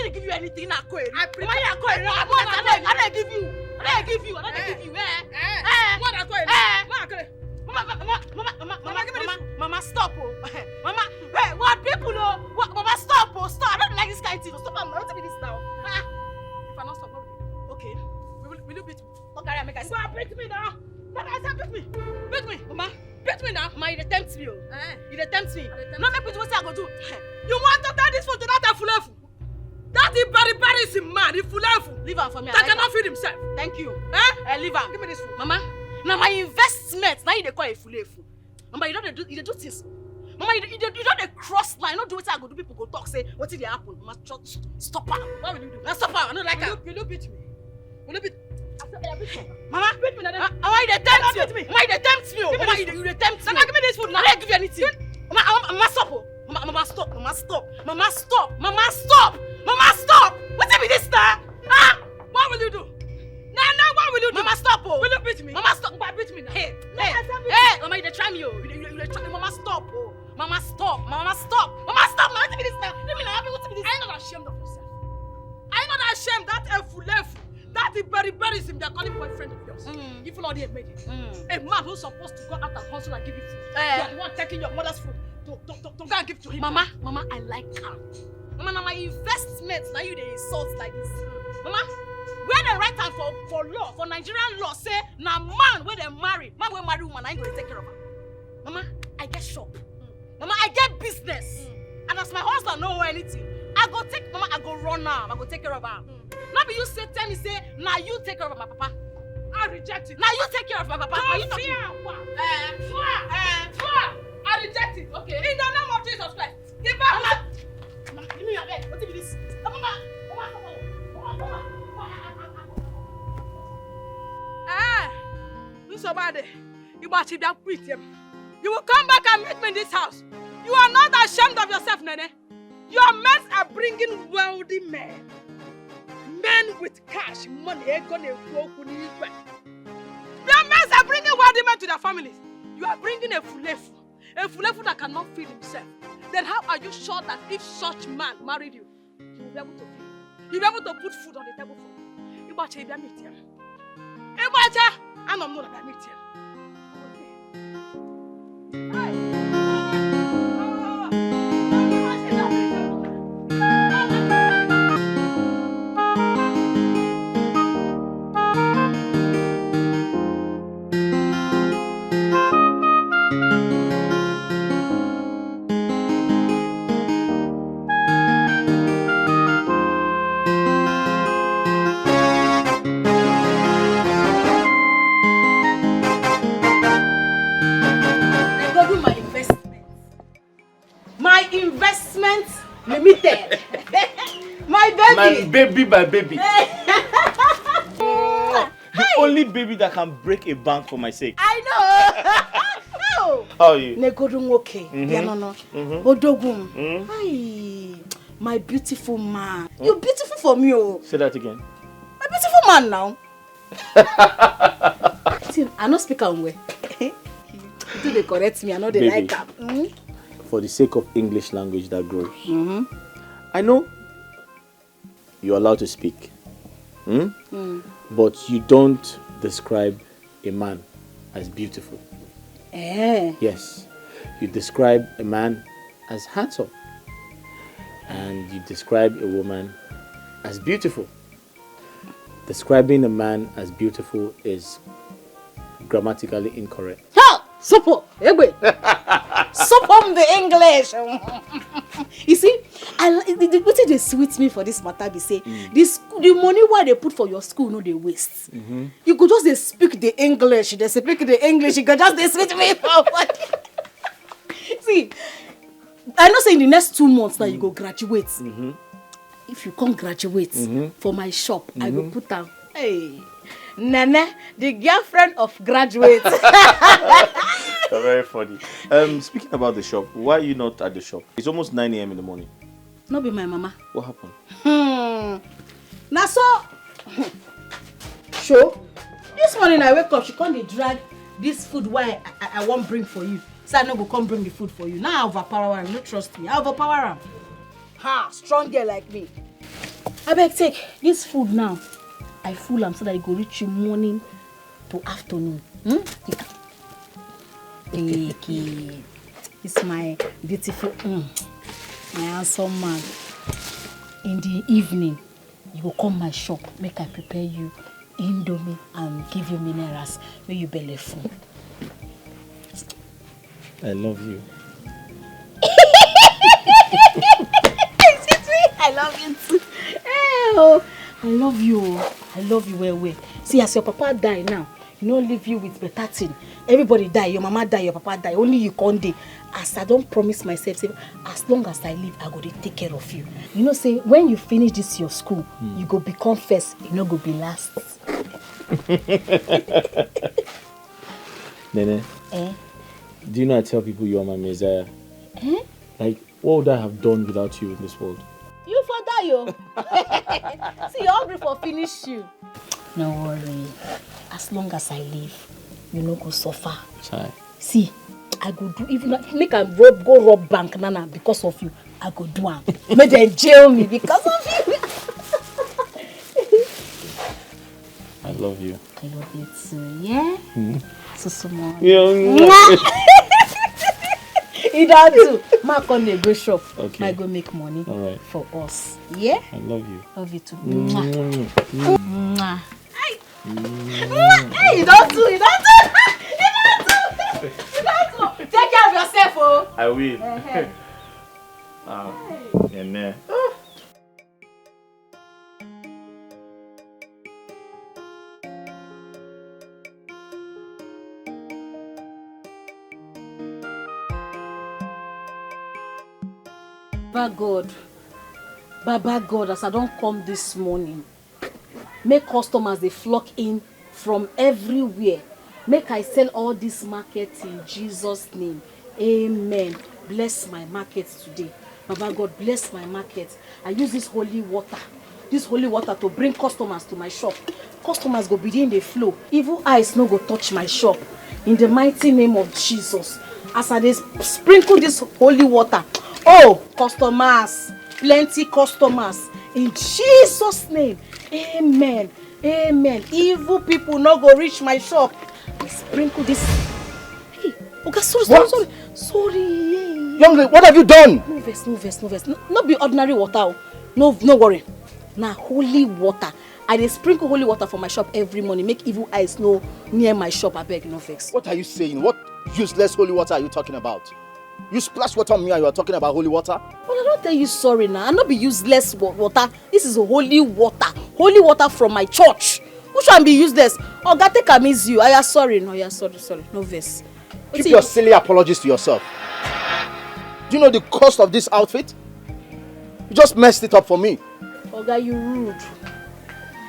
didn't give you anything. I prepare. I didn't give you. I didn't give you. Mama, stop, oh. Mama, hey, what people know? Mama, stop, oh, stop. I don't like this kind of thing. Stop, I'm not doing this now. If I not stop, okay. Will you beat me? Okay, make I stop. Beat me now. Beat me, Mama. Beat me now. Mama, you tempt me, oh. You tempt me. No, make me do what I go do. You want to tell this food to that full. That is very man, if full. Leave him for me. That cannot feed himself. Thank you. Leave him. Give me this food. Mama, now my investment, now you call it full. Mama, you don't do things. Mama, you don't cross line. Don't do what I go do. People go talk, say, what did they happen? Mama, stop her. What will you do? Now stop her. I don't like her. Will you beat me? Will you beat me? Mama, beat me. Mama, you tempt me. Mama, you tempt me. Mama, you tempt me. Mama, give me this food. Now I don't give you anything. Mama, stop. Mama, stop. Mama, stop. Mama, stop. Mama, stop. Mama, stop. What's with this now? What will you do? Now, what will you do? Mama, stop. Will you beat me? Mama, stop. Mama, beat me now. Hey. Mama, you try me. You try me. Mama, stop. Mama, stop. Mama, stop. Mama, stop. Mama, what's with this now? Let me know. What's with this? Are you not ashamed of yourself? Are you not ashamed that that is very sim they're calling boyfriend of yours? If not, they made it. A man who's supposed to go out and hustle and give you food. You're the one taking your mother's food to go and give to him. Mama, I like her. Mama, now my investments, now you they insult like this. Mama, where the right time for law, for Nigerian law, say, now man where they marry woman, I ain't going to take care of her. Mama, I get shop. Mama, I get business. And as my husband know anything, I go run now. I go take care of her. Now be you tell me, now you take care of my papa. I reject it. Now you take care of my papa. I reject it. Okay. In the name of Jesus Christ. Give back. Mama, give me your bed. What is this? Mama. So bad. You will come back and meet me in this house. You are not ashamed of yourself, Nene. Your men are bringing wealthy men. Men with cash, money. Your men are bringing wealthy men to their families. You are bringing a fulefu that cannot feed himself. Then how are you sure that if such man married you, he will be able to feed you? He will be able to put food on the table for you. You watch him, you meet him. You watch him, I'm not going to meet him. Limited. My baby. My baby. The only baby that can break a bank for my sake. I know. How are you? Negodung okay. Odogum. Hi. My beautiful man. You're beautiful for me. Oh. Say that again. My beautiful man now. I don't speak on way. Do they correct me? I know they like that. For the sake of English language that grows. I know you're allowed to speak. But you don't describe a man as beautiful. Yes. You describe a man as handsome. And you describe a woman as beautiful. Describing a man as beautiful is grammatically incorrect. Support! Support the English! You see, what they sweet me for this matter, they say, the money why they put for your school, no, they waste. You could just speak the English, you could just sweet me for See, I know say in the next 2 months now you go graduate. If you come graduate for my shop, I go put down, hey, Nana, the girlfriend of graduates. Very funny. Speaking about the shop, why are you not at the shop? It's almost 9 a.m. in the morning. Not be my mama. What happened? Now so, show. This morning I wake up, she can't drag this food why I won't bring for you. So I no go come bring the food for you. Now I overpower her. You don't trust me. I overpower her. Strong girl like me. I beg take this food now. I full am so that it go reach you morning to afternoon. Take it. It's my beautiful, my handsome man. In the evening, you go come my shop, make I prepare you indomie and give you minerals when you belly full. I love you. I love you too. Oh, I love you. I love you well. See, as your papa die now, you don't leave you with better thing. Everybody die, your mama die, your papa die. Only you can't die. As I don't promise myself, say, as long as I live, I go to take care of you. You know, say when you finish this your school, you go become first. You know, go be last. Nene. Do you know I tell people you are my Messiah? Like, what would I have done without you in this world? You for die, yo. See, you're hungry for finish you. No worry. As long as I live, you no go suffer. Chai. See, I go do even make a go rob bank nana because of you. I go do am. Make them jail me because of you. I love you. I love you too. Yeah. So small. Yeah. You don't do. Mark on the go shop. Okay. I go make money for us. Yeah. I love you. Love you too. Hey, you don't do. You don't do. Take care of yourself, oh. I will. Nene. Baba God, as I don't come this morning, make customers they flock in from everywhere. Make I sell all this market in Jesus' name. Amen. Bless my market today. Baba God, bless my market. I use this holy water to bring customers to my shop. Customers go begin the flow. Evil eyes no go touch my shop. In the mighty name of Jesus. As I sprinkle this holy water, oh, customers, plenty customers. In Jesus' name, amen. Amen. Evil people no go reach my shop. Sprinkle this. Hey, okay, sorry. Young lady, what have you done? No verse. Not be ordinary water. No worry. Now holy water. I dey sprinkle holy water for my shop every morning. Make evil eyes no near my shop. I beg, no vex. What are you saying? What useless holy water are you talking about? You splash water on me and you are talking about holy water? Well, I don't tell you sorry now. I not be useless water. This is holy water. Holy water from my church. Who shall be useless? Oh, God, take am easy. I am sorry. No, yeah, sorry. No vex. Keep your silly apologies to yourself. Do you know the cost of this outfit? You just messed it up for me. Oh, God, you rude.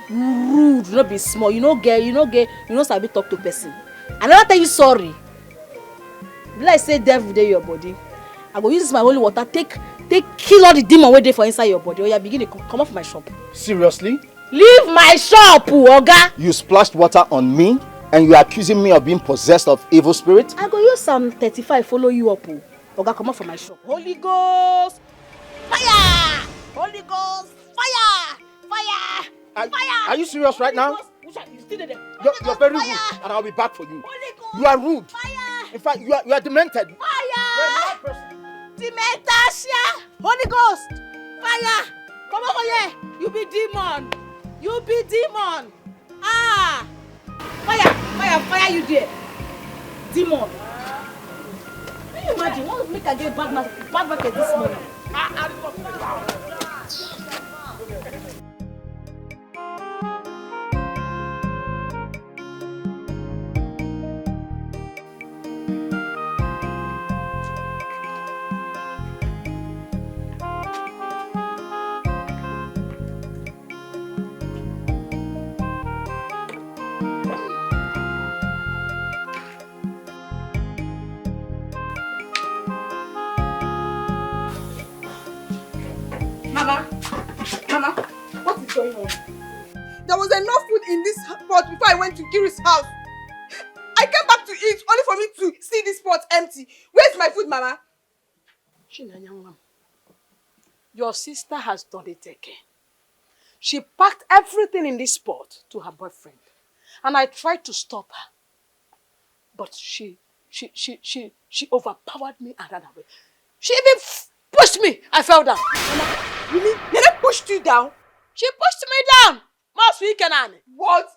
You not be small. You no sabi talk to person. I never tell you sorry. Like say devil dey your body. I go use this my holy water, take kill all the demon wey dey for inside your body. Oh, yeah, begin to come off my shop. Seriously? Leave my shop, Oga. You splashed water on me and you are accusing me of being possessed of evil spirit? I go use Psalm 35 follow you up. Oga, come off from my shop. Holy Ghost, fire! Holy Ghost, fire! Fire! Are you serious right now? You still there? You're very rude, and I'll be back for you. You are rude. Fire! In fact, you are demented. Fire! Dementation! Holy Ghost! Fire! Come over here! You be demon! Ah! Fire you there! Demon! Can you imagine? What would make I get bad market this morning? Mama, what is going on? There was enough food in this pot before I went to Kiri's house. I came back to eat only for me to see this pot empty. Where's my food, Mama? Chinanyangam, your sister has done it again. She packed everything in this pot to her boyfriend. And I tried to stop her. But she overpowered me and ran away. She even pushed me. I fell down. Really? Nene pushed you down? She pushed me down. What?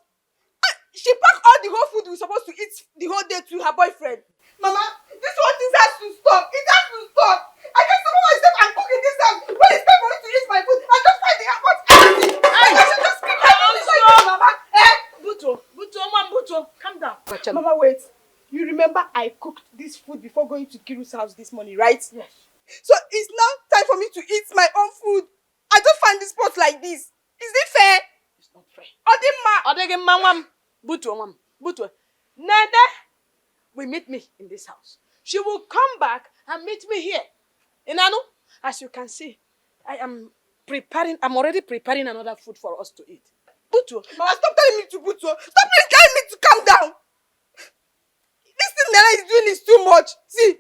She packed all the whole food we were supposed to eat the whole day to her boyfriend. Mama, this whole thing has to stop. It has to stop. I can't stop myself and cook in this house. When it's time for me to eat my food, I just find the airport empty. I should just keep my food like this, Mama. Buto, calm down. Mama, wait. You remember I cooked this food before going to Kiru's house this morning, right? Yes. So it's now time for me to eat my own food. I just find this pot like this. Is it fair? It's not fair. Buto. Nene will meet me in this house. She will come back and meet me here. Inanu, as you can see, I'm already preparing another food for us to eat. Buto. Mama, stop telling me to Buto. Stop telling me to calm down. This thing Nana is doing is too much. See,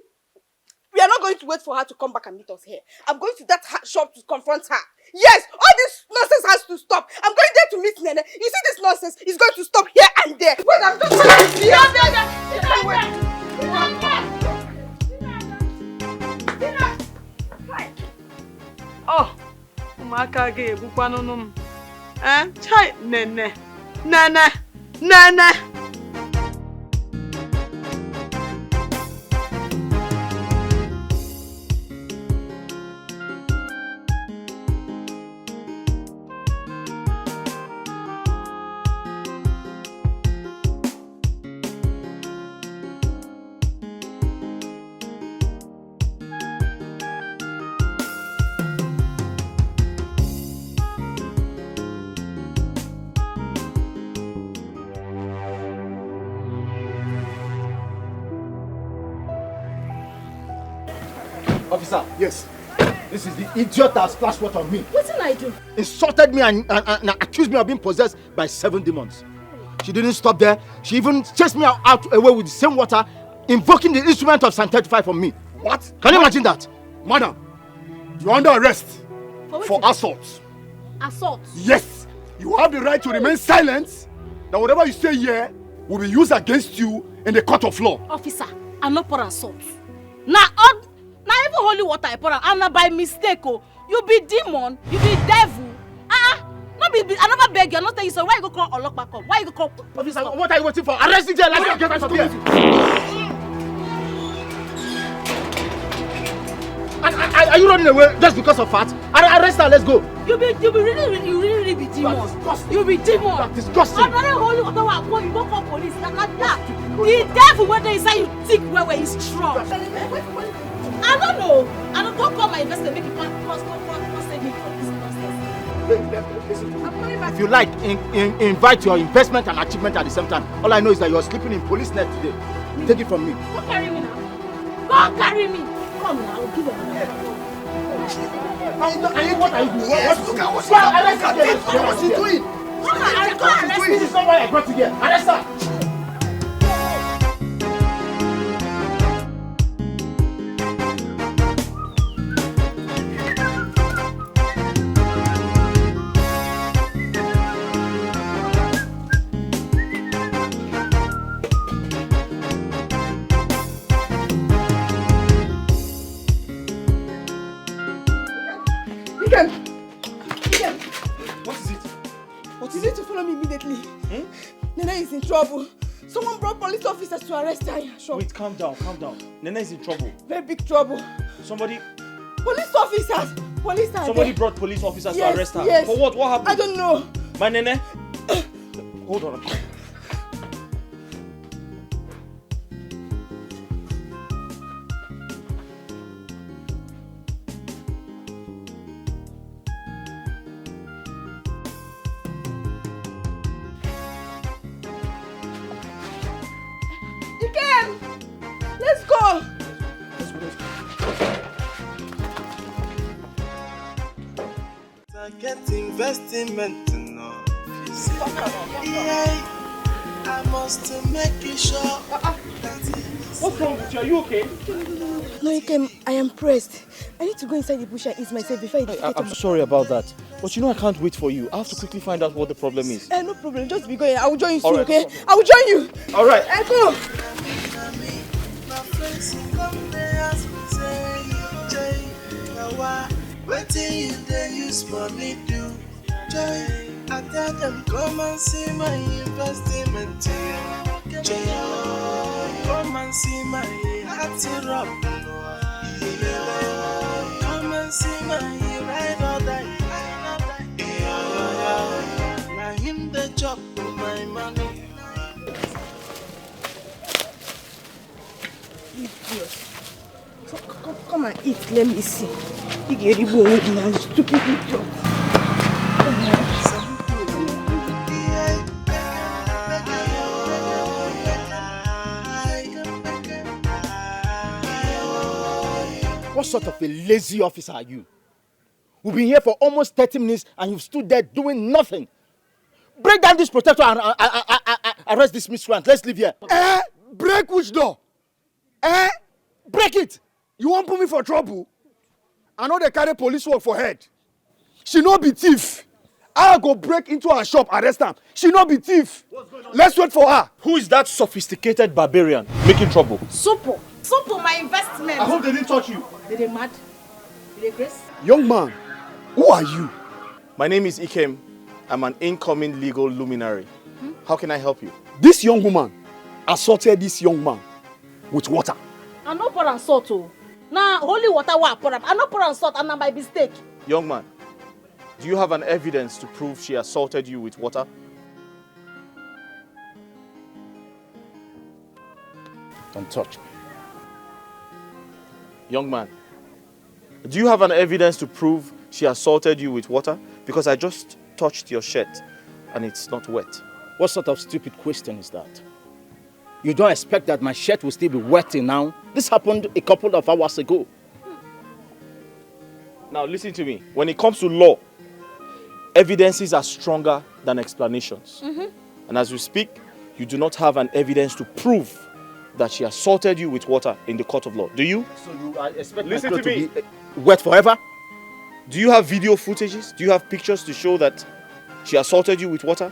we are not going to wait for her to come back and meet us here. I'm going to that shop to confront her. Yes, all this nonsense has to stop. I'm going there to meet Nene. You see this nonsense is going to stop here and there. Wait, I'm just trying to see Oh, umaka ge bukwanunum. Chai Nene. Officer, yes. This is the idiot that splashed water on me. What did I do? Insulted me and accused me of being possessed by 7 demons. She didn't stop there. She even chased me out away with the same water, invoking the instrument of Psalm 35 from me. What? Can you imagine that? Madam, you're under arrest for assault. Assault? Yes. You have the right to remain silent. That whatever you say here will be used against you in the court of law. Officer, I'm not for assault. Now even holy water I pour am na by mistake. Oh, you be demon, you be devil. No be I never beg you, I not tell you so. Why you go call Olokpa come? Why you go call police? Officer, what are you waiting for? Arrest him there. Let's get out of here. Are you running away just because of fat? Arrest her. Let's go. You really be demon. You be demon. That's disgusting. Another holy water I pour, you go call police. The devil when they say you thick where he's strong. I don't know. I don't call my investor make it save me from this nonsense. If you like, invite your investment and achievement at the same time. All I know is that you're sleeping in police net today. Take it from me. Go carry me now. Go carry me. Come now, I'll give you another. What are you doing? What's he doing? This is not why I brought you here. Arrest her. Nene is in trouble. Someone brought police officers to arrest her. Sure. Wait, calm down. Nene is in trouble. Very big trouble. Somebody Police officers! Somebody brought police officers to arrest her. Yes. For what? What happened? I don't know. My Nene? Hold on. Let's go! I get investment now. Yeah, I must make it sure. What's wrong with you? Are you okay? No, Ikem, I am pressed. I need to go inside the bush and ease myself before I get I'm sorry about that. But you know I can't wait for you. I have to quickly find out what the problem is. No problem. Just be going. I will join you soon, Alright, okay? no problem. I will join you. Alright. Go. My friends come they ask me say, Jay, why? Waiting you they use money do. Jay, I tell them come and see my investment. Jay, come and see my heart rock. Come and see my ride or die. Now him the job for my money. Come and eat. Let me see. You get it with now, stupid idiot. What sort of a lazy officer are you? We've been here for almost 30 minutes and you've stood there doing nothing. Break down this protector and arrest this miscreant. Let's leave here. Break which door? Break it! You won't put me for trouble? I know they carry police work for head. She no be thief. I go break into her shop, arrest her. She no be thief. Let's wait for her. Who is that sophisticated barbarian making trouble? Sopo, my investment. I hope they didn't touch you. Did they mad? Did they grace? Young man, who are you? My name is Ikem. I'm an incoming legal luminary. How can I help you? This young woman assaulted this young man with water. I no pour and salt oh. Now holy water wa pour am. I no pour and salt and na by mistake. Young man, do you have an evidence to prove she assaulted you with water? Don't touch me. Young man, do you have an evidence to prove she assaulted you with water? Because I just touched your shirt and it's not wet. What sort of stupid question is that? You don't expect that my shirt will still be wet till now? This happened a couple of hours ago. Now listen to me. When it comes to law, evidences are stronger than explanations. And as we speak, you do not have an evidence to prove that she assaulted you with water in the court of law. Do you? So you expect Listen my to clothes me. to be wet forever? Do you have video footages? Do you have pictures to show that she assaulted you with water?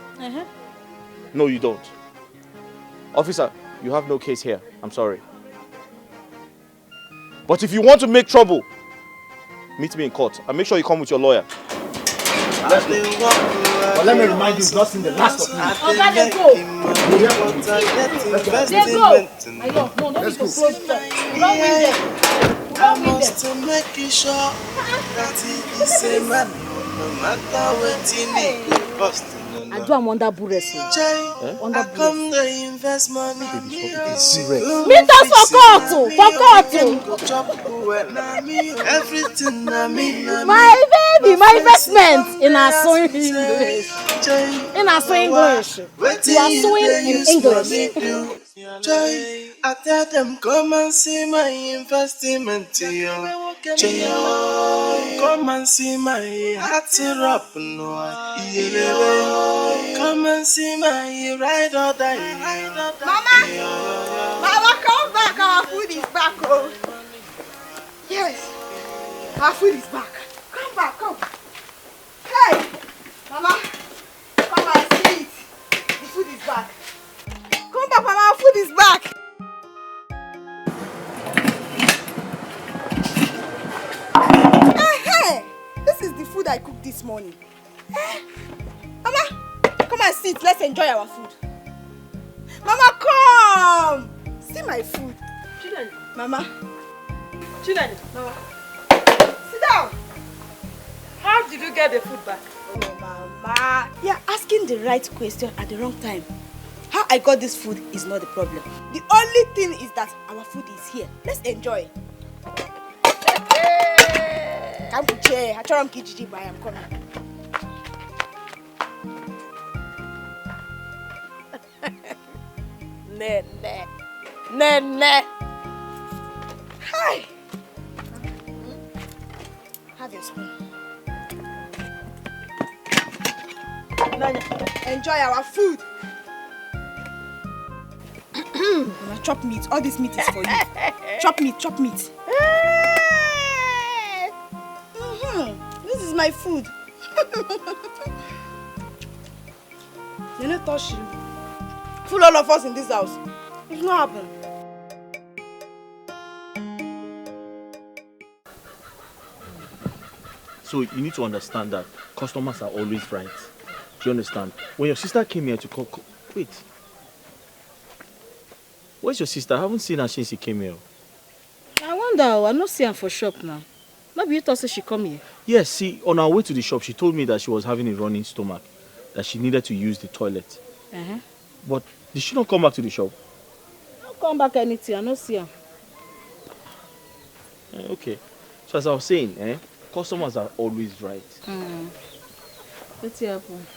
No, you don't. Officer, you have no case here. I'm sorry. But if you want to make trouble, meet me in court and make sure you come with your lawyer. Let's go. But let me remind you, you've not seen the last of me. Oga, they go. They go. I know. No, don't need to close the door. Don't win them. I must to make it sure that he is a man, no matter what he need to bust. I do am under burress. I come to invest money. Meet us for court. Everything I mean, My baby, my investment in our sewing English. In our sewing English. You are sewing in English. I tell them come and see my investment. Come and see my heart up. Come and see my ride or die. Mama, come back. Our food is back. Oh. Yes. Our food is back. Come back, come. Hey, Mama, come and see it. The food is back. Come back, Mama. Our food is back. Hey, this is the food I cooked this morning. Mama, come and sit. Let's enjoy our food. Mama, come. See my food. Children. Mama. Children. Mama. Sit down. How did you get the food back? Oh, Mama. You're asking the right question at the wrong time. How I got this food is not the problem. The only thing is that our food is here. Let's enjoy. Come to chair. I'm coming. Nene. Hi. Have your spoon. Enjoy our food. Now chop meat. All this meat is for you. Chop meat. This is my food. You not touch you. Full all of us in this house. It's not happen. So you need to understand that customers are always right. Do you understand? When your sister came here to call... Wait. Where's your sister? I haven't seen her since she came here. I wonder, I'm not seeing her for shop now. Maybe you thought she come here. Yes, see, on our way to the shop, she told me that she was having a running stomach, that she needed to use the toilet. But did she not come back to the shop? Don't come back anything, I don't see her. Okay. So as I was saying, customers are always right. What's happen?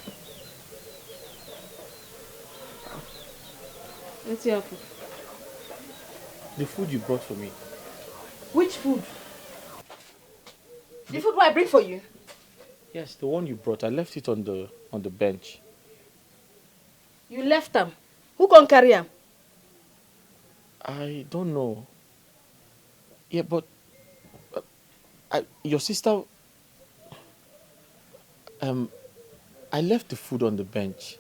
What's happen? The food you brought for me. Which food? The food I bring for you? Yes, the one you brought. I left it on the bench. You left them? Who can carry them? I don't know. Yeah, but your sister... I left the food on the bench.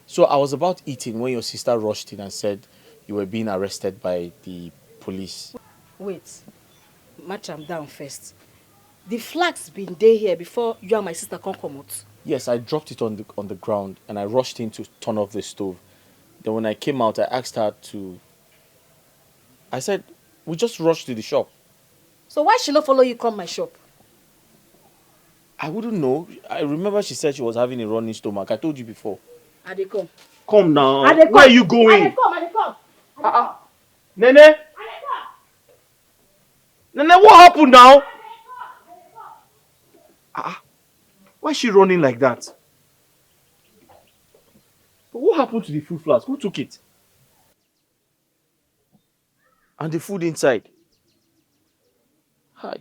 So I was about eating when your sister rushed in and said you were being arrested by the police. Wait. Match them down first. The flag's been there here before you and my sister come out. Yes, I dropped it on the ground and I rushed in to turn off the stove. Then when I came out, I asked her to... I said, we just rushed to the shop. So why she not follow you come my shop? I wouldn't know. I remember she said she was having a running stomach. I told you before. I dey come. Come now. I dey come. Where are you going? I dey come. Nene? Nene, what happened now? Why is she running like that? What happened to the food flask? Who took it? And the food inside? Hi.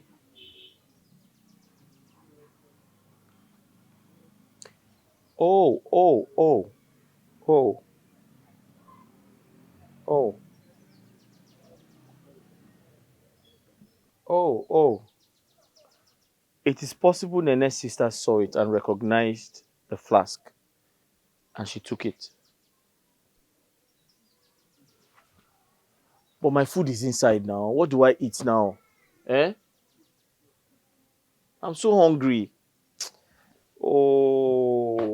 Oh. It is possible Nene's sister saw it and recognized the flask. And she took it. But my food is inside now. What do I eat now? I'm so hungry. Oh.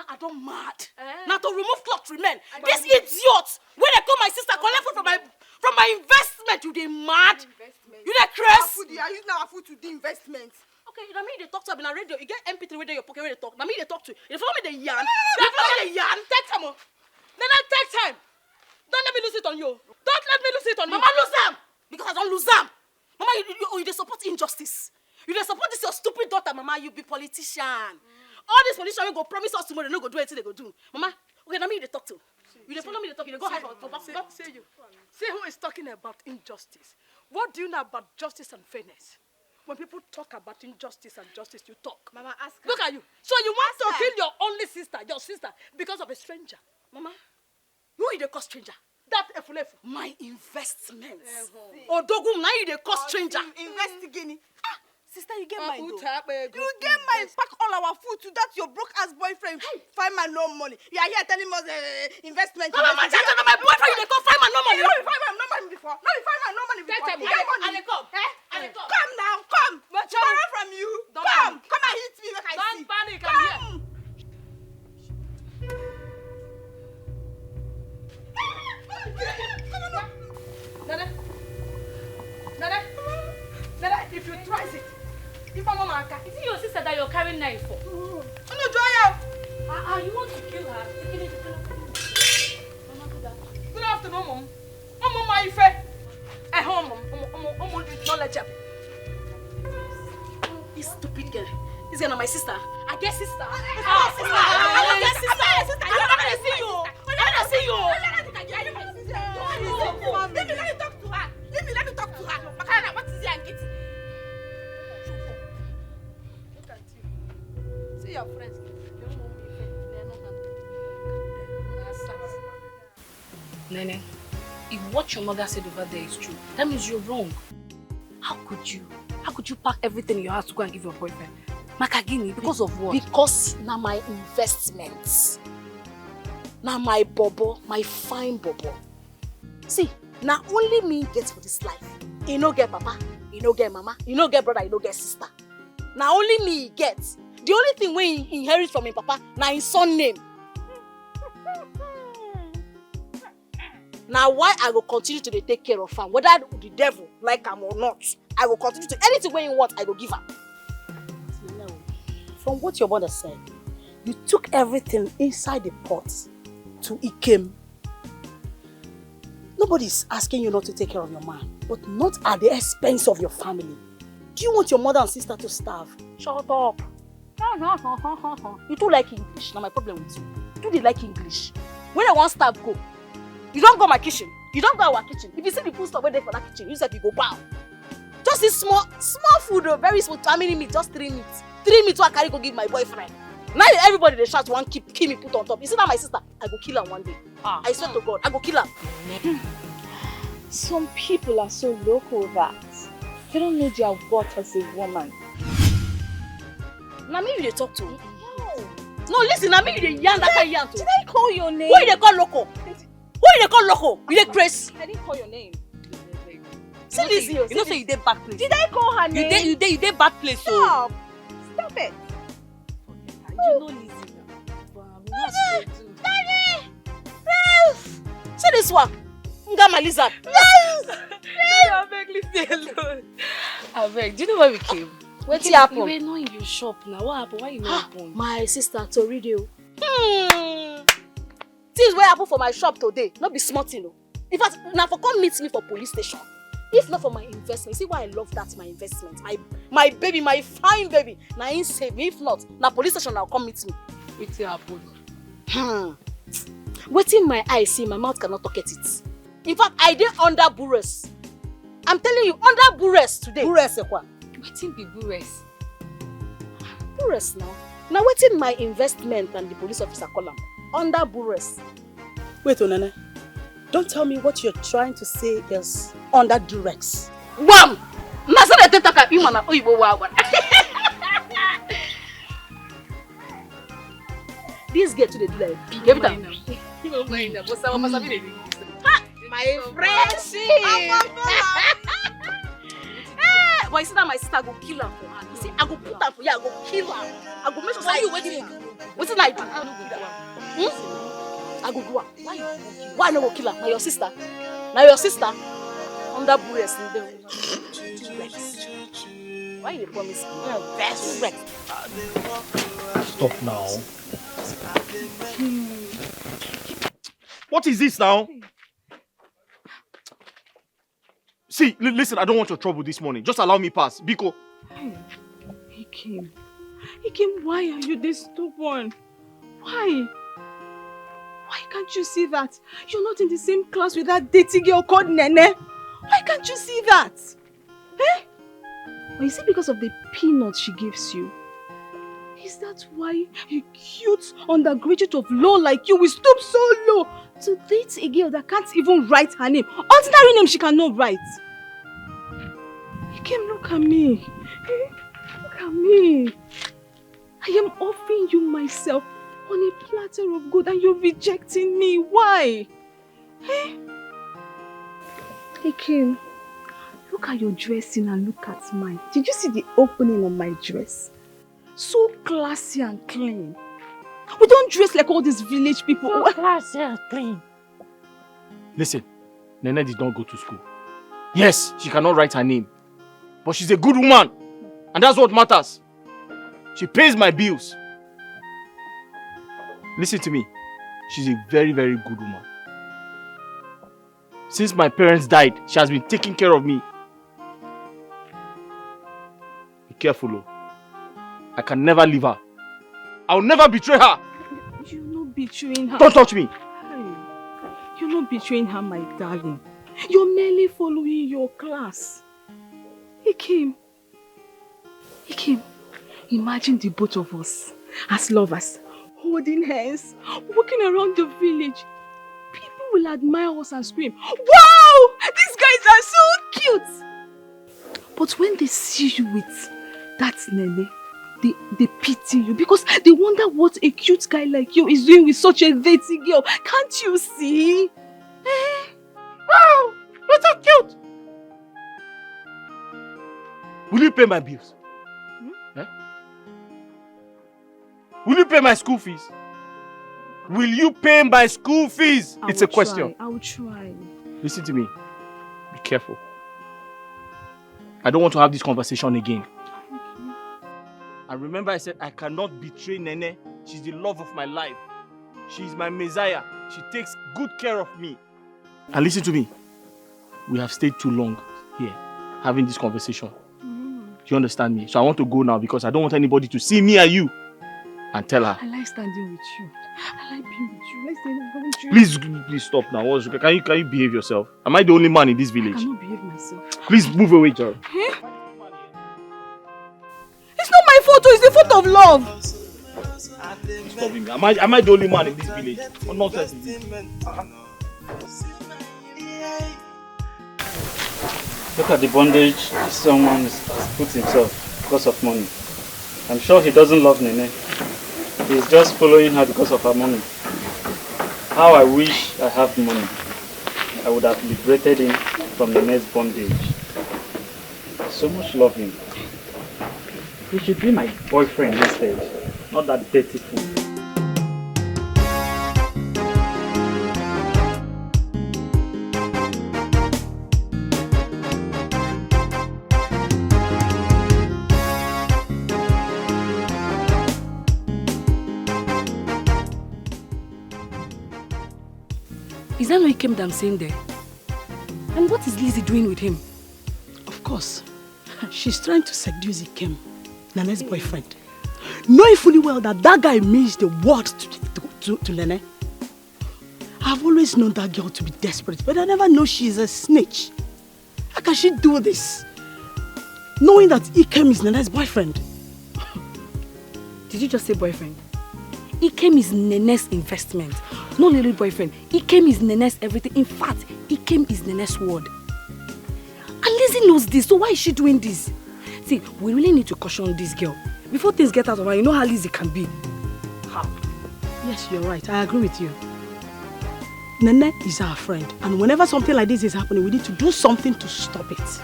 I don't mad. Now to remove cloth remain. This idiot, when they call my sister collect food from my investment, you dey mad? You dey crazy? I use our food to do investments. Okay, you know me they talk to me on radio. You get MP3 where they your pocket where they talk. Now me they talk to you. You follow me the yarn. You follow me the yarn. Take time. Then I take time. Don't let me lose it on you. Don't let me lose it on you. Mama lose them. Because I don't lose them. Mama, you dey support injustice. You dey support this your stupid daughter, Mama. You be politician. All these politicians will go promise us tomorrow, they no go do anything they go do. Mama, okay, now me they talk to. You they follow me, they talk, you they go hide for back. Say you. See who is talking about injustice. What do you know about justice and fairness? When people talk about injustice and justice, you talk. Mama, ask her. Look at you. So you want to kill your only sister, your sister, because of a stranger. Mama, who is the cost stranger? That efulefu. My investments. Odogum, now you the cost stranger. Investigate. Sister, you get mine though. You get mine. Pack all our food to that your broke ass boyfriend. Find my no money. You are here telling us investment. Mama, my boyfriend, you dey come find my no money. No, you find my no money before. No, you find my no money before. You get money. And they come. And they come. Come now, come. Tomorrow from you. Come and hit me like I see. Don't panic, I'm here. Nana, if you try it, if I'm Mama Aka, Is it your sister that you're carrying knife for? no, Joya. You want to kill her? Mama, do that. Good afternoon, Mom. Mama, my fair. Mom, knowledge. girl na my sister. I get sister. I get sister. I never see you. Let me talk to her. Let me talk to her. Makana, what is here and getting? Look at you. See your friends. They don't know me. They're not happy. Nene, if what your mother said over there is true, that means you're wrong. How could you? How could you pack everything in your house to go and give your boyfriend? Makagini, because of what? Because na my investments. Na my bobo, my fine bobo. See, na only me get for this life. You no get papa, you no get mama, you no get brother, you no get sister. Na only me he get. The only thing when he inherit from him papa, na his son name. Now why I will continue to take care of him, whether the devil like him or not. I will continue to anything when you want, I will give her. From what your mother said, you took everything inside the pot to Ikem. Nobody's asking you not to take care of your man, but not at the expense of your family. Do you want your mother and sister to starve? Shut up. You do like English. Now my problem with you. Do they like English? When I want starve, go. You don't go my kitchen. You don't go our kitchen. If you see the food stuff waiting for that kitchen, you said you go bow. Just this small food, very small. How many meat? Just 3 meats. 3 meats I carry go give my boyfriend. Now everybody they shout one kill me put on top. You see that my sister? I go kill her one day. I swear to God, I go kill her. Some people are so local that they don't know their worth as a woman. Now me you they talk to. No, listen. Now me you they yarn that kind yarn to. Did I call your name? Who they call loco? Who they call loco? You they crazy? I didn't call your name. See Lizzie. You know say you did bad place. Did I call her name? You did bad place. Stop! Stop it! You know Lizzie now. Daddy! See this one. Ngama lizard. I beg, leave me alone. I beg. Do you know where we came? What's happened? You were not in your shop now. What happened? Why you not open? My sister Toridio. Things what happen for my shop today. Not be smart, you know. In fact, now for come meet me for police station. If not for my investment, see why I love that my investment. My baby, my fine baby. Now he save me. If not, now police station now come meet me. What's happened? Waiting my eyes see, my mouth cannot talk at it. In fact, I did under Bures. I'm telling you, under Bures today. Bures ekwa. Waiting be Bures. Bures now. Now waiting my investment and the police officer call him. Under Bures. Wait, Onene. Don't tell me what you're trying to say is under duress. Wham! This girl today do like big every time. My friendship. But you see that my sister go kill her for her. You see, I go put her for you, I go kill her. I go make sure say you waiting. What did I do? I go do her. Why no go kill her? Now your sister. Under Bures in the why you promise me? Best friend. Stop now. What is this now? See, listen, I don't want your trouble this morning. Just allow me pass. Biko. Ikem, why are you this stubborn? Why? Why can't you see that? You're not in the same class with that dirty girl called Nene. Why can't you see that? Eh? Or is it because of the peanuts she gives you? Is that why a cute undergraduate of law like you will stoop so low to date a girl that can't even write her name? Ordinary name she cannot write. Ikem, look at me. Look at me. I am offering you myself on a platter of gold and you're rejecting me. Why? Hey, Ikem, look at your dressing and look at mine. Did you see the opening on my dress? So classy and clean. We don't dress like all these village people. So classy and clean. Listen, Nene did not go to school. Yes, she cannot write her name. But she's a good woman. And that's what matters. She pays my bills. Listen to me. She's a very, very good woman. Since my parents died, she has been taking care of me. Be careful, oh. I can never leave her. I'll never betray her. You're not betraying her. Don't touch me. You're not betraying her, my darling. You're merely following your class. He came. Imagine the both of us as lovers, holding hands, walking around the village. People will admire us and scream, "Wow! These guys are so cute!" But when they see you with that nene, they pity you because they wonder what a cute guy like you is doing with such a dirty girl. Can't you see? Wow! You're so cute! Will you pay my bills? Will you pay my school fees? Will you pay my school fees? It's a question. I will try. Listen to me. Be careful. I don't want to have this conversation again. Okay. And remember I said I cannot betray Nene. She's the love of my life. She's my messiah. She takes good care of me. And listen to me. We have stayed too long here having this conversation. Do you understand me? So I want to go now because I don't want anybody to see me and you and tell her. I like standing with you. I like being with you. Let's stay with you. Please stop now. Can you behave yourself? Am I the only man in this village? I cannot behave myself. Please move away, Gerald. It's not my photo, it's the photo of love. Stop me. Am I the only man in this village? Or not? Look at the bondage someone has put himself because of money. I'm sure he doesn't love Nene. He's just following her because of her money. How I wish I had money. I would have liberated him from Nene's bondage. I so much love him. He should be my boyfriend instead, not that dirty fool. Is that not Ikem that I'm saying there? And what is Lizzie doing with him? Of course. She's trying to seduce Ikem, Nene's boyfriend. Knowing fully well that guy means the world to Nene. I've always known that girl to be desperate, but I never know she's a snitch. How can she do this? Knowing that Ikem is Nene's boyfriend. Did you just say boyfriend? Ikem is Nene's investment. Not little boyfriend. Ikem is Nene's everything. In fact, Ikem is Nene's word. And Lizzie knows this, so why is she doing this? See, we really need to caution this girl. Before things get out of hand, you know how Lizzie can be. How? Yes, you're right. I agree with you. Nene is our friend. And whenever something like this is happening, we need to do something to stop it.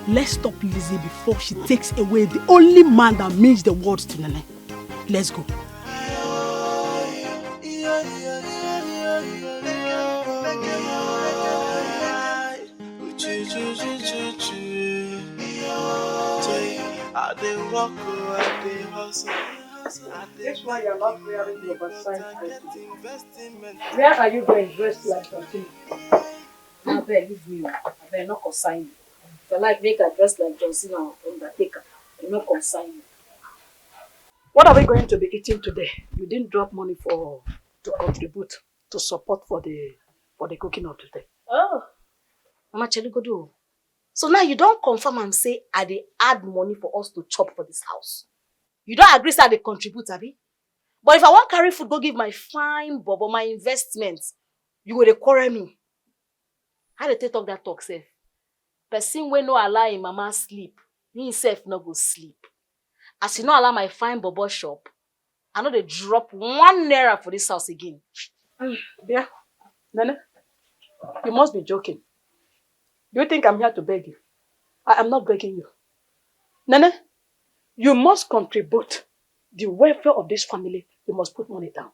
Let's stop Lizzie before she takes away the only man that means the world to Nene. Let's go. That's why you're not wearing the oversized dress. Where are you going dressed like John? I beg, leave me. I beg, not consign you. If I like make a dress like John Cena or Undertaker, I'm not consign you. What are we going to be eating today? You didn't drop money to contribute to support for the cooking of today. Oh, Mama Cheligodo. So now you don't confirm and say I dey add money for us to chop for this house. You don't agree say I dey contribute, Abi? But if I want carry food, go give my fine bobo my investments, you go dey quarrel me. How they talk that talk, sef? Person wey no allow him mama sleep, he himself no go sleep. As you no allow my fine bobo shop, I know they drop 1 naira for this house again. Yeah, Nene, you must be joking. Do you think I'm here to beg you? I am not begging you. Nene, you must contribute the welfare of this family. You must put money down.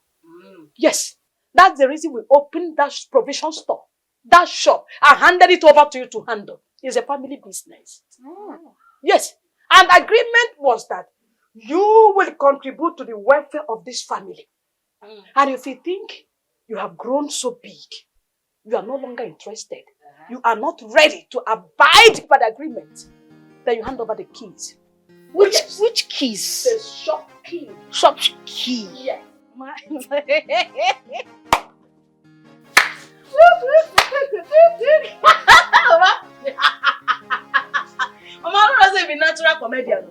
Yes, that's the reason we opened that provision store, that shop. I handed it over to you to handle. It's a family business. Yes, and agreement was that you will contribute to the welfare of this family. And if you think you have grown so big, you are no longer interested, you are not ready to abide by the agreement, then you hand over the keys. Which keys? The shop key. Shop key. Yeah. Mama. Mama, I don't know if you're natural comedian.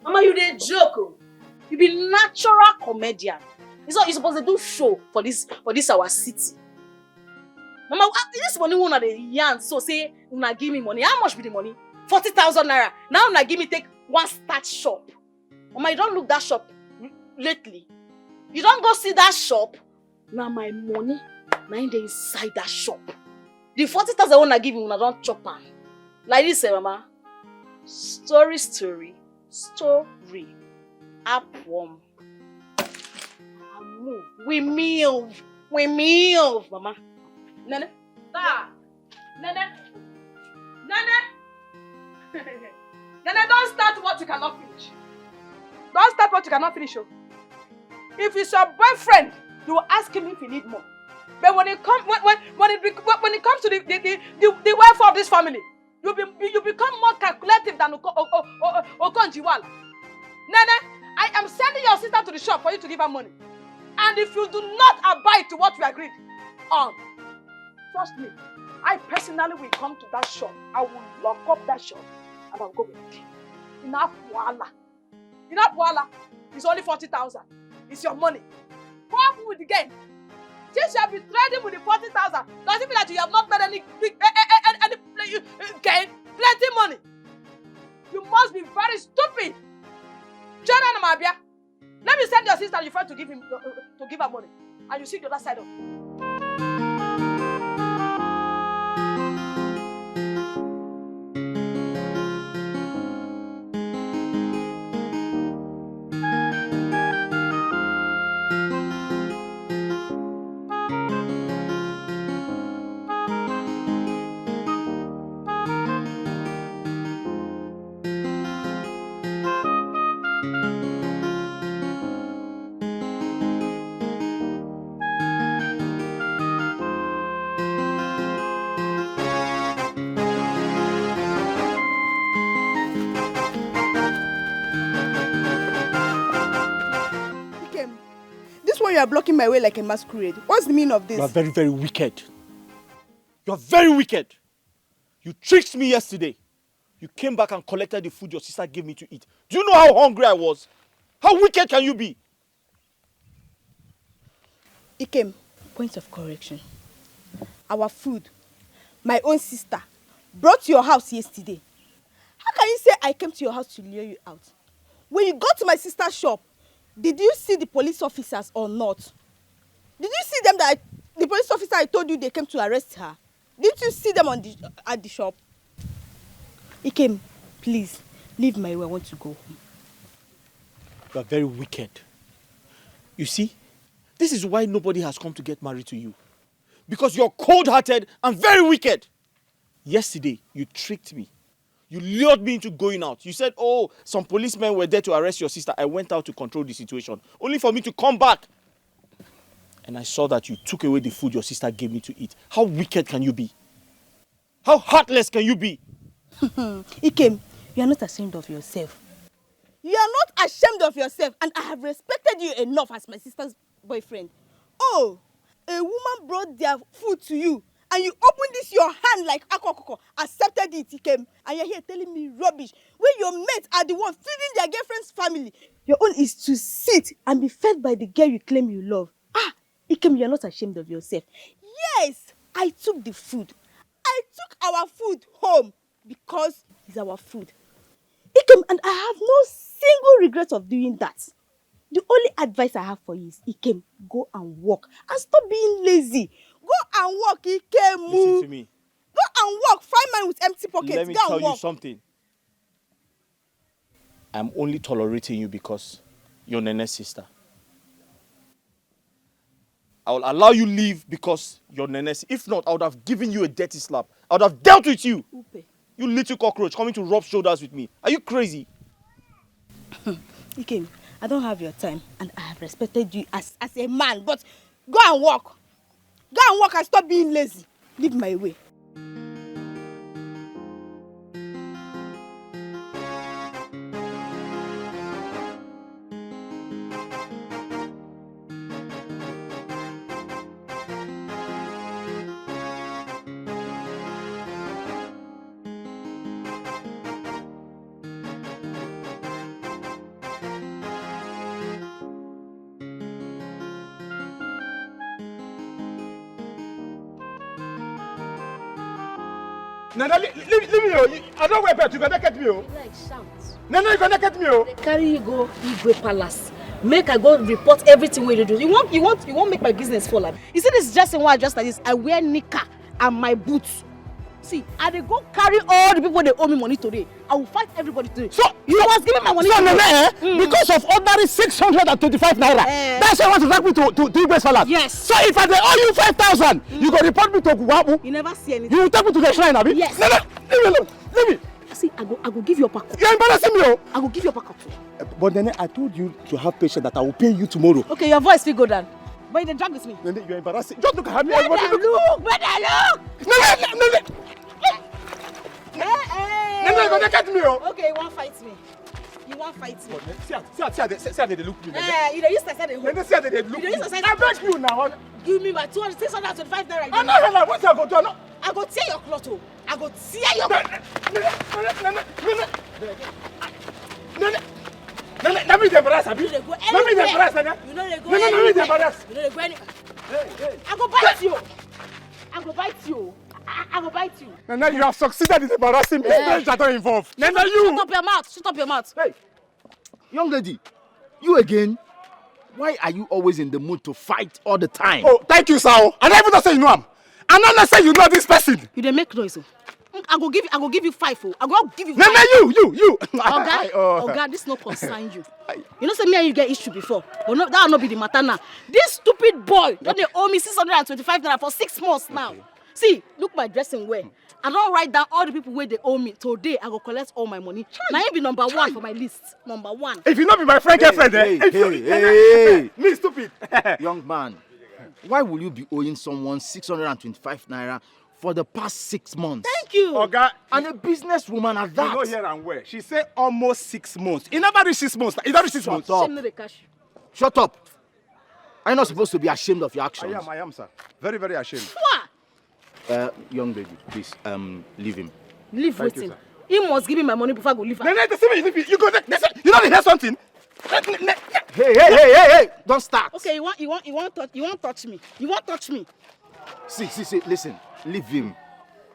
Mama, you dey joke. Oh. You be natural comedian. It's not you supposed to do show for this our city. Mama, this money won't the yarn. So say una give me money. How much be the money? 40,000 naira. Now una give me take one start shop. Mama, you don't look that shop lately. You don't go see that shop. Now my money, now in the inside that shop. The 40,000 una give me, una don't chop am. Like this, Mama. Story. Upworm. Move. We move, Mama. Nene. Nene, don't start what you cannot finish. Don't start what you cannot finish. Oh. If it's your boyfriend, you will ask him if you need more. But when it comes to the welfare of this family, you become more calculative than Okonjiwala. Nene, I am sending your sister to the shop for you to give her money. And if you do not abide to what we agreed on, trust me, I personally will come to that shop. I will lock up that shop and I'll go with it. Enough wala. It's only 40,000. It's your money. What with the game? Since you have been trading with the 40,000, does it mean that you have not made any gain? Plenty money. You must be very stupid. Jana Namabia. Let me send your sister your friend to give her money. And you see the other side of it. You are blocking my way like a masquerade. What's the meaning of this? You are very, very wicked. You are very wicked. You tricked me yesterday. You came back and collected the food your sister gave me to eat. Do you know how hungry I was? How wicked can you be? Ikem, point of correction. Our food, my own sister, brought to your house yesterday. How can you say I came to your house to lure you out? When you got to my sister's shop, did you see the police officers or not? Did you see them the police officer I told you they came to arrest her? Didn't you see them at the shop? Ikem, please, leave my way. I want to go home. You are very wicked. You see, this is why nobody has come to get married to you. Because you're cold-hearted and very wicked. Yesterday, you tricked me. You lured me into going out. You said, oh, some policemen were there to arrest your sister. I went out to control the situation. Only for me to come back. And I saw that you took away the food your sister gave me to eat. How wicked can you be? How heartless can you be? Ikem, you are not ashamed of yourself. You are not ashamed of yourself. And I have respected you enough as my sister's boyfriend. Oh, a woman brought their food to you. And you opened this your hand like akokoko, accepted it, Ikem, and you're here telling me rubbish. When your mates are the one feeding their girlfriend's family, your own is to sit and be fed by the girl you claim you love. Ah, Ikem, you're not ashamed of yourself. Yes, I took the food. I took our food home because it's our food. Ikem, and I have no single regret of doing that. The only advice I have for you is, Ikem, go and work and stop being lazy. Go and walk, Ikem. Listen to me. Go and walk. Find man with empty pockets. Let me tell you something. I'm only tolerating you because you're Nene's sister. I will allow you leave because you're Nene's. If not, I would have given you a dirty slap. I would have dealt with you. Upe. You little cockroach coming to rub shoulders with me. Are you crazy? Ikem, I don't have your time and I have respected you as a man, but go and walk. Go and walk and stop being lazy. Leave my way. Nana, leave me, oh. I don't wear belt. You gonna get me, oh. Like shout. Nana, you gonna get me, oh. They carry you go Igwe Palace. Make I go report everything what you do. You won't make my business fall up. You see this dressing why I dress like this? I wear knicker and my boots. See, I dey go carry all the people they owe me money today. I will fight everybody today. So you must give me my money. So because of ordinary 625 naira, that's why you want to drag me to Igwe's Palace. Yes. So if I dey owe you 5,000, you go report me to Guwabu. You never see anything. You will take me to the shrine, Abi? Yes. No, leave me alone. Leave me. See, I go give you a packet. You're embarrassing me, oh. I go give you a packet. But then I told you to have patience that I will pay you tomorrow. Okay, your voice will go down. But you drag with me. Nene, you're embarrassing. Just look at me. Where look. Nene. Nene, you're gonna get me, oh. Okay, you won't fight me. You won't fight me. See how they look me. You don't use to say the Nene, see how they look me. I beg you now. Give me my 625 naira. I'm not hell. What's I go do? I go tear your cloth. I go tear your Nene, let me embarrass, Abi. You don't go Let me embarrass, Nene. You know they go Nene, let me embarrass. You know they go any. Hey. I go bite you. I go bite you. I go bite you. Nene, you have succeeded in embarrassing me. Friends are not involved. Nene, you. Shut up your mouth. Shut up your mouth. Hey, young lady, you again. Why are you always in the mood to fight all the time? Oh, thank you, sir. I don't even say you know him. I'm not say you know this person. You dey make noise. I go give you 5. I go give you 5. Nene, you. Oga, this no concern you. You know say me and you get issue before. But no, that will not be the matter now. This stupid boy, don't they owe me 625 naira for 6 months now. See, look my dressing wear. I don't write down all the people where they owe me. Today, I go collect all my money. Now you be number 1 for my list. Number 1. If you not be my friend, girlfriend, Hey. Me stupid. Young man, why will you be owing someone 625 naira for the past 6 months? Thank you. Oga, And a businesswoman at that. you know here and where. She said almost 6 months. It never reached 6 months. It never reached 6 months. up. Shame no dey cash. Shut up. Are you not supposed to be ashamed of your actions? I am, sir. Very, very ashamed. What? Young lady, please, leave him. Leave Thank you, waiting. sir. He must give me my money before I go leave. Nene, you go there. You know they hear something? Hey, don't start. Okay, you won't touch me. You won't touch me. See, listen, leave him.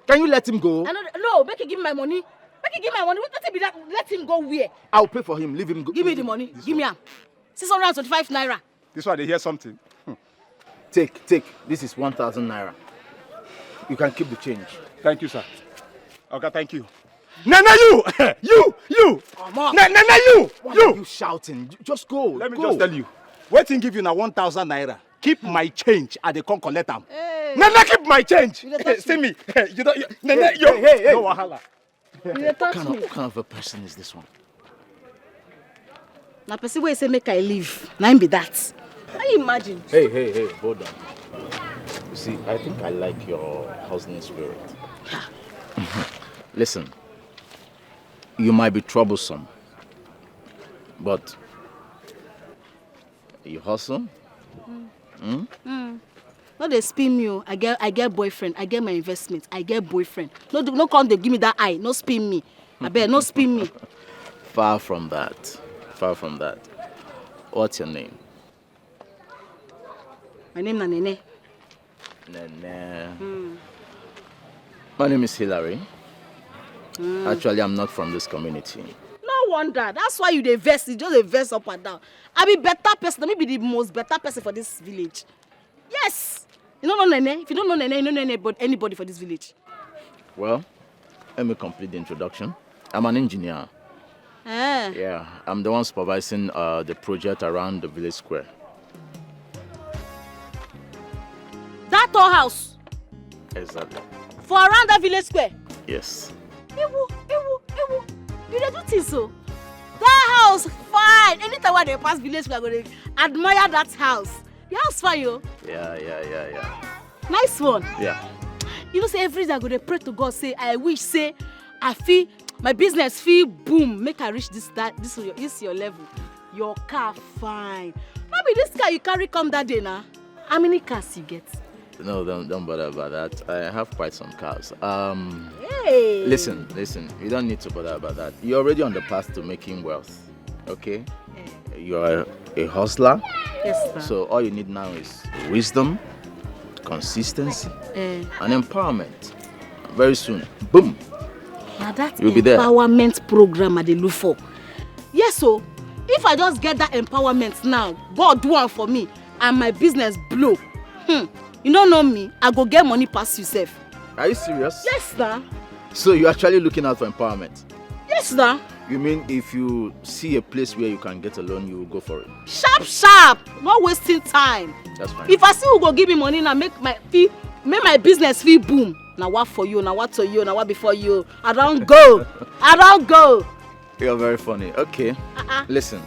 Can you let him go? No, make him give me my money. Make him give me my money. Let him be that. Let him go where? I'll pay for him. Leave him go. Give me the money. Give me am. 625 naira. This why they hear something. Take. This is 1,000 naira. You can keep the change. Thank you, sir. Okay, thank you. Nene, you! Come on. Nene, Why are you shouting? Just go. Let me go. just tell you. Waiting give you now 1,000 naira. Keep my change and they can't collect them. Hey. Nene, keep my change. You dey touch See me. me. You don't. Nene, hey. No wahala. You dey touch me. What kind of a person is this one? Na person wey say make I leave. Na him be that. Can you imagine? Hey, hold on. You see, I think I like your hustling spirit. Listen, you might be troublesome, but you hustle? No, they spin me. I get boyfriend. I get my investment. I get boyfriend. No, come they give me that eye. No spin me. I bet no spin me. Far from that. What's your name? My name na Nene. Nene. My name is Hillary. Actually, I'm not from this community. No wonder. That's why you dey vex. You just dey vex up and down. I be better person. Let me be the most better person for this village. Yes. You don't know Nene. If you don't know Nene, you don't know anybody for this village. Well, let me complete the introduction. I'm an engineer. Yeah, I'm the one supervising the project around the village square. That tall house. Exactly. For around that village square. Yes. Ewu. You dey do things so. That house fine. Anytime when they pass village square, I go dey admire that house. The house fine, yo. Yeah. Nice one. Yeah. You know, say every day I go dey pray to God, say I wish, say I feel my business feel boom, make I reach this your level. Your car fine. Maybe this car you carry come that day now. How many cars you get? No, don't bother about that. I have quite some cars. Hey. Listen. You don't need to bother about that. You're already on the path to making wealth. Okay? You're a hustler. Yes, sir. So all you need now is wisdom, consistency, and empowerment. very soon. Boom. Now that You'll be there. empowerment program I dey look for. Yes, so if I just get that empowerment now, God do one for me and my business blow. You don't know me, I go get money past yourself. Are you serious? Yes, sir. So you're actually looking out for empowerment? Yes, sir. You mean if you see a place where you can get a loan, you will go for it? Sharp, sharp. Not wasting time. That's fine. If I see who go give me money now, make my business fee boom. Now what for you? Now what to you? Now what before you? I don't go. I don't go. You're very funny. Okay. Listen.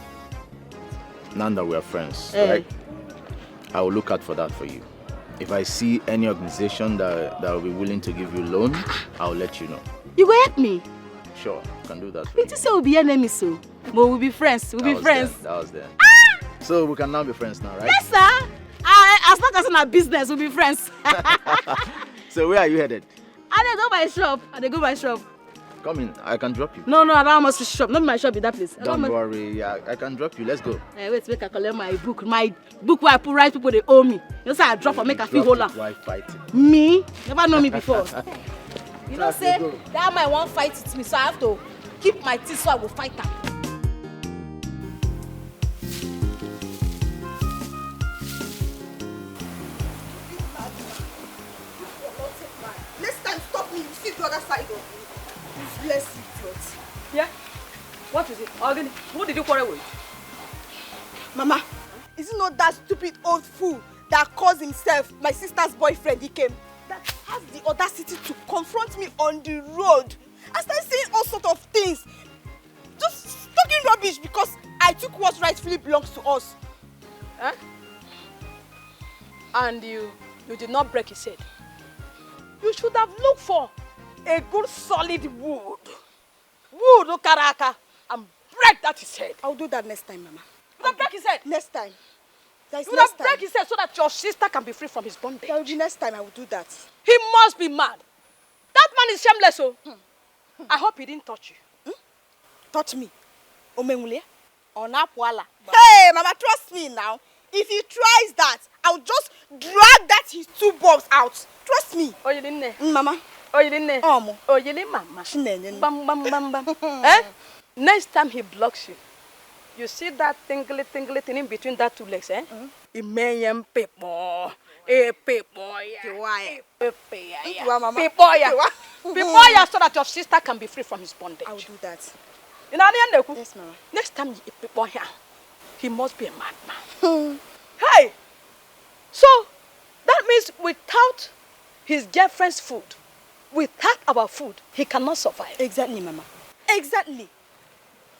Now that we are friends, right? I will look out for that for you. If I see any organization that will be willing to give you loan, I'll let you know. You go help me? Sure, I can do that for you. You say we'll be enemies, so but we'll be friends. We'll be friends. That was there. So we can now be friends now, right? Yes, sir. As long as in our business, we'll be friends. So where are you headed? I go by shop. Come in, I can drop you. No, I don't want to shop. Not my shop in that place. Don't worry, I can drop you. Let's go. Wait, make I collect my book. My book where I put right people they owe me. You say I drop or make a feel holder. Why fighting? Me? Never know me before. You know, say that man won't fight with me, so I have to keep my teeth so I will fight her. Next time, stop me. You see the other side of me. Bless you, Yeah? What is it? Again, who did you quarrel with? Mama, is it not that stupid old fool that calls himself my sister's boyfriend? He came. That has the audacity to confront me on the road and start saying all sorts of things. Just talking rubbish because I took what rightfully belongs to us. Huh? And you did not break his head. You should have looked for a good solid wood, Okaraka, and break that his head. I'll do that next time, Mama. You will break his head. Next time. You will break his head so that your sister can be free from his bondage. There will be next time I will do that. He must be mad. That man is shameless, oh. I hope he didn't touch you. Touch me? Omengule? Onapwala. Hey, Mama, trust me now. If he tries that, I'll just drag that his two bulbs out. Trust me. Oh, you didn't know? Mama. Oh, you didn't know? Oh, you didn't, Mama. Bam, bam, bam, bam. Eh? Next time he blocks you, you see that tingly thing in between that two legs, eh? Imenyem people. People, yeah. So that your sister can be free from his bondage. I will do that. You know, yes, Mama. Next time you people here, he must be a madman. Hey! So, that means without his girlfriend's food, without our food, he cannot survive. Exactly, Mama. Exactly.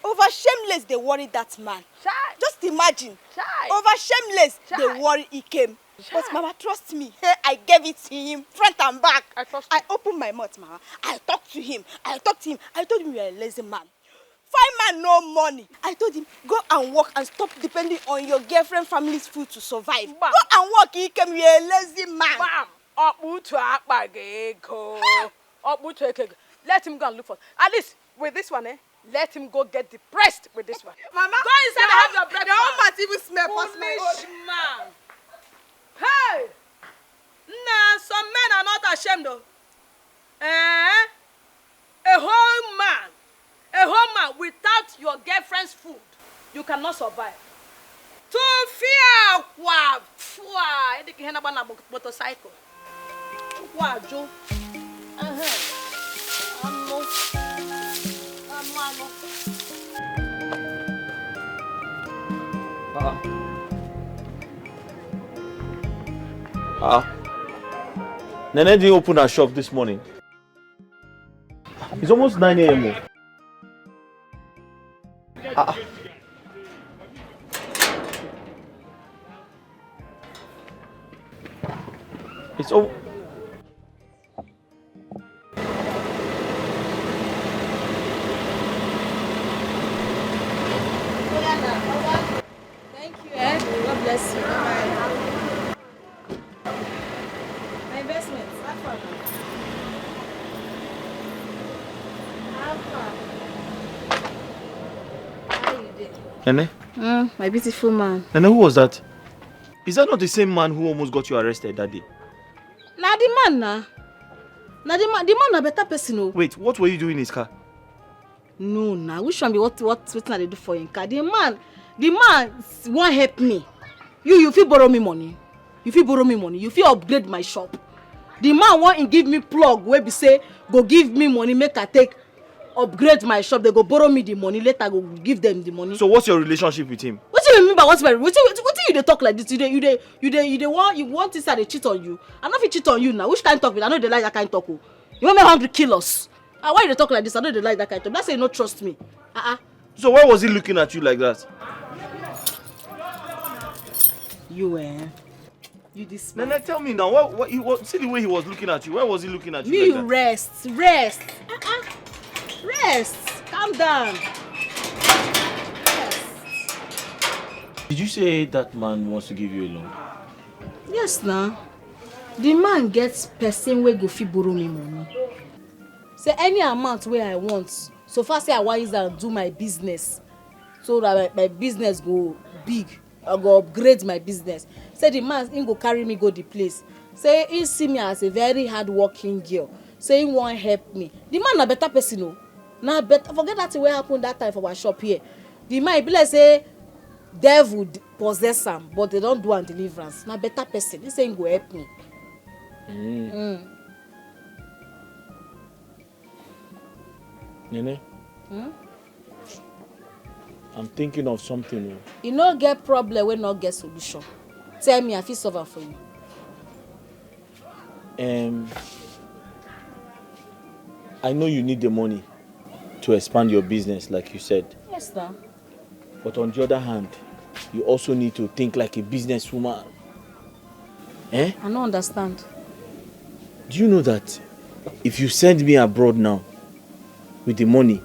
Over shameless, they worried that man. Chai. Just imagine. Chai. Over shameless, Chai. they worried he came. Chai. But Mama, trust me. I gave it to him, front and back. I opened my mouth, Mama. I talked to him. I told him you're a lazy man. Fine man, no money. I told him, go and work and stop depending on your girlfriend family's food to survive. Bam. Go and work, he came, you're a lazy man. Let him go and look for. At least with this one, let him go get depressed with this one. Mama, go inside and have your breakfast. Your own mouth even smell foolish man. Hey! Nah, some men are not ashamed though. A whole man without your girlfriend's food, you cannot survive. To fear motorcycle. Joe. Nene didn't open her shop this morning. It's almost 9 a.m. It's over. Thank you, God bless you. Bye. My investments. Nene? My beautiful man. Nene, who was that? Is that not the same man who almost got you arrested that day? Nah, the man, nah. Now the man a better person. Oh. Wait, what were you doing in his car? No, now which one be what they do for him car? The man won't help me. You feel borrow me money. You feel upgrade my shop. The man won't give me plug where be say go give me money make I take upgrade my shop. They go borrow me the money later go give them the money. So what's your relationship with him? What do you mean by what you dey talk like this? You want this and they cheat on you. I know if he cheat on you now. Which kind talk? I know they like that kind talk. You want me how to kill us? Why you dey talk like this? I know they like that kind talk. That's say you don't trust me. So why was he looking at you like that? You this man. Nene, tell me now. What? See the way he was looking at you. Why was he looking at you? Me, like that? rest. Rest. Calm down. Rest. Did you say that man wants to give you a loan? Yes, now. The man gets person wey go fit borrow me money. Say any amount where I want. So far say I want use and do my business. So that my business go big. I go upgrade my business. Say the man he go carry me go the place. Say he see me as a very hard-working girl. Say he won't help me. The man a better person, no. Now better forget that what happened that time for our shop here. The man be like say devil possess him, but they don't do an deliverance. Now better person. He say he go help me. Nene? I'm thinking of something. You no get problem when not get solution. Tell me, I feel solve for you. I know you need the money to expand your business, like you said. Yes, sir. But on the other hand, you also need to think like a businesswoman. I don't understand. Do you know that if you send me abroad now with the money,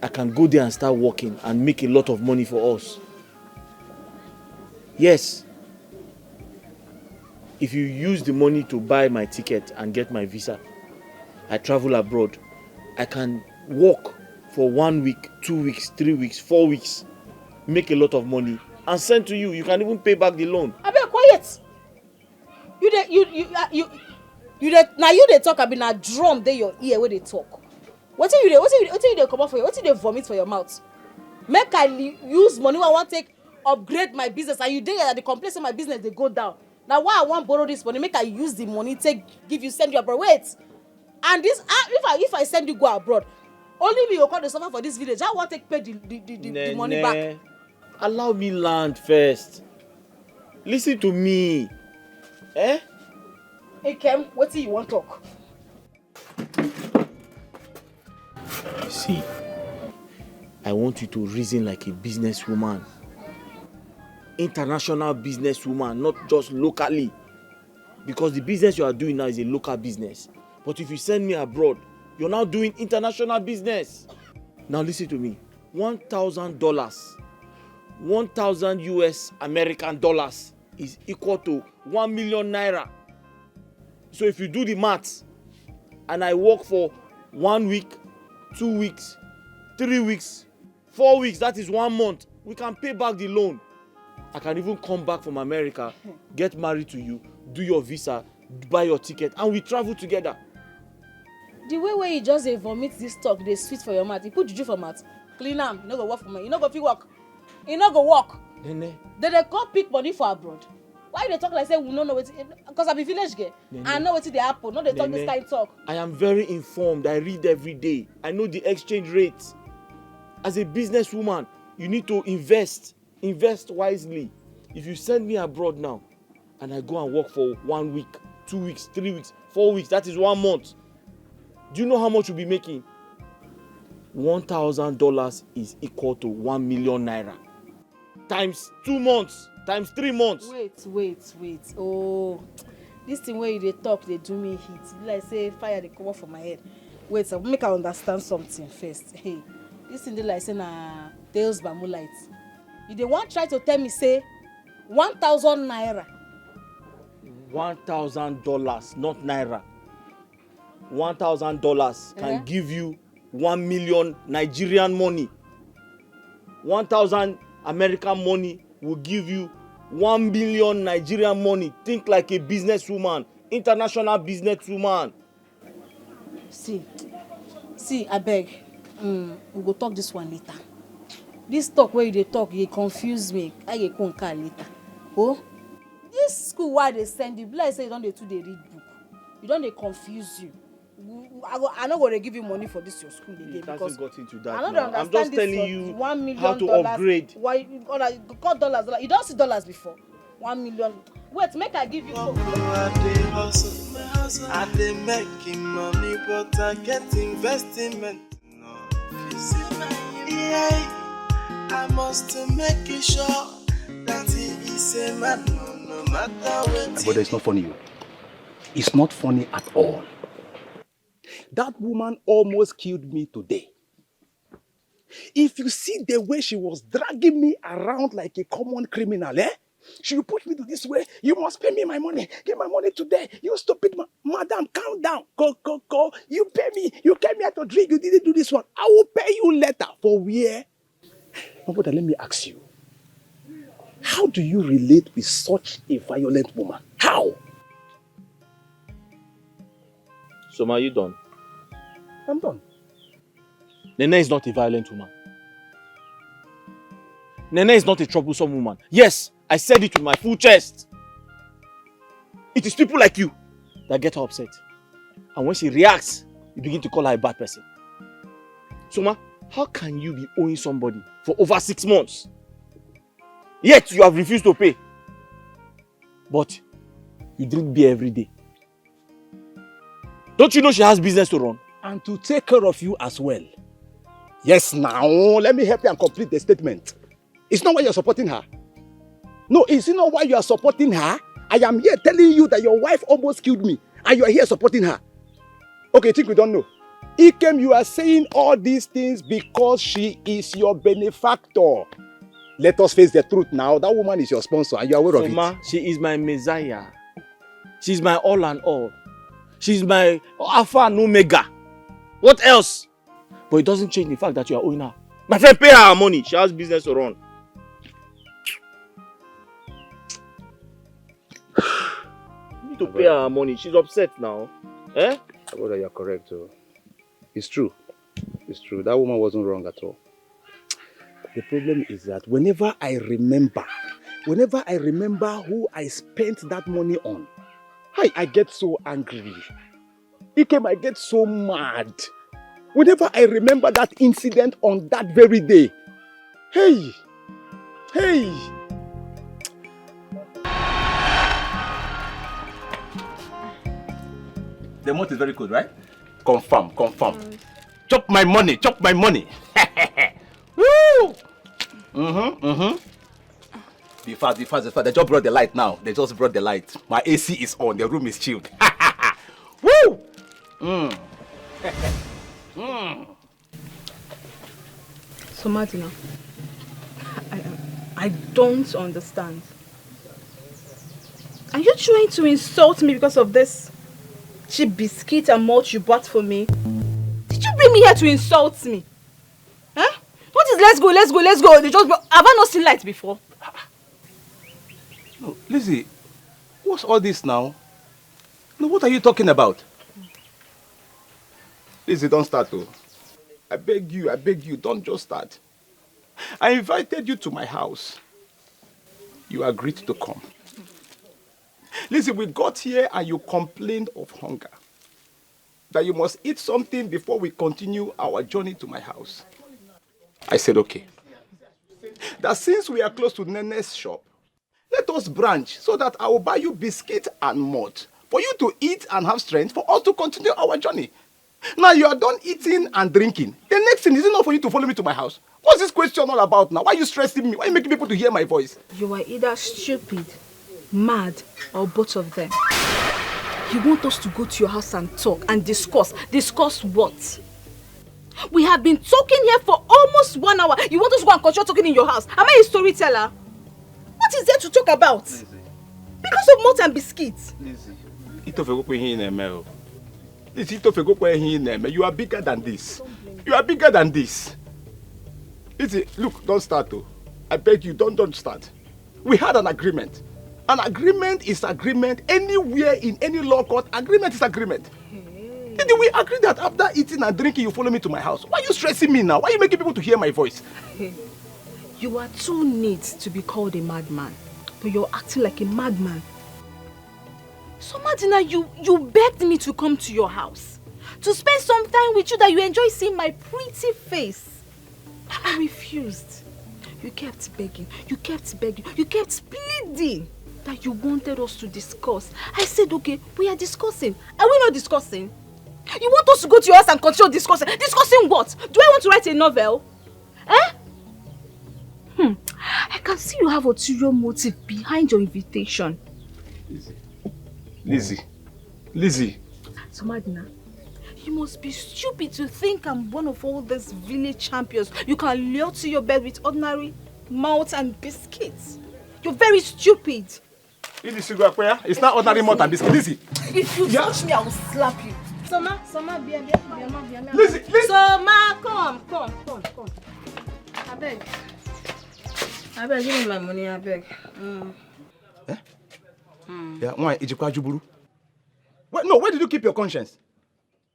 I can go there and start working and make a lot of money for us? Yes. If you use the money to buy my ticket and get my visa, I travel abroad. I can work for 1 week, 2 weeks, 3 weeks, 4 weeks, make a lot of money and send to you. You can even pay back the loan. I be quiet. Now you they talk. I be a drum. They your ear where they talk. What you dey come out for you? What you dey vomit for your mouth? Make I use money when I want to take upgrade my business, and you dey at the complaint say my business they go down. Now why I want borrow this money? Make I use the money take send you abroad. Wait, and this if I send you go abroad, only me you call the suffer for this village. I want to take pay the money back. Allow me land first. Listen to me. Hey Kem, what do you want talk? See, I want you to reason like a businesswoman. International businesswoman, not just locally. Because the business you are doing now is a local business. But if you send me abroad, you're now doing international business. Now listen to me. $1,000, 1,000 US American dollars is equal to 1 million naira. So if you do the maths, and I work for 1 week, 2 weeks, 3 weeks, 4 weeks, that is 1 month, we can pay back the loan. I can even come back from America, get married to you, do your visa, buy your ticket, and we travel together. The way where you just vomit this talk, they sweet for your mouth. You put juju for mouth, clean them, you no go work for me. You no go fit work. You no go work. Nene. Then they come pick money for abroad. Why they talk like say we don't know what? Because I be village girl. I know what they happen. No, they talk this kind of talk. I am very informed. I read every day. I know the exchange rates. As a businesswoman, you need to invest. Invest wisely. If you send me abroad now, and I go and work for 1 week, 2 weeks, 3 weeks, 4 weeks, that is 1 month. Do you know how much you'll be making? $1,000 is equal to 1 million naira. Times 2 months, times 3 months. Wait. Oh, this thing where they talk, they do me hit. Like say fire, they come off from my head. Wait, so make I understand something first. Hey, this thing they like say na Tales by Moonlight. You they want try to tell me say 1,000 naira. $1,000, not naira. $1,000 can give you 1 million Nigerian money. 1,000 American money will give you 1 billion Nigerian money. Think like a businesswoman. international businesswoman. See, I beg. We go talk this one later. This talk where they talk, they confuse me. I get come later. Oh, this school why they send you, like say you don't they read book. You don't they confuse you. I'm not gonna give you money for this your school again because got into that. I don't I'm just telling you $1 million how to upgrade. Why you got dollars? You don't see dollars before. 1 million. Wait, make I give you. I dey making money, but I get investment. No, yeah, I must make it sure that he is a man, no matter what. But it's not funny. It's not funny at all. That woman almost killed me today. If you see the way she was dragging me around like a common criminal, she will push me to this way. You must pay me my money. Give my money today. You stupid madam, calm down. Go. You pay me. You came here to drink. You didn't do this one. I will pay you later. For where? No, but let me ask you. How do you relate with such a violent woman? How? So, are you done? I'm done. Nene is not a violent woman. Nene is not a troublesome woman. Yes, I said it with my full chest. It is people like you that get her upset. And when she reacts, you begin to call her a bad person. Soma, how can you be owing somebody for over 6 months? Yet you have refused to pay. But you drink beer every day. Don't you know she has business to run? And to take care of you as well. Yes, now, let me help you and complete the statement. It's not why you're supporting her. No, it's not why you are supporting her. I am here telling you that your wife almost killed me. And you are here supporting her. Okay, think we don't know. Ikem, you are saying all these things because she is your benefactor. Let us face the truth now. That woman is your sponsor and you are aware of it. She is my messiah. She's my all and all. She's my alpha and omega. What else? But it doesn't change the fact that you are owing her. My friend, pay her money. She has business to run. You need to pay her money. She's upset now. Eh? Brother, you're correct. It's true. It's true. That woman wasn't wrong at all. The problem is that whenever I remember who I spent that money on, I get so angry. I get so mad. Whenever I remember that incident on that very day. Hey! The mouth is very good, right? Confirm. Chop my money. Woo! Be fast. They just brought the light now. My AC is on. The room is chilled. Woo! So Martina, I don't understand. Are you trying to insult me because of this cheap biscuit and malt you bought for me? Did you bring me here to insult me? Huh? What is let's go? They just have I not seen light before? No, Lizzie, what's all this now? No, what are you talking about? Lizzie, don't start though. I beg you, don't just start. I invited you to my house. You agreed to come. Lizzie, we got here and you complained of hunger. That you must eat something before we continue our journey to my house. I said okay. That since we are close to Nene's shop, let us branch so that I will buy you biscuit and malt for you to eat and have strength for us to continue our journey. Now you are done eating and drinking. The next thing is enough for you to follow me to my house. What's this question all about now? Why are you stressing me? Why are you making people to hear my voice? You are either stupid, mad, or both of them. You want us to go to your house and talk and discuss. Discuss what? We have been talking here for almost 1 hour. You want us to go and continue talking in your house? Am I a storyteller? What is there to talk about? Lizzie. Because of malt and biscuits. Lizzie, you are bigger than this. Lizzie, look, don't start though. I beg you, don't start. We had an agreement. An agreement is agreement. Anywhere in any law court, agreement is agreement. Hey. Did we agree that after eating and drinking, you follow me to my house? Why are you stressing me now? Why are you making people to hear my voice? Hey. You are too neat to be called a madman, but you're acting like a madman. So Madina, you begged me to come to your house, to spend some time with you that you enjoy seeing my pretty face. I refused. You kept begging, you kept pleading that you wanted us to discuss. I said, okay, we are discussing. Are we not discussing? You want us to go to your house and continue discussing? Discussing what? Do I want to write a novel? Eh? I can see you have ulterior motive behind your invitation. Lizzie. So Madina, you must be stupid to think I'm one of all these village champions you can lure to your bed with ordinary malt and biscuits. You're very stupid. It's not ordinary malt and biscuits. Lizzie. If you touch me, I will slap you. Soma, Bia. Lizzie. Soma, come. I beg, give me my money, I beg. Eh? Yeah, why? Where did you keep your conscience?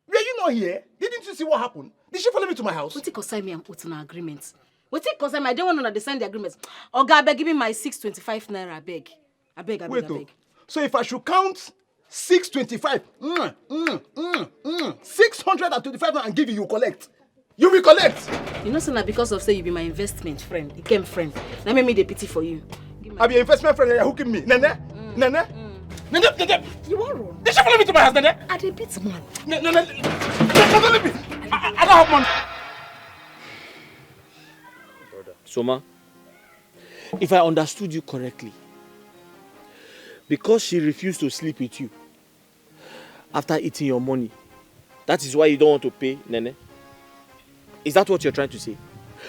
Were you not here? Didn't you see what happened? Did she follow me to my house? What it concern me and put an agreement? What it concern me? I don't want to understand the agreement. Oga, I beg, give me my 625 naira, I beg. I beg. So if I should count 625, 625 and give you collect. You will collect. You know, sir, because of say you be my investment friend, you came friend. That made me the pity for you. I be your investment friend, you're hooking me. Nene. You are wrong. Did she follow me to my house, Nene? I did beat man. No, don't leave me. I don't have money. Soma, if I understood you correctly, because she refused to sleep with you after eating your money, that is why you don't want to pay, Nene? Is that what you're trying to say?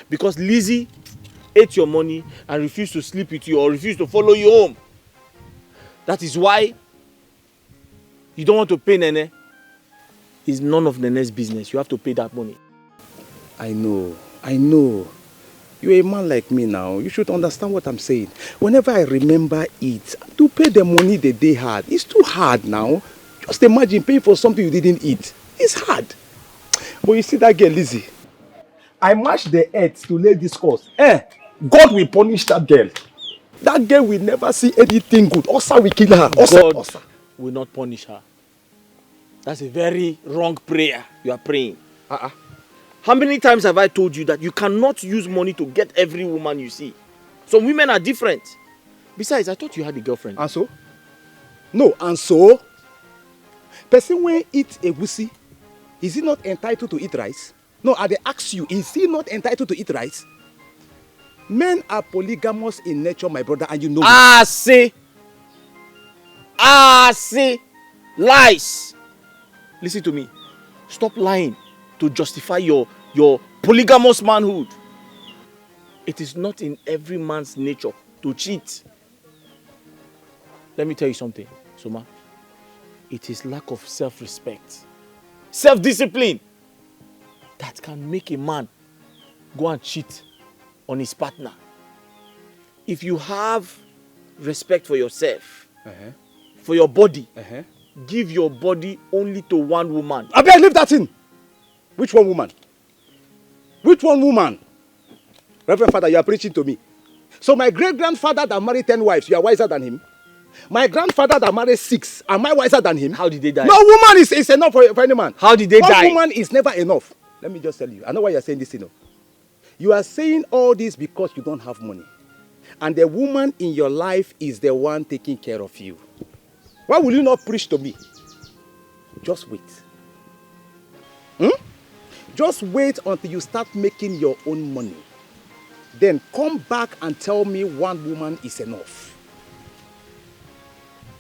Because Lizzie ate your money and refused to sleep with you or refused to follow you home, that is why you don't want to pay Nene? It's none of Nene's business. You have to pay that money. I know. You're a man like me now. You should understand what I'm saying. Whenever I remember it, to pay the money that they had, it's too hard now. Just imagine paying for something you didn't eat. It's hard. But you see that girl, Lizzie? I mashed the earth to lay this cause. God will punish that girl. That girl will never see anything good. Osa will kill her. God will not punish her. That's a very wrong prayer you are praying. How many times have I told you that you cannot use money to get every woman you see? Some women are different. Besides, I thought you had a girlfriend. And so? No, and so? Person when eat a wussy, is he not entitled to eat rice? No, I ask you, is he not entitled to eat rice? Men are polygamous in nature, my brother, and you know it. See. Lies. Listen to me. Stop lying to justify your polygamous manhood. It is not in every man's nature to cheat. Let me tell you something, Soma. It is lack of self-respect, self-discipline that can make a man go and cheat on his partner. If you have respect for yourself, for your body, give your body only to one woman. I beg, leave that in. Which one woman? Which one woman? Reverend Father, you are preaching to me. So my great-grandfather that married 10 wives, you are wiser than him? My grandfather that married 6, am I wiser than him? How did they die? No woman is enough for any man. How did they die? One woman is never enough. Let me just tell you. I know why you are saying this, you know. You are saying all this because you don't have money. And the woman in your life is the one taking care of you. Why will you not preach to me? Just wait. Just wait until you start making your own money. Then come back and tell me one woman is enough.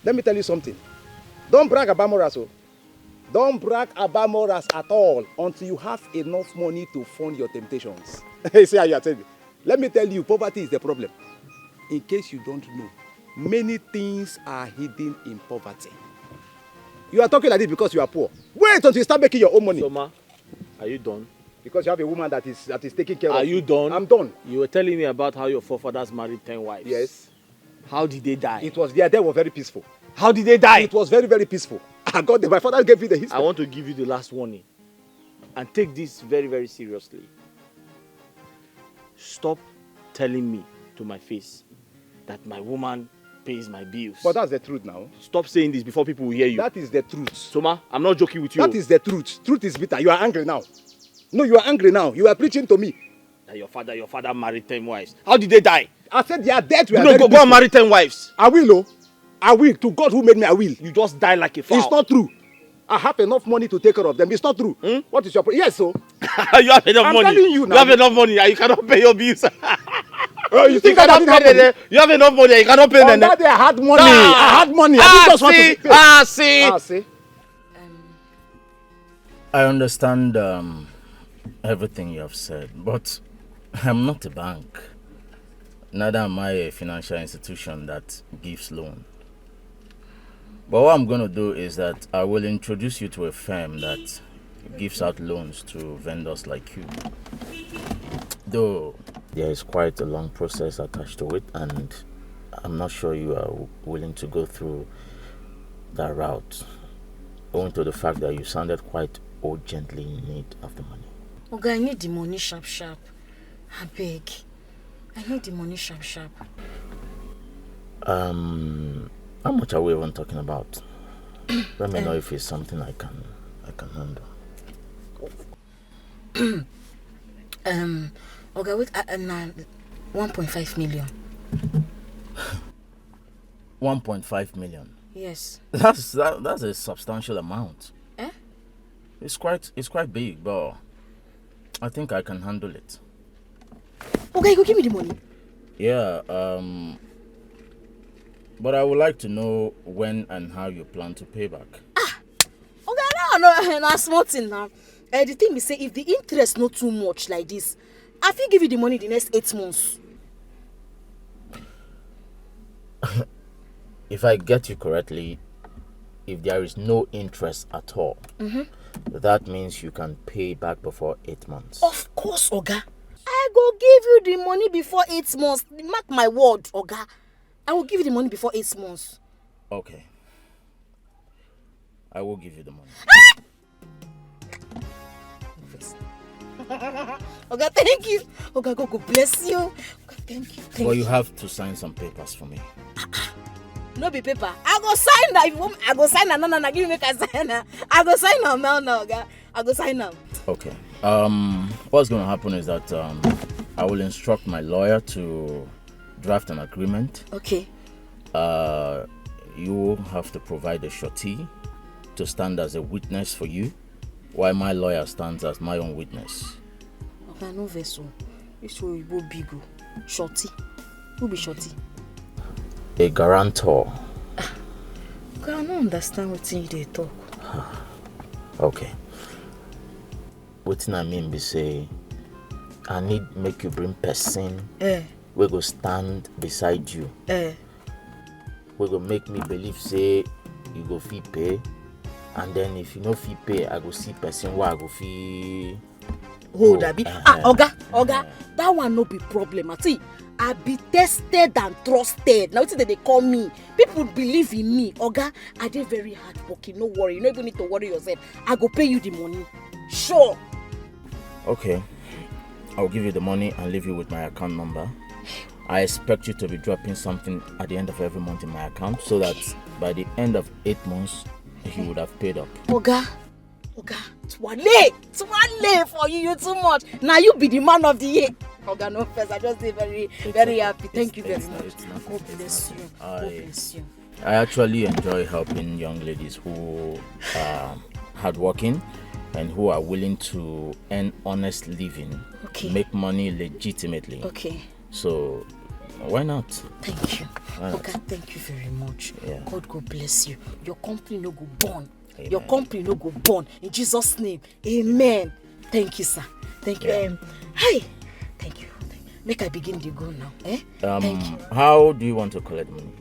Let me tell you something. Don't brag about morals. Don't brag about morals at all until you have enough money to fund your temptations. See how you are telling me. Let me tell you, poverty is the problem. In case you don't know, many things are hidden in poverty. You are talking like this because you are poor. Wait until you start making your own money. Soma, are you done? Because you have a woman that is taking care of you. Are you done? I'm done. You were telling me about how your forefathers married 10 wives. Yes. How did they die? It was their death was very peaceful. How did they die? It was very, very peaceful. I got them. My father gave me the history. I want to give you the last warning. And take this very, very seriously. Stop telling me to my face that my woman pays my bills. But that's the truth now. Stop saying this before people will hear you. That is the truth. Soma, I'm not joking with you. That is the truth. Truth is bitter. You are angry now. No, you are angry now. You are preaching to me. That your father married 10 wives. How did they die? I said they are dead. Go and marry 10 wives. I will, oh. I will. To God who made me, I will. You just die like a fowl. It's not true. I have enough money to take care of them. It's not true. What is your problem? Yes, so. You have enough money. I'm telling you now. You have enough money and you cannot pay your bills. Oh, you think I didn't have money? You have enough money and you cannot pay them. That day I had money. I had money. I just want to pay. See. I understand everything you have said, but I'm not a bank. Neither am I a financial institution that gives loan. But what I'm going to do is that I will introduce you to a firm that gives out loans to vendors like you. Though there is quite a long process attached to it, and I'm not sure you are willing to go through that route, owing to the fact that you sounded quite urgently in need of the money. Okay, I need the money sharp. I beg. I need the money sharp. How much are we even talking about? Let me know if it's something I can handle. Okay, wait, 1.5 million. 1.5 million. Yes. That's a substantial amount. It's quite big, but I think I can handle it. Okay, go give me the money. Yeah, but I would like to know when and how you plan to pay back. Okay, no, small thing now. The thing is, say if the interest not too much like this, I will give you the money the next 8 months. If I get you correctly, if there is no interest at all, that means you can pay back before 8 months. Of course, Oga. I go give you the money before 8 months. Mark my word, Oga. I will give you the money before 8 months. Okay. I will give you the money. Oga, thank you. Oga, God bless you. Oga, thank you. But you have to sign some papers for me. No be paper. I go sign that. If you want, I go sign that. No, give me a sign that. I go sign now, Oga. I go sign now. Okay. What's going to happen is that I will instruct my lawyer to draft an agreement. Okay. You will have to provide a surety to stand as a witness for you, while my lawyer stands as my own witness. Okay, no vessel. This will be big. Surety. Who be surety? A guarantor. Okay, I don't understand what they talk. Okay. What I mean be say, I need make you bring person. We go stand beside you. We go make me believe say you go fee pay, and then if you no fee pay, I go see person where I go fee. Hold that be. Oga, that one no be problem. I be tested and trusted. Now they call me. People believe in me. Oga, I did very hard working. No worry. You don't even need to worry yourself. I go pay you the money. Sure. Okay. I'll give you the money and leave you with my account number. I expect you to be dropping something at the end of every month in my account so that by the end of 8 months, you would have paid up. Oga, Twale for you. You too much. Now you be the man of the year. Oga, no first. I just say very, very happy. Thank you very much. God bless you. God bless you. I actually enjoy helping young ladies who are hardworking and who are willing to earn honest living, make money legitimately. Okay. So, why not? Thank you. Okay, thank you very much. Yeah. God bless you. Your company no go burn. Amen. Your company no go burn. In Jesus' name, amen. Thank you, sir. Thank you. Yeah. Hi. Thank you. Make I begin to go now. Thank you. How do you want to collect money?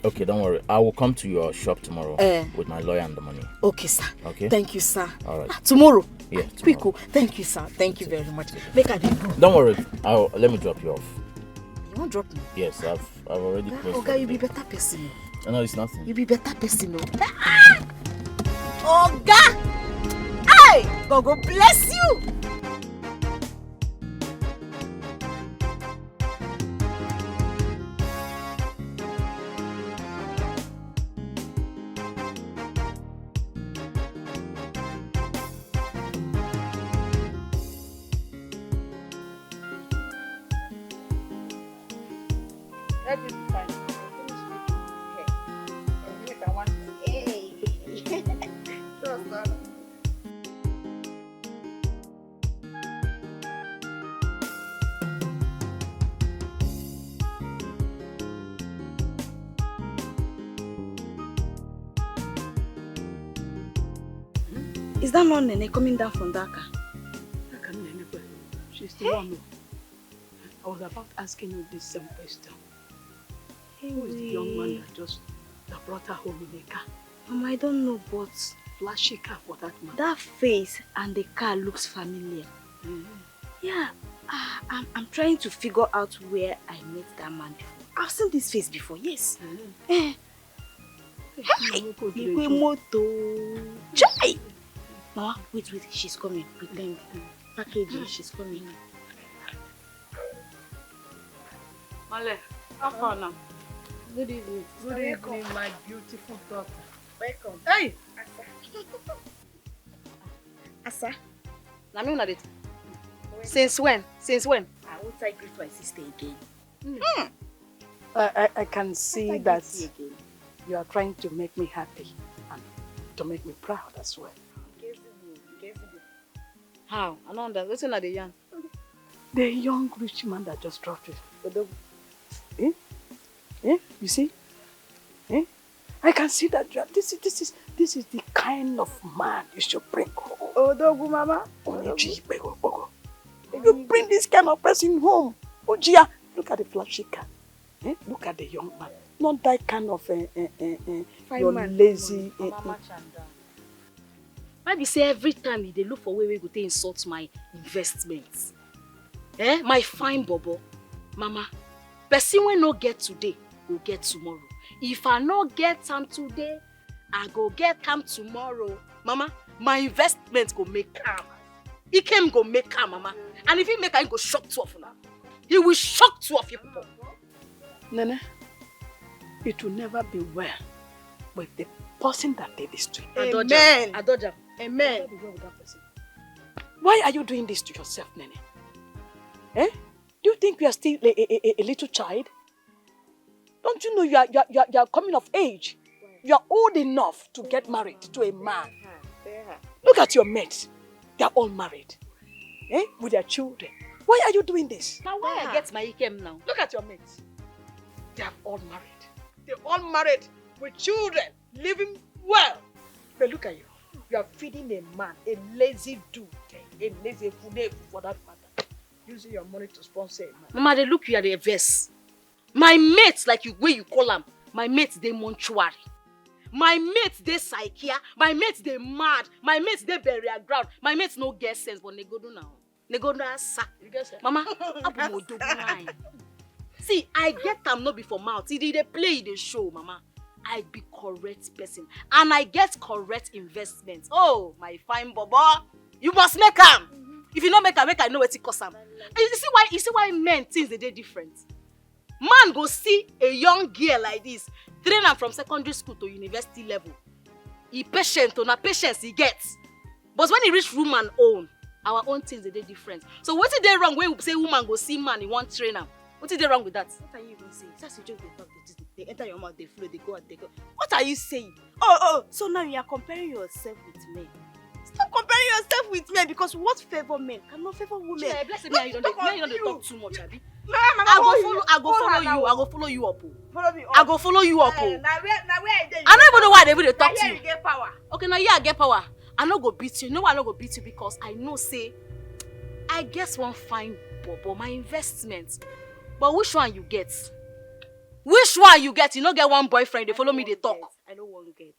Okay, don't worry. I will come to your shop tomorrow with my lawyer and the money. Okay, sir. Okay. Thank you, sir. All right. Tomorrow. Yeah. Quick. Thank you, sir. Thank you very much. Make I go. Don't worry. Let me drop you off. You You won't drop me? Yes, I've already closed. Oga, you be better person. No, it's nothing. You be better person, no? Oga! Hey! God go bless you! Is that not Nene coming down from Dhaka? She's the one. I was about asking you this same question. Who is the young man that brought her home in a car? Mama, I don't know, but flashy car for that man. That face and the car looks familiar. Yeah, I'm trying to figure out where I met that man before. I've seen this face before, yes. Hey, Chai! Mama, wait, she's coming. Pretend. Packaging, she's coming. Male, how far now? Good evening. Good evening, my beautiful daughter. Welcome. Hey! Asa? Nami una date? Since when? I won't I greet my sister again. I can see that you are trying to make me happy and to make me proud as well. How? I don't understand. Listen to the young. The young rich man that just dropped it. You see? I can see that this is the kind of man you should bring home. Odogu mama. You bring this kind of person home. Ojia, look at the flashy car. Look at the young man. Not that kind of your man. lazy. Why be say every time they look for where we go to insult my investments? My fine bobo. Mama, person when no get today, will get tomorrow. If I not get time today, I go get time tomorrow. Mama, my investment go make calm. He can go make calm, mama. And if he make calm, he go shock two of you now. He will shock two of you people. Nene, it will never be well with the person that did this to you. Amen. Adoja. Amen. Why are you doing this to yourself, Nene? Do you think you are still a little child? Don't you know you are coming of age? You are old enough to get married to a man. Look at your mates. They are all married. With their children. Why are you doing this? Now why I get my ikem now? Look at your mates. They are all married. They're all married with children, living well. But look at you. You are feeding a man, a lazy dude, a lazy fool for that matter. Using your money to sponsor a man. Mama, they look you at the verse. My mates, like you where you call them, my mates they mortuary. My mates they psychia. My mates they mad. My mates they burial ground. My mates no get sense, but they go do now. They go do sack. Mama, see, I get them not before mouth. See, they play the show, Mama. I be correct person. And I get correct investments. Oh, my fine bobo. You must make them. If you don't make them, I know what it costs them. You see why men things they different. Man go see a young girl like this, train her from secondary school to university level. He patient, or not patience he gets. But when he reach woman own, our own things they different. So what is there wrong when we say woman go see man, he want train him? What is there wrong with that? What are you even saying? That's just they talk, they enter your mouth, they flow, they go and they go. What are you saying? Oh, so now you are comparing yourself with men. Stop comparing yourself with men because what favor men cannot favor women. Yeah, bless me, you don't talk too much, Abi. I go follow you up. Follow me up. I go follow you up. Now where I don't even know why they will talk to you. You get power. Okay, now yeah, I get power. I no go beat you. You know why I no go beat you? Because I know say I guess one fine bobo, my investment. But which one you get? Which one you get? You no get one boyfriend, they follow me, they talk. I don't want get.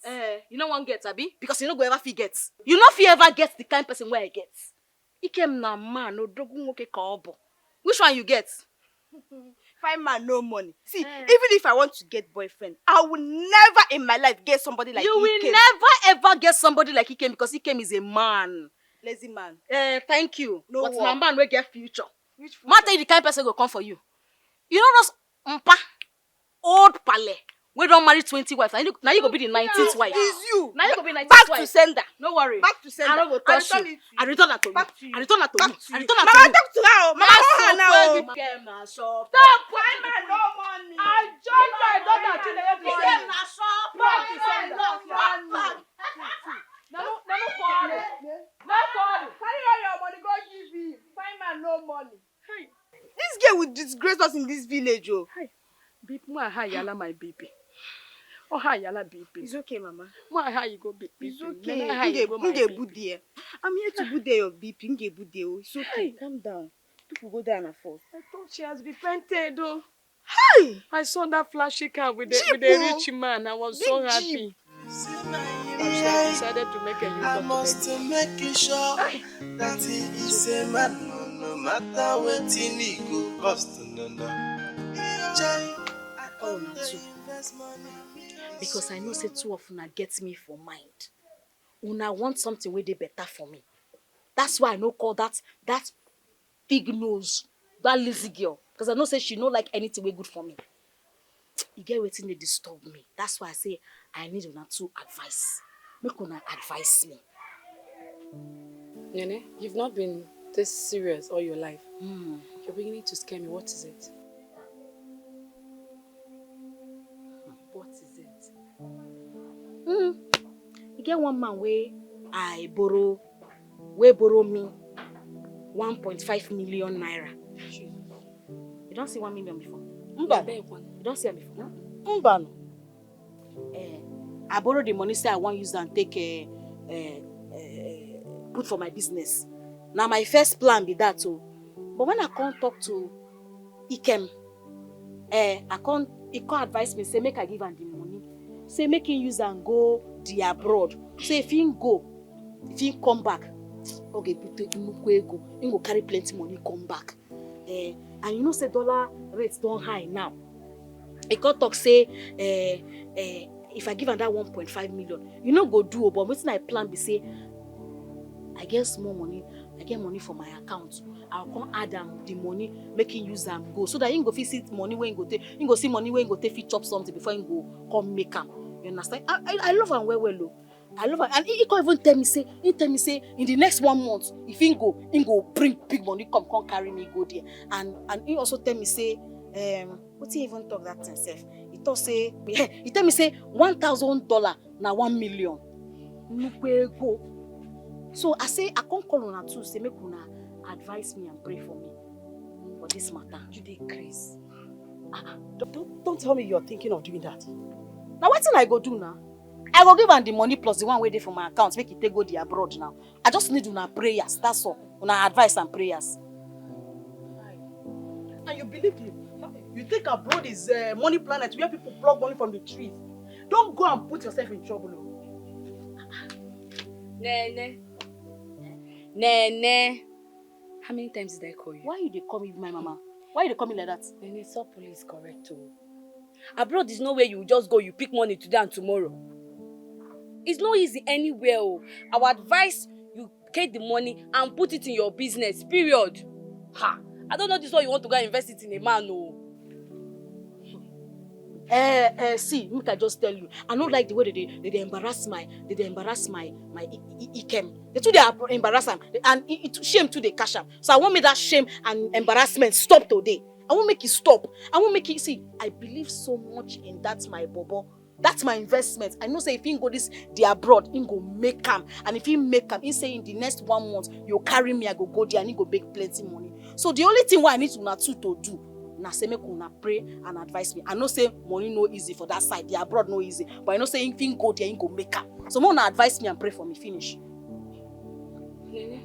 You no want get, Abi? Because you no go ever forget. You no fit ever get the kind person where I get. Ikem na man, no dogun woke kaobo. Which one you get? Fine man, no money. See, even if I want to get boyfriend, I will never in my life get somebody like You Ikem. will never ever get somebody like Ikem because Ikem is a man. Lazy man. Thank you. No but work. my man will get future. Which future? Man tell you the kind person go come for you. You know those mpa, old pale, we don't marry 20 wives. Now you go be the 19th wife. It's you. Now you go be 19th Back wife. to sender. No worry. Back to sender. I don't go touch you. I return that to you. Back to you. I return that to you. Back to I you. return that Mama, to you. talk to her. Mama, call her now. Stop. Fine man, no money. I just my daughter to the Back to sender. Carry all your money, go give him. Fine man, no money. This girl will disgrace us in this village, oh. Beep, my yala my baby. Oh, hi, yala baby. It's okay, Mama. My hi, you go baby. It's okay. Nge bude. I'm here to bude your BP. Nge bude. It's okay. Calm down. People go down and forth. I thought she has repented, though. Hi! I saw that flashy car with a rich man. I was so happy. I decided to make a I must make you sure that he is a man. No matter what he go cost. Because I know say two of una get me for mind. Una want something where they better for me. That's why I no call that big nose, that lazy girl. Because I know say she no like anything way good for me. You get waiting they disturb me. That's why I say I need una to advice. Make una advise me. Nene, you've not been this serious all your life. You're beginning to scare me. What is it? What is it? You get one man where I borrow me 1.5 million naira. You don't see 1 million before? You don't see it before? Mbano. I borrow the money, say I want to use and take put for my business. Now my first plan be that too. But when I can't talk to Ikem, he can't advise me, say make I give him the money. Say make him use and go the abroad. Say if he come back, okay, he go carry plenty money, come back. And you know say dollar rates don't high now. He can't talk say if I give him that 1.5 million, you know go do, but wetin I plan be say I get small money, I get money for my account. I'll come add the money, make him use them go. So that he go see money when he go take, he go see money when he go take fit chop something before he go come make him. You understand? I love him well though. I love him. And he can't even tell me say in the next 1 month, if he go bring big money, come carry me go there. And he also tell me say, what he even talk that himself? He tell me say $1,000 na 1 million. Go. So I say I can't call on her too, say make una advise me and pray for me for this matter. You dey crazy. Don't tell me you're thinking of doing that. Now what thing I go do now? I go give her the money plus the one way there for my account, make it take go the abroad now. I just need una prayers, that's all. Una advice and prayers. And you believe him? You think abroad is a money planet where people plug money from the trees? Don't go and put yourself in trouble. Nene. How many times did I call you? Why you dey call me my mama? Why you dey call me like that? Nene, stop police correct too. Abroad is nowhere you just go, you pick money today and tomorrow. It's not easy anywhere. Our advice, you get the money and put it in your business, period. Ha! I don't know this one you want to go and invest it in a man, no. See, make I just tell you, I don't like the way they embarrass my Ikem. They too they embarrass him, and it shame too they cash him. So I want me that shame and embarrassment stop today. I won't make it stop. I won't make it see. I believe so much in that my bobo. That's my investment. I know say if he go the abroad, he go make him, and if he make him, he say in the next 1 month you carry me, I go there and he go make plenty money. So the only thing what I need to do. Now say make una pray and advise me. I know say money no easy for that side, the abroad no easy. But I know say if he go there, he go make up. So more advise me and pray for me. Finish. Nene,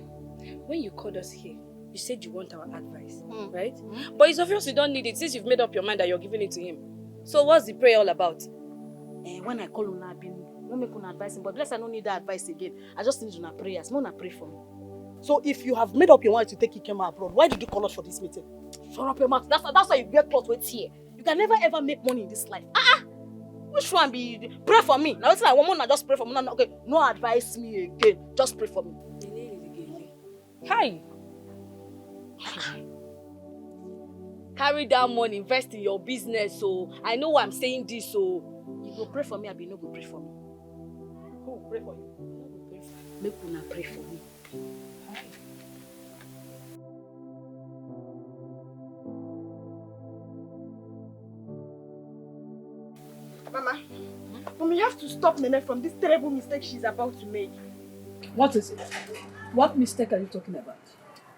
when you called us here, you said you want our advice, right? But it's obvious you don't need it since you've made up your mind that you're giving it to him. So what's the prayer all about? When I call una, I don't make una advice him. But bless I don't need that advice again. I just need una prayers. More pray for me. So if you have made up your mind to take Ikem abroad, why did you call us for this meeting? Shut up your mouth. That's why you get close with here. You can never ever make money in this life. Which one be pray for me? Now listen, I want to just pray for me. No, okay, no advise me again. Just pray for me. Hi. Carry that money, invest in your business. So I know why I'm saying this. So you go pray for me, Abi no go pray for me. Who pray for you? Make una pray for me. Mama, Mama, you have to stop Nene from this terrible mistake she's about to make. What is it? What mistake are you talking about?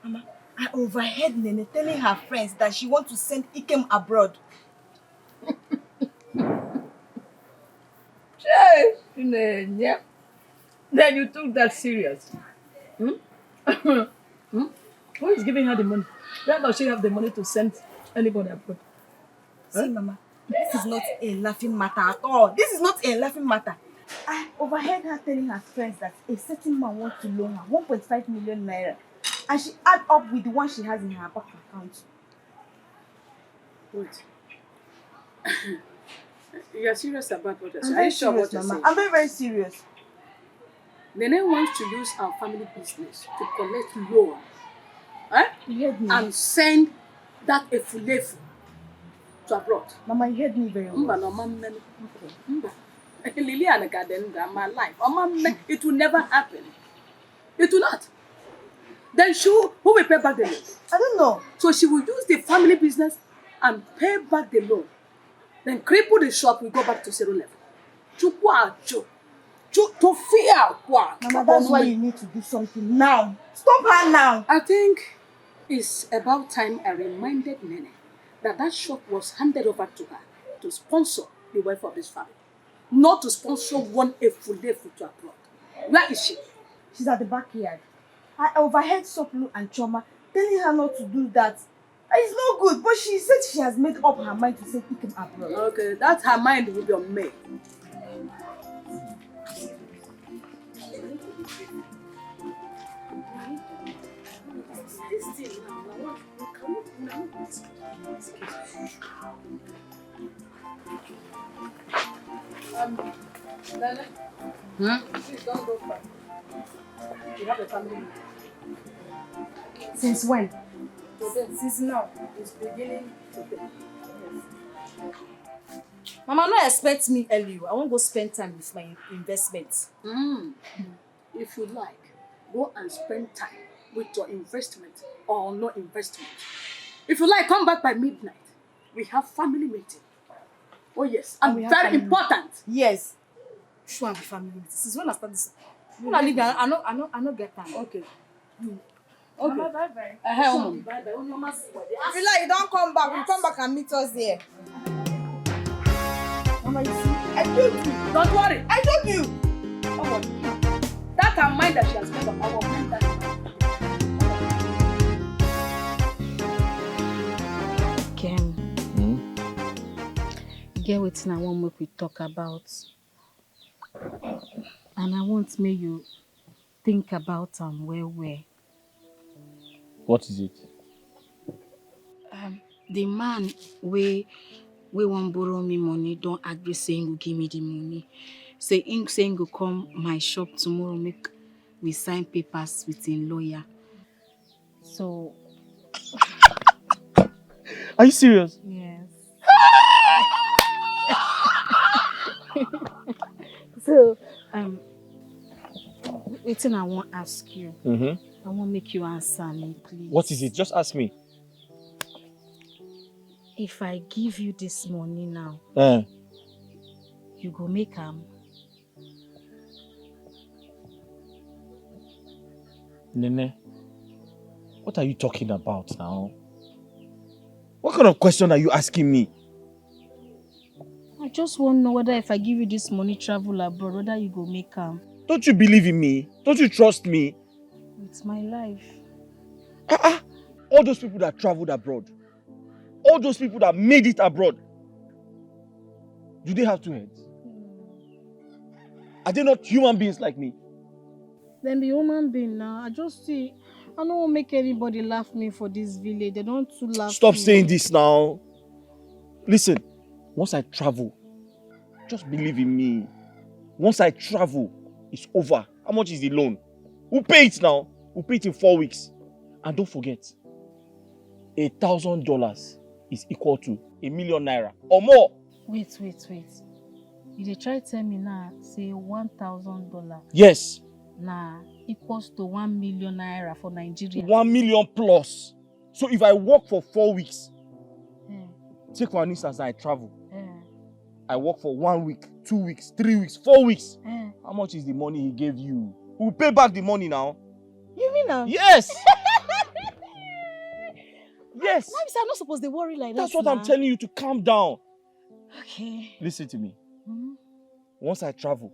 Mama, I overheard Nene telling her friends that she wants to send Ikem abroad. Yeah. Then you took that serious. Who is giving her the money? Where does she have the money to send anybody abroad? See, Mama, this is not a laughing matter at all. This is not a laughing matter. I overheard her telling her friends that a certain man wants to loan her 1.5 million naira. And she add up with the one she has in her bank account. Wait. You are serious about what you're saying? I'm Are very you sure serious, what you're Mama. saying? I'm very, very serious. Nene wants to use our family business to collect loan. You heard me. And send that efulefu to abroad. Mama, you heard me very well. Liliana Garden, my life. It will never happen. It will not. Then who will pay back the loan? I don't know. So she will use the family business and pay back the loan. Then cripple the shop, we go back to zero level. To fear. Mama, that's why you need to do something now. Stop her now. I think it's about time I reminded Nene that shop was handed over to her to sponsor the wife of this family. Not to sponsor one efulefu to abroad. Where is she? She's at the backyard. I overheard Soplu and Choma telling her not to do that. It's not good, but she said she has made up her mind to send Ikem abroad. Okay, that her mind will be on me. Nana? Please don't go far. You have a family. Since when? Today. Since now. It's beginning today. Mama, no expect me early. I won't go spend time with my investments. If you like, go and spend time with your investment or no investment. If you like, come back by midnight. We have family meeting. Oh yes, and very important. Yes. Sure, and family meeting. Since when I start this? When I leave, I know get time. Okay. Okay. Mama, bye-bye. Bye-bye. If you like, you don't come back. You come back and meet us here. Mama, you see, I told you. Don't worry. I told you. Oh, that her mind that she has made up. I will mind that. Ken. Get wetin I want make we talk about. And I want make you think about well. What is it? The man we wan borrow me money don't agree say he go give me the money. Say he go come my shop tomorrow make we sign papers with him lawyer. So Are you serious? yes. So wetin I wan ask you. I wan make you answer me, please. What is it? Just ask me. If I give you this money now, you go make am. Nene, what are you talking about now? What kind of question are you asking me? I just want to know whether if I give you this money travel abroad, whether you go make am. Don't you believe in me? Don't you trust me? It's my life. All those people that traveled abroad, all those people that made it abroad, do they have two heads? Are they not human beings like me? Then be human being now. I just see I don't want to make anybody laugh me for this village. They don't too laugh Stop me. saying this now. Listen, once I travel, just believe in me. Once I travel, it's over. How much is the loan? We'll pay it now. We'll pay it in 4 weeks. And don't forget, $1,000 is equal to ₦1,000,000 or more. Wait. You dey try tell me now, say $1,000. Yes. Nah, equals to 1 million naira for Nigeria. 1 million plus. So if I work for 4 weeks, take for instance, I travel. I work for 1 week, 2 weeks, 3 weeks, 4 weeks. How much is the money he gave you? We'll pay back the money now. You mean now? Yes. Yes. Why is I'm not supposed to worry like that? That's what I'm telling you, to calm down. Okay. Listen to me. Once I travel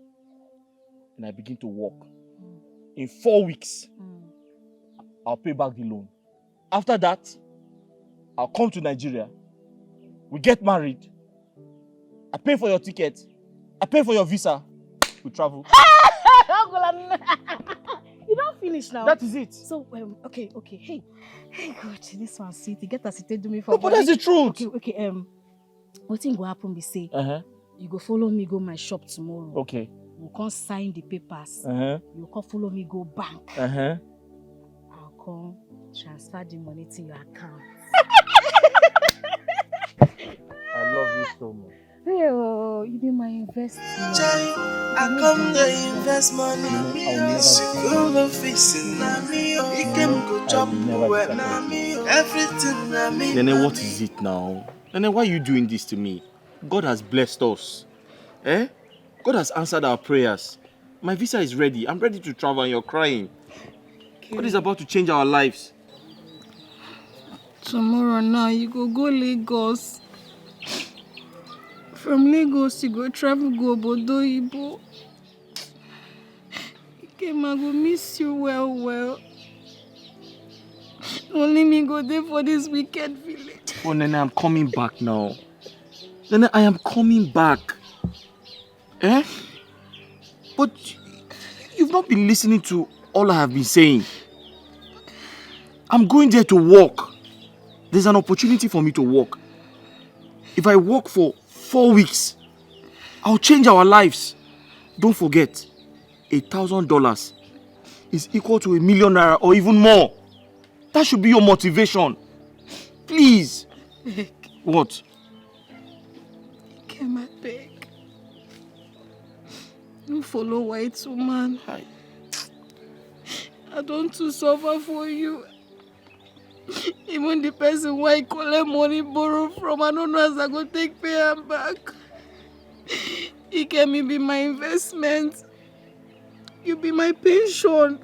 and I begin to work, in 4 weeks, I'll pay back the loan. After that, I'll come to Nigeria. We get married. I pay for your ticket. I pay for your visa. We travel. You don't finish now. That is it. So, okay. Hey, God, this one sweet. You get as it do me for. No, but that's the truth. Okay. What thing will happen? We say, you go follow me go my shop tomorrow. Okay. We'll come sign the papers. You come follow me go bank. I'll come transfer the money to your account. I love you so much. Hey, oh, you be my investment. I come to invest money. School facing me. You can go chop everything. Nene, what is it now? Nene, why are you doing this to me? God has blessed us. God has answered our prayers. My visa is ready. I'm ready to travel and you're crying. Okay. God is about to change our lives. Tomorrow now, you go Lagos. From Lagos, you go travel go Obodo Ibo. I go miss you well. Only me go there for this wicked village. Oh, Nene, I'm coming back now. Nene, I am coming back. But you've not been listening to all I have been saying. I'm going there to work. There's an opportunity for me to work. If I work for 4 weeks, I'll change our lives. Don't forget, $1,000 is equal to ₦1,000,000 or even more. That should be your motivation. Please. What? I beg. You follow white woman. I don't to suffer for you. Even the person who I collect money borrow from, I don't know as I go take pay her back. He can be my investment. You be my pension.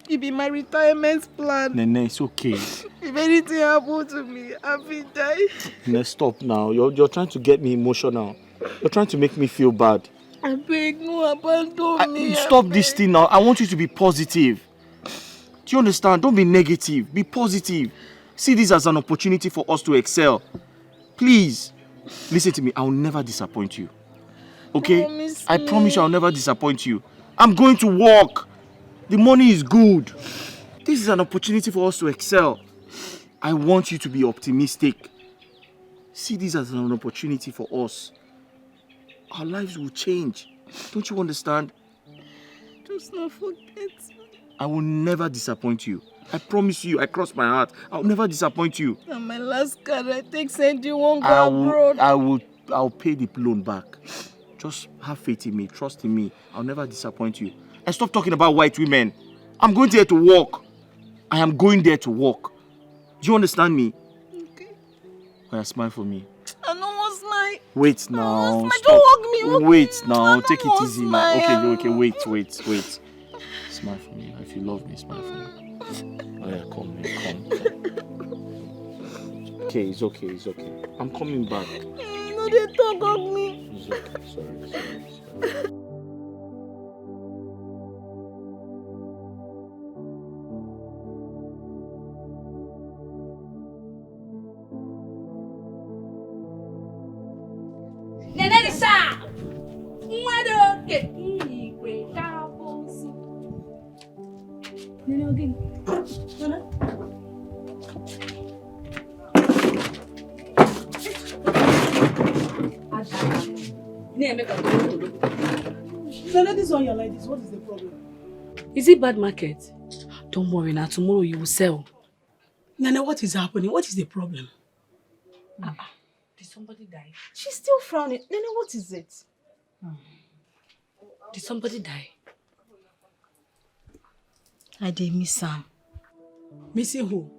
You be my retirement plan. Nene, it's okay. If anything happen to me, I will die. Nene, stop now. You're trying to get me emotional. You're trying to make me feel bad. I beg, no abandon me. Stop this thing now. I want you to be positive. Do you understand? Don't be negative. Be positive. See this as an opportunity for us to excel. Please, listen to me. I'll never disappoint you. Okay? I promise you I'll never disappoint you. I'm going to work. The money is good. This is an opportunity for us to excel. I want you to be optimistic. See this as an opportunity for us. Our lives will change. Don't you understand? Just not forget. I will never disappoint you. I promise you, I cross my heart. I'll never disappoint you. And my last card I take send you won't go abroad. I'll pay the loan back. Just have faith in me, trust in me. I'll never disappoint you. And stop talking about white women. I'm going there to work. I am going there to work. Do you understand me? Okay. Smile for me. I don't want smile. Wait now. Stop. Don't hug me. Wait now. Take it easy smile. now. Okay. Wait. Smile for me. If you love me, smile for me. Oh yeah, come. It's okay. I'm coming back. No, they don't hug me. It's okay. Sorry. make a Nana, this one you're like this. What is the problem? Is it bad market? Don't worry now. Tomorrow you will sell. Nana, what is happening? What is the problem? Did somebody die? She's still frowning. Nana, what is it? Did somebody die? I did miss Sam. Missing who?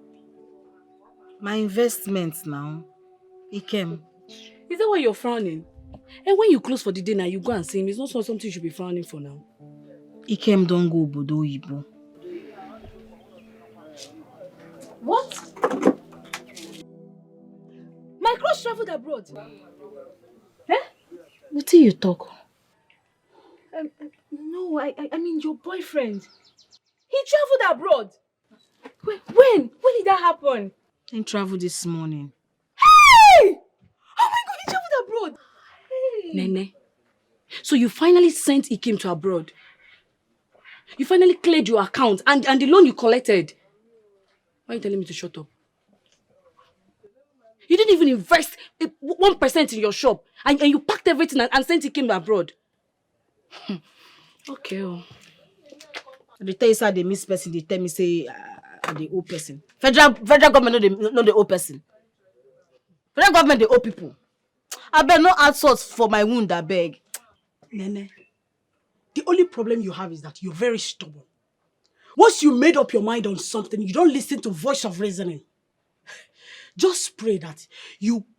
My investment now. He came. Is that why you're frowning? And when you close for the day now, you go and see him. It's not something you should be frowning for now. He came, don't go Obodo Oyibo. What? My crush traveled abroad. Eh? What do you talk? No, I mean your boyfriend. He traveled abroad. When? When did that happen? He traveled this morning. Hey! Oh my God, he traveled abroad. Hey. Nene, so you finally sent Ikem to abroad. You finally cleared your account and the loan you collected. Why are you telling me to shut up? You didn't even invest 1% in your shop and you packed everything and sent Ikem abroad. Okay. They tell you say they miss person, they tell me say the old person. Federal government not the old person. Federal government the old people. I beg no add salt for my wound, I beg. Nene, the only problem you have is that you're very stubborn. Once you made up your mind on something, you don't listen to voice of reasoning. Just pray that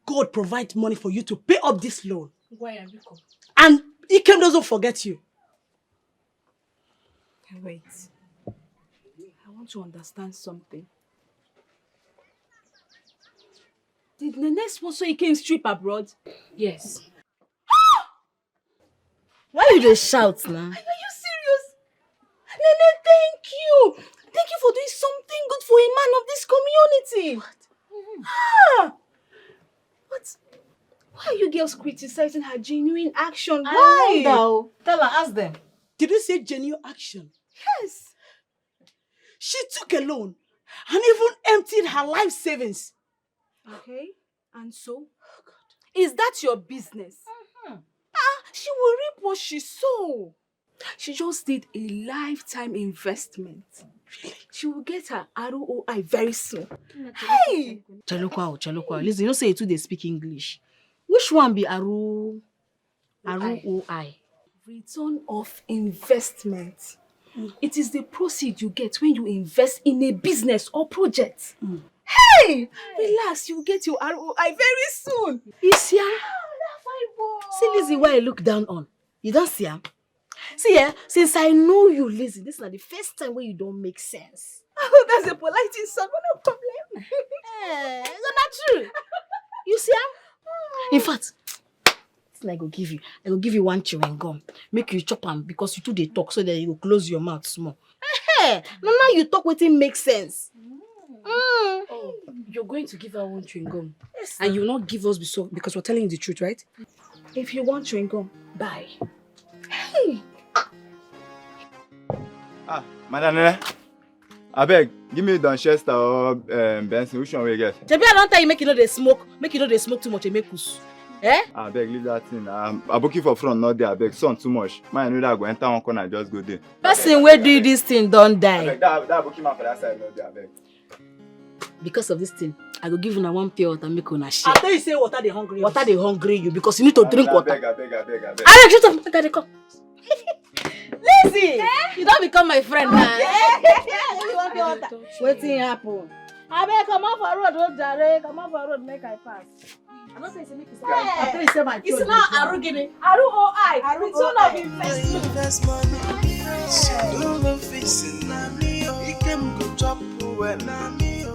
God provide money for you to pay up this loan. Why are you come? And Ikem doesn't forget you. Wait. I want to understand something. Did Nene sponsor Ikem's trip abroad? Yes. Why you just shout now? Are you serious? Nene, thank you. Thank you for doing something good for a man of this community. What? But why are you girls criticizing her genuine action? Why? Tell her, ask them. Did you say genuine action? Yes. She took a loan and even emptied her life savings. Okay, and so? Oh God. Is that your business? She will reap what she sow. She just did a lifetime investment. Really? She will get her ROI very soon. Hey! Chalukwa. Listen, you don't say it too, they speak English. Which one be ROI? Return of investment. It is the proceed you get when you invest in a business or project. Hey! Relax, you get your ROI very soon. You see her? See Lizzie, why I look down on. You don't see her? See, since I know you, Lizzie, this is not the first time where you don't make sense. Oh, that's a polite insult, no problem. It's not true. You see her? In fact, I go give you one chewing gum. Make you chop them because you two they talk so that you close your mouth small. Hey, now you talk with him makes sense. Oh, you're going to give her one chewing gum. Yes, and you will not give us because we're telling you the truth, right? If you want chewing gum, buy. Hey. Madam, I beg, give me Donchester or Benson. Which one will you get? Jabi, I don't tell you make you know they smoke. Make you know they smoke too much. They make us. Eh? I beg, leave that thing. I'm booking for front, not there. I beg, son too much. Man, I know that go enter one corner, just go there. Person where do this thing don't die. I beg, that booking man for that side, not there. I beg. Because of this thing, I go give you one pure water, make una share. I tell you say water they hungry. Water they hungry you because you need to drink water. I beg. Alex, shut up. Make I come. Lizzie, you don't become my friend now. Wetin happen? I beg come off a road, Jare. Come off a road, make I pass. I don't say make you say. I tell you say my. It's not Arugini. ROI. Return of investment.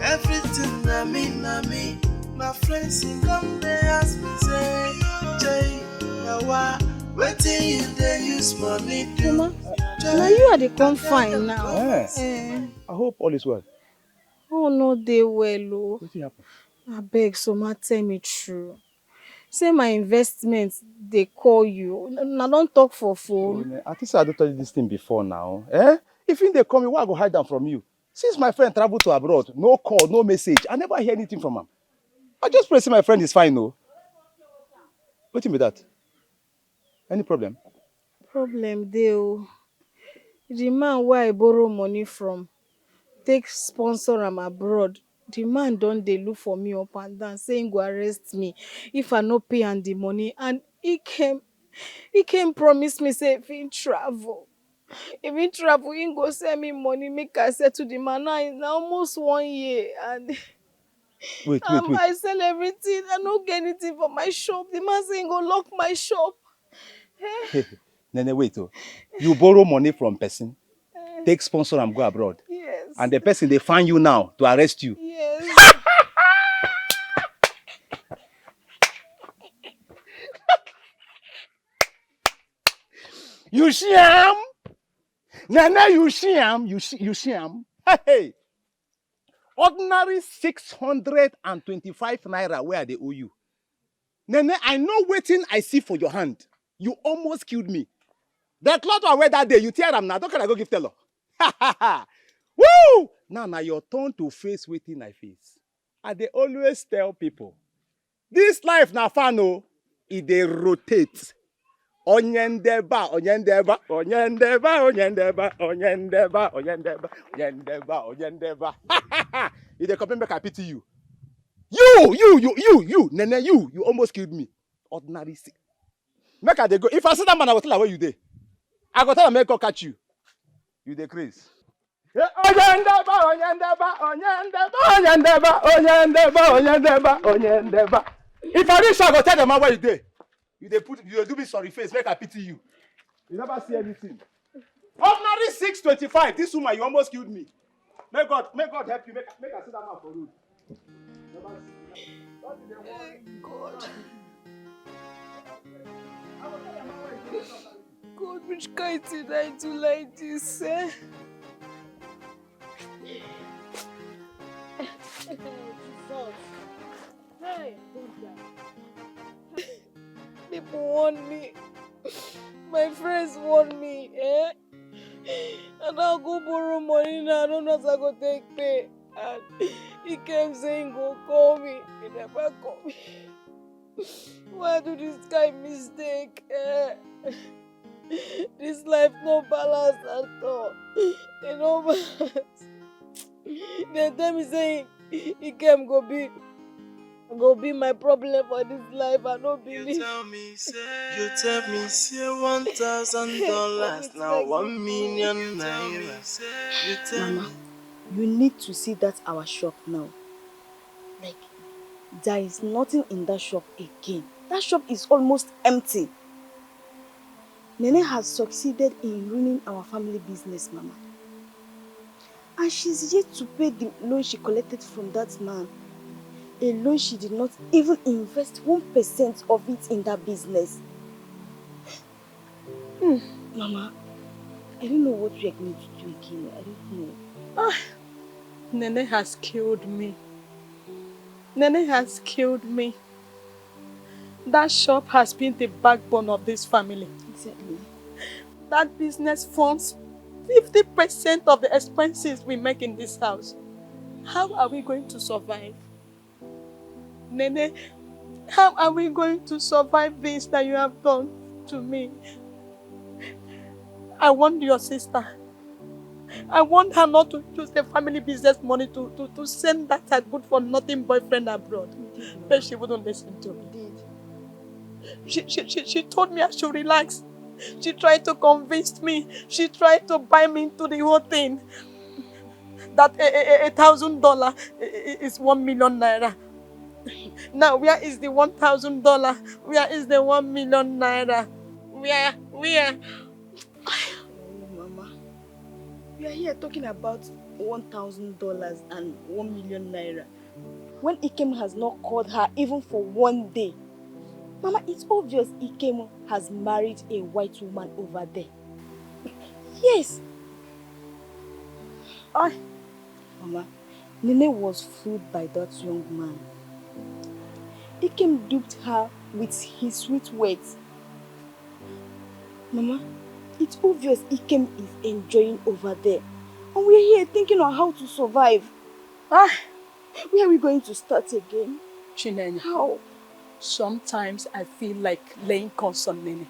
Everything na me. My friends come they ask me say, Jay, now wetin you dey use money do? Mama, now you are the confine now. Yes. I hope all is well. Oh no, they well. Oh. What happened? I beg, so ma tell me true. Say my investments, they call you. Now don't talk for phone. I think I don't tell you this thing before now. If they call me, why I go hide them from you? Since my friend traveled to abroad, no call, no message. I never hear anything from him. I just pray say my friend is fine, no. What be that? Any problem? Problem dey o. The man wey I borrow money from take sponsor am abroad. The man don dey look for me up and down say he go arrest me if I no pay am the money, and he came promise me say if he travel he go send me money make I settle the man. Now it's almost 1 year and Wait. I sell everything. I no get anything for my shop. The man say he go lock my shop. Nene, wait. Oh. You borrow money from person, take sponsor and go abroad. Yes. And the person, they find you now to arrest you. Yes. You see him? Nene, you see him? You see him? Hey. Ordinary 625 naira where they owe you. Nene, I know waiting I see for your hand. You almost killed me. The cloth I wear that day, you tear them now. Don't can I go give Taylor? Woo! Now your turn to face waiting I face. And they always tell people, this life na fun oh, it they rotate. Onyendeba. If they come back, I pity you. You, Nene, you almost killed me. Ordinary sick. Make I dey go. If I see that man, I will tell her where you dey. I go tell her make her catch you. You dey craze. Onyendeba. If I reach, I go tell the man where you dey. You dey do me sorry face, make I pity you. You never see anything. Ordinary 625. This woman, you almost killed me. May God help you. Make I see that man for road. God. God, which kind did I do like this, eh? Hey, people want me. My friends want me, eh? And I'll go borrow money now. I don't know if I go take pay. And he kept saying, go call me. He never called me. Why do this guy mistake? This life no balance at all. You know, balance. They tell me saying he came go be my problem for this life. I don't believe. You tell me say $1,000 now 1 million naira. Mama, you need to see that our shop now. Like, there is nothing in that shop again. That shop is almost empty. Nene has succeeded in ruining our family business, Mama. And she's yet to pay the loan she collected from that man. A loan she did not even invest 1% of it in that business. Mama, I don't know what we are going to do again. I don't know. Nene has killed me. Nene has killed me. That shop has been the backbone of this family. Exactly. That business funds 50% of the expenses we make in this house. How are we going to survive? Nene, how are we going to survive this that you have done to me? I want your sister. I want her not to use the family business money to send that her good-for-nothing boyfriend abroad. But she wouldn't listen to me. She told me I should relax. She tried to convince me. She tried to buy me into the whole thing. That $1,000 is 1 million naira. Now, where is the $1,000? Where is the 1 million naira? Where? Mama, we are here talking about $1,000 and 1 million naira. When Ikem has not called her even for 1 day. Mama, it's obvious Ikem has married a white woman over there. Yes. Mama, Nene was fooled by that young man. Ikem duped her with his sweet words. Mama, it's obvious Ikem is enjoying over there. And we're here thinking on how to survive. Where are we going to start again? Chinenye. How? Sometimes I feel like laying curse on Nene.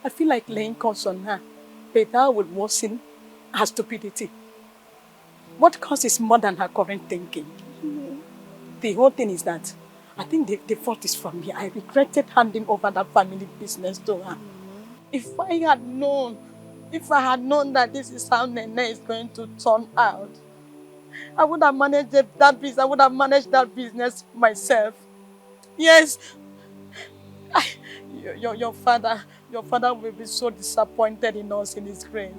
I feel like laying curse on her, but that would worsen her stupidity. What causes more than her current thinking? The whole thing is that I think the fault is from me. I regretted handing over that family business to her. If I had known that this is how Nene is going to turn out, I would have managed that business. I would have managed that business myself. Yes. Your father will be so disappointed in us in his grave.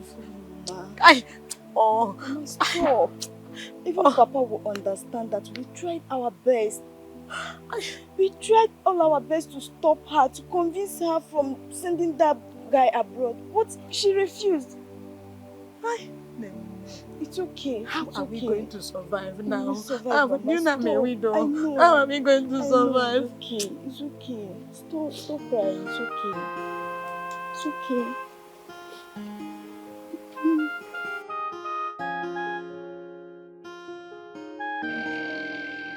Stop. Even Papa will understand that we tried our best. We tried all our best to stop her, to convince her from sending that guy abroad. But she refused. It's okay. How are we going to survive now? We will survive, How are we going to survive? It's okay. Stop crying. It's okay. It's okay.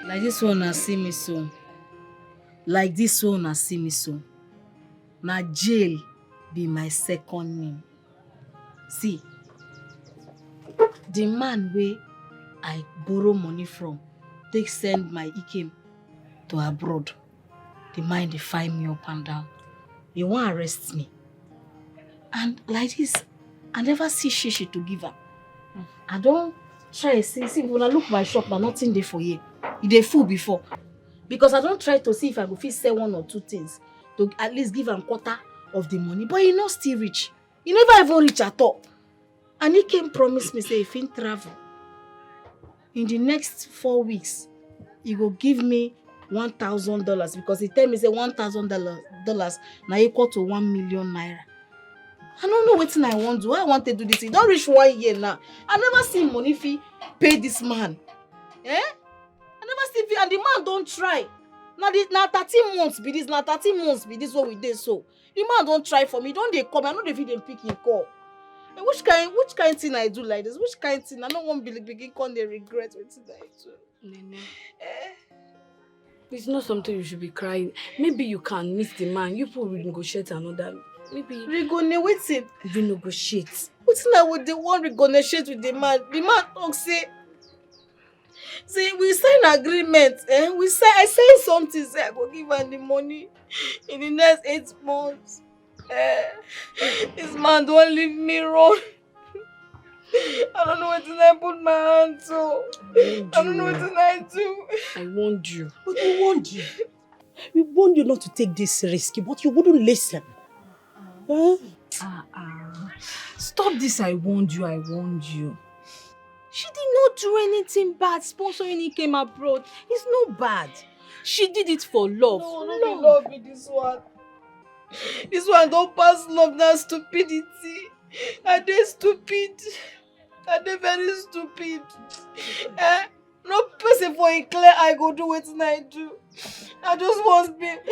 Like this one, I see me so. Like this one, I see me so. Now jail be my second name. See, the man where I borrow money from, they send my Ikem to abroad. The man they find me up and down. They want to arrest me. And like this, I never see shishi to give her. I don't try to see when I look my shop, but nothing there for you. They full before. Because I don't try to see if I go fit sell one or two things to at least give him quarter of the money. But he not still rich. He never even rich at all. And he came promise me say if he travel in the next 4 weeks, he go give me $1,000 because he tell me say $1,000 now equal to 1 million naira. I don't know what I want to do. I want to do this. He don't reach 1 year now. I never see money fee pay this man. Eh? I never see fee and the man don't try. Now 13 months be this. Now 13 months be this what we did so. The man don't try for me. Don't they come? I know they feed them pick him call. And which kind thing I do like this? Which kind thing? I don't want to begin come they regret what I do. Nene. It's not something you should be crying. Maybe you can meet the man. You people will negotiate another. Maybe Renegotiate. What's now with the one renegotiate with the man? The man talk say we sign agreement. I sign something. Say I go give her the money in the next 8 months. This man don't leave me run. I don't know what I put my hand to. I don't know what I do. I warned you. But we warned you. We warned you not to take this risk, but you wouldn't listen. Huh? Stop this, I warned you. She did not do anything bad. Sponsoring he came abroad. It's not bad. She did it for love. No, love me this one. This one don't pass love, that's stupidity. Are they stupid? Are they very stupid? No person for a clear I go do what I do. I just want make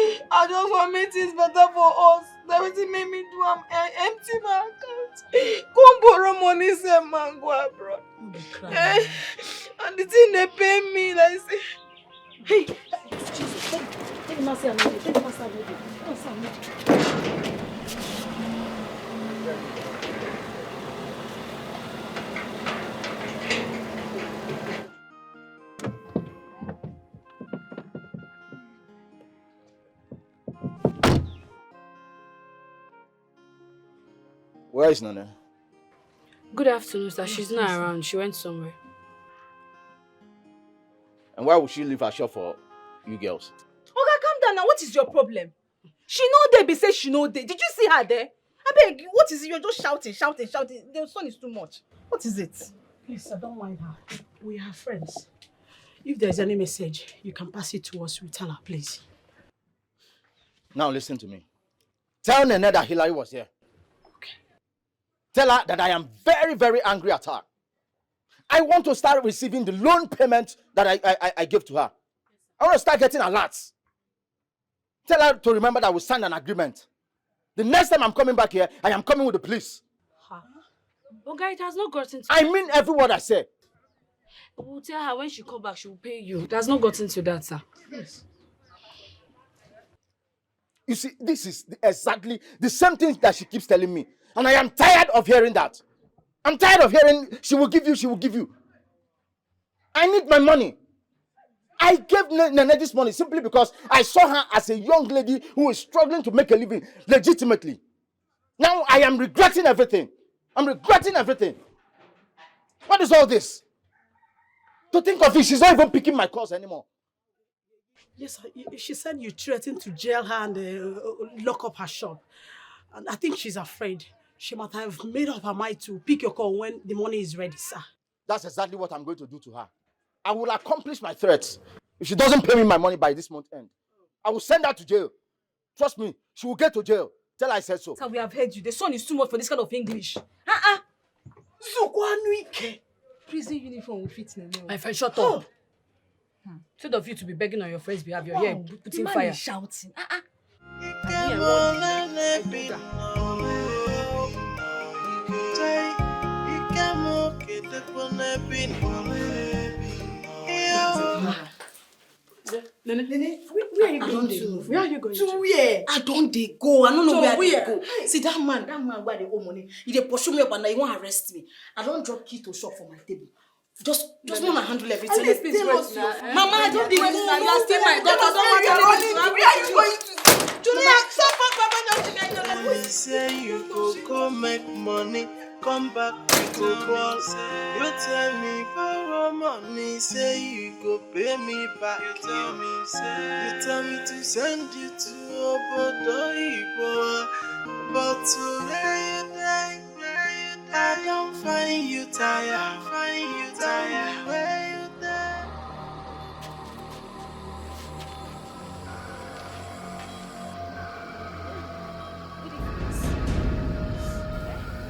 things better for us. That what it made me do. I'm empty my account. Come borrow money, say man go abroad. And the thing they pay me, like say, hey, Jesus, take the master another. Take the master another. Where is Nana? Good afternoon, sir. She's not around. She went somewhere. And why would she leave her shop for you girls? Okay, calm down now. What is your problem? She know there, be say she know there. Did you see her there? I beg, what is it? You're just shouting. The sun is too much. What is it? Please, sir, don't mind her. We are friends. If there's any message, you can pass it to us. We tell her, please. Now listen to me. Tell Nene that Hilary was here. Okay. Tell her that I am very, very angry at her. I want to start receiving the loan payment that I gave to her. I want to start getting alerts. Tell her to remember that we signed an agreement. The next time I'm coming back here, I am coming with the police. Huh? Okay, it has not gotten to I mean every word I say. We'll tell her when she comes back, she will pay you. It has not gotten to that, sir. Yes. You see, this is exactly the same thing that she keeps telling me. And I am tired of hearing that. I'm tired of hearing she will give you, she will give you. I need my money. I gave Nene this money simply because I saw her as a young lady who is struggling to make a living legitimately. Now I am regretting everything. I'm regretting everything. What is all this? To think of it, she's not even picking my calls anymore. Yes, she said you threatened to jail her and lock up her shop. And I think she's afraid. She might have made up her mind to pick your call when the money is ready, sir. That's exactly what I'm going to do to her. I will accomplish my threats. If she doesn't pay me my money by this month end, I will send her to jail. Trust me, she will get to jail. Tell her I said so. Sir, we have heard you. The son is too much for this kind of English. Prison uniform will fit Nene. My friend, shut up. Instead of you to be begging on your friend's behalf, you're here putting fire. Is shouting. Nene, where are you going to? Where are you going to? Where? I don't they go. I don't know where they go. See that man where they owe money. He dey pursue me up and now he won't arrest me. I don't drop key to shop for my table. Just wanna handle everything. Mama, I don't even know. You are still my daughter. Don't want to. Where are you going to? Julia, stop, Papa. Money say you go make money. Come back, we go ball. You tell me borrow money, say you go pay me back. You tell me to send you to Obodo Ibo, but today you die. I don't find you tired. Where you die?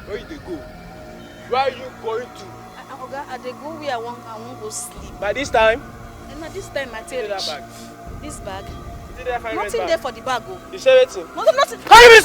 Where you dey go? Where are you going to? Oga, I dey go where I want go sleep. By this time? And this time I tell that bag. This bag? Nothing there for the bag. Oh. You say anything? Nothing. How you miss?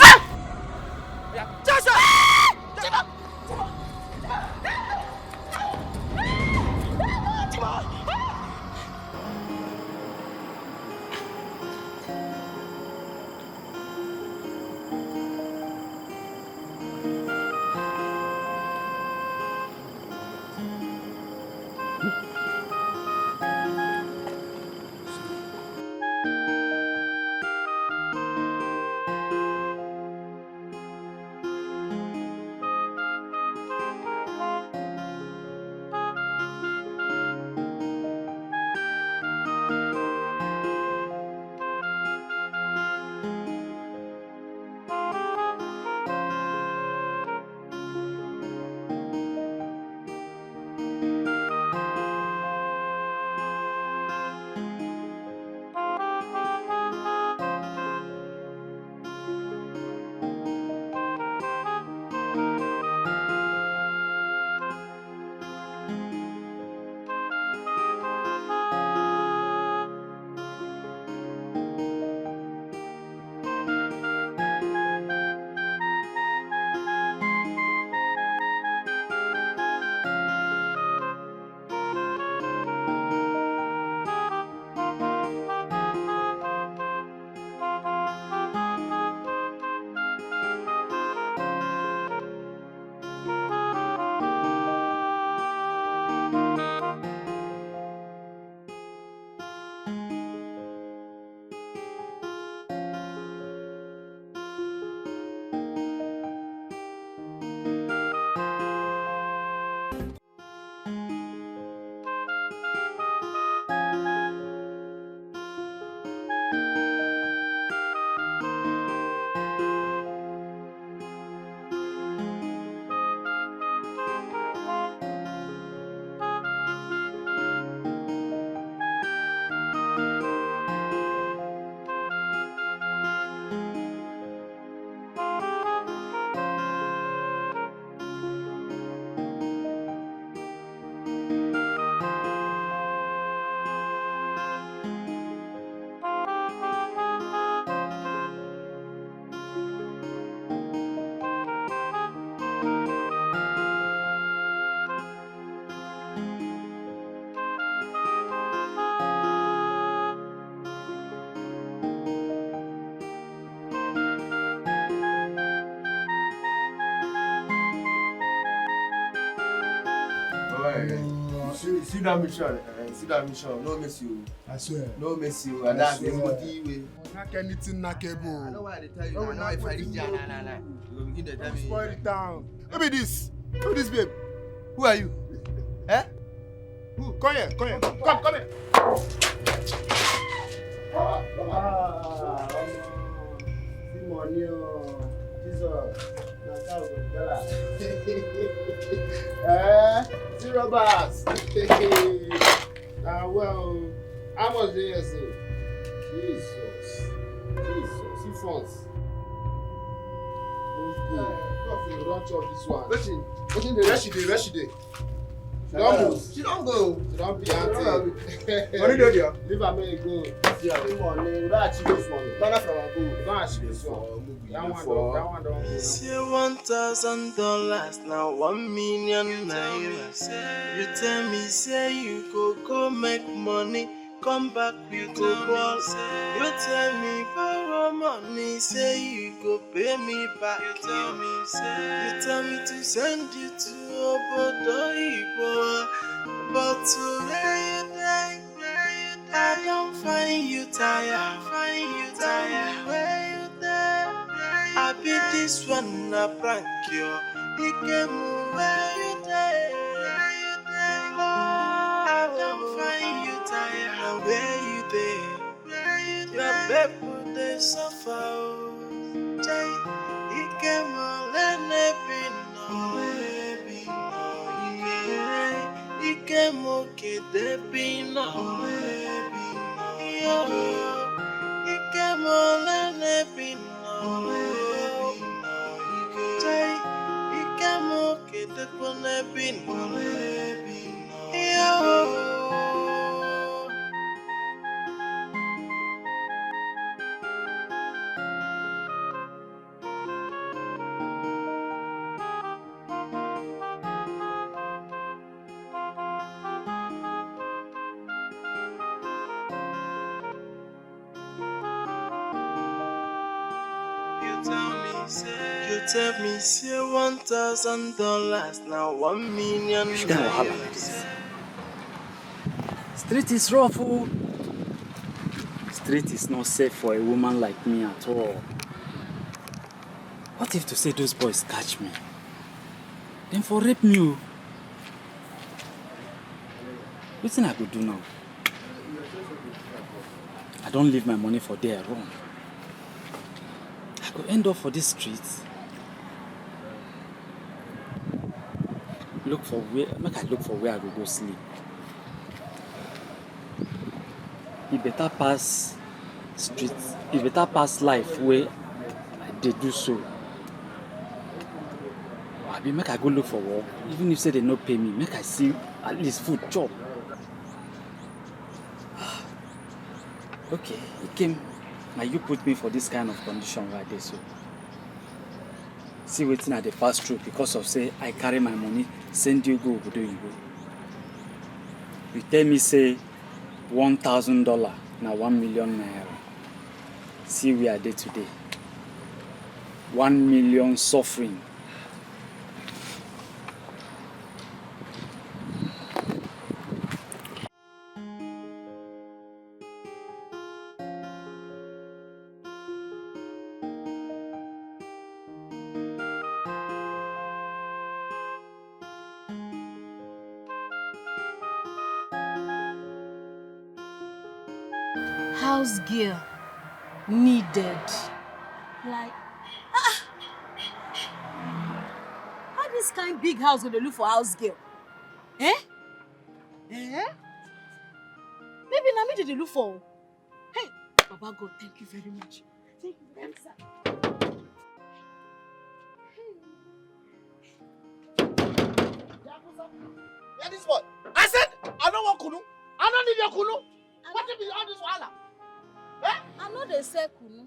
See that mission. See that mission. No miss you. I swear. No miss you. And that's everybody way. Not anything not cable. I know why they tell you. I know if I reach there, nah. You begin to tell me. Spoil it down. Who be this? Who this babe? Who are you? Eh? Who? Come here. Come here. Come here. See money, Jesus. See robbers. Well, how much do you say? Jesus. See funds. You don't chop this one. Waiting the rest she dey. She don't move. She don't go. She don't be auntie. Money dey there. Leave her make go. See money. We don't achieve this money. Banana from her go. We don't achieve this one. That one don't. This year $1,000, now 1 million naira. You tell me say you go make money, come back we go ball. You tell me borrow money, say you go pay me back. You tell me to send you to obodo Igbo, but today you die. I don't find you tired. Where you there? I be this one a prank you. He came where you there. I don't find you tired. Where you there? Your people they suffer. He came let it be no. He came okay, they be no. He came let it be no. You tell me say $1,000, now 1 million. Street is rough, oh. Street is not safe for a woman like me at all. What if to say those boys catch me? Then for rape me, oh. What thing I could do now? I don't leave my money for there wrong. I could end up for this street. Make I look for where I will go sleep. It better pass street. It better pass life where I did do so. Abi make I go look for work. Even if say they no pay me, make I see at least food chop. Okay, it came. Now you put me for this kind of condition right there, so. See waiting at the pass through because of say I carry my money, send you go, do you go. You tell me say $1,000, now 1 million naira. See we are there today. 1 million suffering. House girl needed. Like, how this kind big house will they look for house girl? Eh? Maybe na me they look for. Hey, Baba God, thank you very much. Thank you very much, sir. Yeah, this one. I said, I don't want kunu. I don't need your kunu. What if it's all this wahala? Eh? I know they say kunu.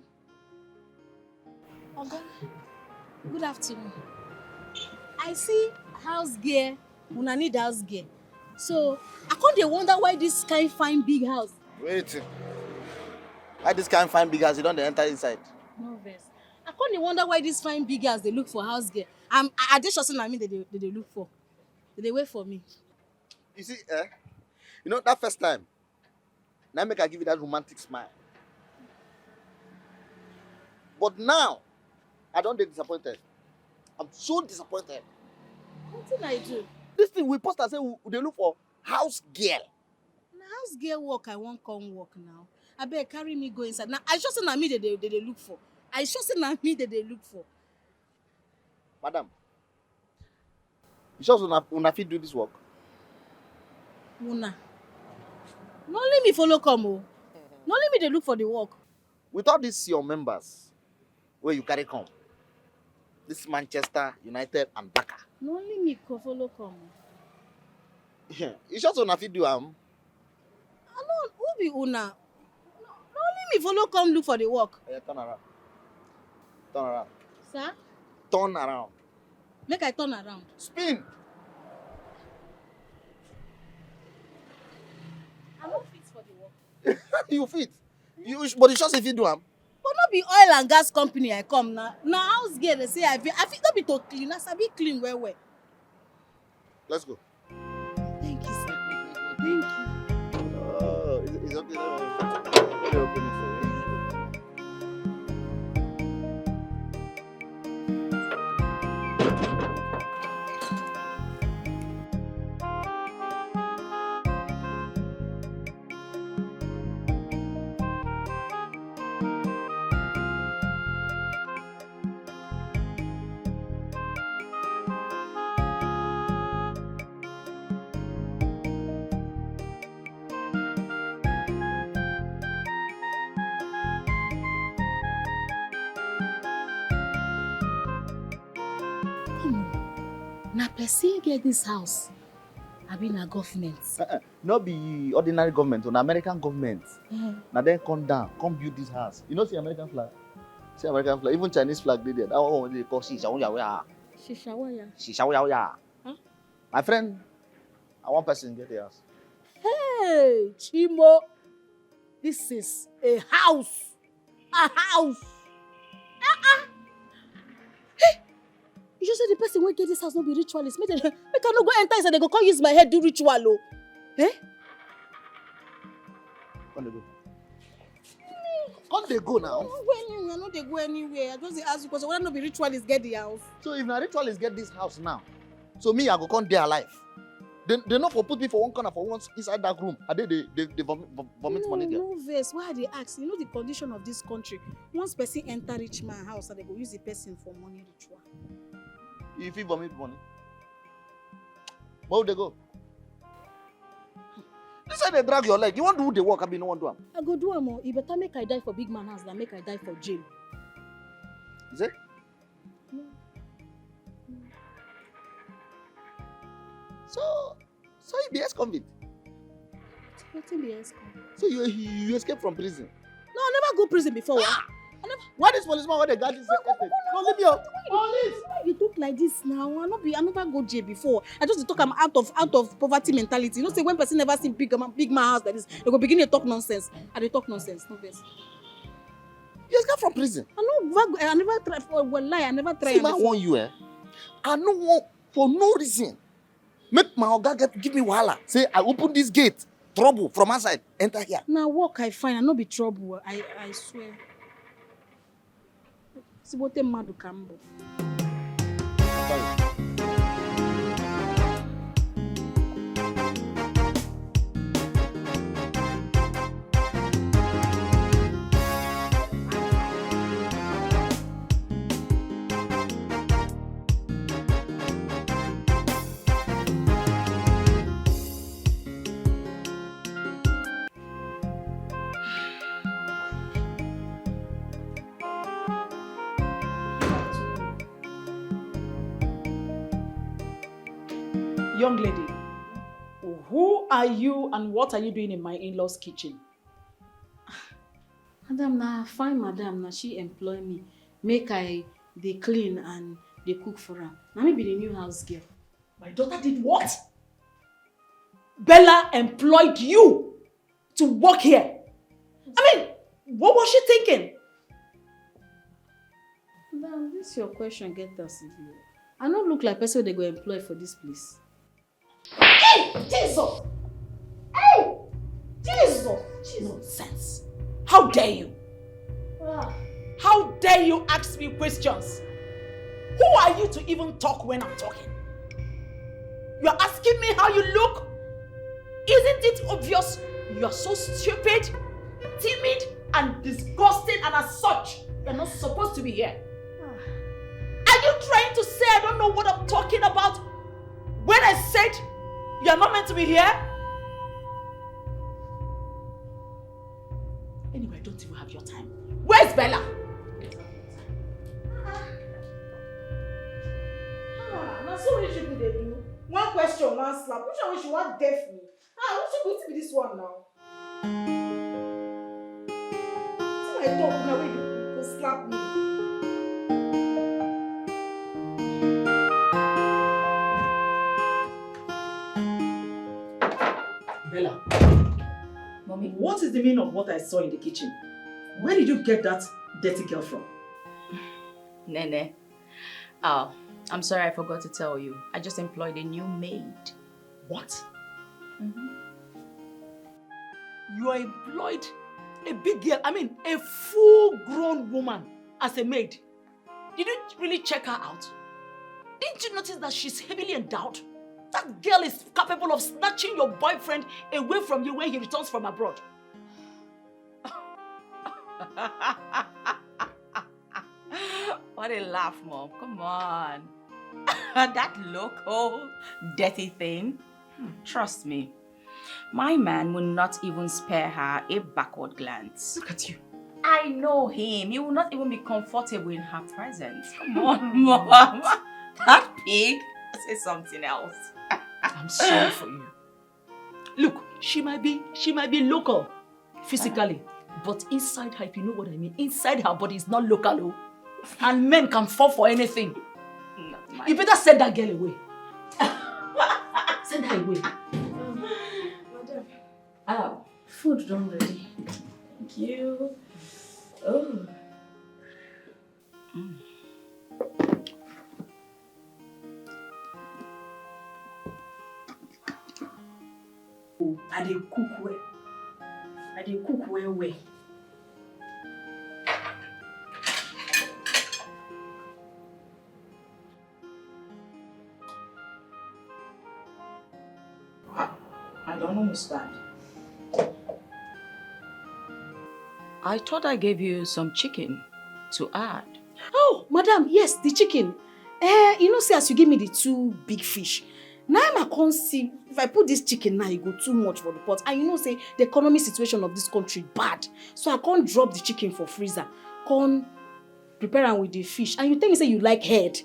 Oga, good afternoon. I see house girl, una need house girl. So, I can't dey wonder why this kind fine big house. Wait. Why this can't find big house? You don't enter inside. No vex. I can't dey wonder why this fine big house they look for house girl. I just sure say na me they look for. They wait for me. You see, you know that first time, now make I give you that romantic smile. But now, I don't get disappointed. I'm so disappointed. What did I do? This thing we post and say they look for house girl. Na house girl work I wan come work now. Abeg carry me go inside. Now I sure say na me they look for. I sure say na me they look for. Madam, you sure una fit do this work? Una. No let me follow come o. No let me they look for the work. With all these your members, where you carry come, this Manchester United and Dikeh. No let me follow come. Yeah, you sure una fit do am? No, who be una? No let me follow come look for the work. Yeah, turn around. Turn around. Sir? Turn around. Make I turn around. Spin. I no fit for the work. You fit. But you sure say fit do am? But not be oil and gas company I come now. Now house girl they say I fit not be to clean. I sabi clean well. Let's go. Thank you, sir. Thank you. Oh, it's okay. Let me open it for you. Na person get this house. I be na government. Not be ordinary government, or American government. Now then come down, come build this house. You know see American flag? See American flag, even Chinese flag did it. That one they call Shishawaya. Shishawaya. Huh? My friend, one person get the house. Hey, Chimo. This is a house. A house. You just say the person who get this house not be ritualist. Make I no go enter inside, they go come use my head do ritual. Oh. Eh? Come they go. Come they go now. I know they go anywhere. I just ask you because why not be ritualist get the house? So if na ritualist get this house now, so me I go come there alive. They not for put me for one corner for once inside that room. I they vomit money there. No verse. Why they ask? You know the condition of this country. Once person enter rich man house, and they go use the person for money ritual. If you vomit money, where would they go? This say they drag your leg. You want to do the work, I mean, no one do them. I go do am. You better make I die for big man house than make I die for jail. Is it? No. So you be ex-convict. Wetin be ex-convict? So you escape from prison? No, I never go prison before. Why this policeman when they got this? No, leave me up. Police! Why you talk like this now? I never go jail before. I just talk I'm out of poverty mentality. You know, say when person never see big man house like this, they go begin to talk nonsense. And they talk nonsense. No best. You escape from prison? I never try for lie. I never try. See, I want you, I no want for no reason. Make my oga give me wahala. Say I open this gate, trouble from outside, enter here. Now work I find, I no be trouble. I swear. Sibote madu kambo. Young lady, who are you and what are you doing in my in-laws' kitchen? Madam, na fine madam, na she employ me. Make I they clean and they cook for her. Now me be the new house girl. My daughter did what? Bella employed you to work here. I mean, what was she thinking? Madam, this your question get us. I don't look like person they go employ for this place. Hey, Jesus! Hey! Jesus! Nonsense. How dare you? How dare you ask me questions? Who are you to even talk when I'm talking? You're asking me how you look? Isn't it obvious you're so stupid, timid, and disgusting, and as such, you're not supposed to be here? Are you trying to say I don't know what I'm talking about when I said you're not meant to be here? Anyway, I don't even have your time. Where's Bella? Now so many people they do. One question, one slap. Which one you want deaf me? What should be this one now? See my talk now when you slap me. Bella, Mommy, what is the meaning of what I saw in the kitchen? Where did you get that dirty girl from? Nene. Oh, I'm sorry I forgot to tell you. I just employed a new maid. What? You are employed a big girl, a full-grown woman as a maid. Did you really check her out? Didn't you notice that she's heavily endowed? That girl is capable of snatching your boyfriend away from you when he returns from abroad. What a laugh, Mom. Come on. That local, dirty thing. Trust me. My man will not even spare her a backward glance. Look at you. I know him. He will not even be comfortable in her presence. Come on, Mom. That pig. Say something else. I'm sorry for you. Look, she might be local physically, but inside her, if you know what I mean, inside her body is not local. And men can fall for anything. You better send that girl away. Send her away. Madam. Oh, Food done ready. Thank you. Oh. I dey cook well. I dey cook well. I don't understand. I thought I gave you some chicken to add. Oh, madam, yes, the chicken. You know, see, as you give me the 2 big fish, now I can't see, if I put this chicken now, it go too much for the pot. And you know, say, the economic situation of this country bad. So I can't drop the chicken for freezer. Can't prepare am with the fish. And you tell me, say, you like head.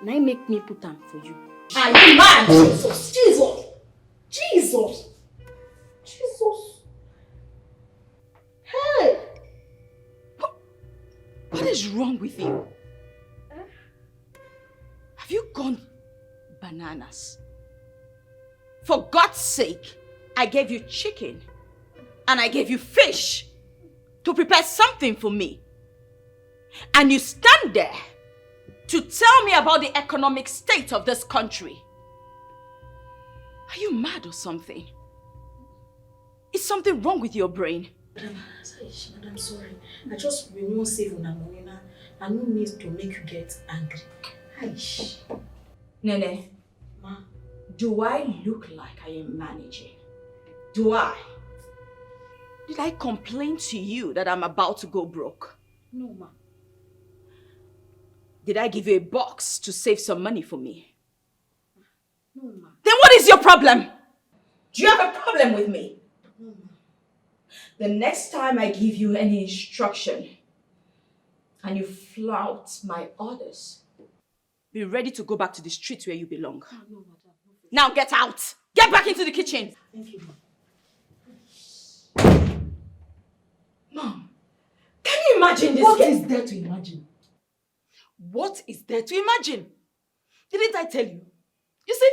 Now make me put them for you. Are you mad? Jesus! Jesus! Jesus! Jesus! Hey! What is wrong with you? Have you gone bananas? For God's sake, I gave you chicken and I gave you fish to prepare something for me. And you stand there to tell me about the economic state of this country. Are you mad or something? Is something wrong with your brain? Madam, sorry. I just won't save on money now. I no need to make you get angry. Aish. Nene, Ma. Do I look like I am managing? Do I? Did I complain to you that I'm about to go broke? No, ma. Did I give you a box to save some money for me? No, ma. Then what is your problem? Do you have a problem with me? No, ma. The next time I give you any instruction and you flout my orders, be ready to go back to the street where you belong. Oh, no, madam. Now get out! Get back into the kitchen! Thank you, ma. Mom, can you imagine this? What is there to imagine? What is there to imagine? Didn't I tell you? You see,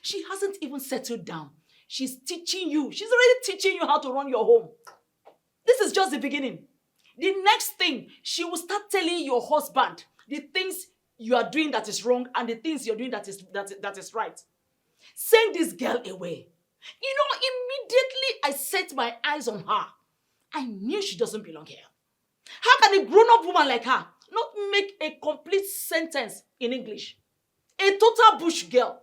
she hasn't even settled down. She's teaching you. She's already teaching you how to run your home. This is just the beginning. The next thing, she will start telling your husband the things you are doing that is wrong and the things you're doing that is right. Send this girl away. You know, immediately I set my eyes on her. I knew she doesn't belong here. How can a grown-up woman like her not make a complete sentence in English? A total bush girl.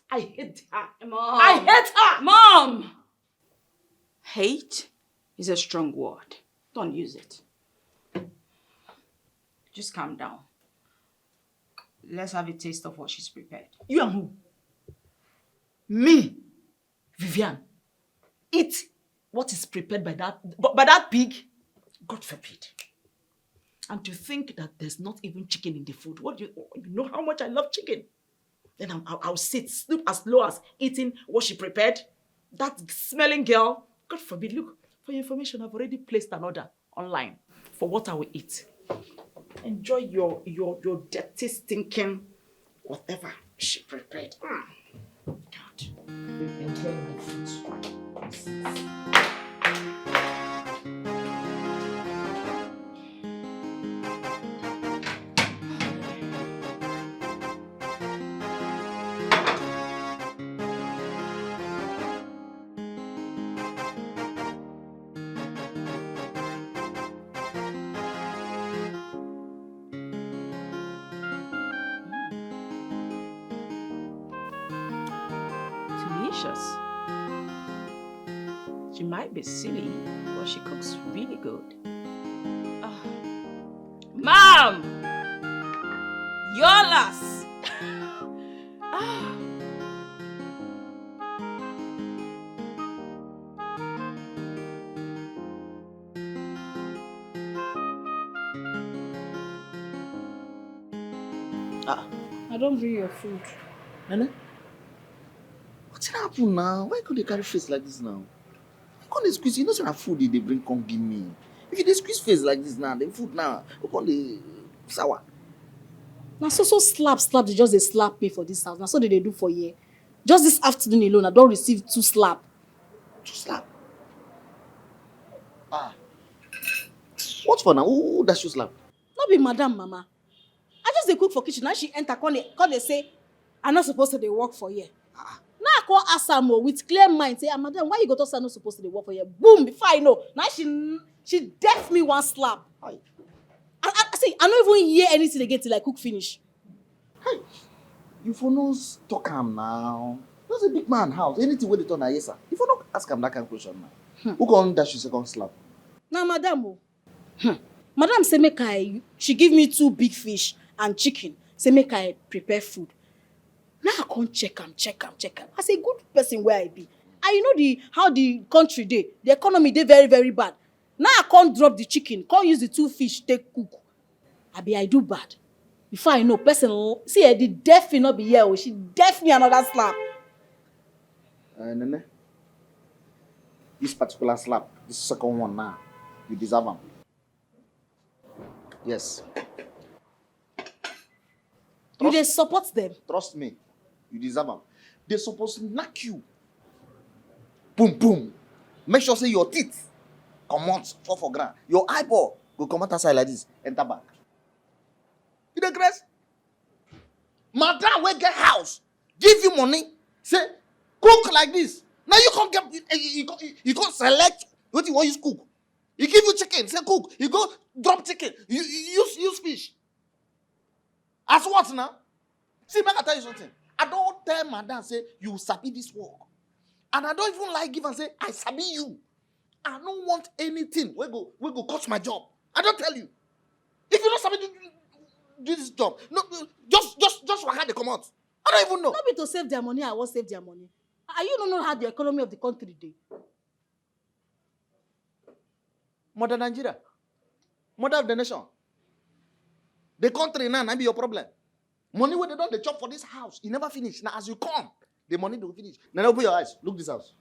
I hate her. Mom. I hate her. Mom! Hate is a strong word. Don't use it. Just calm down. Let's have a taste of what she's prepared. You and who? Me, Vivian. Eat what is prepared by that pig. God forbid. And to think that there's not even chicken in the food. You know how much I love chicken. Then I'll sit, sleep as low as eating what she prepared. That smelling girl. God forbid. Look, for your information, I've already placed an order online for what I will eat. Enjoy your dirty, stinking, whatever she prepared. God. Enjoy my food. She might be silly, but she cooks really good. Mom! Yolas! I don't bring your food. Nene? What's happened now? Why could they carry face like this now? Why can't they squeeze? You know some food they bring come give me. If they squeeze face like this now, the food now, why can't they sour? Now so slap, they just they slap me for this house. Now so they do for you. Just this afternoon alone, I don't receive 2 slap. 2 slap? What for now? Who does you slap? Not be madam, mama. I just they cook for kitchen. Now she enter, come they say, I'm not supposed to they work for you. Now I call Asamo with clear mind, say, madam, why you go to say I'm not supposed to they work for you? Boom, before I know. Now she deaf me 1 slap. I see, I don't even hear anything again till I cook finish. Hey, you for no talk him now. That's a big man house. Anything where they turn yes, sir. If you not ask him that kind of question now. Who can dash you second slap? Now, madam, madam say she give me 2 big fish and chicken. Say make I prepare food. Now I can't check am. As a good person where I be. And you know how the country dey, the economy dey very, very bad. Now I can't drop the chicken, can't use the 2 fish, take cook. I do bad. Before I know, person, see, the deaf will not be here. She deaf me another slap. Nene, this particular slap, this second one now, you deserve them. Yes. You dey support them? Trust me, you deserve them. They're supposed to knock you. Boom, boom. Make sure say your teeth come out, fall for ground. Your eyeball go come out aside like this, enter back. You dey grace? Madam will get house, give you money, say, cook like this. Now you can't get, you can't select what you want to cook. He give you chicken, say cook. You go drop chicken, you use fish. As what now? See, man, I tell you something. I don't tell madam say you sabi this work. And I don't even like give and say I sabi you. I don't want anything. We go cost my job. I don't tell you. If you don't sabi do this job, no, just waka they come out. I don't even know. Not be to save their money, I won't save their money. And you don't know how the economy of the country dey. Mother Nigeria. Mother of the nation. The country now be your problem. Money where they don't they chop for this house. It never finish. Now as you come, the money don't finish. Now open your eyes. Look this house.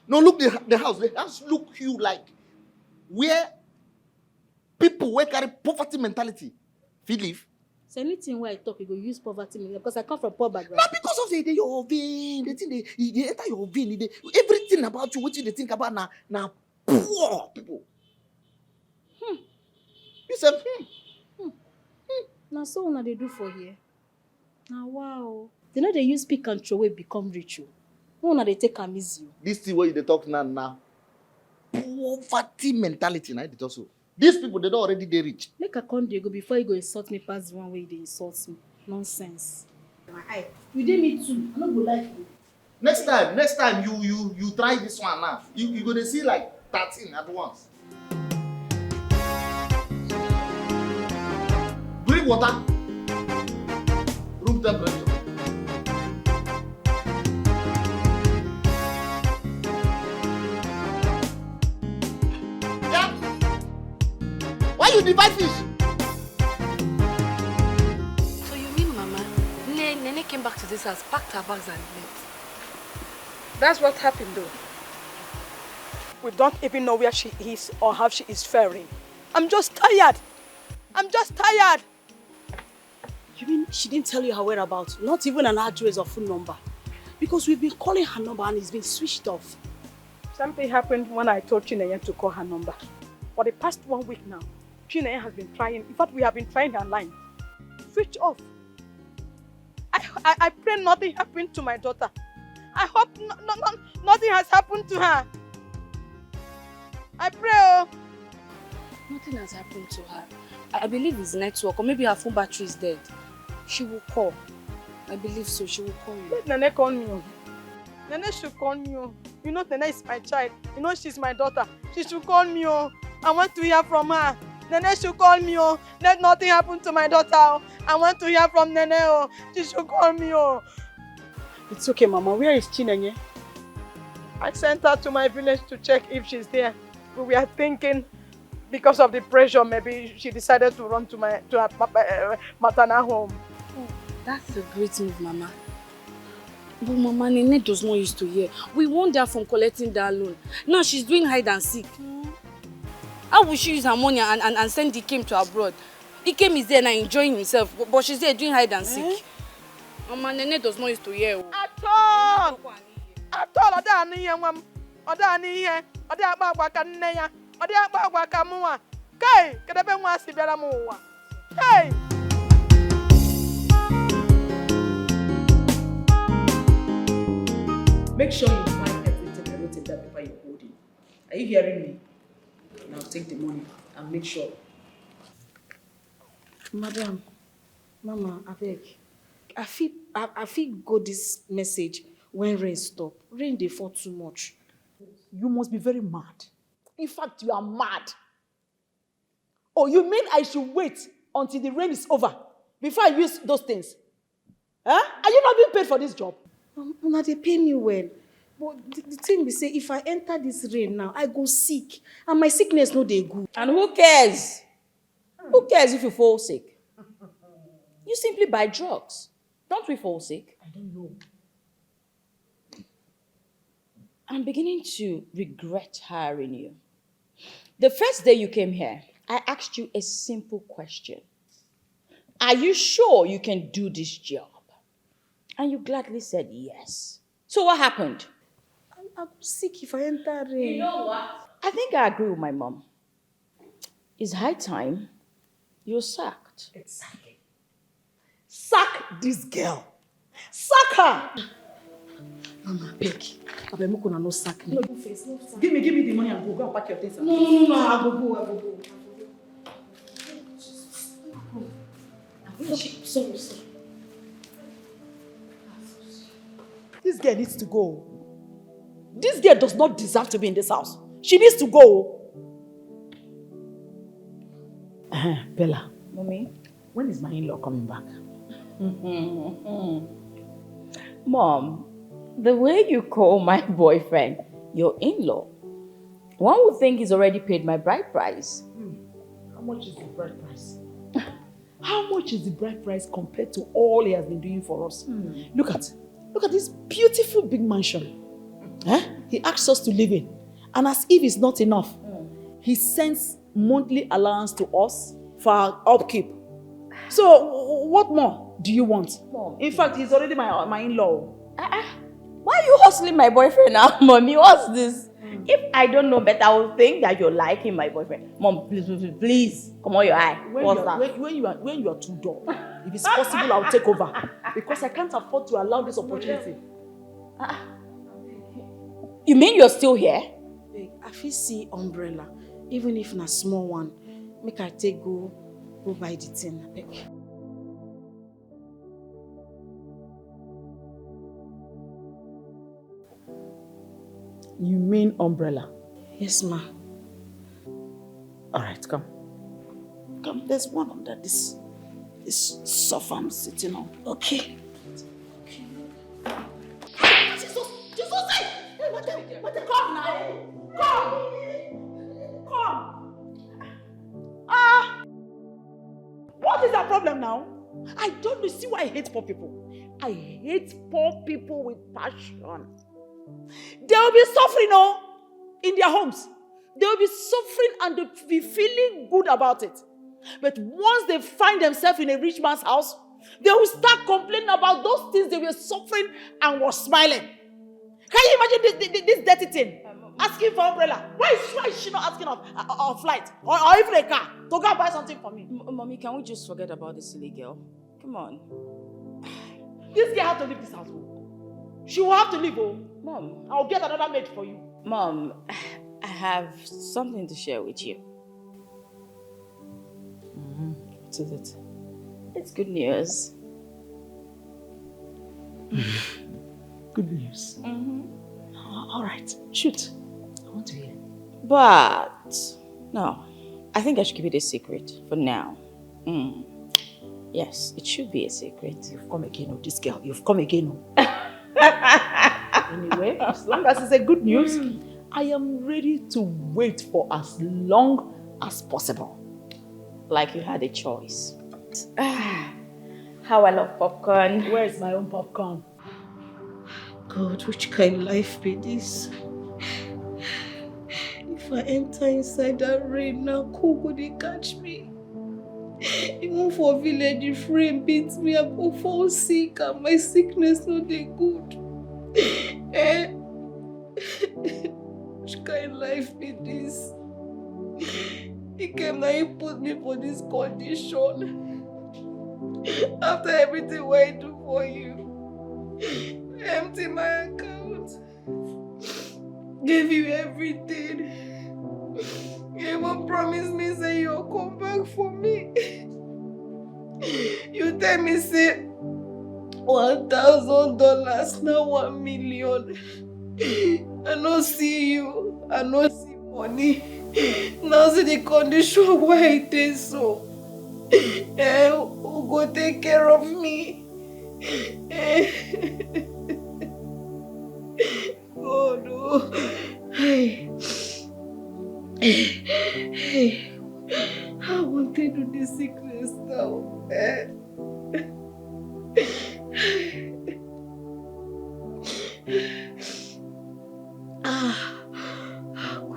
No, look the house. The house look you like where people where carry poverty mentality feel live. So anything where I talk, you go use poverty because I come from poor background. Not because of your vein. The thing they enter your vein. Everything about you, what you they think about now poor people. You said, Now so una they do for here. Now wow. They know they use pick and throw away become rich. No one they take am easy. This thing what you dey talk now. Poverty mentality, na it also. These people, they don't already dey rich. Make a con dey go before you go insult me past the one way they insult me. Nonsense. You did me too. I don't go like you. Next time you try this one now. You gonna see like 13 at once. Drink water. Room temperature. Yeah. Why you divide fish? So you mean, Mama, Nene came back to this house, packed her bags and left? That's what happened though. We don't even know where she is or how she is faring. I'm just tired. You mean she didn't tell you her whereabouts? Not even an address or phone number? Because we've been calling her number and it's been switched off. Something happened when I told Chineye to call her number. For the past 1 week now, Chineye has been trying. In fact, we have been trying her line. Switch off. I pray nothing happened to my daughter. I hope nothing has happened to her. I pray. Oh. Nothing has happened to her. I believe it's network, or maybe her phone battery is dead. She will call. I believe so. She will call you. Let Nene call me. Nene should call me. You know Nene is my child. You know she's my daughter. She should call me. I want to hear from her. Nene should call me. Let nothing happen to my daughter. I want to hear from Nene. She should call me. It's okay, Mama. Where is Chinenye? I sent her to my village to check if she's there. But we are thinking, because of the pressure, maybe she decided to run to her maternal home. Oh, that's a great move, Mama. But Mama, Nene does not used to hear. We warned her from collecting that loan. Now she's doing hide and seek. How will she use her money and send Dikeh to abroad? Dikeh is there now enjoying himself, but she's there doing hide and seek. Mama, Nene does not used to hear. At all! Oda ani here, ma'am. Oda ani here. Oda agba ka nne ya. Oda agba ka muwa. Kai, kedebe nwa si biara mu wa. Hey! Make sure you find everything I wrote in that paper you're holding. Are you hearing me? Now take the money and make sure. Madam, Mama, I beg. I feel go this message when rain stop. Rain dey fall too much. You must be very mad. In fact, you are mad. Oh, you mean I should wait until the rain is over before I use those things? Huh? Are you not being paid for this job? Mama, they pay me well. But the thing be say, if I enter this rain now, I go sick. And my sickness no dey good. And who cares? Who cares if you fall sick? You simply buy drugs. Don't we fall sick? I don't know. I'm beginning to regret hiring you. The first day you came here, I asked you a simple question. Are you sure you can do this job? And you gladly said yes. So what happened? I'm sick if I enter rain. You know what? I think I agree with my mom. It's high time you're sacked. Exactly. Sack this girl. Sack her. Mama, beg. I beg Mukuna no sack me. No, face. No, give me the money and go and pack your things. No. I go go. Sorry. This girl needs to go. This girl does not deserve to be in this house. She needs to go. Bella. Mommy? When is my in-law coming back? Mom, the way you call my boyfriend your in-law, one would think he's already paid my bride price. How much is the bride price? How much is the bride price compared to all he has been doing for us? Look at this beautiful big mansion. He asks us to live in. And as if it's not enough, he sends monthly allowance to us for our upkeep. So, what more do you want? Mom. In fact, he's already my in-law. Why are you hustling my boyfriend now, Mommy? What's this? If I don't know better, I will think that you're liking my boyfriend. Mom, please, come on your eye. When you are too dull. If it's possible, I'll take over. Because I can't afford to allow this opportunity. You mean you're still here? I fit see umbrella, even if na small one. Make I take go buy the thing, abeg. You mean umbrella? Yes, ma. All right, come. Come, there's one under this sofa I'm sitting on. Okay. Come now. Come. What is that problem now? I don't see why I hate poor people. I hate poor people with passion. They will be suffering, in their homes. They will be suffering and they will be feeling good about it. But once they find themselves in a rich man's house, they will start complaining about those things they were suffering and were smiling. Can you imagine this dirty thing? Asking for umbrella. Why is she not asking of flight? Or even a car to go buy something for me? Mommy, can we just forget about this silly girl? Come on. This girl has to leave this house. She will have to leave. Mom. I'll get another maid for you. Mom, I have something to share with you. What is it? It's good news. Good news. All right, shoot. I want to hear. But, no, I think I should keep it a secret for now. Yes, it should be a secret. You've come again, this girl. You've come again. Anyway, as long as it's a good news, I am ready to wait for as long as possible. Like you had a choice. How I love popcorn. Where is my own popcorn? God, which kind of life be this? If I enter inside that rain now, who go they catch me? Even for village, if rain beats me, I go fall sick and my sickness not dey good. Which kind of life be this? He came now, he put me for this condition. After everything what I do for you. Empty my account. Gave you everything. You even promised me say you'll come back for me. You tell me say $1,000 now 1 million. I no see you. I no see money. Now see the condition why it is so. Who go take care of me? Oh no. Hey. I want to do this sickness now.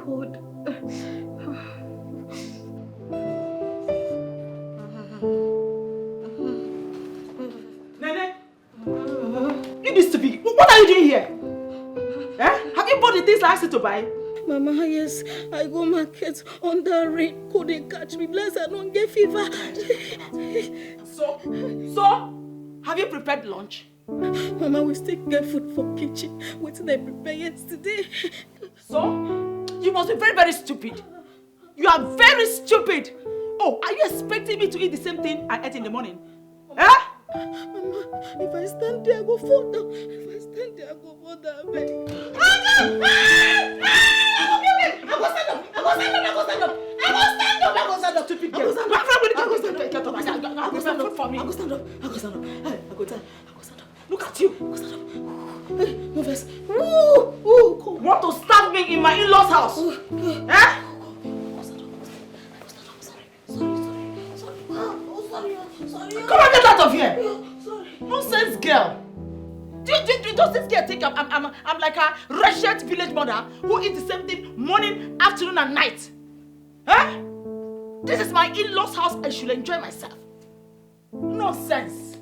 Good. Nene, you need to be. What are you doing here? Have you bought the things I asked you to buy? Mama, yes, I go market under rain. Could they catch me? Bless I don't get fever. So, have you prepared lunch? Mama, we still get food for kitchen. What did I prepare yesterday? So, you must be very, very stupid. You are very stupid. Oh, are you expecting me to eat the same thing I ate in the morning? Mama, if I stand there, I go fall down. If I stand there, I go fall down. I go stand up. Stupid girl. I go stand up for me. I go stand up. Look at you. I go stand up. Hey, no verse. Want to stab me in my in-laws' house? Sorry. Come on, get out of here. Sorry. Nonsense girl. Does this girl think I'm like a wretched village mother who eats the same thing morning, afternoon, and night? This is my in-laws' house. I should enjoy myself. Nonsense.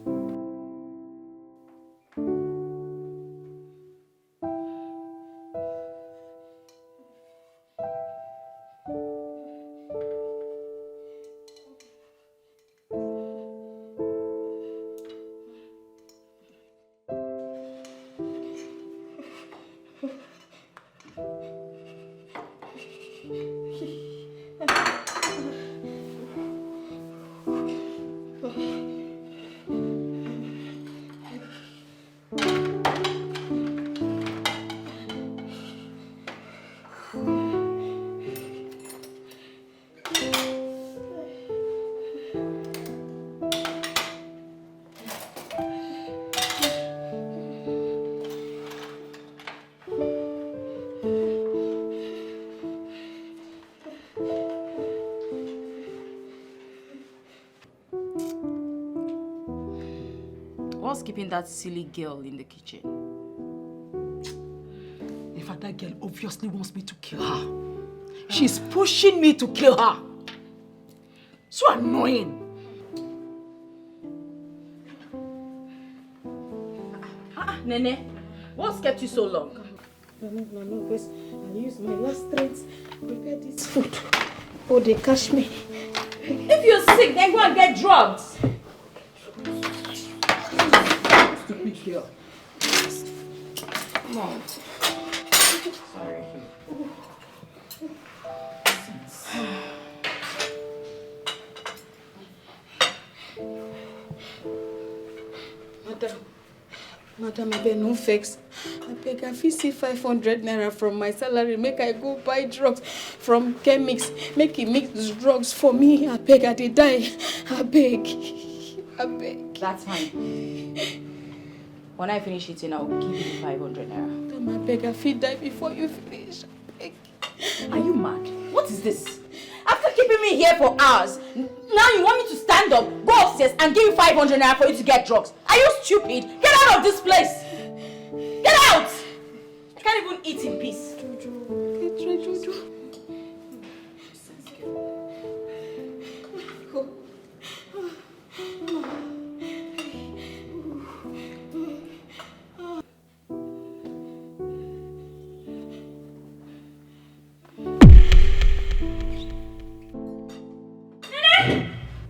What's keeping that silly girl in the kitchen? In fact, that girl obviously wants me to kill her. She's pushing me to kill her. So annoying. Nene, what's kept you so long? No, because I used my last strength to prepare this food. Oh, they catch me. If you're sick, then go and get drugs. Stupid girl. Come on. Sorry. Madam, I beg no vex. I beg, I fit see 500 naira from my salary. Make I go buy drugs from chemics. Make he mix the drugs for me. I beg, I dey die. I beg. I beg. That's fine. When I finish eating, I'll give you the 500 naira. Madam, I beg, I fit die before you finish. I beg. Are you mad? What is this? After keeping me here for hours, now you want me to stand up, go upstairs and give you 500 naira for you to get drugs? Are you stupid? Get out of this place! Get out! I can't even eat in peace. Jojo.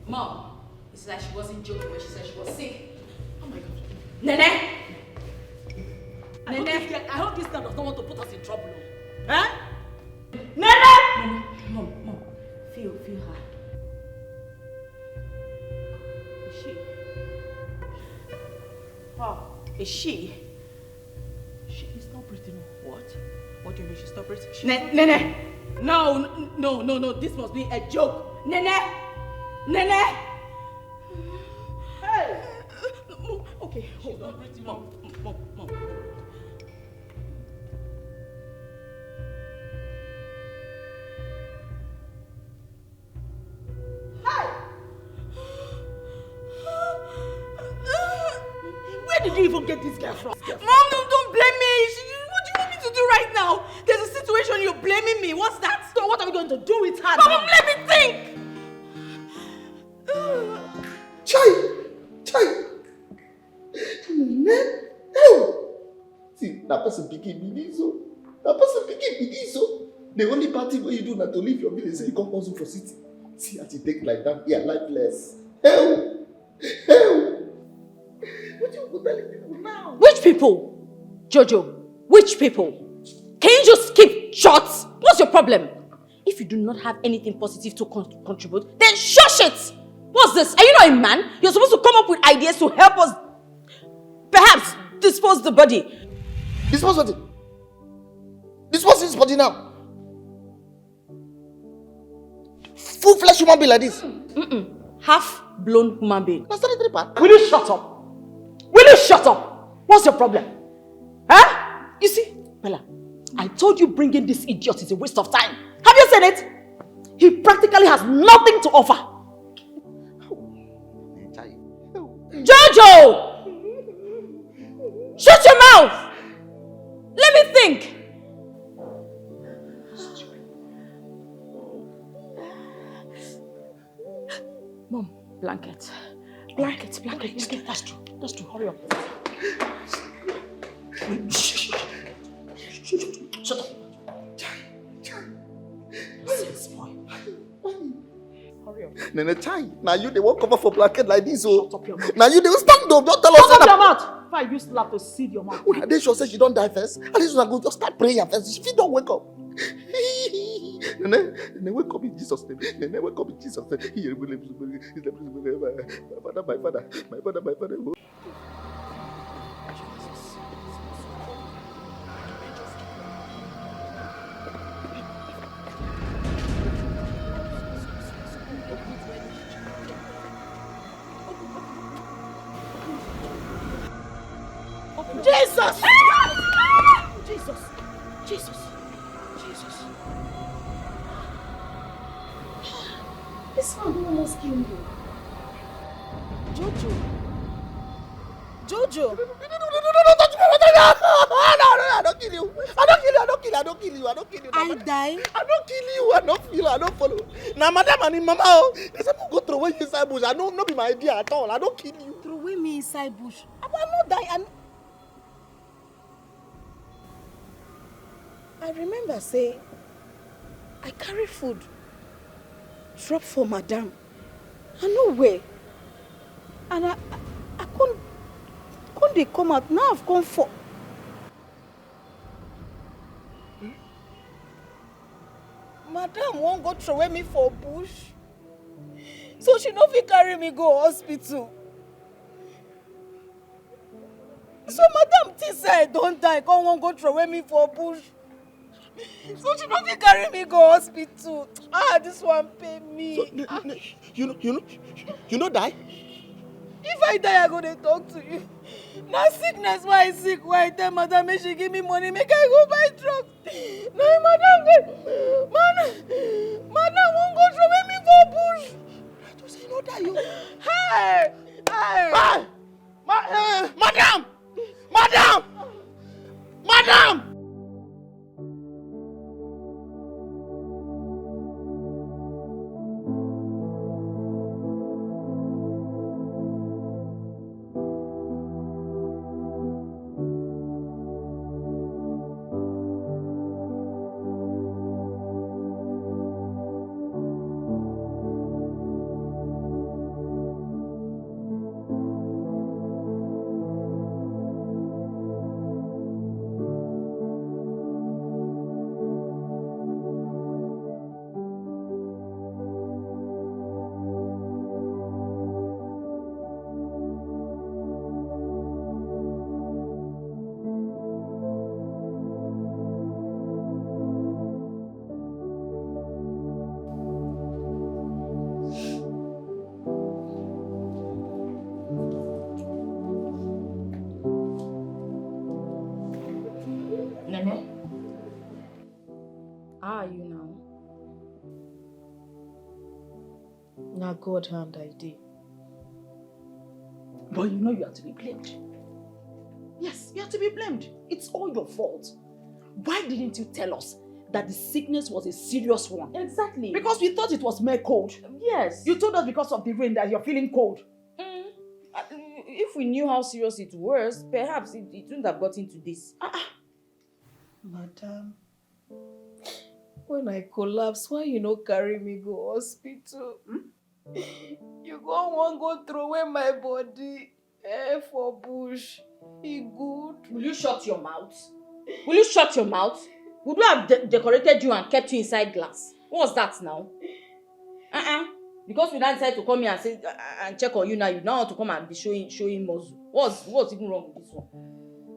Mom, it's like she wasn't joking when she said she was sick. Oh my God. Nene! I hope this girl does not want to put us in trouble. Huh? Nene! Mom. Feel her. Is she? Oh, is she? She is not breathing. What? What do you mean she's not breathing? Nene! No, this must be a joke. Nene! Hey! Okay, hold on. Mom. Where did you even get this girl from? Mom, no, don't blame me. What do you want me to do right now? There's a situation you're blaming me. What's that? So what are we going to do with her? Mom, let me think. Chai! See, that person picking me so. The only party where you do not to leave your village and you come also for city. See how you take like that, yeah, lifeless. Hell! What you go telling people now? Which people? Jojo, which people? Can you just keep short? What's your problem? If you do not have anything positive to contribute, then shush it! What's this? Are you not a man? You're supposed to come up with ideas to help us perhaps dispose the body. Dispose what? Dispose his body now. Full flesh human being like this. Half-blown human being. Will you shut up? What's your problem? Huh? You see, Bella, I told you bringing this idiot is a waste of time. Have you seen it? He practically has nothing to offer. Jojo! Shut your mouth! Let me think. Mom, blanket. That's true. Hurry up. Shut up. Hurry up. Nene Chai, now you they won't cover for blanket like this, oh. Now you they will stand up, don't tell us. Shut up your mouth! If I use slap to seed your mouth. Are they sure say she don't die first? At least we go just start praying first. If you don't wake up. Nene, wake up in Jesus' name. Nene, wake up in Jesus' name. My father. Jesus! This man almost killed you. Jojo. No, I don't kill you. I don't kill you. I don't kill you. I don't kill you. I don't kill you. I die. I don't kill you. I don't feel. I don't follow. Now, madam and mama, oh, they say go throw away inside bush. I don't be my idea at all. I don't kill you. Throw away me inside bush. I will not die. I remember say I carry food drop for madam. I know where. And I can't they come out. Now I've come for. Madam won't go throw me for bush. So she no fit carry me go hospital. So madam think say I don't die, come won't go throw me for bush. So she no fit carry me go hospital. This one pay me. So, you know die? If I die, I go to talk to you. Now sickness, why I sick? Why I tell madam make she give me money, make I go buy drugs. Now madam won't go throw me for bush. I just say no die you. Hey! Madam! Madam! Madam! How are you now? Now God hand I did. But you know you are to be blamed. Yes, you are to be blamed. It's all your fault. Why didn't you tell us that the sickness was a serious one? Exactly. Because we thought it was mere cold. Yes. You told us because of the rain that you're feeling cold. If we knew how serious it was, perhaps it wouldn't have gotten to this. Madam, when I collapse, why you no carry me go hospital? You go throw away my body for bush. E good. Will you shut your mouth? Will you shut your mouth? Would we have decorated you and kept you inside glass? What's that now? Because we now decided to come here and say and check on you now, you now want to come and be showing muscle. What's even wrong with this one?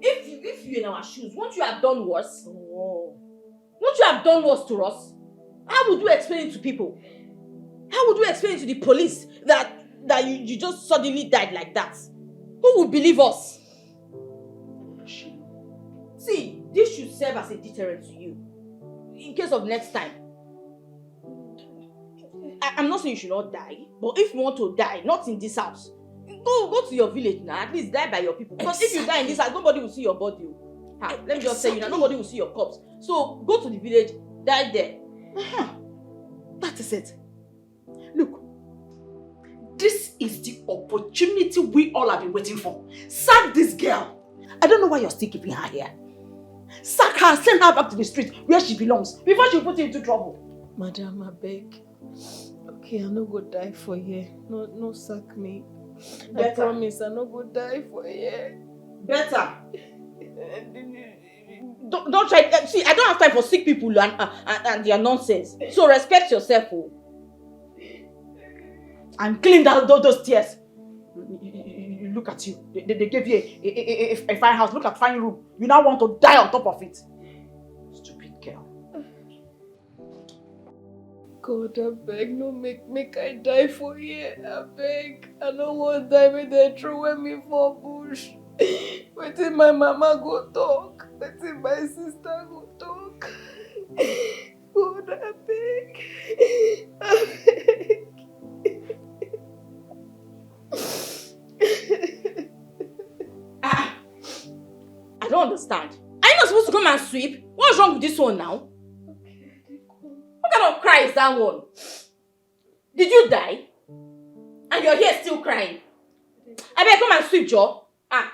If you're in our shoes, won't you have done worse? Oh. Won't you have done worse to us? How would you explain it to people? How would you explain it to the police that you just suddenly died like that? Who would believe us? See, this should serve as a deterrent to you. In case of next time. I'm not saying you should not die, but if you want to die, not in this house, go to your village now. At least die by your people. Because if you die in this house, nobody will see your body. Let me just tell you now, nobody will see your corpse. So go to the village, die there. That is it. Look, this is the opportunity we all have been waiting for. Sack this girl. I don't know why you're still keeping her here. Sack her, send her back to the street where she belongs before she put you into trouble. Madam, I beg. Okay, I no go die for you. No sack me. Better. I promise I no go die for you. Better. Don't try. See, I don't have time for sick people and their nonsense. So respect yourself. And clean down those tears. Look at you. They gave you a fine house. Look at fine room. You now want to die on top of it. Stupid girl. God, I beg, no make I die for you. I beg. I no want die when they throw me for bush. Wetin my mama go talk. Wetin my sister go talk. God, I beg. I beg. don't understand. Are you not supposed to come and sweep? What's wrong with this one now? What kind of cry is that one? Did you die? And you're here still crying? I better come and sweep, Joe. Ah.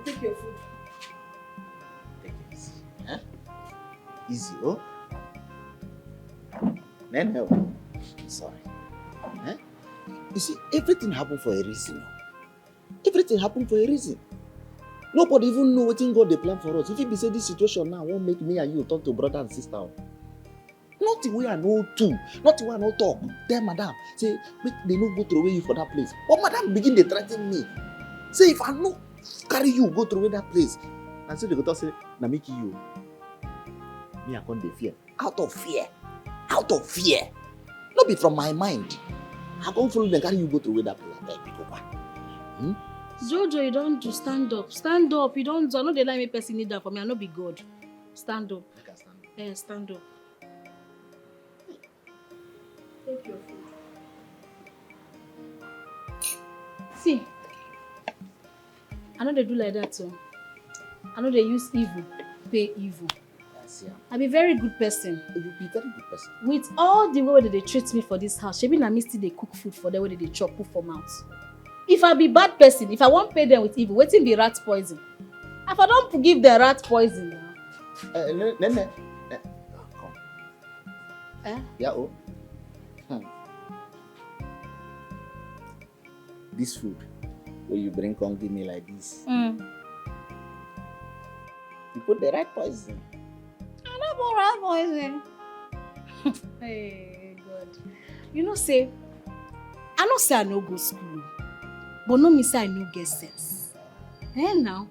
Take your food. Easy, oh? No. Sorry. Huh? You see, everything happened for a reason. Everything happened for a reason. Nobody even know what God they plan for us. If it be say this situation now won't make me and you turn to brother and sister. Nothing we are no two. Nothing we are no talk. Tell madam, say, make they no go throw away you for that place. But madam begin to threaten me. Say, if I no carry you, go throw away that place. And so they go to say, na make you. Me I can't fear. Out of fear. Out of fear. Not be from my mind. I can't follow them carry you go through away that place. I beg you, go. Jojo, you don't do stand up. Stand up. You don't do. I know they like me person need that for me. I know be God. Stand up. I can stand up. Yeah, stand up. Take your food. See, I know they do like that too. I know they use evil, pay evil. Yes, yeah. I be very good person. You be very good person. With all the way they treat me for this house, shebi na me still they cook food for them where they chop put for mouth. If I be bad person, if I won't pay them with evil, waiting be rat poison. If I don't give them rat poison now. Nene. Come. Eh? Yeah, oh. This food, where you bring come give me like this. You put the right poison. I don't put rat poison. Hey, God. You know, say, I know say I no go school. But no me say I no get sense. Eh now?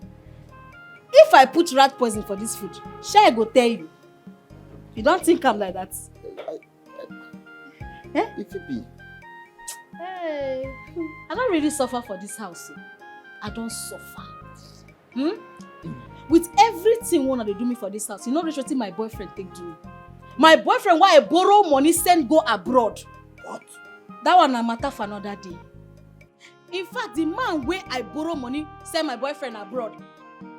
If I put rat poison for this food, shall I go tell you? You don't think I'm like that? If it be. Hey, I don't really suffer for this house. I don't suffer. With everything one they do me for this house, you know what my boyfriend take do me? My boyfriend, why I borrow money, send go abroad. What? That one a matter for another day. In fact, the man where I borrow money, send my boyfriend abroad.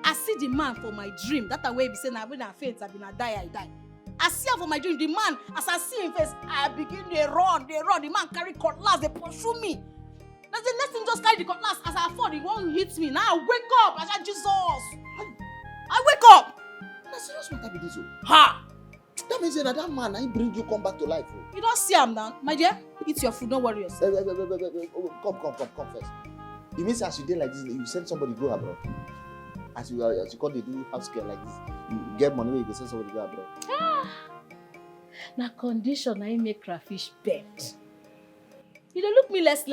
I see the man for my dream. That way be saying I been a faint, I been a die, I die. I see him for my dream. The man, as I see him face, I begin to run. The man carry cutlass, they pursue me. That's the next thing, just carry the cutlass. As I fall, the one hits me. Now I wake up. I said, Jesus. I wake up. That's serious matter be this. Ha! That means that man, I bring you come back to life. You don't see him now. My dear, eat your food, don't worry yourself. Come first. It means as you did like this, you send somebody go abroad. As you call they do house care like this, you get money where you can send somebody go abroad. Na condition I make crayfish bend. You don't look me less.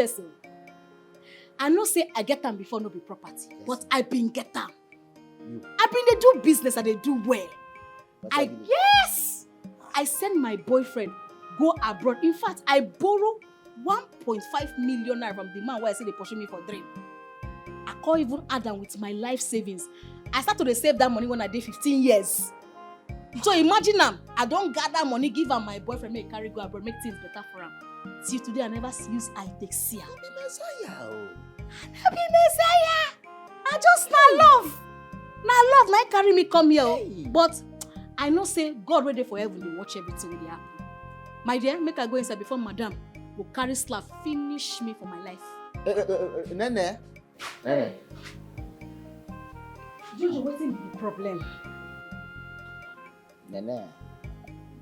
I know say I get them before no be property, yes. But I been get them. I been they do business and they do well. Yes! I send my boyfriend go abroad. In fact, I borrow 1.5 million naira from the man where I say they pursue me for dream. I can't even add them with my life savings. I started to save that money when I did 15 years. So imagine I don't gather money, give her my boyfriend, make carry go abroad, make things better for him. See today I never use I take see her. Be Messiah. I be Messiah. I just not love. Now love, now carry me come here. Hey. But I know say God ready for heaven, they watch everything when they happen. My dear, make her go inside before madam will carry slap, finish me for my life. Nene. Jojo, what's the problem? Nene.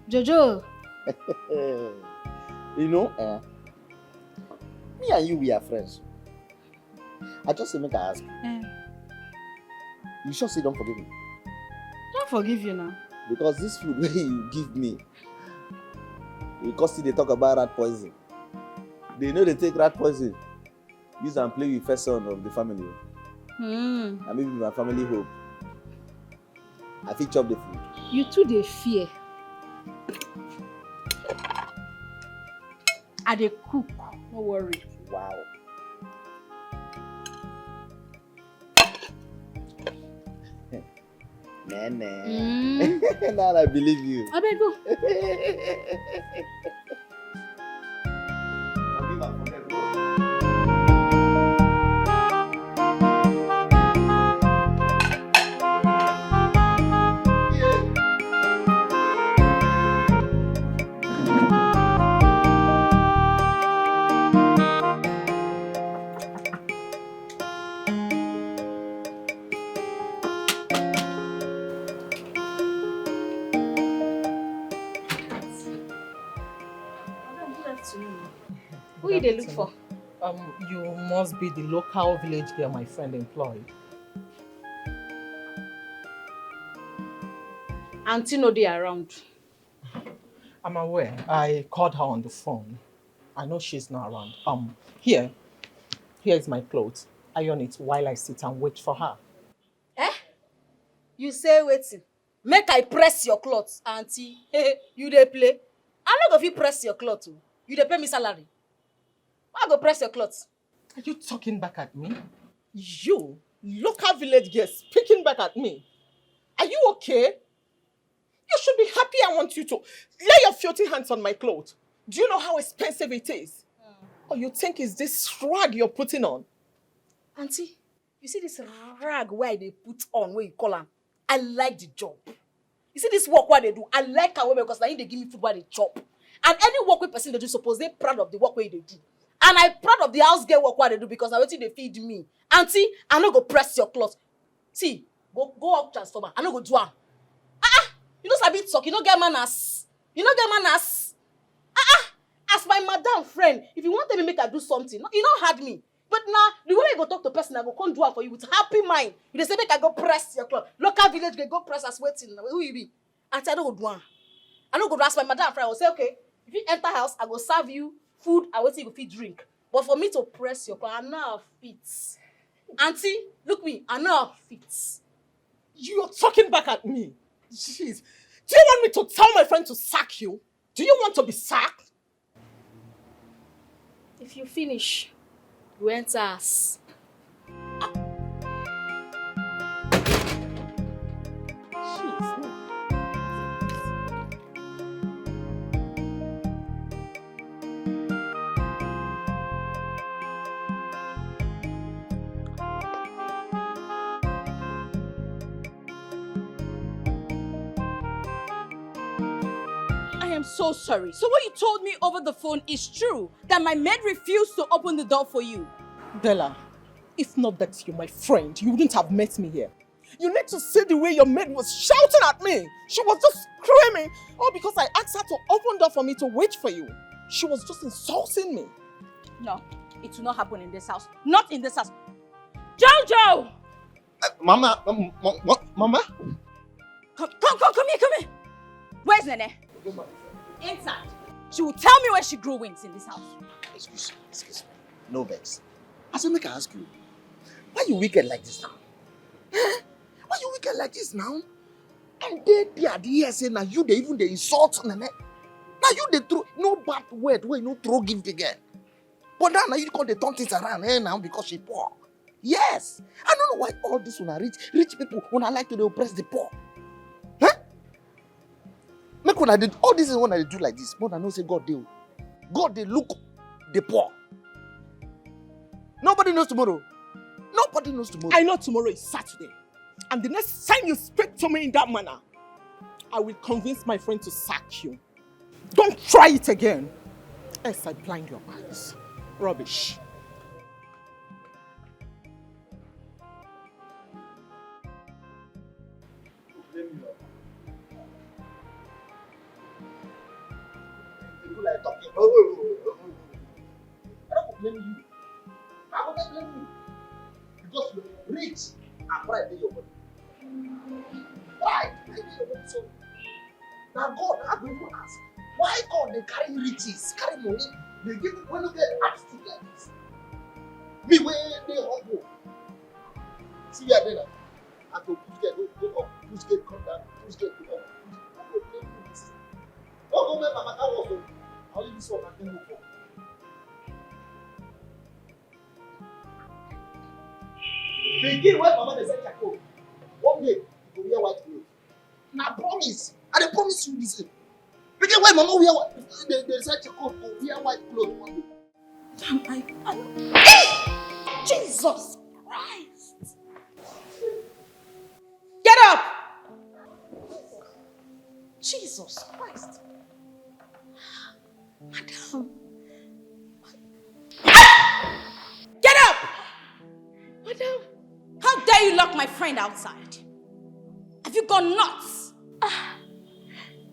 Jojo. You know, me and you, we are friends. I just say make I ask you. You sure say don't forgive me? Don't forgive you now. Because this food where you give me, because they talk about rat poison. They know they take rat poison. Use and play with first son of the family. And maybe my family hope. I fit chop the food. You too they fear. I dey cook. No worry. Wow. Nene. Now I believe you. I beg go. Who you dey look for? You must be the local village girl my friend employed. Auntie no dey around. I'm aware. I called her on the phone. I know she's not around. Here is my clothes. Iron it while I sit and wait for her. Eh? You say waiting. Make I press your clothes, auntie. You dey play. I no go fit press your clothes. You dey pay me salary. Why I go press your clothes? Are you talking back at me? You, local village girl, speaking back at me. Are you okay? You should be happy. I want you to lay your filthy hands on my clothes. Do you know how expensive it is? Or you think it's this rag you're putting on? Auntie, you see this rag where they put on, where you call them? I like the job. You see this work what they do? I like our women because now they give me food while they chop. And any work with person they do, suppose they proud of the work where they do. And I'm proud of the house girl work what they do because I waiting they feed me. Auntie, I no go press your clothes. See, go up transformer. I no go do am. You know sabi talk. You no get manners. You no get manners. As my madam friend, if you want me make I do something, you don't hard me. But now, the way you go talk to person, I go come do it for you with happy mind. You dey say make I go press your clothes. Local village go press as waiting. Who you be? Auntie, I don't go do am. I don't go ask my madam friend. I will say, okay, if you enter house, I go serve you food. I wait till you fit drink. But for me to press your clothes, I know fit. Auntie, look me. I know fit. You're talking back at me. Jeez. Do you want me to tell my friend to sack you? Do you want to be sacked? If you finish, you enter us. So sorry. So what you told me over the phone is true? That my maid refused to open the door for you? Della, if not that you're my friend, you wouldn't have met me here. You need to see the way your maid was shouting at me. She was just screaming. All because I asked her to open the door for me to wait for you. She was just insulting me. No, it will not happen in this house. Not in this house. Jojo! Mama, Mama? Come here. Where's Nene? Inside. She will tell me where she grew wings in this house. Excuse me. No vex. I said, make I ask you, why you wicked like this now? Why you wicked like this now? And they are here saying now you they even they insult Nene. Now you they throw no bad word where you no throw gift again. But now you call the turn things around now because she poor. Yes. I don't know why all this when I rich people when I like to oppress the poor. Make when I did all this is when I do like this. More than no say God they look the poor. Nobody knows tomorrow. Nobody knows tomorrow. I know tomorrow is Saturday. And the next time you speak to me in that manner, I will convince my friend to sack you. Don't try it again. Else I blind your eyes. Rubbish. Like talking. I don't blame you. I will not blame you. Because you're rich and pride in your body. Pride in your body. So now God, I'm going to ask, why God they carry riches, carry money, they give it when you get asked to get this. Me where they humble. See you there. I go go up, push get come down, push get go up. I go blame you. Don't go make my matter worse. Only this one I can go for. Begin when Mama dey say charcoal. One day, you go wear white clothes. Na promise. I dey promise you this. Begin when Mama wear they say charcoal, go wear white clothes one day. Jesus Christ! Get up! Jesus Christ! Madam! Get up! Madam! How dare you lock my friend outside? Have you gone nuts?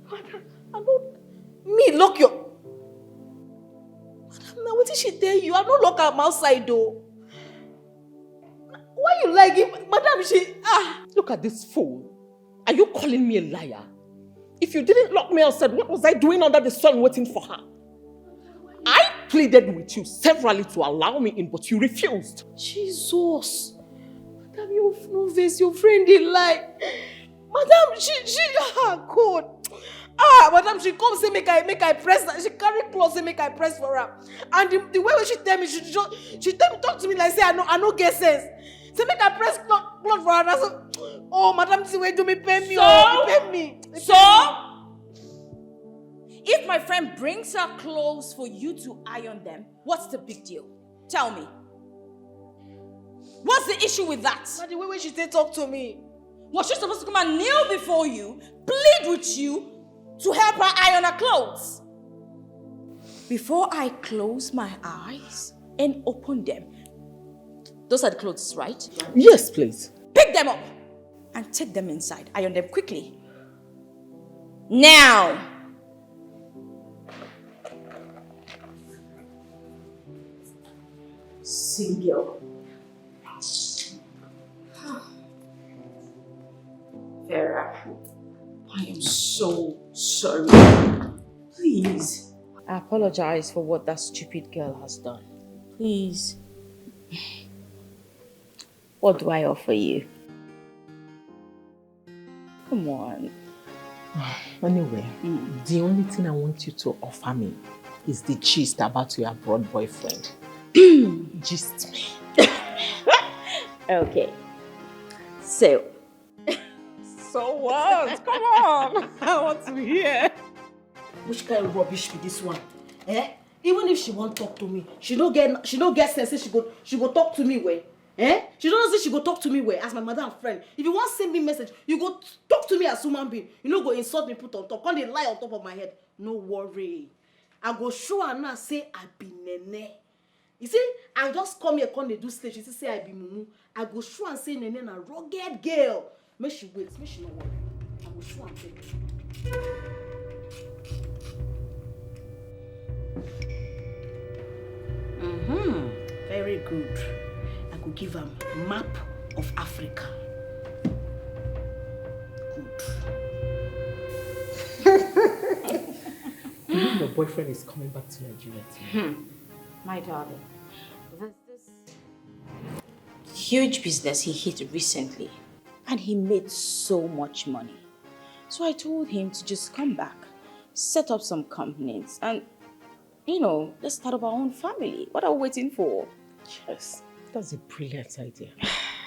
Madam, I don't... Me lock your... Madam, now what did she tell you? I don't lock her outside though. Why you like it? Madam, she... Look at this fool. Are you calling me a liar? If you didn't lock me outside, what was I doing under the sun waiting for her? I pleaded with you severally to allow me in, but you refused. Jesus. Madam, you no face your friend in lie. Madam, God. Madam, she come say make I press her. She carry clothes say make I press for her. And the way she tell me, she tell me talk to me like say I no get sense. Say make I press cloth for her. So, oh, madam, see where do me pay me? Pay me. If my friend brings her clothes for you to iron them, what's the big deal? Tell me. What's the issue with that? But the way she talk to me. Was she supposed to come and kneel before you, plead with you to help her iron her clothes? Before I close my eyes and open them, those are the clothes, right? Yes, please. Pick them up and take them inside. Iron them quickly. Now. Single. Vera, I am so sorry. Please. I apologize for what that stupid girl has done. Please. What do I offer you? Come on. Anyway, the only thing I want you to offer me is the gist about your abroad boyfriend. Gist me. Okay. So what? Come on. I want to hear. Which kind of rubbish be this one? Even if she won't talk to me, she don't get sense. She go talk to me where? She don't know say she go talk to me where as my madam friend. If you want send me message, you go talk to me as human being. You know go insult me, put on top, come they lie on top of my head. No worry. I go show her now say I be nene. You see, I just come here, come they do stage. She say I be mumu. I go show and say nene na rugged girl. Make she wait, make she no worry. I go show and tell you. Very good. I could give a map of Africa. Good. You know your boyfriend is coming back to Nigeria too. My darling, there's this huge business he hit recently and he made so much money. So I told him to just come back, set up some companies and, let's start up our own family. What are we waiting for? Yes, that's a brilliant idea.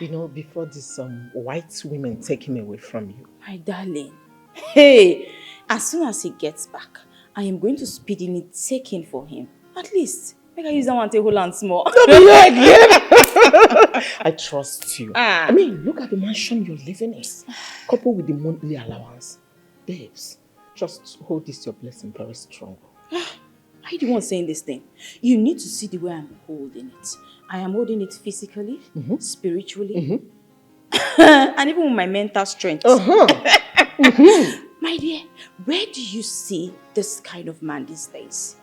Before these white women take him away from you. My darling, hey, as soon as he gets back, I am going to speedily take in for him. At least, make I use that one to hold on small. I trust you. I mean, look at the mansion you're living in. Coupled with the monthly allowance. Babes, just hold this your blessing very strong. Why are you the one saying this thing? You need to see the way I'm holding it. I am holding it physically, spiritually, and even with my mental strength. My dear, where do you see this kind of man these days?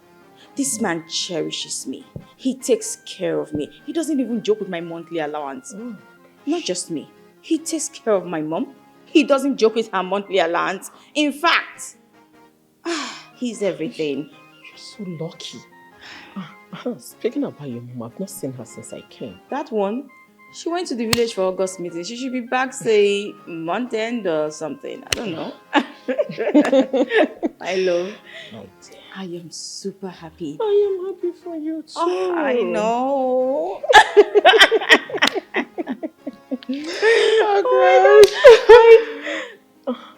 This man cherishes me. He takes care of me. He doesn't even joke with my monthly allowance. Not just me. He takes care of my mom. He doesn't joke with her monthly allowance. In fact, he's everything. You're so lucky. Speaking about your mom, I've not seen her since I came. That one? She went to the village for August meeting. She should be back, say, month end or something. I don't know. My love. Oh, dear. I am super happy. I am happy for you too. Oh, I know.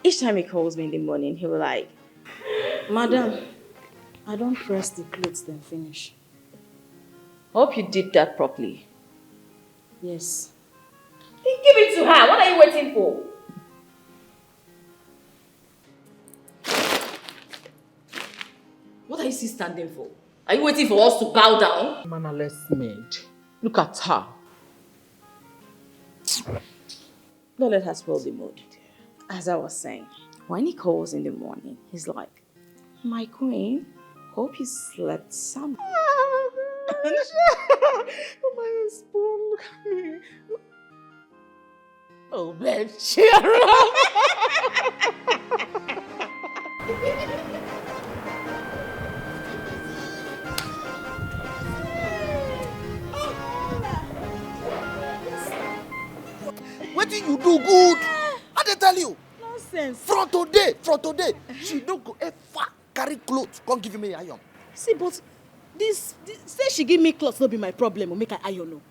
Each time he calls me in the morning, he will like, Madam, I don't press the clothes then finish. Hope you did that properly. Yes. Then give it to her. What are you waiting for? What are you still standing for? Are you waiting for us to bow down? Mannerless maid. Look at her. Don't let her spoil the mood. As I was saying, when he calls in the morning, he's like, my queen, hope you slept some. My spoon, look at me. Oh, babe, cheer up. What did you do good? I dey tell you. Nonsense. From today, she don't go ever carry clothes. Come give me iron. See, but this say she give me clothes no be my problem or make I iron no.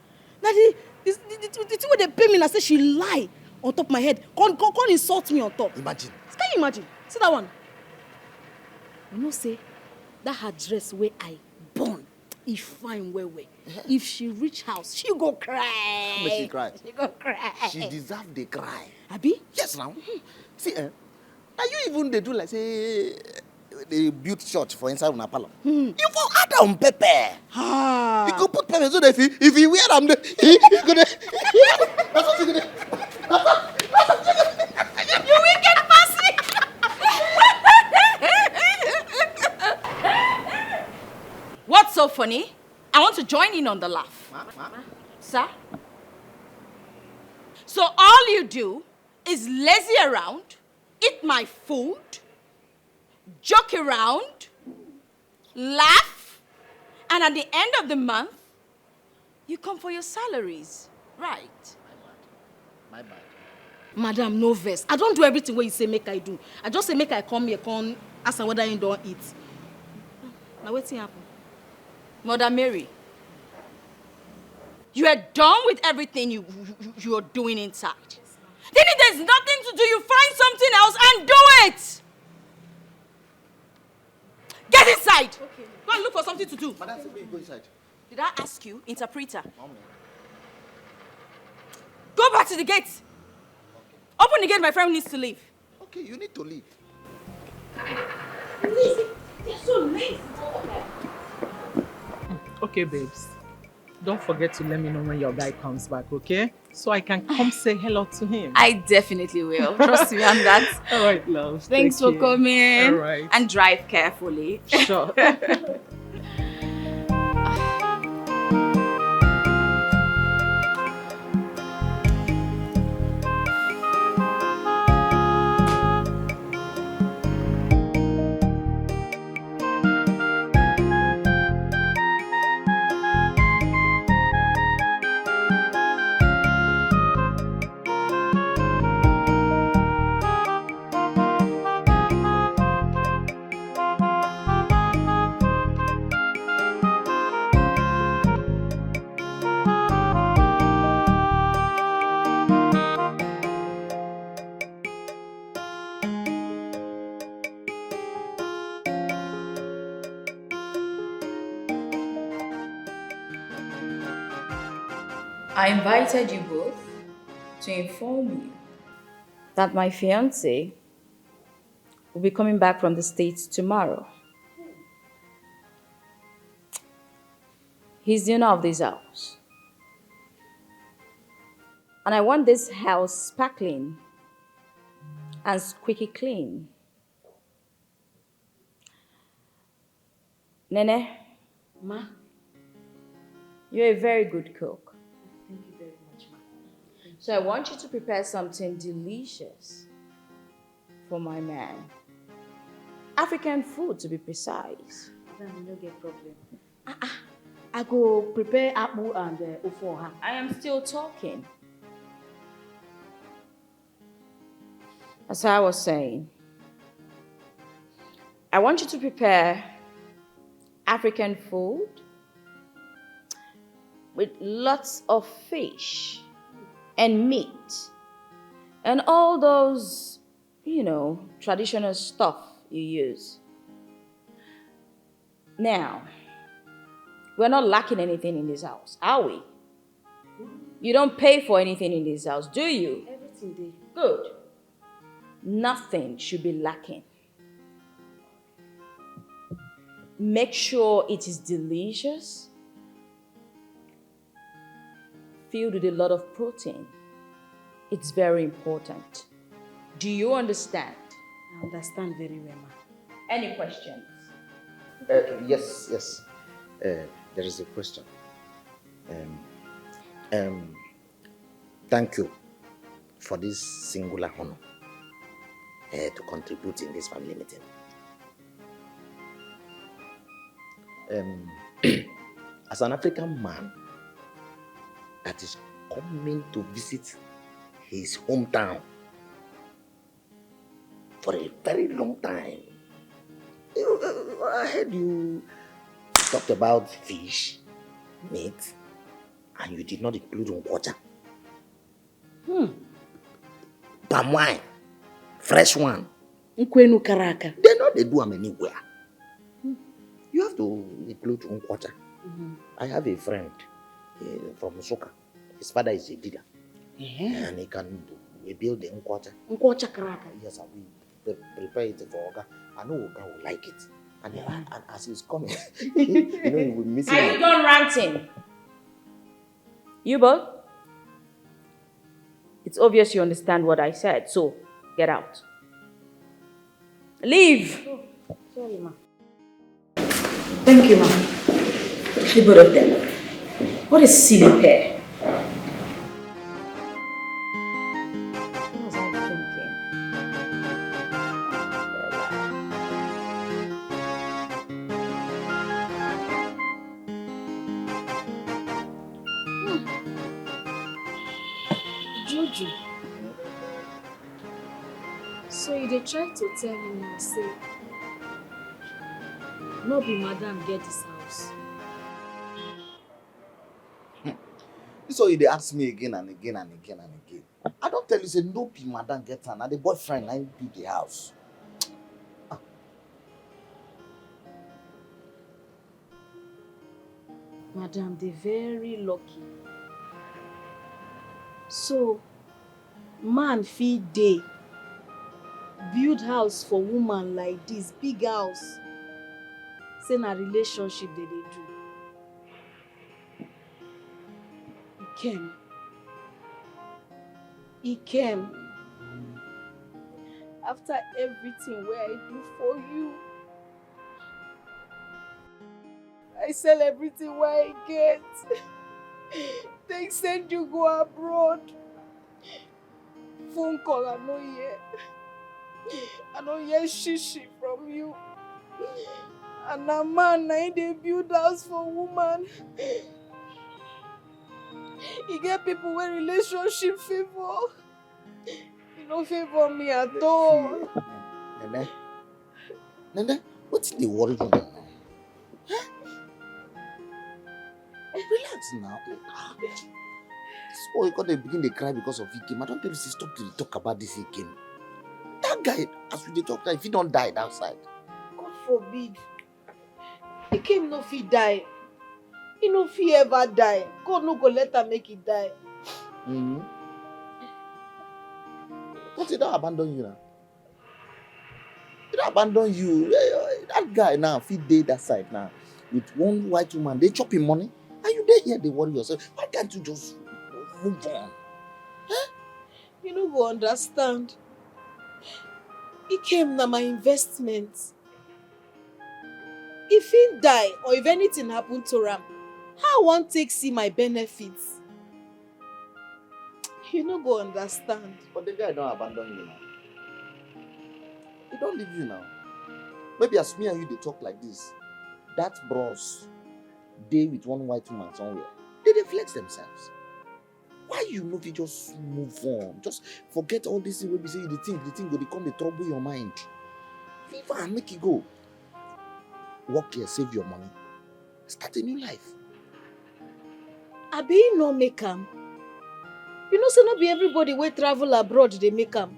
Now the thing wey dey pay me na say she lie on top my head. Come insult me on top. Imagine. Can you imagine? See that one? You know say that her dress where I born, e fine well. If she reach house, she go cry. Make she cry. She go cry. She deserve the cry. Abi? Yes, now. See, now you even they do like say they build church for inside una parlor. You for add on pepper. Ah. You go put pepper so that if you wear them, you gonna. That's what you gonna. You wicked bastard! What's so funny? I want to join in on the laugh. Sir? So all you do is lazy around, eat my food, joke around, laugh, and at the end of the month, you come for your salaries, right? My bad. Madam, no vex. I don't do everything what you say make I do. I just say make I come here, come ask her whether you don't eat. Now what's happen? Mother Mary, you are done with everything you are doing inside. Then if there's nothing to do, you find something else and do it. Get inside. Okay. Go and look for something to do. Madam, go inside. Did I ask you, interpreter? Go back to the gate. Open the gate, my friend needs to leave. Okay, you need to leave. They're so lazy. Okay, babes. Don't forget to let me know when your guy comes back, okay? So I can come say hello to him. I definitely will. Trust me on that. All right, love. Thanks for coming. All right. And drive carefully. Sure. I invited you both to inform you that my fiancé will be coming back from the States tomorrow. He's the owner of this house. And I want this house sparkling and squeaky clean. Nene, Ma? You're a very good cook. Thank you very much, Ma. So I want you to prepare something delicious for my man. African food, to be precise. Madam, no get problem. I go prepare apple and ofoha. I am still talking. As I was saying, I want you to prepare African food with lots of fish. and meat and all those, traditional stuff you use. Now, we're not lacking anything in this house, are we? You don't pay for anything in this house, do you? Everything dey. Good. Nothing should be lacking. Make sure it is delicious, filled with a lot of protein. It's very important. Do you understand? I understand very well, ma. Any questions? Yes. There is a question. Thank you for this singular honor to contribute in this family meeting. As an African man that is coming to visit his hometown for a very long time, I heard you talked about fish, meat, and you did not include water. Palm wine, fresh one. Nkwenu karaka. They know they do them anywhere. You have to include water. I have a friend from Soka. His father is a digger. And he can build the water. Nkwacha karaka. Yes, we prepare it for Oga. I know Oga will like it. And as he's coming, he will miss it. Are you done ranting? You both? It's obvious you understand what I said, so get out. Leave! Oh, sorry, ma. Thank you, ma'am. The both of them. What a silly pair. What was I thinking? Jojo. So you dey try to tell me now, say, no be madam get this house. This is why they ask me again and again and again and again. I don't tell you, say no be madam get her. Now the boyfriend I build the house. Madam, they very lucky. So, man fit dey build house for woman like this, big house. Say na relationship they do. He came. After everything where I do for you, I sell everything where I get. They send you go abroad. Phone call, I no hear. I don't hear shishi from you. And a man, they build house for woman. He get people with relationship favor. He don't favor me at all. Nene, what's the worry you now? Relax now. This boy got to begin to cry because of Ikem. I don't tell you to stop to talk about this Ikem. That guy, as we talk now, if he don't die outside. God forbid. Ikem no fit die. He no fit ever die. God no go let her make it die. But he don't abandon you now. He don't abandon you. That guy now, if he dey that side now, with one white woman, they chop him money. And you there here, they worry yourself. Why can't you just move on? Huh? You no go understand. He came na my investment. If he die or if anything happen to him, how I wan take see my benefits? You no go understand. But the guy don't abandon you now. He don't leave you now. Maybe as me and you, they talk like this. That bros, they with one white woman somewhere, they flex themselves. Why you no fit just move on? Just forget all this thing wey be say the thing go dey come dey trouble your mind. Leave and make it go. Work here, save your money. Start a new life. Abi no make am. You know, say not be everybody wey travel abroad they make am.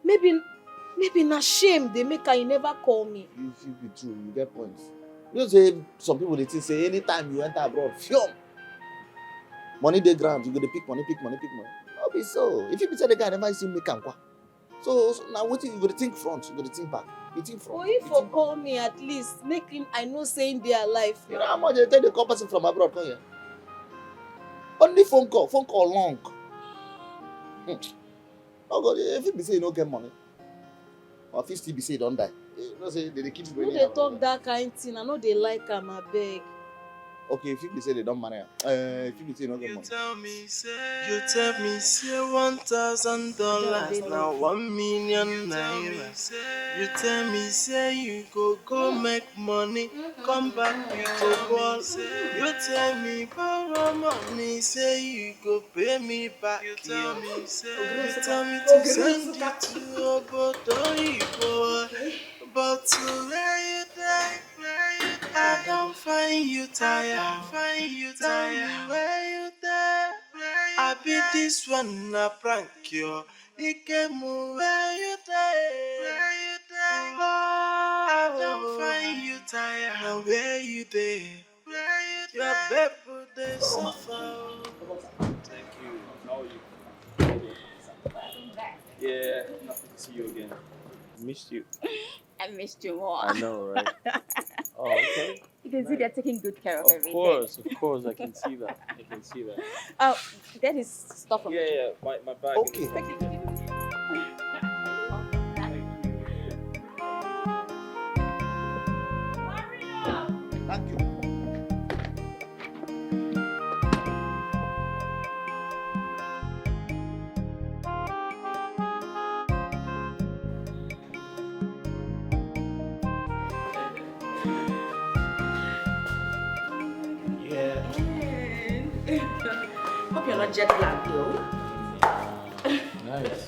Maybe na shame they make am. You never call me. You feel be true, you get points. You know, say some people they think say anytime you enter abroad, fium. Money dey ground, you go to pick money. No be so. If you be say the guy never see make am kwa. So now what you go to think front, you go to think back. You think front. Well, if you call me at least, make him I know saying they are alive. You know how much they take the call person from abroad come here? Only phone call long. Oh God, if you be say you don't get money, or if you still be say you don't die, you know say they keep Who they talk that kind of thing? I know they like am, I beg. Okay, if you be say they don't marry, if you be say you don't get money. You tell me say $1,000 now 1 million naira. You tell me say you go make money, come back with a ball. You tell me borrow money, say you go pay me back. You tell me to send it to Obodo, but to where you die, I don't find you tired. Tell me where you there. I be this one a prank you. Dikeh where you there. I don't find you tired. Now where you there? Your baby they suffer. Thank you. How are you? Yeah, happy to see you again. Missed you. I missed you more. I know, right? Oh, okay. You can see they're taking good care of everything. Of course, I can see that. Oh, that is stuff from Yeah, my bag. Okay. Thank you. Hope you're not jet lagged though. Nice.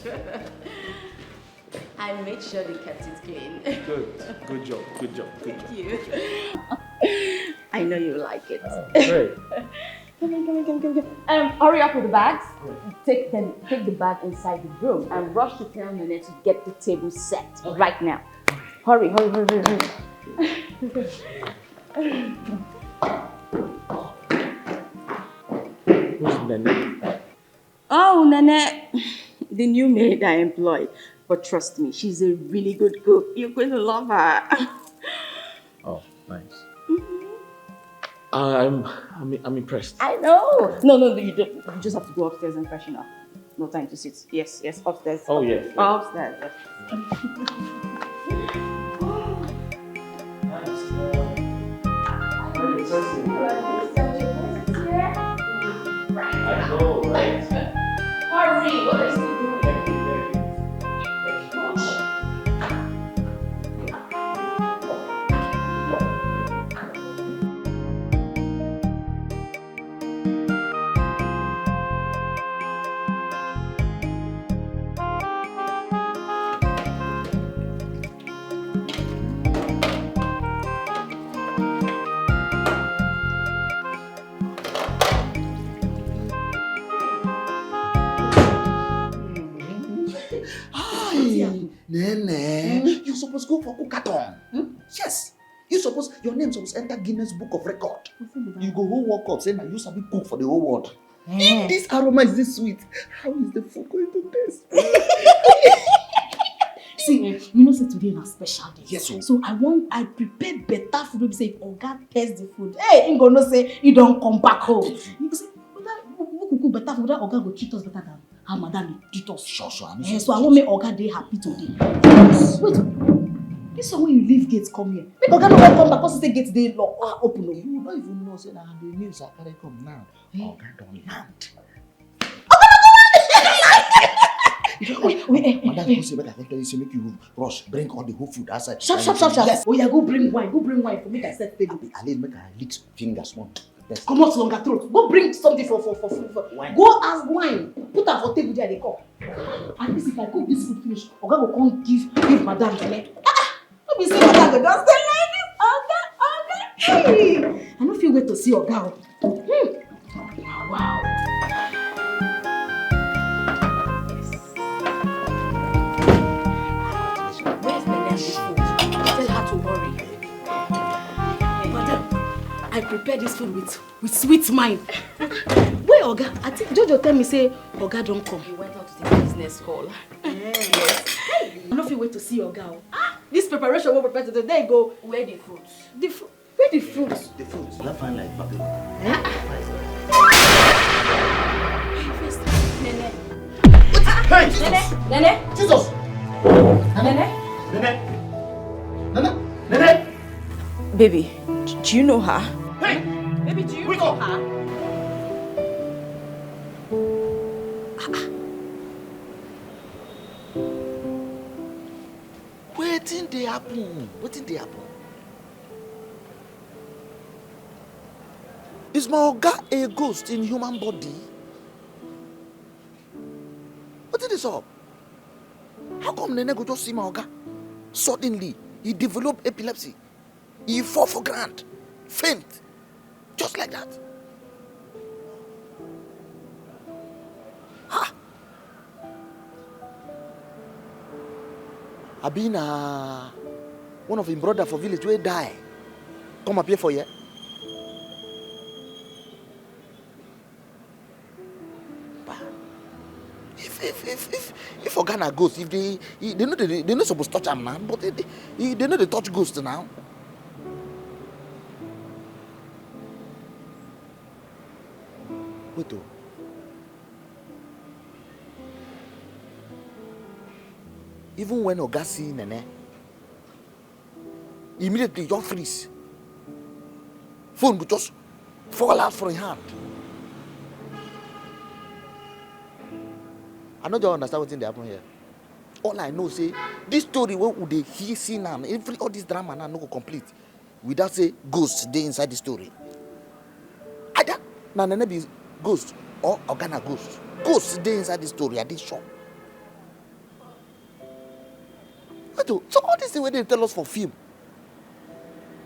I made sure they kept it clean. Good job. Thank you. I know you like it. Great. Come. Hurry up with the bags. Take the bag inside the room and rush to tell Nene to get the table set right now. Hurry. Who's Nene? Oh, Nene, the new maid I employed. But trust me, she's a really good cook. You're going to love her. Oh, nice. I'm impressed. I know. No, you don't. You just have to go upstairs and freshen up. No time to sit. Yes, upstairs. Oh, yeah. Upstairs. Yes. I know, right? Hurry! What are you doing? Nene, you supposed go for cookathon. Yes. Your name supposed enter Guinness Book of Record. You go whole walk up saying that you sabi cook for the whole world. If this aroma is this sweet, how is the food going to taste? See, you know, say today is a special day. Yes, sir. So I prepare better food. We say, if Oga taste the food, hey, he gonna say he don't come back home. You say, we cook better food. Oga go treat us better than how madam treat us. Sure. So I won't make Oga day happy today. Wait, this one when you leave gates come here. Make Oga no come back because say gates they open. You don't even know say that the news are carry come now. Oga don't land. Wait. Madam, you say better. I tell you, say make you rush, bring all the whole food outside. Sharp. Yes. Oh yeah, go bring wine for me to set table. At least make her lick fingers small. Come out longer throat. Go bring something for wine. Go ask wine. Put her for table there they come. At least if I cook this food finish, Oga go come give madam Nene. Don't be say madam go just stay like this. Oga. Hey, I don't feel wait to see Oga. Wow. I prepare this food with sweet mind. Wait, Oga, I think Jojo tell me say Oga don't come. He went out to the business call. Yes. I don't feel wait to see Oga. This preparation will prepare today. There you go. Where the fruits? Where the fruits? The fruits, you find like papi. Nene. Hey! Nene. Jesus! Nene. Nene! Baby, do you know her? Hey! Baby, do you know her? Wetin dey happen? Wetin dey happen? Is my oga a ghost in human body? Wetin dey up? How come Nene go just see my oga? Suddenly, he develop epilepsy. He fall for ground, faint, just like that. Ha! I been one of him brother for village wey die. Come up here for you. If Organa ghost, if they not supposed to touch him now, but they know they touch ghost now. Wait oh. Even when Oga see Nene, immediately just freeze. Phone will just fall out from his hand. I don't understand what's in the happen here. All I know say this story where would they hear see now, all this drama now no go complete without say ghost dey inside the story. Either na Nene be ghost or Organa ghost. Ghost dey inside the story. I dey sure. So all this thing where they tell us for film,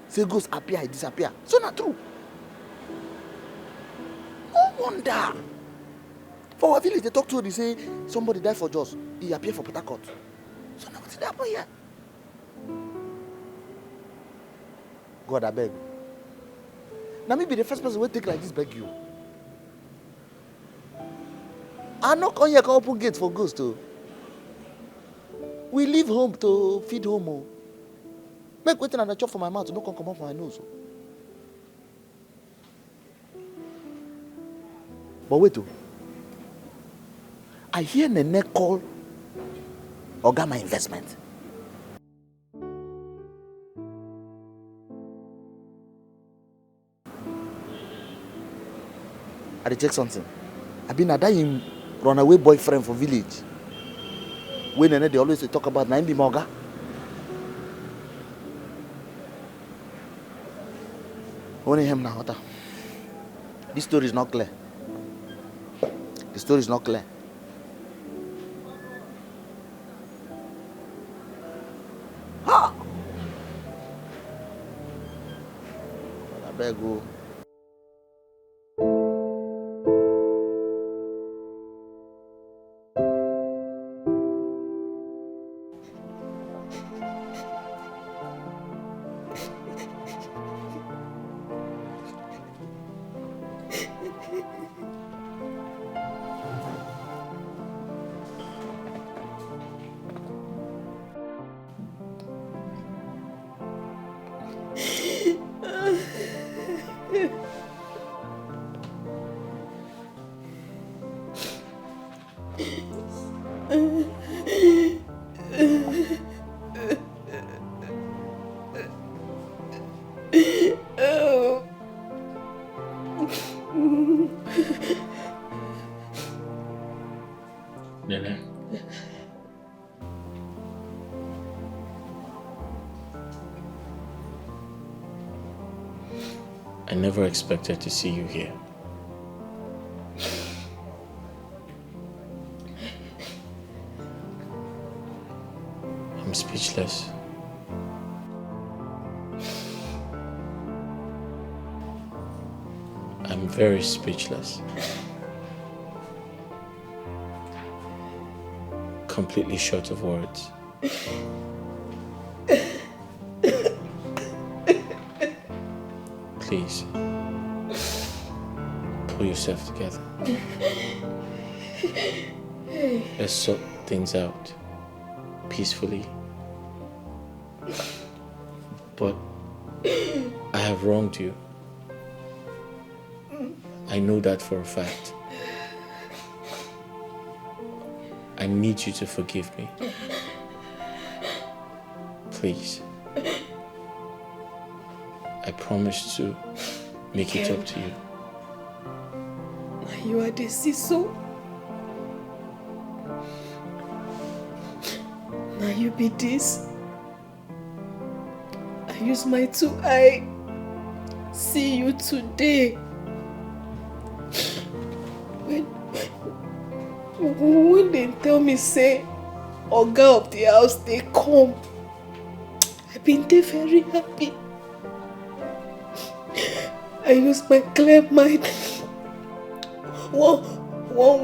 say ghosts appear, disappear. So not true. No wonder. For our village, they talk to her, they say somebody died for Jos. He appeared for Port Harcourt. So now what's happening here? God, I beg. Now me be the first person who take like this beg you. I not come here can open gates for ghosts too. We leave home to feed home. Oh. Make waiting and a chop for my mouth, no come out for my nose. But wait oh. I hear Nene call Oga my investment. I dey check something. I been a dying runaway boyfriend for village. When Nene they always talk about na him be my Oga. Only him now. This story is not clear. The story is not clear. Ha! I beg you. Nene. I never expected to see you here. I'm speechless. I'm very speechless. Completely short of words. Please. Pull yourself together. Let's sort things out peacefully. But I have wronged you. I know that for a fact. I need you to forgive me. Please. I promise to make it up to you. You are the Siso. Now you be this. I use my 2 eye. See you today. When they tell me say Oga of the house they come, I've been there very happy. I use my clear mind. One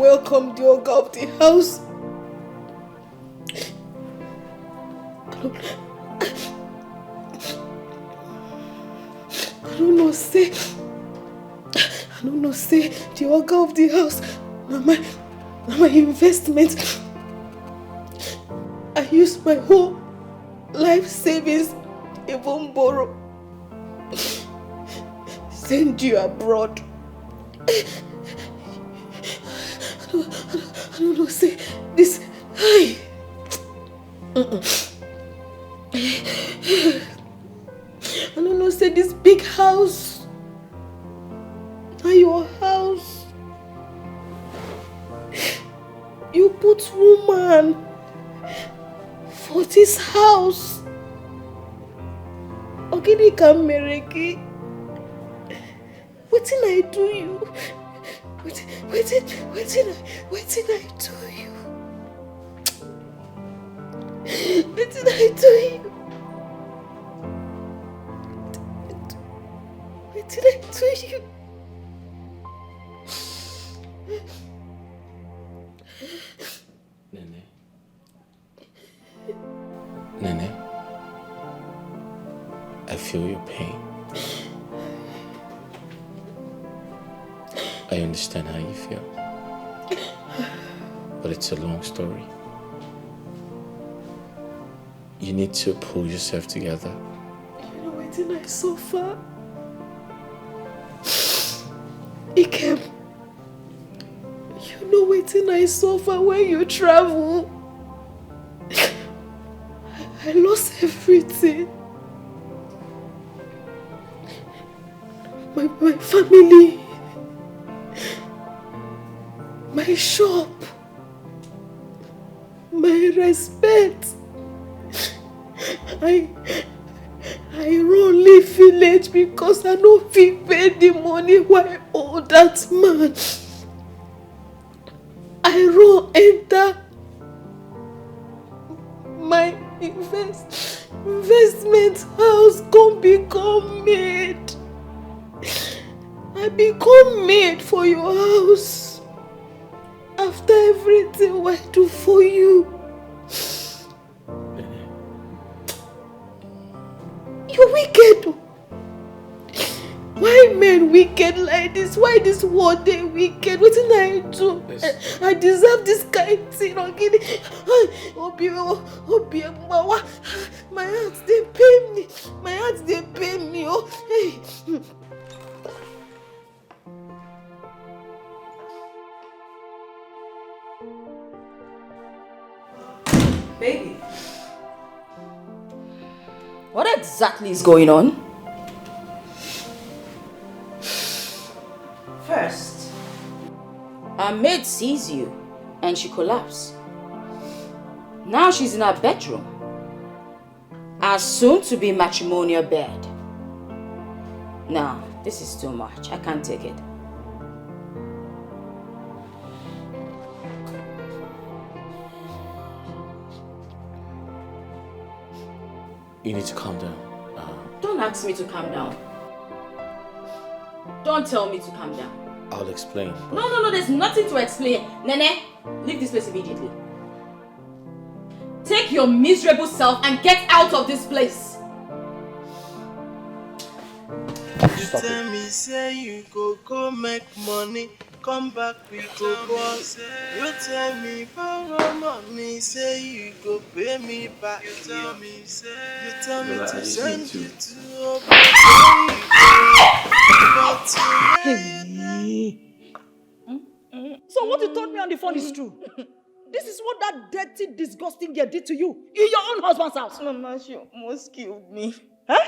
welcome the Oga of the house. I don't know say the Oga of the house. My investment. I use my whole life savings, even borrow. Send you abroad. I don't know, say this. I don't know, say this big house. Not your house. You put woman for this house. Ogini Kamereki. What did I do you? What did I do you? What did I do you? What did I do you? Nene, I feel your pain. I understand how you feel. But it's a long story. You need to pull yourself together. You know what did I suffer? Ikem, you know what did I suffer when you travel? I lost everything. My family, my shop, my respect. I run leave village because I no fit pay the money why owe that man. I run enter my investment house come become maid. I become maid for your house after everything I do for you. You wicked. Why men wicked like this? Why this world they wicked? What did I do? I deserve this kind of thing. Obio, my hands they pay me. My hands they pay me. Oh, hey. Baby, what exactly is going on? First, our maid sees you and she collapsed. Now she's in our bedroom. Our soon-to-be matrimonial bed. Now, this is too much. I can't take it. You need to calm down. Don't ask me to calm down. Don't tell me to calm down. I'll explain. No, there's nothing to explain. Nene, leave this place immediately. Take your miserable self and get out of this place. You tell me say you go make money, come back we go boss. You tell me borrow money, say you go pay me back. You tell me to send you to So what you told me on the phone is true. This is what that dirty, disgusting girl did to you in your own husband's house. Mama, she almost killed me. Huh?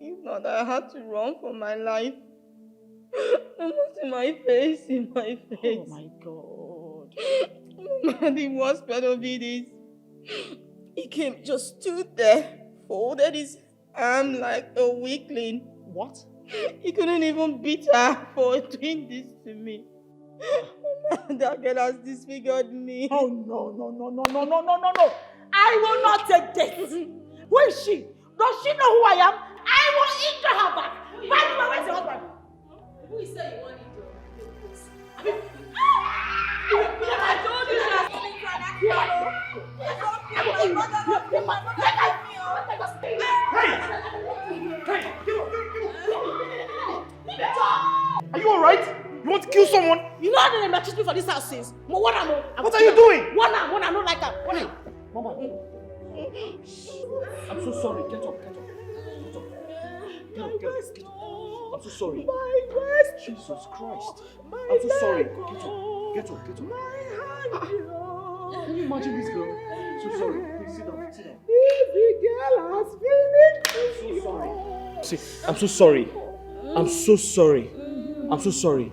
If not, I had to run for my life. Almost in my face. Oh my God. Mama, the worst part of it is, he came, just stood there, folded his arm like a weakling. What? He couldn't even beat her for doing this to me. That girl has disfigured me. Oh, no. I will not take this. Who is she? Does she know who I am? I will injure her back. By the way, where's your husband? Who is saying you want to I told you she has coming to an Are you alright? You want to kill someone? You know how they accused me for this house since. What are you doing? One, I don't like that. Mama. I'm so sorry. Get up. I'm so sorry. My breast. Jesus Christ. I'm so sorry. Get up. Can you imagine this girl? So sorry. Please sit down. The girl has finished. See, I'm so sorry.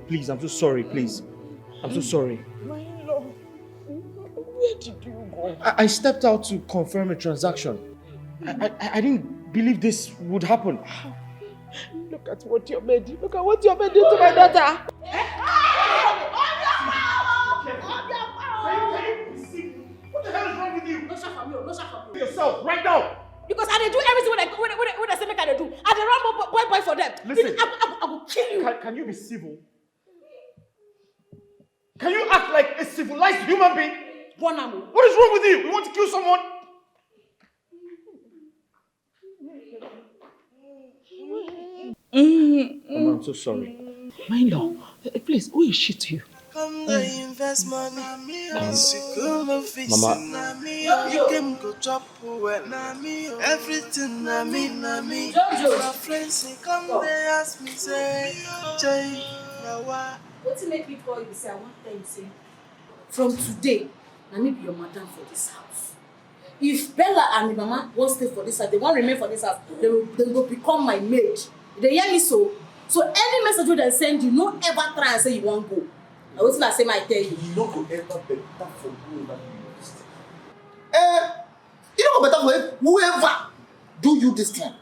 Please, I'm so sorry. Please. I'm so sorry. My lord, where did you go? I stepped out to confirm a transaction. I didn't believe this would happen. Look at what your maid did. Look at what your maid did to my daughter. What the hell is wrong with you? No shot from you. Yourself, right now. Because I do everything when I say make I do. I run boy for them. Listen, I will kill you. Can you be civil? Can you act like a civilized human being? What is wrong with you? You want to kill someone? Mama, I'm so sorry. My lord, please, who is she to you? Come the invest money, Mama. you can go chop everything na me. My friends say come they ask me say, Jay, now what? What to make me call you say I want to tell you say, from today, I need be your madam for this house. If Bella and the mama won't stay for this house, they won't remain for this house, they will become my maid. They hear me so? So any message they send you, no ever try and say you won't go. I was not say my tell you. You don't go ever better for whoever do you this thing. You don't go better for whoever do you this thing.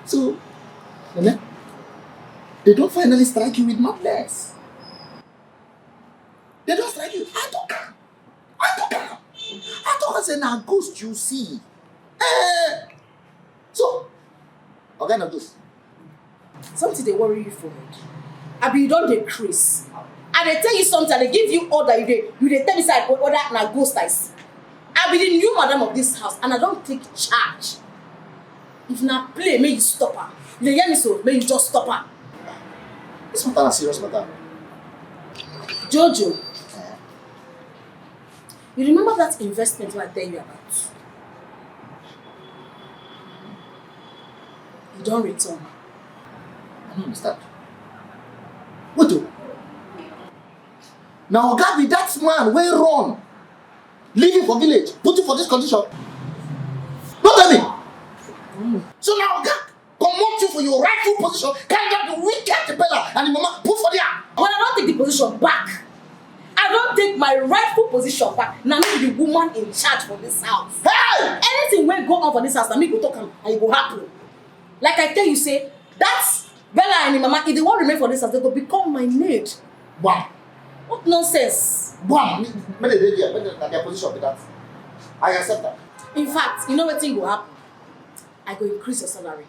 So, they don't finally strike you with madness. They don't strike you. I don't say now ghost you see. So, what kind of ghost? Something they worry you for. Abi you don't decrease. And they tell you something, they give you order, you tell me say order na ghost I see. I be the new madam of this house and I don't take charge. If na play, may you stop her. If they hear me so, may you just stop her. This matter is serious matter. Jojo, you remember that investment I tell you about? You don't return. I don't understand. What do? Now, God be that man where run, leaving for village, put you for this condition. Don't tell me. So now, God, promote you for your rightful position. Can you the wicked Bella and the mama put for there? When I don't take the position back, I don't take my rightful position back. Now me be the woman in charge for this house. Hey! Anything will go on for this house, now me go talk and it will happen. Like I tell you, say that's Bella and the mama. If they won't remain for this house, they will become my maid. Wow. What nonsense? Wow. When they there, when their position be that, I accept that. In fact, you know what thing will happen? I go increase your salary.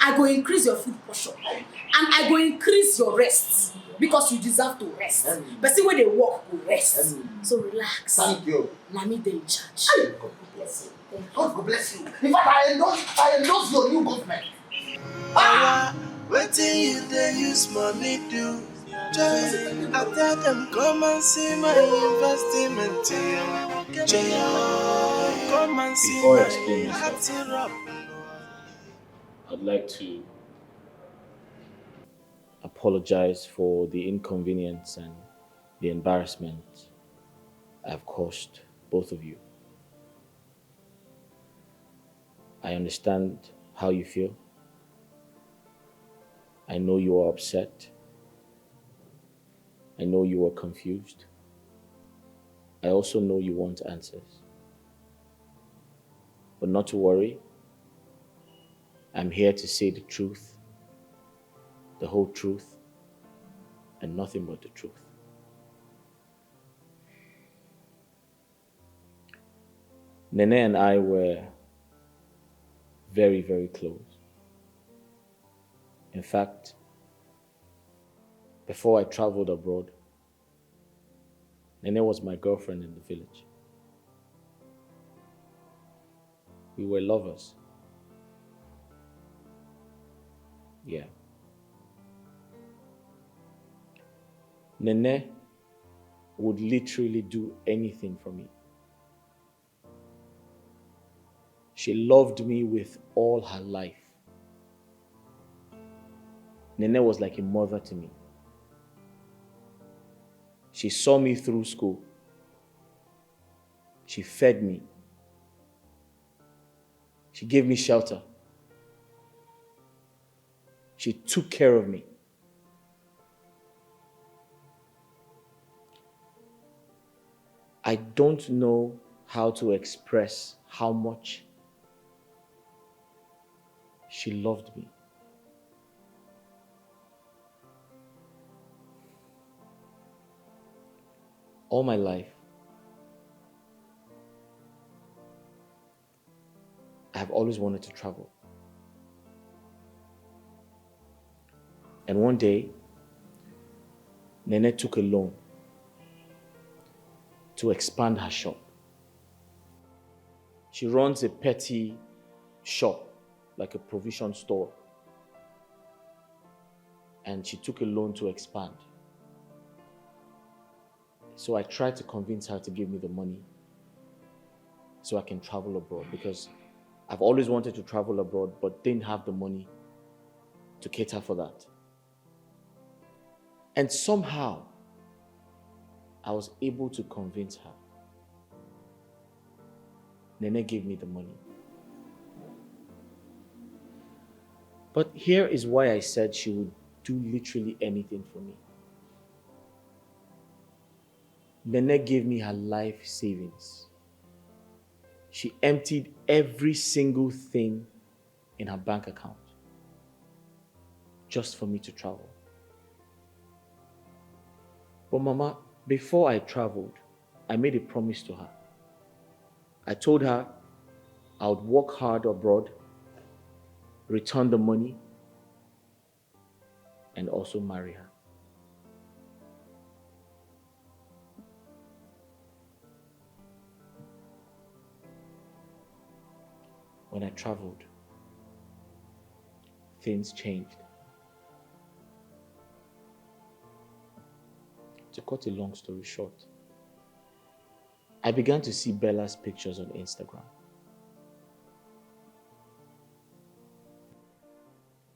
I go increase your food portion. And I go increase your rest. Because you deserve to rest. But see when they work, will rest. So relax. Thank you. Now me they in charge. God bless you. God bless you. In fact, I endorse your new government. Waiting you they use money do. Joy, I tell them come and see my investment. Joy, come and see Before I my explain myself, syrup. I'd like to apologize for the inconvenience and the embarrassment I've caused both of you. I understand how you feel. I know you are upset. I know you are confused. I also know you want answers. But not to worry. I'm here to say the truth, the whole truth, and nothing but the truth. Nene and I were very, very close. In fact, before I traveled abroad, Nene was my girlfriend in the village. We were lovers. Yeah. Nene would literally do anything for me. She loved me with all her life. Nene was like a mother to me. She saw me through school. She fed me. She gave me shelter. She took care of me. I don't know how to express how much she loved me. All my life, I have always wanted to travel. And one day, Nene took a loan to expand her shop. She runs a petty shop, like a provision store. And she took a loan to expand. So I tried to convince her to give me the money so I can travel abroad, because I've always wanted to travel abroad but didn't have the money to cater for that. And somehow, I was able to convince her. Nene gave me the money. But here is why I said she would do literally anything for me. Nene gave me her life savings. She emptied every single thing in her bank account just for me to travel. But Mama, before I traveled, I made a promise to her. I told her I would work hard abroad, return the money, and also marry her. When I traveled, things changed. To cut a long story short, I began to see Bella's pictures on Instagram.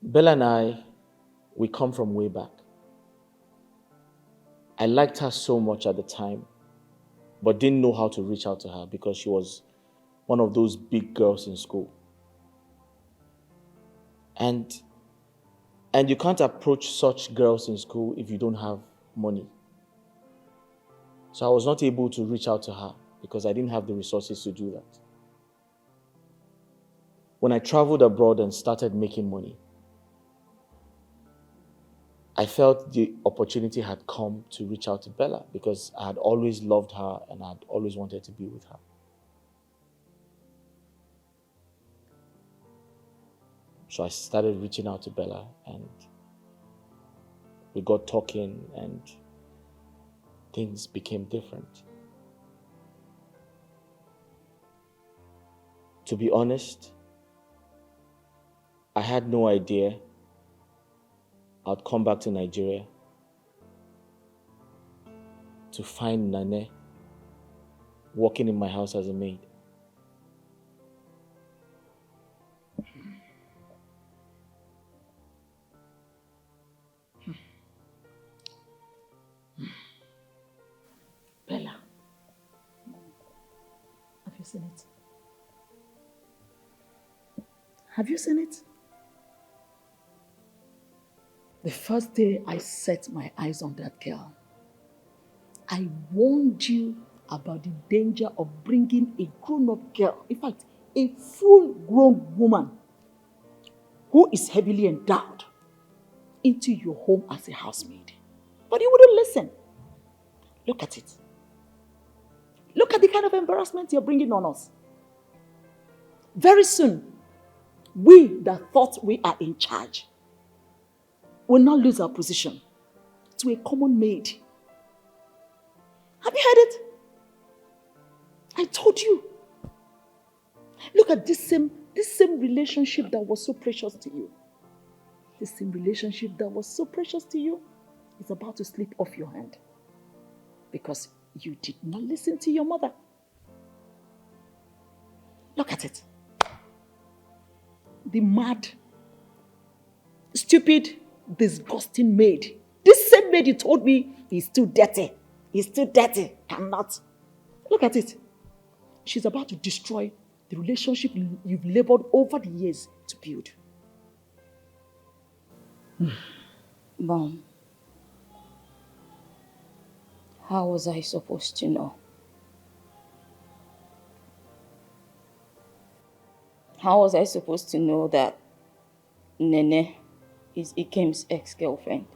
Bella and I, we come from way back. I liked her so much at the time, but didn't know how to reach out to her because she was one of those big girls in school. And you can't approach such girls in school if you don't have money. So I was not able to reach out to her because I didn't have the resources to do that. When I traveled abroad and started making money, I felt the opportunity had come to reach out to Bella because I had always loved her and I had always wanted to be with her. So I started reaching out to Bella and we got talking and things became different. To be honest, I had no idea I'd come back to Nigeria to find Nane working in my house as a maid. Bella, have you seen it? Have you seen it? The first day I set my eyes on that girl, I warned you about the danger of bringing a grown-up girl, in fact, a full-grown woman who is heavily endowed into your home as a housemaid. But you wouldn't listen. Look at it. Look at the kind of embarrassment you're bringing on us. Very soon, we that thought we are in charge will not lose our position to a common maid. Have you heard it? I told you. Look at this same relationship that was so precious to you. This same relationship that was so precious to you is about to slip off your hand because you did not listen to your mother. Look at it. The mad, stupid, disgusting maid. This same maid you told me is too dirty. He's too dirty. Cannot. Look at it. She's about to destroy the relationship you've labored over the years to build. Mom, how was I supposed to know? How was I supposed to know that Nene is Ikem's ex-girlfriend?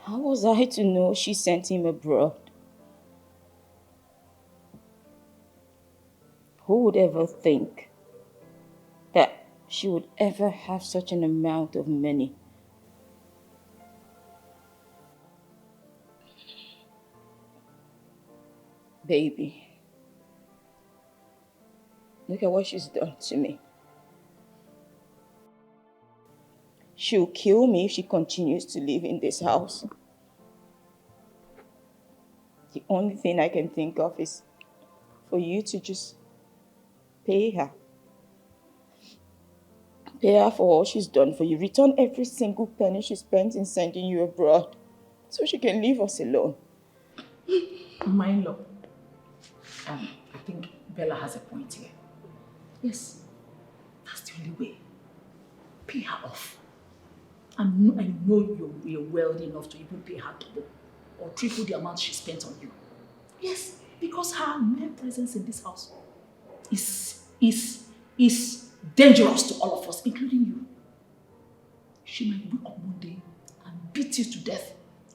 How was I to know she sent him abroad? Who would ever think that she would ever have such an amount of money? Baby, look at what she's done to me. She'll kill me if she continues to live in this house. The only thing I can think of is for you to just pay her. Pay her for all she's done for you. Return every single penny she spent in sending you abroad so she can leave us alone. My in-law, I think Bella has a point here. Yes, that's the only way. Pay her off. I know you're wealthy enough to even pay her double or triple the amount she spent on you. Yes, because her mere presence in this house is dangerous to all of us, including you. She might wake up one day and beat you to death.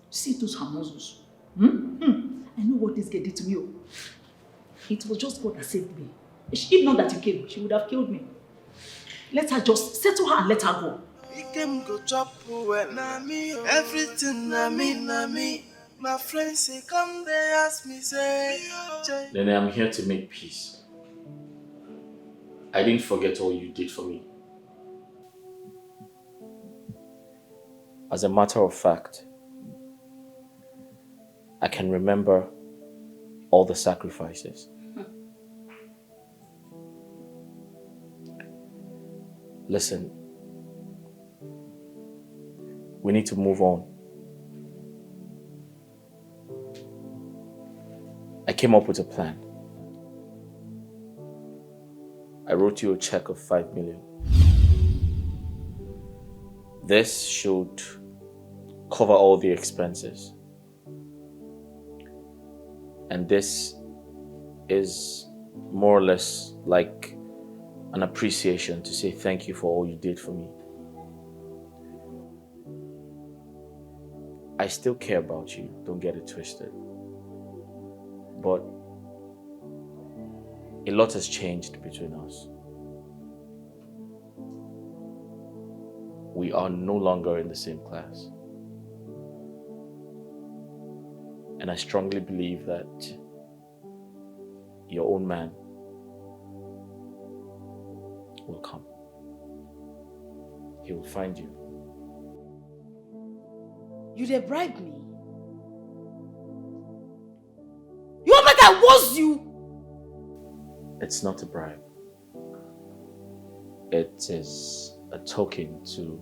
See those her muscles. I know what this girl did to me. It was just God that saved me. If not that you came, she would have killed me. Let her just settle her and let her go. He came go chop well, na me, everything na me. My friends say come they ask me say, Nene, I'm here to make peace. I didn't forget all you did for me. As a matter of fact, I can remember all the sacrifices. Listen, we need to move on. I came up with a plan. I wrote you a check of 5 million. This should cover all the expenses. And this is more or less like an appreciation to say thank you for all you did for me. I still care about you, don't get it twisted. But a lot has changed between us. We are no longer in the same class. And I strongly believe that your own man will come. He will find you. You dey bribe me? You want make I was you? It's not a bribe. It is a token to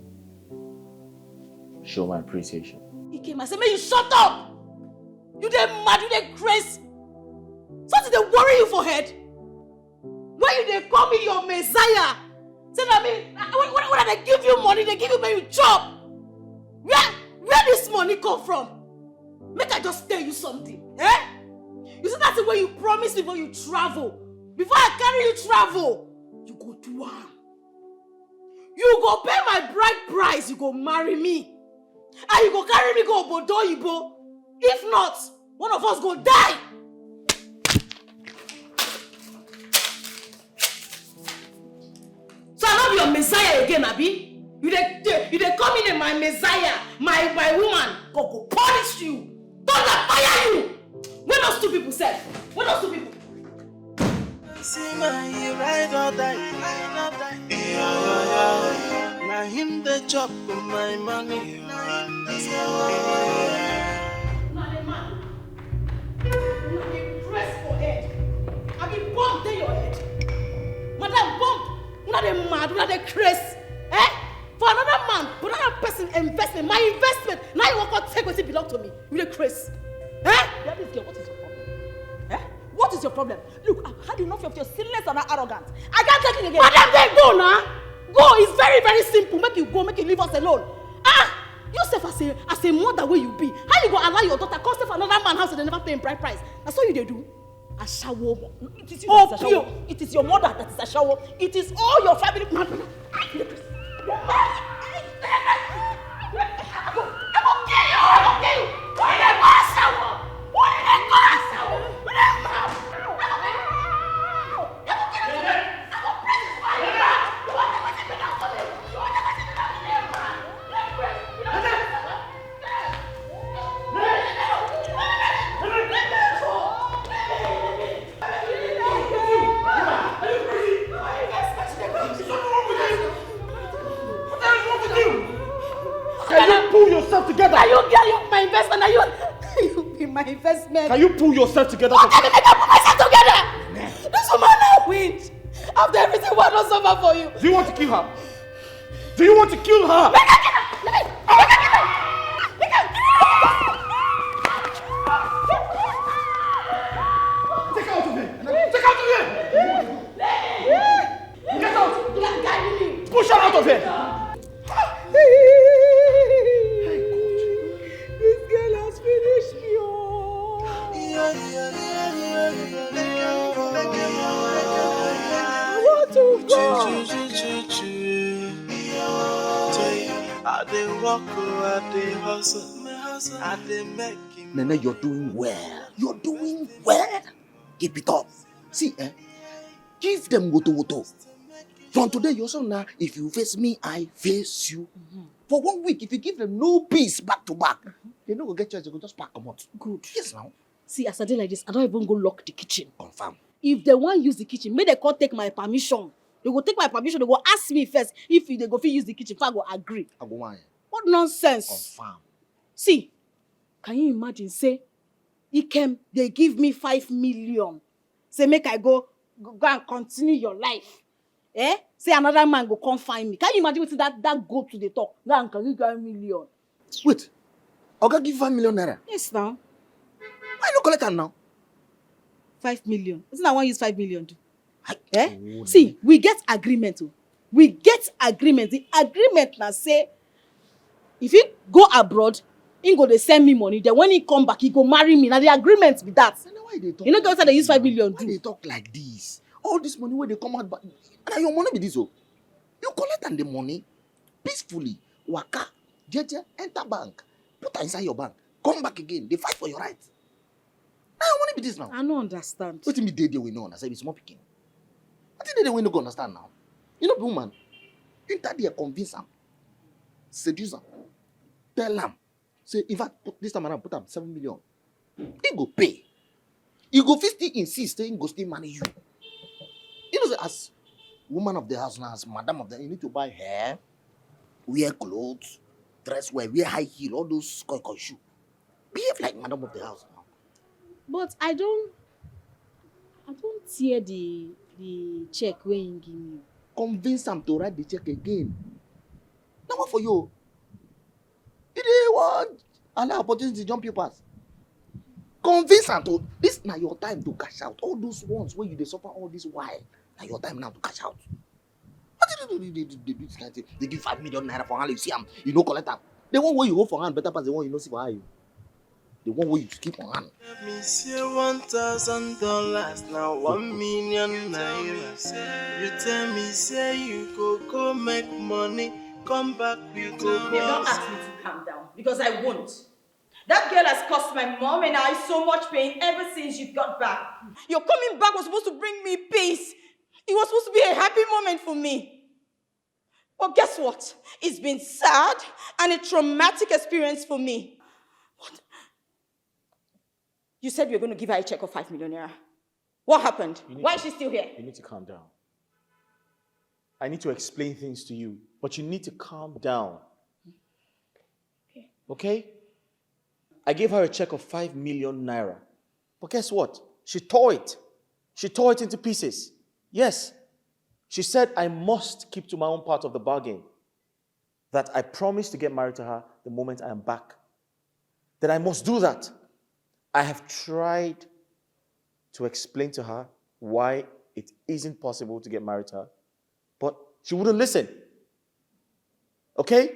show my appreciation. He came and said, "May you shut up! You dey mad, you dey crazy. Something dey worry you for head. When you dey call me your messiah, say that when they give you money, they give you when you chop. Where this money come from? Make I just tell you something, eh? You see that thing where you promise me before you travel. Before I carry you travel, you go do am. You go pay my bride price, you go marry me. And you go carry me go obodo oyibo. If not, one of us go die. So I not be your messiah again, Abi. You dey come in my messiah, my woman. God go punish you. God go fire you. When those two people said, when those two people. See my ride or die, Now him the chop with my money. Press for head. I be bomb to your head. Madam bomb. Una dey mad, una dey crazy. Eh? For another man, for another person investment, my investment. Now you want to take what belong to me. You dey crazy. Eh? That is girl, what is your problem? Eh? What is your problem? Look, I've had enough of your silliness and arrogance. I can't take it again. Madam, then go now. Go. It's very, very simple. Make you go, make you leave us alone. Yourself as a mother where you be. How you go allow your daughter come stay for another man's house and they never pay him bride price? That's what you do. A shower. It is you that is a shower. It is your mother that is a shower. It is all your family. I will kill you. Can you pull yourself together? Are you my investment? Are you be my investment? Can you pull yourself together? What can I make I put myself together? This woman now wins. After everything what I suffer for you. Do you want to kill her? Do you want to kill her? Make her kill her! Make her kill her! Make her kill her! Take her out of here! Take her out of here! Get out! Push her out of here! This girl has finished me. I want to go. I dey walk, I dey hustle, I dey make him. Nene, you're doing well. You're doing well. Keep it up. See, give them woto. From today, you're so now, if you face me, I face you. For 1 week, if you give them no peace back to back, they don't go get chance, they go just pack them out. Good. Yes, now. See, as I did like this, I don't even go lock the kitchen. Confirm. If they want use the kitchen, may they can't take my permission. They go take my permission, they go ask me first if they go fit use the kitchen, if I go agree. I go why? What nonsense. Confirm. See, can you imagine, say, Ikem, they give me 5 million. Say, make I go and continue your life. Eh? Say another man go come find me. Can you imagine what that go to the talk? Now can you get 1 million? Wait. Oga give 5 million naira? Yes, now. Why you collect am now? 5 million. Isn't that one use 5 million do? Eh? See, we get agreement. We get agreement. The agreement now say, if he go abroad, he go they send me money. Then when he come back, he go marry me. Now the agreement be that. Why they talk you know, like they use 5 million. Why they talk like this? All this money where they come out, and your money be this. Oh, you collect and the money peacefully. Waka, jeje, enter bank, put her inside your bank, come back again. They fight for your rights. Now your money be this now. I don't understand. What me they we know? I say it's small picking. I think they no go understand now. You know, woman, enter there, convince them, seduce them, tell them, say if I put this time around, put them 7 million. He go pay. He go still insist, he go still manage you. You know, as woman of the house now, as madam of the, you need to buy hair, wear clothes, dress well, wear high heel, all those koi shoe. Behave like madam of the house now. But I don't hear the check when you give me. Convince him to write the check again. Now what for you? It is what? Allow opportunity to jump you pass. Convince him to, this now your time to cash out. All those ones where you they suffer all this while. Now your time now to cash out. What did they do this kind of thing? They give 5 million naira for hand, you see them, you know collect them. The one where you hold for hand better pass the one you know see for you. The one where you keep on hand. Let me see $1,000 now 1 million naira. You tell me say you go make money, come back we go. Don't ask me to calm down because I won't. That girl has caused my mom and I so much pain ever since you got back. Your coming back was supposed to bring me peace. It was supposed to be a happy moment for me. But guess what? It's been sad and a traumatic experience for me. What? You said you were going to give her a check of 5 million naira. What happened? Why is she still here? You need to calm down. I need to explain things to you, but you need to calm down. Okay? I gave her a check of 5 million naira. But guess what? She tore it. She tore it into pieces. Yes. She said I must keep to my own part of the bargain. That I promised to get married to her the moment I am back. That I must do that. I have tried to explain to her why it isn't possible to get married to her. But she wouldn't listen. Okay?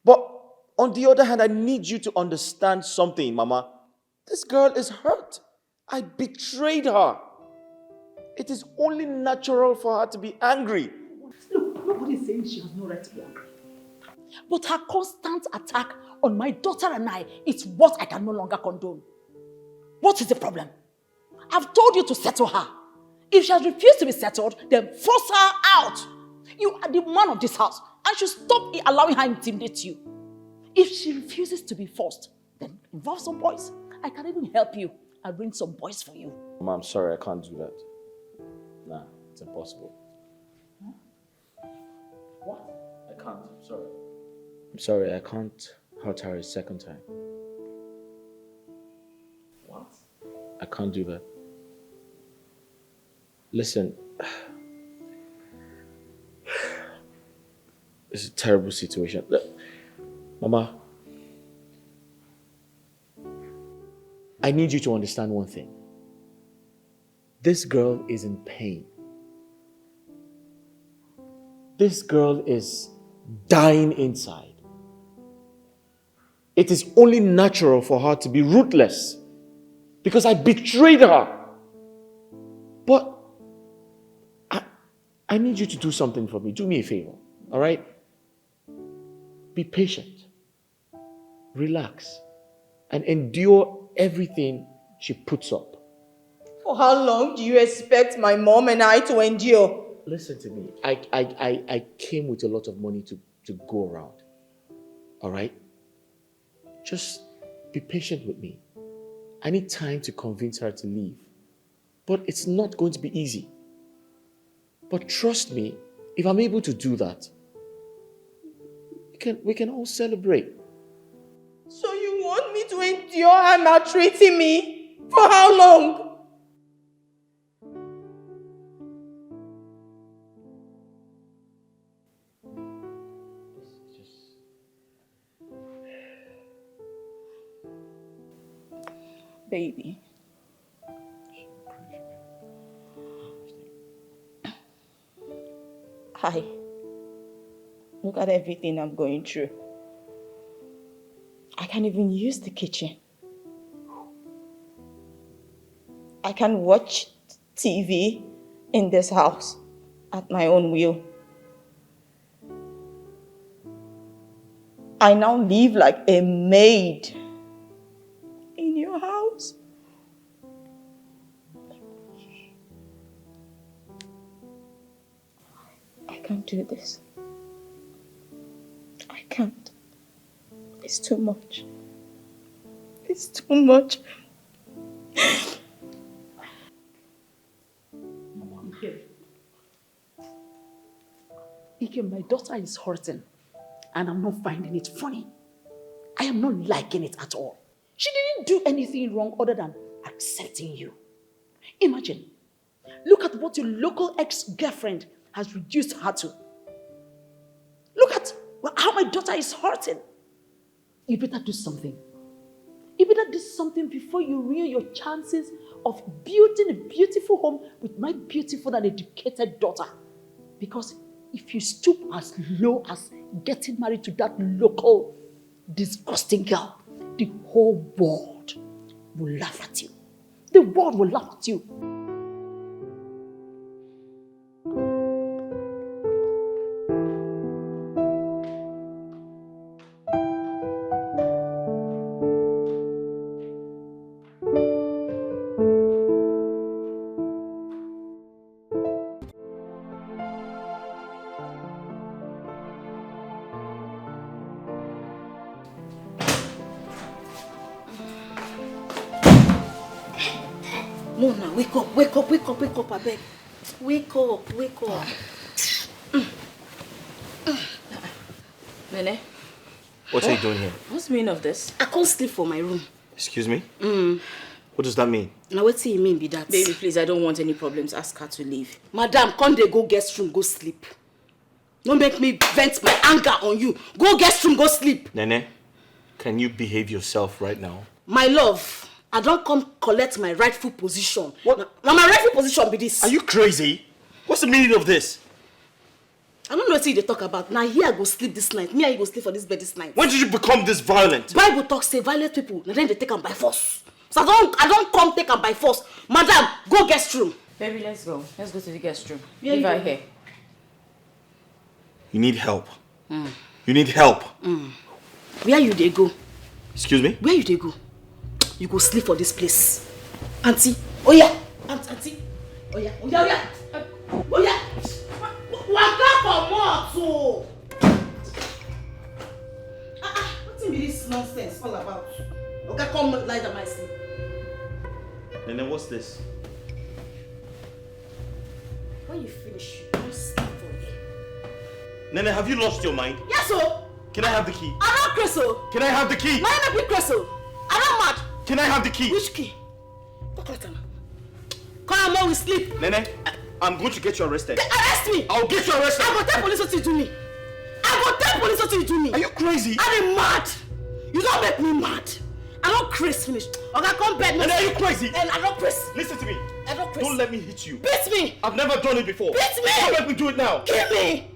But on the other hand, I need you to understand something, Mama. This girl is hurt. I betrayed her. It is only natural for her to be angry. Look, nobody is saying she has no right to be angry. But her constant attack on my daughter and I is what I can no longer condone. What is the problem? I've told you to settle her. If she has refused to be settled, then force her out. You are the man of this house and should stop allowing her to intimidate you. If she refuses to be forced, then involve some boys. I can even help you and bring some boys for you. Mama, I'm sorry, I can't do that. Nah, it's impossible. Huh? What? I can't, I'm sorry. I'm sorry, I can't hurt her a second time. What? I can't do that. Listen, it's a terrible situation. Look, Mama, I need you to understand one thing. This girl is in pain. This girl is dying inside. It is only natural for her to be ruthless because I betrayed her. But I need you to do something for me. Do me a favor, all right? Be patient. Relax. And endure everything she puts up. For how long do you expect my mom and I to endure? Listen to me. I came with a lot of money to go around. All right? Just be patient with me. I need time to convince her to leave. But it's not going to be easy. But trust me, if I'm able to do that, we can all celebrate. So you want me to endure her maltreating me? For how long? Baby. Hi. Look at everything I'm going through. I can't even use the kitchen. I can watch TV in this house at my own will. I now live like a maid in your house. I can't do this. I can't. It's too much. It's too much. Ikem, my daughter is hurting and I'm not finding it funny. I am not liking it at all. She didn't do anything wrong other than accepting you. Imagine, look at what your local ex-girlfriend has reduced her to. Look at how my daughter is hurting. You better do something. You better do something before you ruin your chances of building a beautiful home with my beautiful and educated daughter. Because if you stoop as low as getting married to that local disgusting girl, the whole world will laugh at you. The world will laugh at you. Mona, wake up, I beg. Wake up. Nene? What are you doing here? What's the meaning of this? I can't sleep for my room. Excuse me? What does that mean? Now what do you mean by that? Baby, please, I don't want any problems. Ask her to leave. Madam, can't they go guest room, go sleep? Don't make me vent my anger on you. Go guest room, go sleep. Nene, can you behave yourself right now? My love, I don't come collect my rightful position. What? Now my rightful position be this. Are you crazy? What's the meaning of this? I don't know what they talk about. Now here I go sleep this night. Me and you go sleep for this bed this night. When did you become this violent? Bible talks say violent people, and then they take them by force. So I don't come take them by force. Madam, go guest room. Baby, let's go. Let's go to the guest room. Yeah, Leave her here. You need help. You need help. Where you they go? Excuse me? Where you they go? You go sleep for this place. Auntie. Oh yeah. Auntie. Oh yeah. Waka comot so. What be this nonsense all about? Okay, come lie down my sleep. And then what's this? When you finish, you don't sleep for me. Nene, have you lost your mind? Yes, sir. Can I have the key? I don't Creso. Can I have the key? No, I don't Creso. I don't mad. Can I have the key? Which key? Come on, we sleep. Nene, I'm going to get you arrested. Arrest me. I'll get you arrested. I will tell police what you do me. Are you crazy? I'm mad. You don't make me mad. I don't crazy finish. Okay, come bed. Nene, are you crazy? And I don't crazy. Listen to me. I don't crazy. Don't let me hit you. Beat me. I've never done it before. Beat me. Don't let me do it now. Kill me.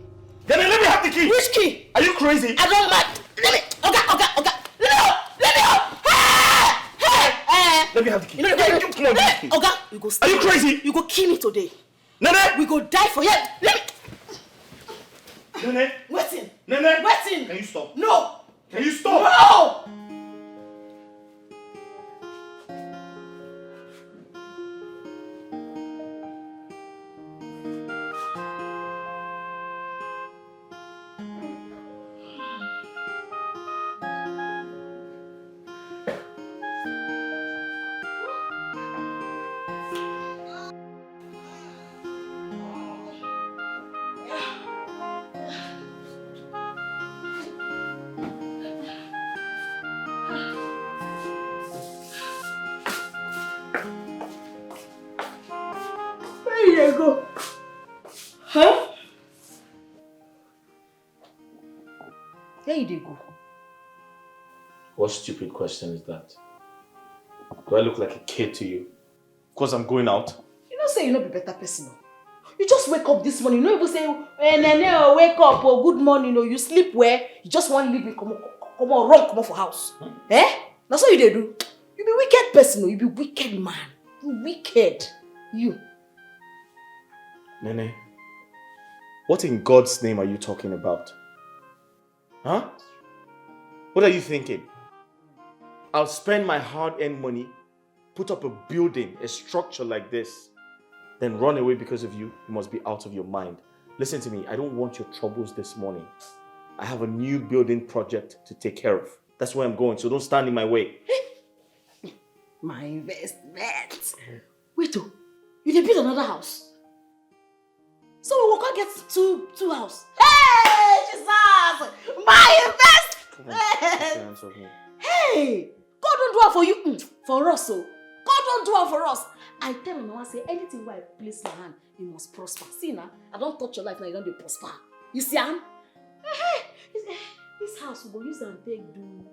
Nene, let me have the key. Which key? Are you crazy? I don't mad. Let me. Okay. Let me go. Let me have the key. You know, Come on, give me the key. Okay, you go. Are you crazy? You go kill me today. Nene! We go die for you. Let me. Nene! Waiting. Nene! Waiting. Can you stop? No. Can you stop? No. Where you go? Huh? Where you go? What stupid question is that? Do I look like a kid to you? Because I'm going out? You don't say you not be better person. No. You just wake up this morning. You don't even say, Nene, wake up, or good morning, or you sleep where? You just want to leave me, come on for house. Eh? That's what you do. You be wicked person. No. You be wicked man. You wicked. You. Nene, what in God's name are you talking about? Huh? What are you thinking? I'll spend my hard-earned money, put up a building, a structure like this, then run away because of you? You must be out of your mind. Listen to me, I don't want your troubles this morning. I have a new building project to take care of. That's where I'm going, so don't stand in my way. My investment. Wait, you dey build another house? So we will go get two house. Hey, Jesus! My investment! Hey! God don't do it for you. For us, so. God don't do it for us. I tell my mama, say, anything where I place my hand, you must prosper. See now, I don't touch your life now, you don't be prosper. You see, this house we will use and take do.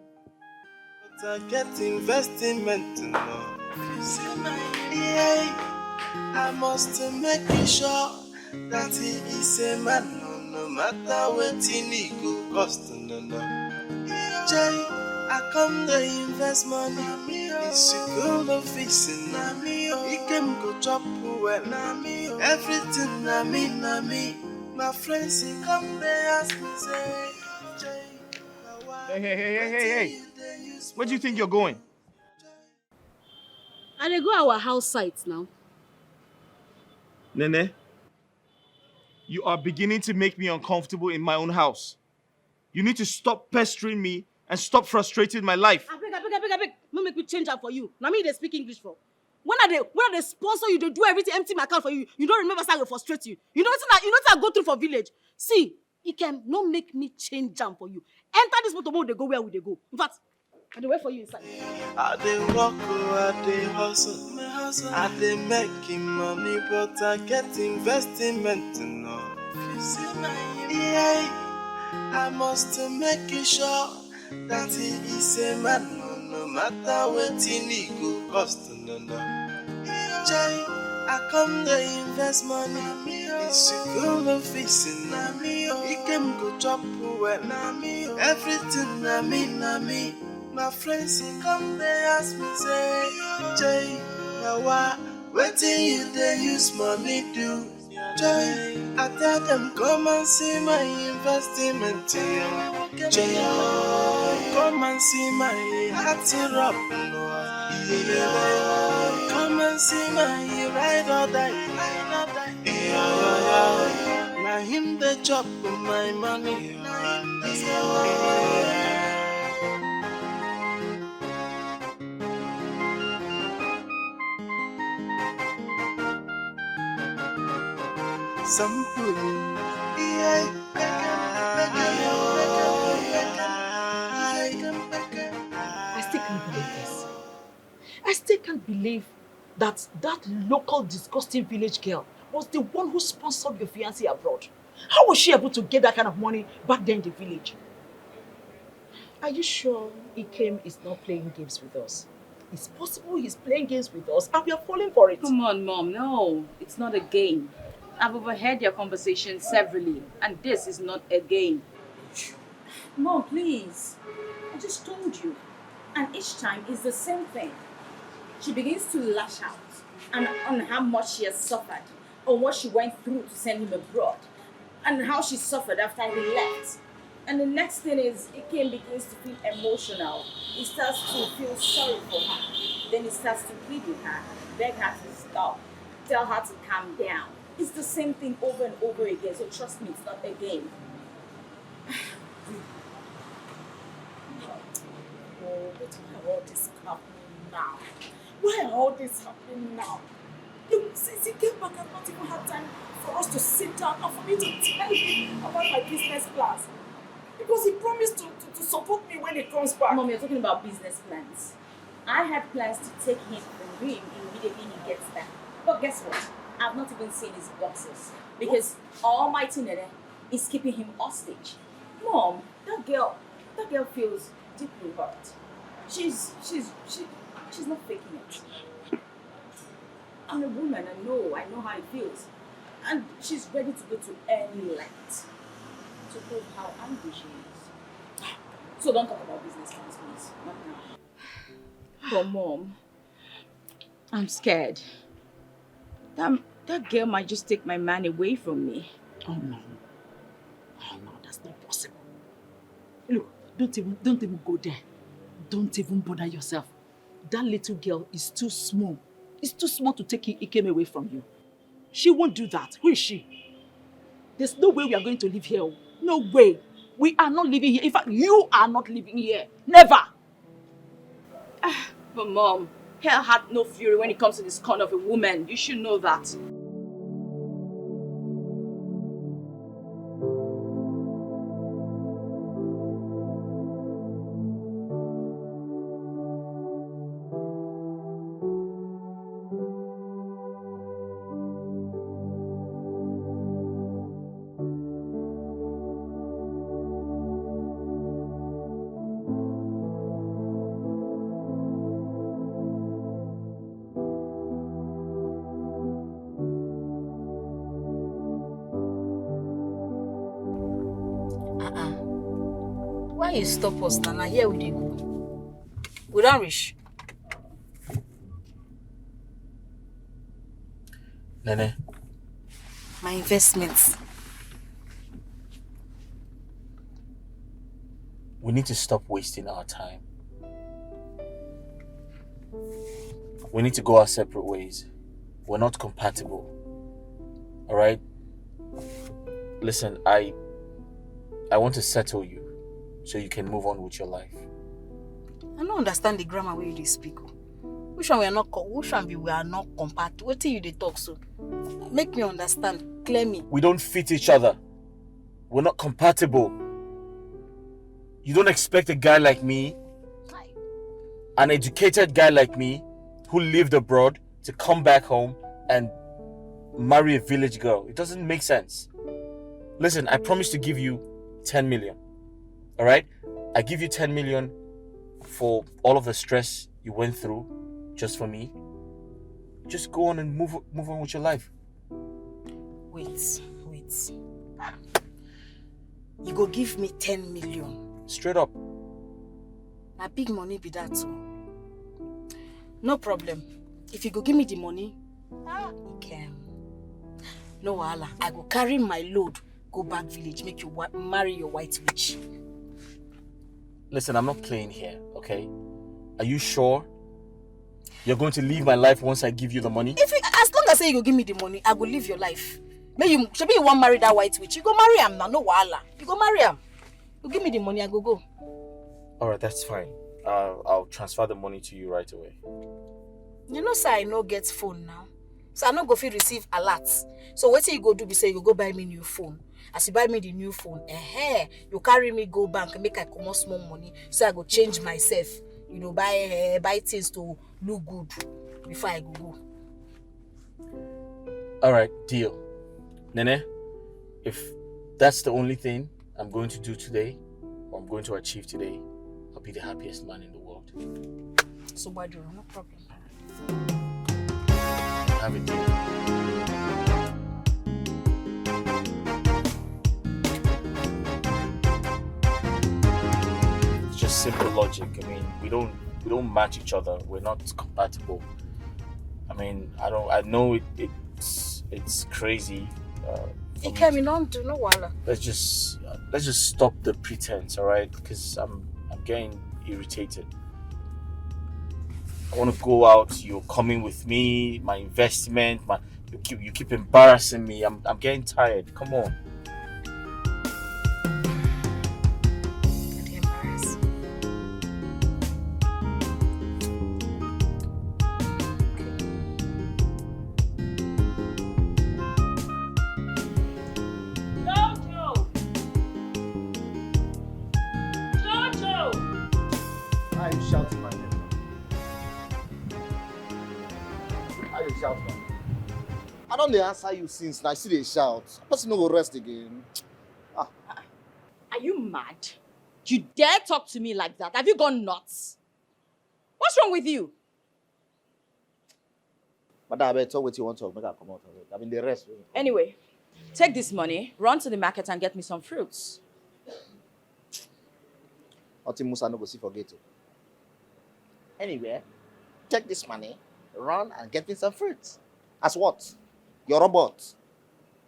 But I get investment now. You see my I must make sure that he is a man, no matter what he go cost, no. Jay, I come to invest money. It's a good office, he can go chop well. Everything na me. My friends, he come there ask me, say, Jay, Hey. Where do you think you're going? And they go our house sites now. Nene, you are beginning to make me uncomfortable in my own house. You need to stop pestering me and stop frustrating my life. I beg. No make me change that for you. Now me they speak English for. When they sponsor you, they do everything, empty my account for you. You don't remember how they frustrate you. You know what I go through for village. See, it can not make me change jam for you. Enter this motorboat, they go where would they go? In fact, I dey wait for you inside. I dey work, I dey hustle. I dey making money, but I get investment now. You see my I must make sure that he is a man, no matter what he go cost, no. Jay, I come to invest money. It's a good office, he can go chop well. Everything na me. My friends, he come there ask me, say, Jay, now what you they use money do? Jay, I tell them, come and see my investment. Jay, come and see my hat up. Come and see my ride or die. Now him the chop my money. I still can't believe that local disgusting village girl was the one who sponsored your fiancé abroad. How was she able to get that kind of money back there in the village? Are you sure Ikem is not playing games with us? It's possible he's playing games with us and we are falling for it. Come on, Mom. No, it's not a game. I've overheard your conversation severally, and this is not a game. Mom, please. I just told you. And each time it's the same thing. She begins to lash out and on how much she has suffered, or what she went through to send him abroad, and how she suffered after he left. And the next thing is, Ikem begins to feel emotional. He starts to feel sorry for her. Then he starts to plead with her, beg her to stop, tell her to calm down. It's the same thing over and over again, so trust me, it's not a game. Oh, but why all this happening now? Why are all this happening now? Look, since he came back, I've not even had time for us to sit down and for me to tell him about my business plans. Because he promised to support me when he comes back. Mom, you're talking about business plans. I had plans to take him from him immediately he gets back. But guess what? I've not even seen his boxes. Because Almighty Nene is keeping him hostage. Mom, that girl feels deeply hurt. She's not faking it. I'm a woman, I know how it feels. And she's ready to go to any length to prove how angry she is. So don't talk about business plans, please. Not now. But Mom, I'm scared. That girl might just take my man away from me. Oh no, that's not possible. Look, don't even go there. Don't even bother yourself. That little girl is too small. It's too small to take Ikem away from you. She won't do that. Who is she? There's no way we are going to live here. No way. We are not living here. In fact, you are not living here. Never. But Mom, hell had no fury when it comes to this kind of a woman. You should know that. Why you stop us, Nana? Here we go. We don't reach. Nene. My investments. We need to stop wasting our time. We need to go our separate ways. We're not compatible. Alright? Listen, I want to settle you so you can move on with your life. I don't understand the grammar where you speak. Which one we are not compatible? What do you talk so? Make me understand. Clear me. We don't fit each other. We're not compatible. You don't expect a guy like me, an educated guy like me, who lived abroad, to come back home and marry a village girl. It doesn't make sense. Listen, I promise to give you 10 million. Alright? I give you 10 million for all of the stress you went through just for me. Just go on and move on with your life. Wait. You go give me 10 million. Straight up. Na big money be that too. No problem. If you go give me the money, you can. No wahala. I go carry my load, go back village, make you marry your white witch. Listen, I'm not playing here, okay? Are you sure you're going to leave my life once I give you the money? As long as you go give me the money, I go live your life. Maybe you want marry that white witch. You go marry him now, no wahala. You go marry him. You give me the money, I go. Alright, that's fine. I'll transfer the money to you right away. You know, sir, I no get phone now. So I no go fit receive alerts. So what you go do be say you go buy me new phone. As you buy me the new phone, you carry me go bank, make I come out small money. So I go change myself. You know, buy things to look good before I go. Alright, deal. Nene, if that's the only thing I'm going to do today, or I'm going to achieve today, I'll be the happiest man in the world. So why do no problem? Have it. It's just simple logic. I mean, we don't match each other. We're not compatible. I mean, I know it's crazy. It came in on to no wahala. Let's just stop the pretense, all right? Because I'm getting irritated. I want to go out. You're coming with me. My investment. You keep embarrassing me. I'm getting tired. Come on. I don't answer you since I see they shout. Person no go rest again. Are you mad? You dare talk to me like that? Have you gone nuts? What's wrong with you? But I better talk what you want to talk. Make I come out of it. I mean the rest. Anyway, take this money, run to the market and get me some fruits. Until Musa no go see forget to. Anyway, take this money, run and get me some fruits. As what? You're a robot.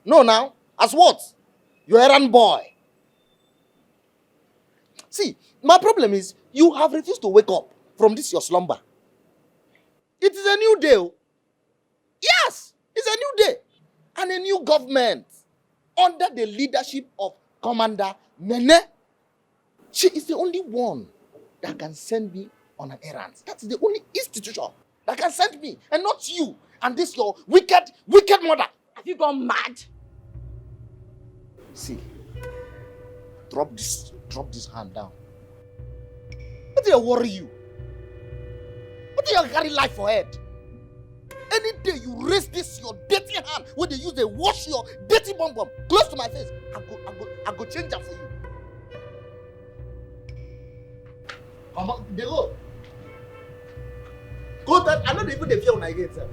No, now. As what? You're an errand boy. See, my problem is you have refused to wake up from this your slumber. It is a new day. Yes, it's a new day. And a new government under the leadership of Commander Nene. She is the only one that can send me on an errand. That's the only institution that can send me, and not you and this your wicked mother. Have you gone mad? See, drop this hand down. What do you worry you? What do you carry life for head? Any day you raise this your dirty hand where they use they wash your dirty bum close to my face, I go change that for you. Come on, they go. Go that I don't even fear when I get sir.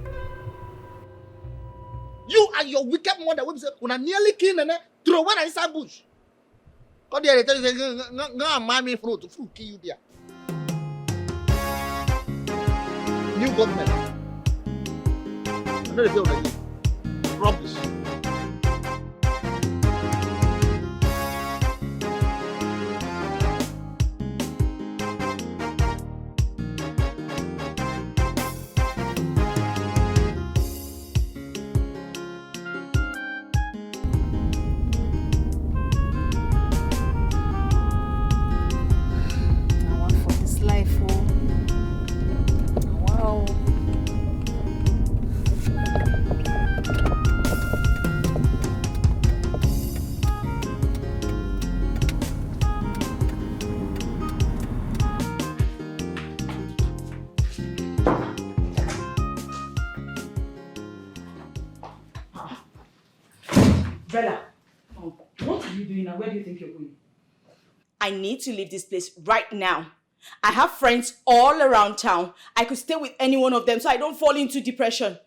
You and your wicked mother will say when I nearly kill and throw one inside bush. What did they tell you? Go and mind me fruit. Fruit kill you there. New government. I know they say already. Rubbish. Bella, what are you doing and where do you think you're going? I need to leave this place right now. I have friends all around town. I could stay with any one of them so I don't fall into depression.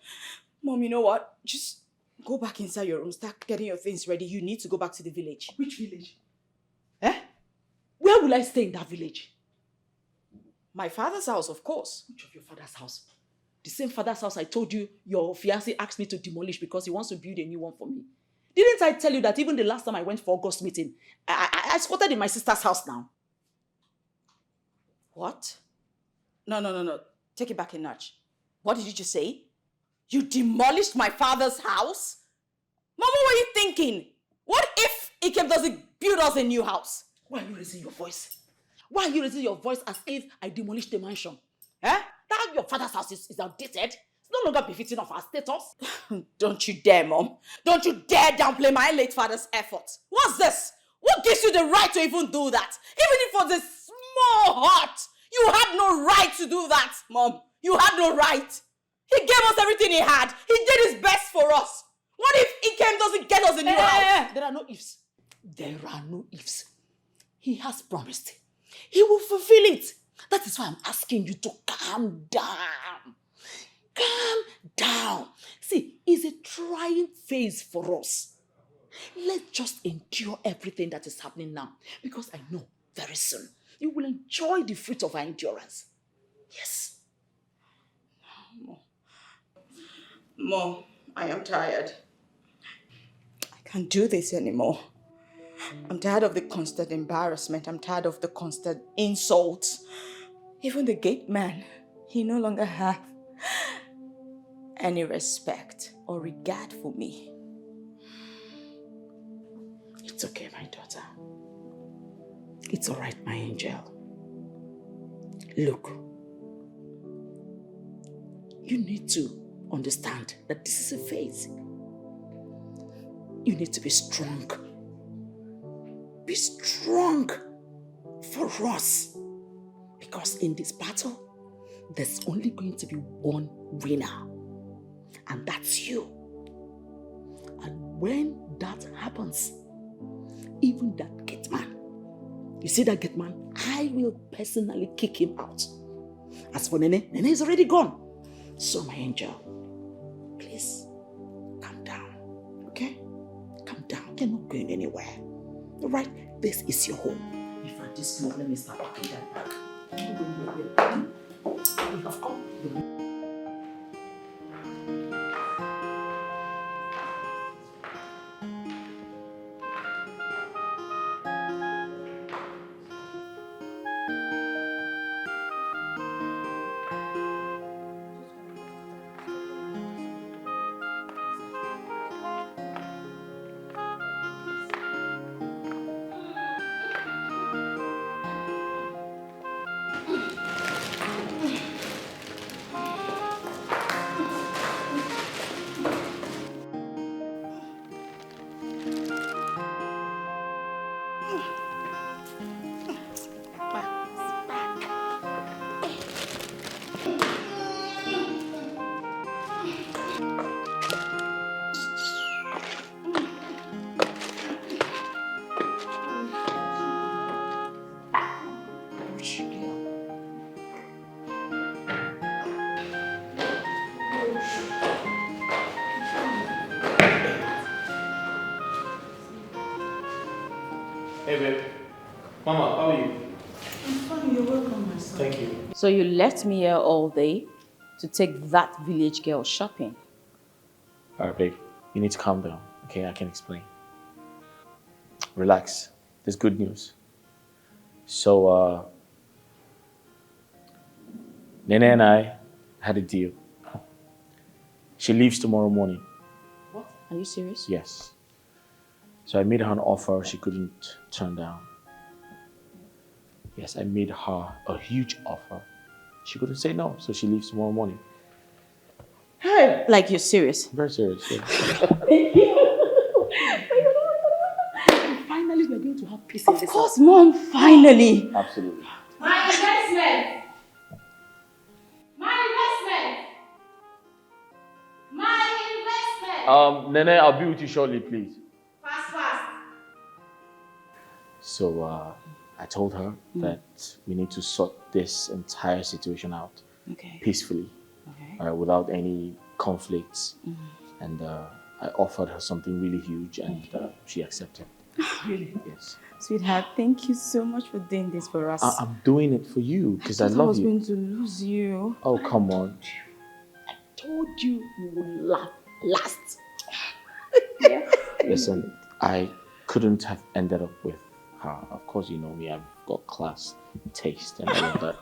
Mom, you know what? Just go back inside your room. Start getting your things ready. You need to go back to the village. Which village? Where will I stay in that village? My father's house, of course. Which of your father's house? The same father's house I told you your fiancé asked me to demolish because he wants to build a new one for me. Didn't I tell you that even the last time I went for August meeting, I squatted in my sister's house now? What? No. Take it back a notch. What did you just say? You demolished my father's house? Mama, what are you thinking? What if Ikem doesn't build us a new house? Why are you raising your voice? Why are you raising your voice as if I demolished the mansion? That your father's house is outdated? It's no longer befitting of our status. Don't you dare, Mom. Don't you dare downplay my late father's effort. What's this? What gives you the right to even do that? Even if it was a small heart, you had no right to do that, Mom. You had no right. He gave us everything he had. He did his best for us. What if Ikem doesn't get us a new house? There are no ifs. There are no ifs. He has promised. He will fulfill it. That is why I'm asking you to calm down. Calm down. See, it's a trying phase for us. Let's just endure everything that is happening now. Because I know very soon you will enjoy the fruit of our endurance. Yes. Mom, I am tired. I can't do this anymore. I'm tired of the constant embarrassment. I'm tired of the constant insults. Even the gate man, he no longer has any respect or regard for me. It's okay, my daughter. It's all right, my angel. Look, you need to understand that this is a phase. You need to be strong. Be strong for us. Because in this battle, there's only going to be one winner. And that's you. And when that happens, even that gate man, you see that gate man, I will personally kick him out. As for Nene, Nene is already gone. So my angel, please, calm down, okay? Calm down, you're not going anywhere. All right, this is your home. If at this moment, let me start packing that back. You have come. Hey, babe. How are you? I'm fine, you're welcome, my son. Thank you. So you left me here all day to take that village girl shopping? Alright, babe. You need to calm down. Okay, I can explain. Relax. There's good news. So, Nene and I had a deal. She leaves tomorrow morning. What? Are you serious? Yes. So I made her an offer she couldn't turn down. Yes, I made her a huge offer. She couldn't say no, so she leaves tomorrow morning. Hey! Like you're serious? Very serious, yeah. Finally, we're going to have peace in this Of course, Mom, finally. Absolutely. My investment! Nene, I'll be with you shortly, please. Fast. So, I told her that we need to sort this entire situation out peacefully, without any conflicts. And I offered her something really huge, and she accepted. Really? Yes. Sweetheart, thank you so much for doing this for us. I'm doing it for you because I I love was you. going to lose you. Oh, come on. Told you you would laugh last. Listen, I couldn't have ended up with her. Of course, you know me, I've got class, taste, and all of that.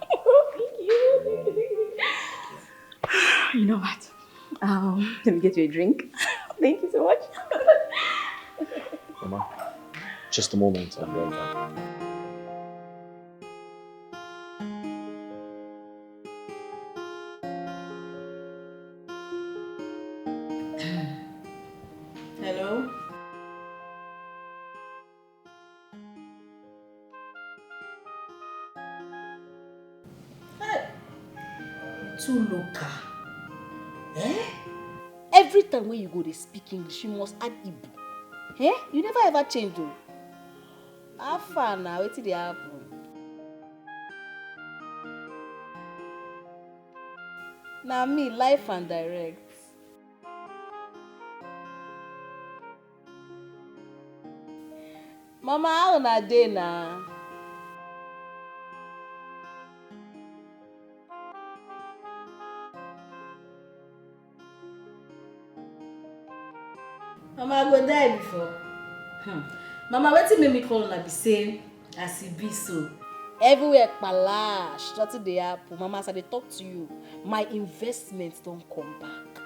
You know what? Let me get you a drink. Thank you so much. Mama, just a moment, I'm right back. Hello? Hey, you too local. Every time when you go to speak English, you must add Ibu. You never ever change though. How far now? What did happen? Now me, life and direct. Mama, how una dey na? Mama, I go die before. Mama, wetin make me call una be say as e be so. Everywhere kpalash, nothing dey happen. Mama, as I dey talk to you, my investments don come back.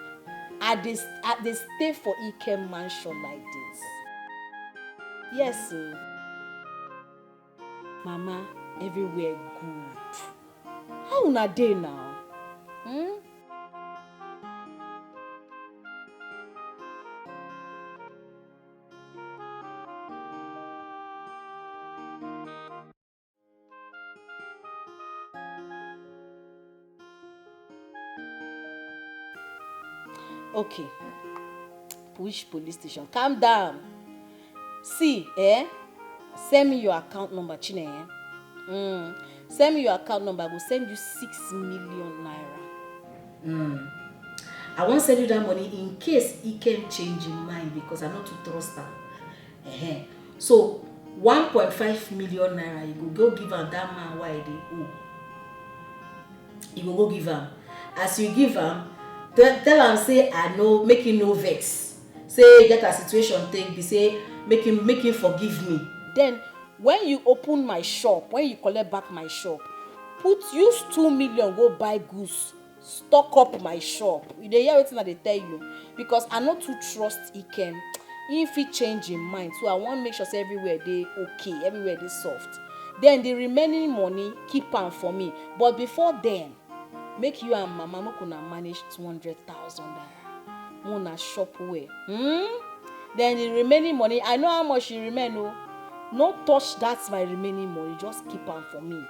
I dey stay for Dikeh mansion like this. Yes, sir. Mama, everywhere good. How una dey now? Okay. Which police station? Calm down. See, send me your account number, Chine. Send me your account number. I will send you 6 million naira. I won't send you that money in case he can change his mind because I not to trust him. So 1.5 million naira, you go give him that man why they owe. You go give him. As you give him, tell him say I know, make him no vex. Say get a situation take be say make him forgive me. Then when you open my shop, when you collect back my shop, use 2 million go buy goods, stock up my shop. You dey hear wetin I dey tell you? Because I no too trust Dikeh. If he change him mind, so I want make sure say everywhere dey okay, everywhere dey soft. Then the remaining money keep am for me. But before then, make you and Mama make una manage 200,000 naira. Una shop well. Then the remaining money, I know how much e remain. No touch that my remaining money. Just keep am for me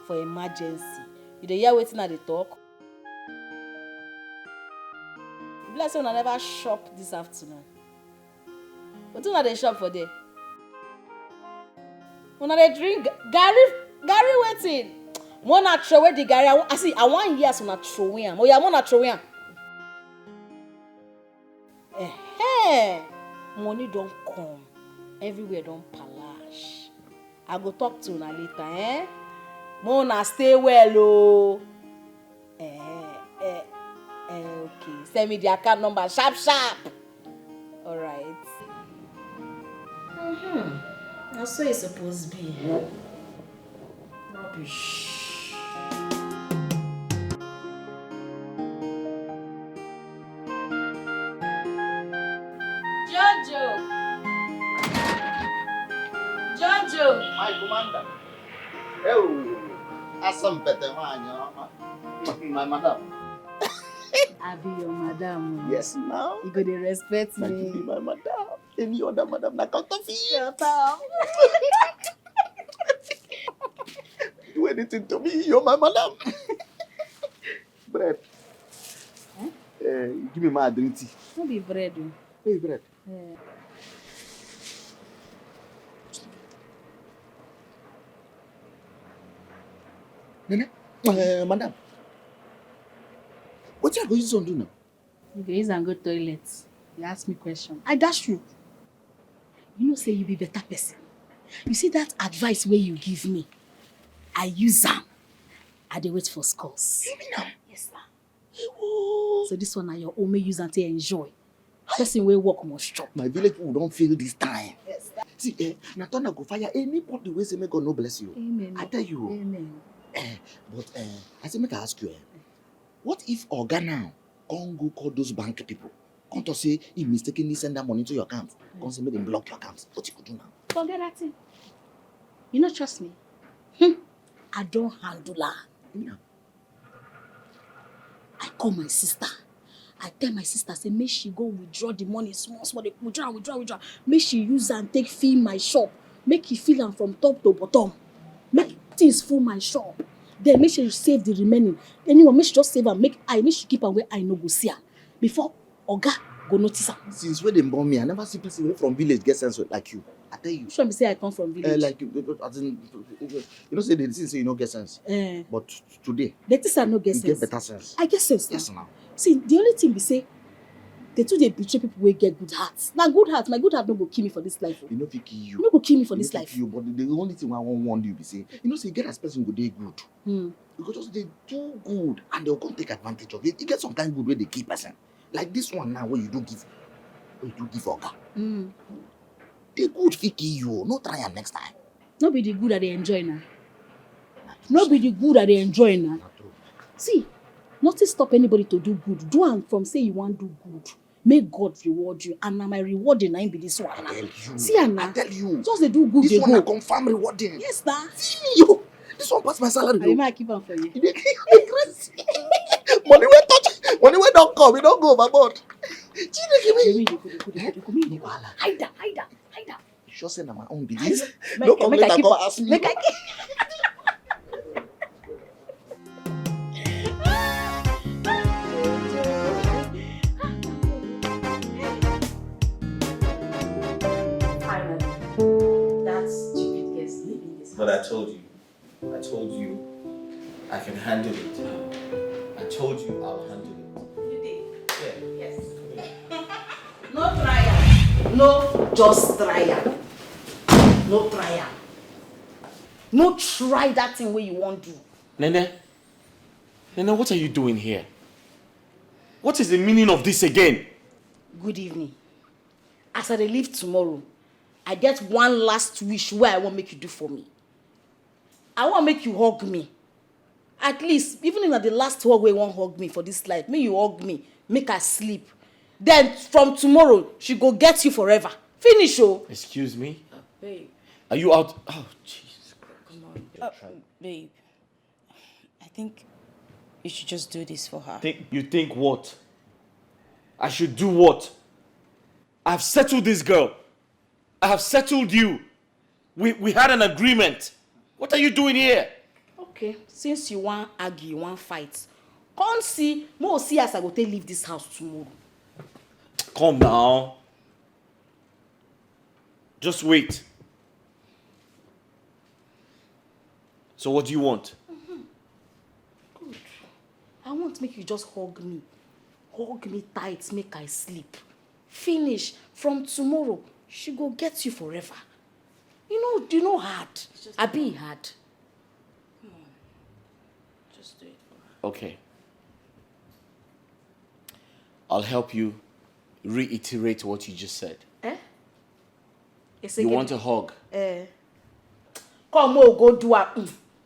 for emergency. You dey hear wetin I dey talk? Bless you, una never shop this afternoon. Wetin una dey shop for there? Una dey drink garri wetin? Mona throw away the garri. I want years una throw away am. Oya, mona throw away am. Money don come. Everywhere don palash. I go talk to una later, eh? Mona, stay well, oh. Okay. Send me the account number, sharp. All right. That's what it's supposed to be. Rubbish. Jojo. My commander. Oh, asam pete my madam. I be your madam. Yes, now. You go to respect me. You be my madam. Any other madam na count of Shut up. Do anything to me, you're my madam. Bread. Huh? Give me my drink tea. No be bread. Hey, bread. Yeah. Nene, madam. What you going to do now? You go use and go toilet. You ask me question. I dash you. You know, say you be better person. You see that advice where you give me, I use them. I dey wait for scores. You mean now? Yes, sir. So this one are your own, may use and to enjoy. Person will work must chop. My village people don't feel this time. Yes, sir. See, Natana go fire anybody way say may God no bless you. Amen. I tell you. Amen. But I say make I ask you, what if Oga now Congo call those bank people? Come to say he mistakenly send that money to your account. Come say make them block your account. What you could do now? Forget that thing. You not trust me? I don't handle her. Yeah. I call my sister. I tell my sister, say, make she go withdraw the money small. They withdraw. Make she use and take fill my shop. Make it fill am from top to bottom. Make things full my shop. Then make sure you save the remaining. Anyway, make she just save and make she keep am where I no go see her. Before Oga go notice her. Since when they born me, I never see people from village get sense like you. I tell you. Sure, me say I come from village. Like as in, you know, say they say you no get sense. But today, the things I no get you sense. get better sense. I get sense. Yes, now. See, the only thing we say, they too they betray people wey get good hearts. Now good heart, my good heart no go kill me for this life. You know, if kill you. No go kill me for this life. You, but the only thing I want warn you be say, you know, say get as person go dey good. You go just dey do good, and they'll come take advantage of it. You get some kind good where they keep person. Like this one now, where you do give Oga. They good fit kill you. No try am next time. No be the good that they enjoy now. No be the good that they enjoy now. See, nothing stop anybody to do good. Do am from say you want do good. May God reward you. And now my rewarding na be this one. I tell you. See Anna. I tell you. Just they do good. This they one go. na confirm rewarding. Yes, sir. See you. This one pass my salary. I might keep on for you. Money wey touch, money wey don't come, it don't go overboard. Hide that. You sure say na my own business? Make No come I later keep come am. ask me. Make I Finally, that stupid guest leaving this house. But I told you, I can handle it. I told you I'll handle it. You did? Yeah. Yes. No trial. No just trial. No trial. No try that thing where you want to. Nene, what are you doing here? What is the meaning of this again? Good evening. As I dey leave tomorrow, I get one last wish where I want make you do for me. I want make you hug me. At least, even if na the last hug where you want hug me for this life, make you hug me, make her sleep. Then from tomorrow, she go get you forever. Finish, oh. Excuse me? Babe. Are you out? Oh, Jesus Christ. Come on. Babe, I think you should just do this for her. You think what? I should do what? I've settled this girl. I have settled you. We had an agreement. What are you doing here? Okay, since you want argue, you want fight, come see, more see as I go take leave this house tomorrow. Come now. Just wait. So what do you want? Good. I want to make you just hug me. Hug me tight, make I sleep. Finish. From tomorrow, she go get you forever. You know hard. I be hard. Come on. Just do it for her. Okay. I'll help you reiterate what you just said. You want a hug? Come on, go do a.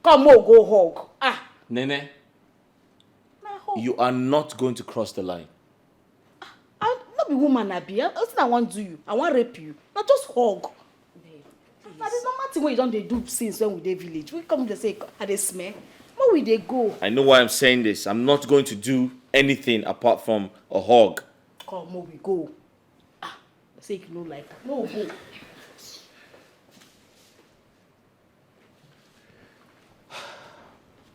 Come on, go hug. Nene, you are not going to cross the line. I'm not be woman, I be. That's not I want to do you. I want rape you. Not just hug. That is not matter when you don't they do since when we dey village. We come to say, I dey smell. Where will they go? I know why I'm saying this. I'm not going to do anything apart from a hug. Come on, we go. Say you no like that. No, go.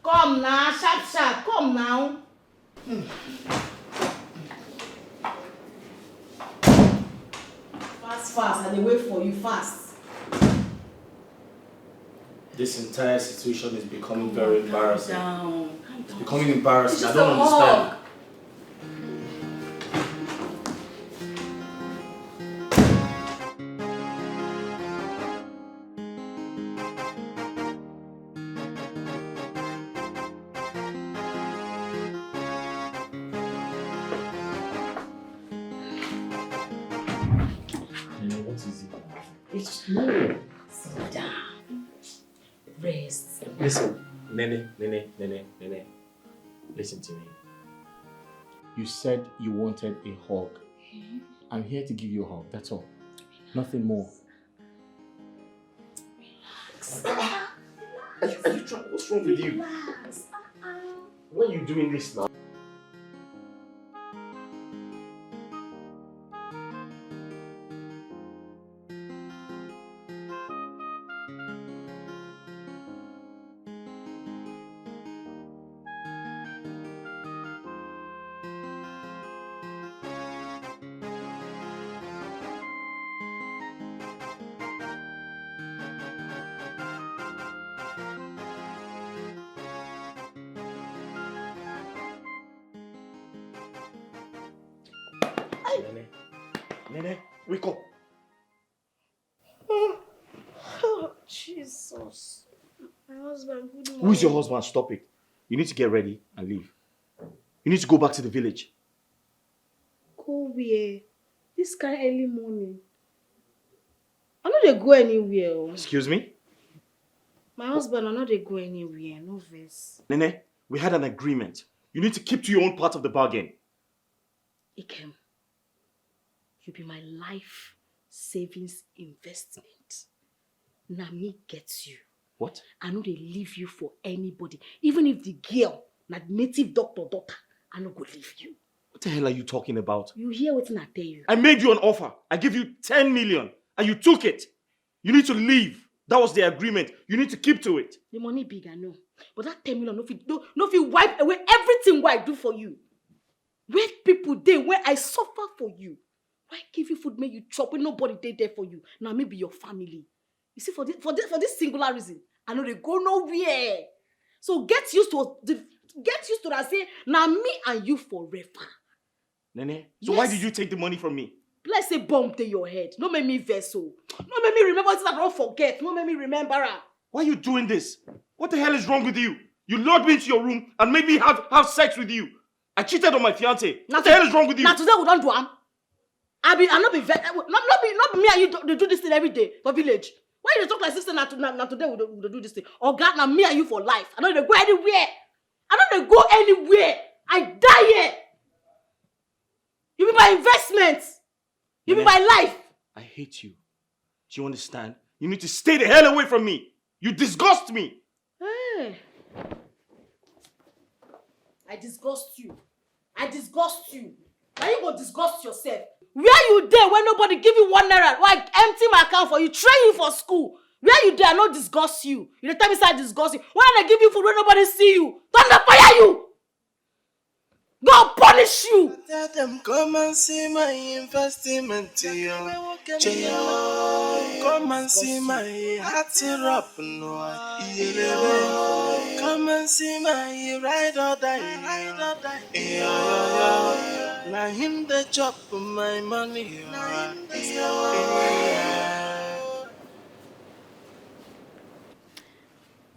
Come now, sharp. Come now. Fast. I dey wait for you fast. This entire situation is becoming very embarrassing. Calm down. It's becoming embarrassing. It's I just don't a understand. hug. It's no. Sit down. Rest. Listen, Nene. Listen to me. You said you wanted a hug. I'm here to give you a hug, that's all. Nothing more. Are you trying? What's wrong with you? Relax. Why are you doing this now? Nene, wake up. Oh, Jesus. My husband, good morning. Who is your husband? Stop it. You need to get ready and leave. You need to go back to the village. Go where? This kind of early morning. I know they go anywhere. Excuse me? My husband, I know they go anywhere. No verse. Nene, we had an agreement. You need to keep to your own part of the bargain. Ikem, you be my life savings investment. Now me gets you. What? I know they leave you for anybody. Even if the girl, na native doctor daughter, I no go leave you. What the hell are you talking about? You hear what I tell you? I made you an offer. I gave you 10 million and you took it. You need to leave. That was the agreement. You need to keep to it. The money big, I know. But that 10 million, no fit wipe away everything what I do for you. Where people dey, where I suffer for you. Why give you food, make you chop when nobody dey there for you? Now maybe your family. You see, for this singular reason, I know they go nowhere. So get used to that. Say now me and you forever. Nene, so why did you take the money from me? Let's say bomb to your head. No make me vessel. No make me remember things I don't forget. No make me remember her. Why are you doing this? What the hell is wrong with you? You lured me into your room and made me have sex with you. I cheated on my fiancé. What the hell is wrong with you? Now today we don't do am. I not be me and you they do this thing every day for village. Why you talk like sister now today we do this thing? Or God, now me and you for life. I don't go anywhere. I die here. You be my investment. You be my life. I hate you. Do you understand? You need to stay the hell away from me. You disgust me. Hey. I disgust you. Now you go disgust yourself. Where you there when nobody give you 1 naira? Why empty my account for you, train you for school? Where you there? I no disgust you. You dey tell me say I disgust you. Why they give you food when nobody see you? Thunder fire you. God punish you. Tell them come and see my investment, yo. Come and see my heart up, no. Come and see my ride or die. Now him the chop my money.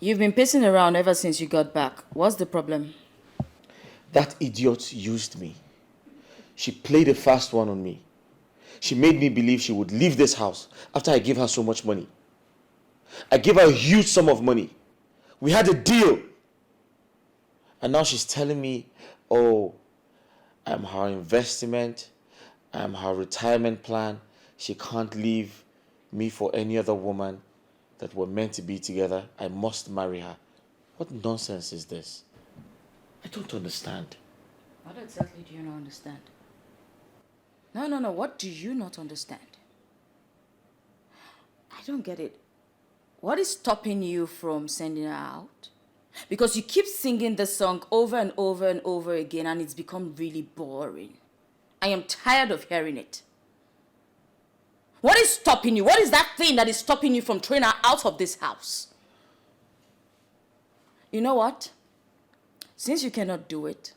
You've been pacing around ever since you got back. What's the problem? That idiot used me. She played a fast one on me. She made me believe she would leave this house after I gave her so much money. I gave her a huge sum of money. We had a deal. And now she's telling me, oh, I'm her investment, I'm her retirement plan. She can't leave me for any other woman, that we're meant to be together. I must marry her. What nonsense is this? I don't understand. What exactly do you not understand? No. What do you not understand? I don't get it. What is stopping you from sending her out? Because you keep singing the song over and over and over again, and it's become really boring. I am tired of hearing it. What is stopping you? What is that thing that is stopping you from throwing her out of this house? You know what? Since you cannot do it,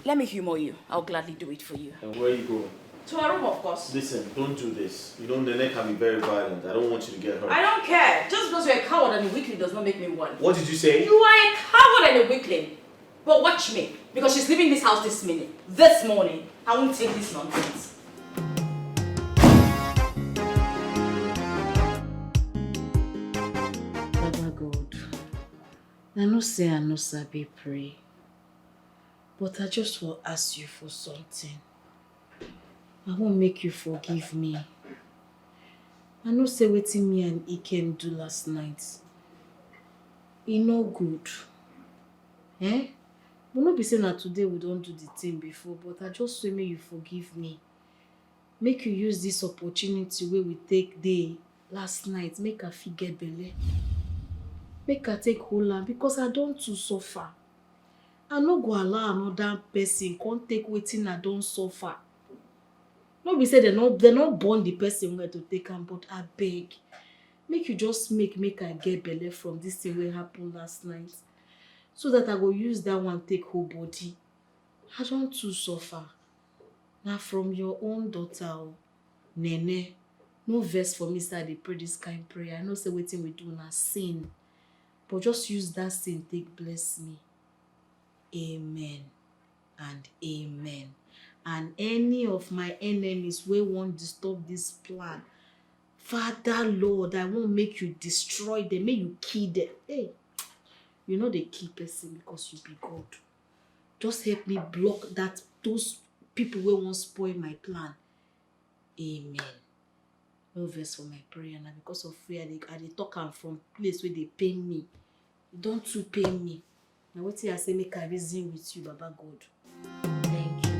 let me humor you. I'll gladly do it for you. And where are you going? To our room, of course. Listen, don't do this. You know, the neck can be very violent. I don't want you to get hurt. I don't care. Just because you're a coward and a weakling does not make me one. What did you say? You are a coward and a weakling. But watch me. Because she's leaving this house this minute. This morning. I won't take this nonsense. Baba God, I know say I no sabi pray, but I just will ask you for something. I won't make you forgive me. I know say wetin me and Ikem do last night. E no good. Eh? But no be say na today we don't do the thing before, but I just say make you forgive me. Make you use this opportunity where we take day last night, make I fit get belle. Make I take hold am because I don't too suffer. I no go allow another person come take wetin I don suffer. No be say they not born the person where to take am, but I beg. Make you just make I get belle from this thing wey happen last night. So that I go use that one take whole body. I don't too suffer. Now from your own daughter, Nene, no verse for me say they pray this kind of prayer. I know say wetin we do na sin. But just use that sin take bless me. Amen and amen. And any of my enemies wey won't disturb this plan, Father Lord, I won't make you destroy them, make you kill them. Hey, you know they kill person because you be God. Just help me block those people wey won't spoil my plan. Amen. No verse for my prayer now because of fear. I dey talk am from place where they pain me. You don't too pain me. Now what I say make I reason with you, Baba God. Thank you.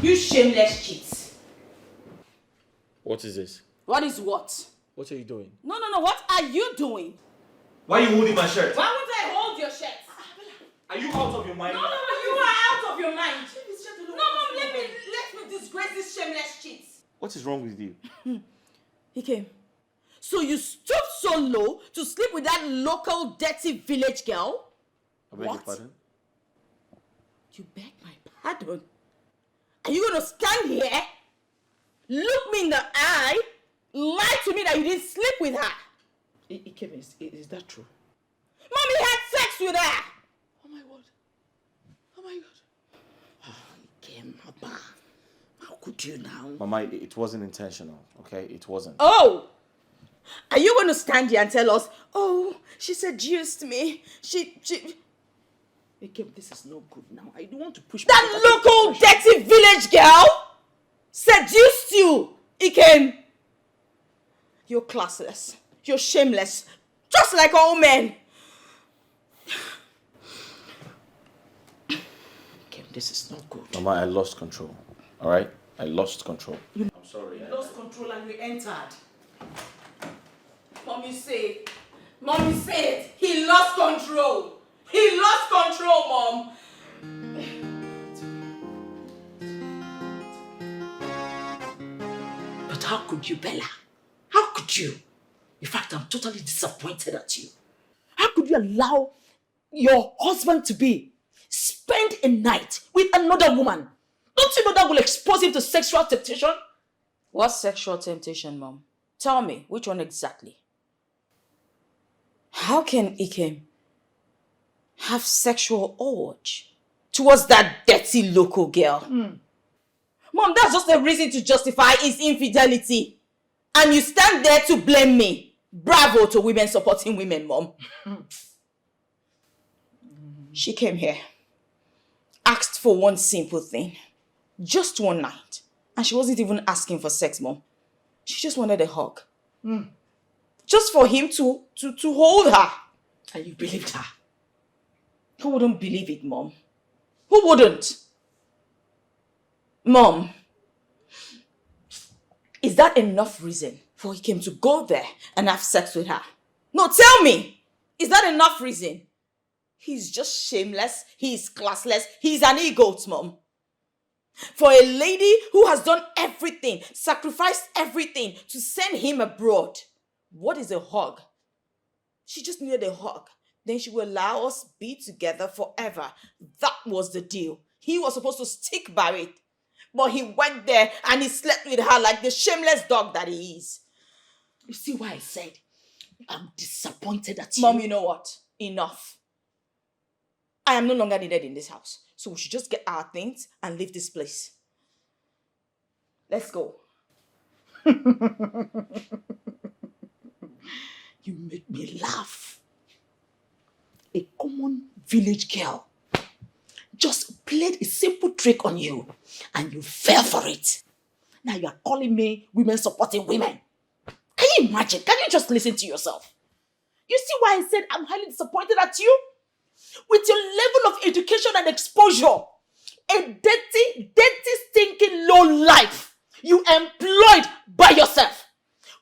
You shameless cheat. What is this? What is what? What are you doing? No. What are you doing? Why are you holding my shirt? Why would I hold your shirt? Are you out of your mind? No, you are out of your mind. No, Mom, let me disgrace this shameless cheat. What is wrong with you? He came. So you stooped so low to sleep with that local dirty village girl? I beg your pardon? You beg my pardon? Are you going to stand here, look me in the eye, lie to me that you didn't sleep with her? Ikem, is that true? Mommy had sex with her! Oh my word. Oh my God. Ikem, Papa. How could you now? Mama, it wasn't intentional, okay? It wasn't. Oh! Are you going to stand here and tell us, oh, she seduced me, she... Ikem, this is no good now. I don't want to push... That local dirty village girl seduced you, Ikem. You're classless. You're shameless. Just like all men. Ikem, this is not good. Mama, I lost control, all right? I lost control. I'm sorry. You lost control and you entered. Mommy said, he lost control. He lost control, Mom. how could you, Bella? How could you? In fact, I'm totally disappointed at you. How could you allow your husband to be spend a night with another woman? Don't you know that will expose him to sexual temptation? What sexual temptation, Mom? Tell me, which one exactly? How can Ikem have sexual urge towards that dirty local girl? Mom, that's just a reason to justify his infidelity. And you stand there to blame me. Bravo to women supporting women, Mom. She came here, asked for one simple thing. Just one night. And she wasn't even asking for sex, Mom. She just wanted a hug. Just for him to hold her. And you believed her? Who wouldn't believe it, Mom? Who wouldn't? Mom, is that enough reason for him to go there and have sex with her? No, tell me! Is that enough reason? He's just shameless, he's classless, he's an egoist, Mom. For a lady who has done everything, sacrificed everything to send him abroad, what is a hug? She just needed a hug. Then she will allow us be together forever. That was the deal. He was supposed to stick by it. But he went there and he slept with her like the shameless dog that he is. You see why I said I'm disappointed at you? Mom, you know what? Enough. I am no longer needed in this house. So we should just get our things and leave this place. Let's go. You make me laugh. A common village girl just played a simple trick on you and you fell for it. Now you are calling me women supporting women. Can you imagine? Can you just listen to yourself? You see why I said I'm highly disappointed at you? With your level of education and exposure, a dirty, stinking low life you employed by yourself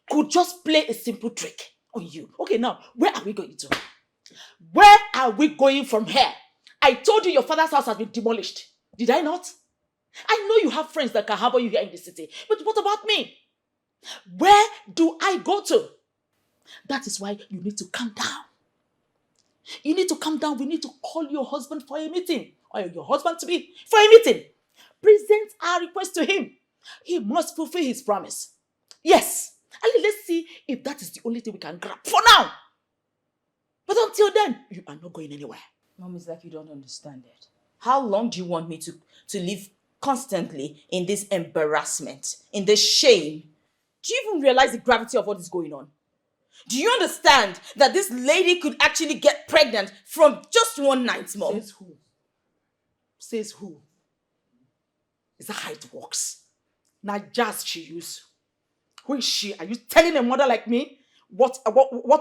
could just play a simple trick on you. Okay, now, where are we going to? Where are we going from here? I told you your father's house has been demolished. Did I not? I know you have friends that can harbor you here in the city. But what about me? Where do I go to? That is why you need to calm down. You need to calm down. We need to call your husband for a meeting. Or your husband to be for a meeting. Present our request to him. He must fulfill his promise. Yes. And let's see if that is the only thing we can grab for now. But until then, you are not going anywhere. Mom, it's like you don't understand it. How long do you want me to live constantly in this embarrassment, in this shame? Do you even realize the gravity of what is going on? Do you understand that this lady could actually get pregnant from just one night, Mom? Says who? Says who? Is that how it works? Now just she use. Who is she? Are you telling a mother like me what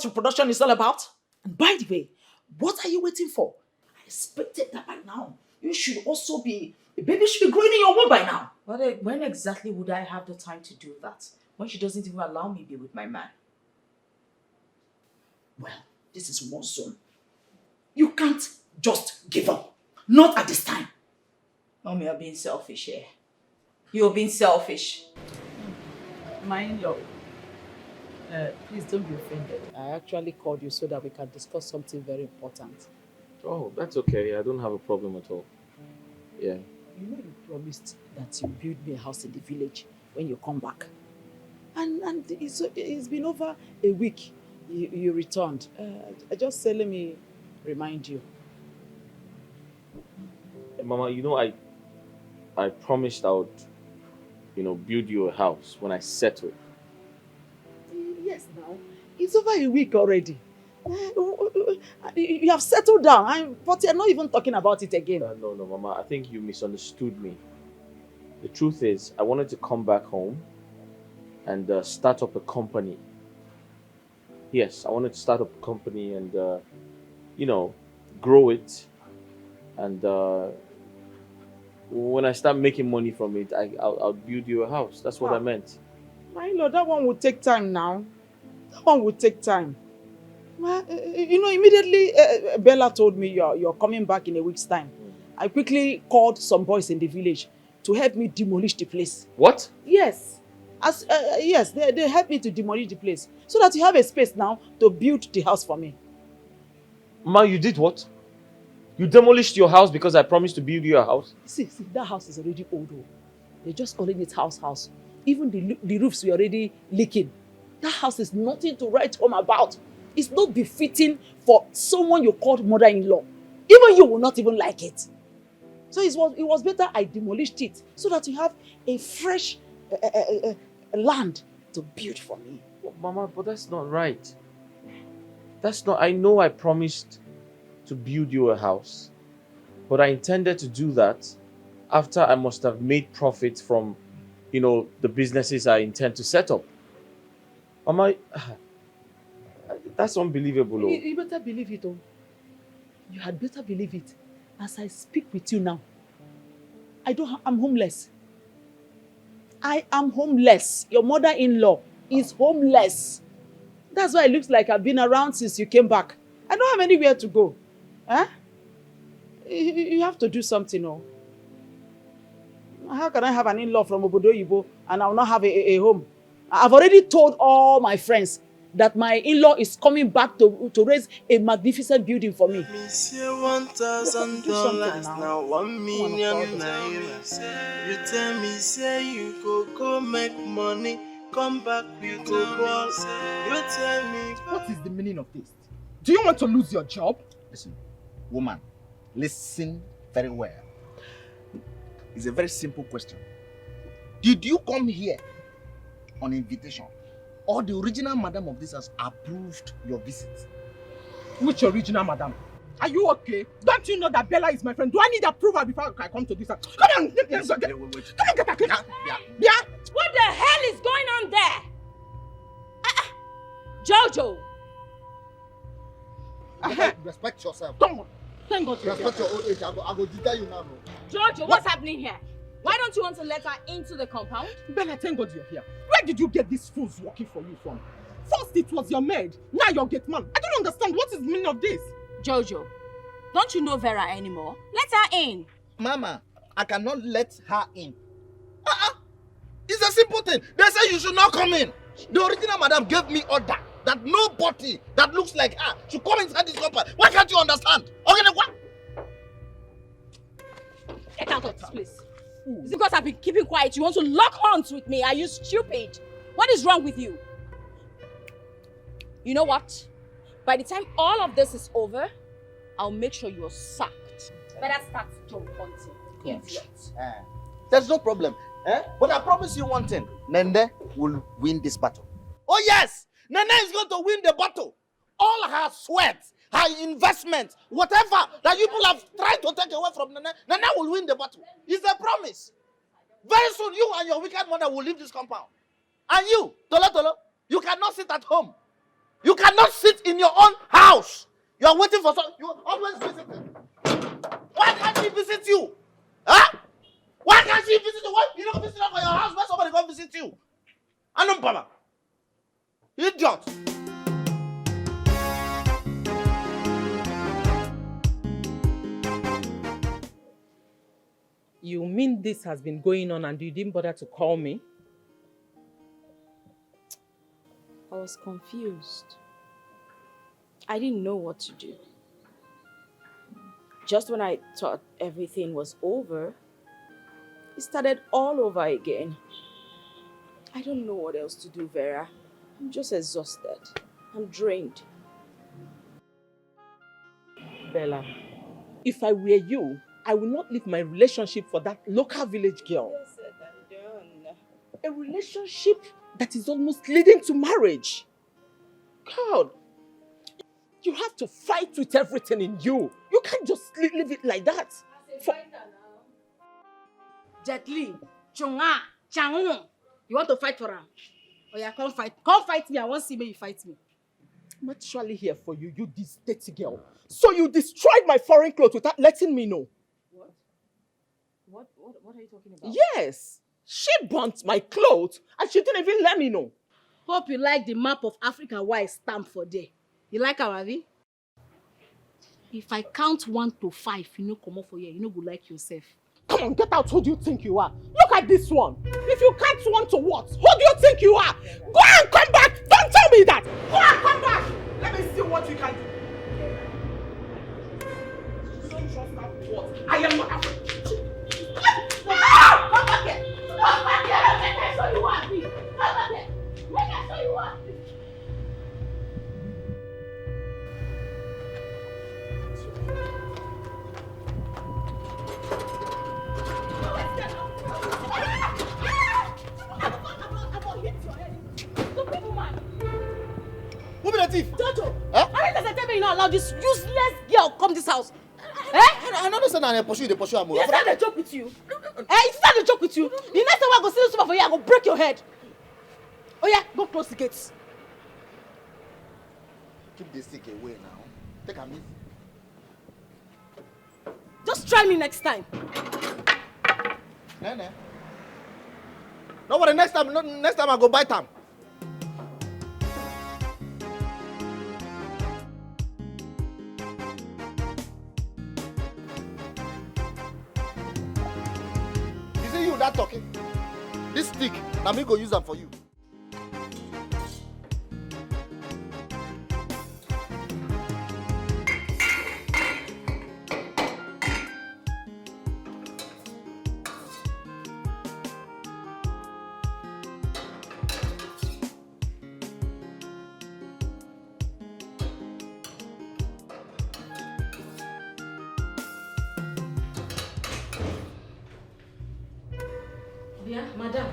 reproduction is all about? And by the way, what are you waiting for? I expected that by now. You should also be, a baby should be growing in your womb by now. When exactly would I have the time to do that? When she doesn't even allow me to be with my man? Well, this is more soon. You can't just give up. Not at this time. Mom, you're being selfish here. You're being selfish. My in-law, please don't be offended. I actually called you so that we can discuss something very important. Oh, that's okay. I don't have a problem at all. Yeah. You know you promised that you build me a house in the village when you come back. And it's been over a week you returned. Just say, let me remind you. Mama, you know, I promised I would, build you a house when I settle. Yes, now. It's over a week already. You have settled down, but you're not even talking about it again. No, Mama. I think you misunderstood me. The truth is, I wanted to come back home and start up a company. Yes, I wanted to start up a company and, grow it. And when I start making money from it, I'll build you a house. That's what I meant. My lord, that one will take time now. That one will take time. Well, immediately Bella told me you're coming back in a week's time. I quickly called some boys in the village to help me demolish the place. What? Yes. Yes, they helped me to demolish the place so that you have a space now to build the house for me. Ma, you did what? You demolished your house because I promised to build you a house? See, that house is already old. They're just calling it house. Even the roofs were already leaking. That house is nothing to write home about. It's not befitting for someone you called mother-in-law. Even you will not even like it. So it was better I demolished it so that you have a fresh land to build for me. Oh, Mama, but that's not right. I know I promised to build you a house, but I intended to do that after I must have made profit from, the businesses I intend to set up. Mama, that's unbelievable. You better believe it, oh. You had better believe it. As I speak with you now, I'm homeless. I am homeless. Your mother-in-law is homeless. That's why it looks like I've been around since you came back. I don't have anywhere to go. Huh? You have to do something, oh. How can I have an in-law from Obodo Yibo and I will not have a home? I've already told all my friends that my in-law is coming back to raise a magnificent building for me. Me say $1,000 now 1 million naira. You tell me say you go make money, come back with the boss. You tell me. What is the meaning of this? Do you want to lose your job? Listen, woman, listen very well. It's a very simple question. Did you come here on invitation? Or the original madam of this house approved your visit? Which original madam? Are you okay? Don't you know that Bella is my friend? Do I need approval before I come to this house? Come on! Wait. Come on, get back here! Yeah? What the hell is going on there? Jojo! Respect yourself. Don't. Thank God. Respect your old age. I go detail you now. Jojo, what's happening here? Why don't you want to let her into the compound? Bella, thank God you're here. Where did you get these fools working for you from? First it was your maid, now your gate man. I don't understand. What is the meaning of this? Jojo, don't you know Vera anymore? Let her in. Mama, I cannot let her in. It's a simple thing. They say you should not come in. The original madam gave me order that nobody that looks like her should come inside this compound. Why can't you understand? Okay, then what? Get out of this place. Is it because I've been keeping quiet? You want to lock horns with me? Are you stupid? What is wrong with you? You know what? By the time all of this is over, I'll make sure you're sacked. Better start job hunting. Idiot. There's no problem. But I promise you one thing. Nende will win this battle. Oh yes! Nene is going to win the battle. All her sweat, her investment, whatever that you people have tried to take away from Nene, Nene will win the battle. It's a promise. Very soon, you and your wicked mother will leave this compound. And you, Tolo, you cannot sit at home. You cannot sit in your own house. You are waiting for someone. You are always visiting. Why can't she visit you? Huh? Why can't she visit you? Why you don't visit her for your house? Why somebody come visit you? Anum Baba. Idiot. You mean this has been going on and you didn't bother to call me? I was confused. I didn't know what to do. Just when I thought everything was over, it started all over again. I don't know what else to do, Vera. I'm just exhausted. I'm drained. Bella, if I were you, I will not leave my relationship for that local village girl. A relationship that is almost leading to marriage. God, you have to fight with everything in you. You can't just leave it like that. Jetli, Chunga, Changun. You want to fight for him? Oh yeah, come fight. Come fight me. I want to see me you fight me. I'm actually here for you, you this dirty girl. So you destroyed my foreign clothes without letting me know. What are you talking about? Yes. She burnt my clothes and she didn't even let me know. Hope you like the map of Africa why it's stamped for there. You like our Avi? If I count 1 to 5, you know come up for here. You know go like yourself. Come on, get out. Who do you think you are? Look at this one. If you count 1 to what? Who do you you are? Go and come back! Don't tell me that! Go and come back! Let me see what you can do. I am not afraid. Ah! Come back here! Come back here! Make I show you what I mean. Come back here! Make I show you what I mean. Who be the thief? Tonto! Huh? How does I tell me you not allow this useless girl come this house? I don't understand how they pursue am. Yes, I dey joke with you. It's not a joke with you. The next time I go see this woman for you, I go break your head. Oh yeah, go close the gates. Keep the stick away now. Take a minute. Just try me next time. Nene. No worry, next time I go bite am. Is it you that talking? This stick, now me go use them for you. Yeah, madam.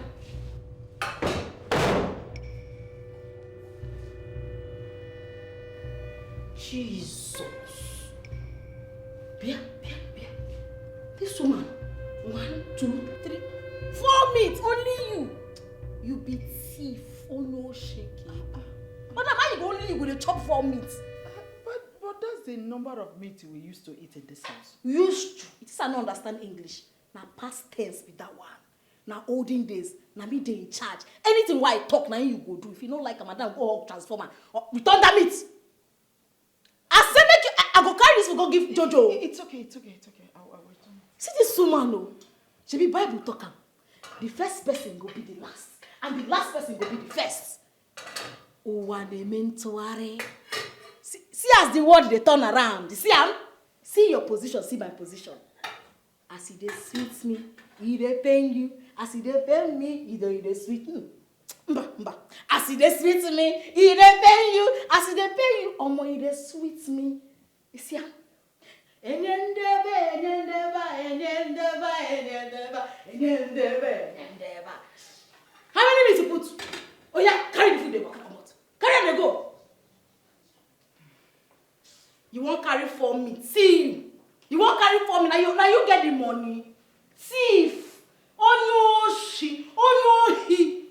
Jesus. Bia. This woman. 1, 2, 3, 4 meat. Only you. You be thief. Oh no, shaky. Madam, how you only you with a chop 4 meat? But that's the number of meat we used to eat in this house. Used to. It is I don't understand English. Now past tense be that one. Now olden days, now me they in charge. Anything why I talk, now you go do. If you don't like a madam, go hug transformer. Or return that meat. I say make you, I go carry this, we go give Jojo. It's okay. I will return it. See this woman, no. She be Bible talker. The first person go be the last. And the last person go be the first. See as the word they turn around. You see am? See your position, see my position. As he dey sweet me, he dey pain you. As he dey pain me, he dey sweet me. Mba. As he dey sweet me, he dey pain you. As he dey pain you, omo he dey sweet me. You see am? Enyendeba. How many meat you put? Oh yeah, carry the food they go come out. Carry them go. You won't carry 4 meat. See you. You won't carry 4 meat. Now you get the money. Thief. Oh no, she. Oh no, he.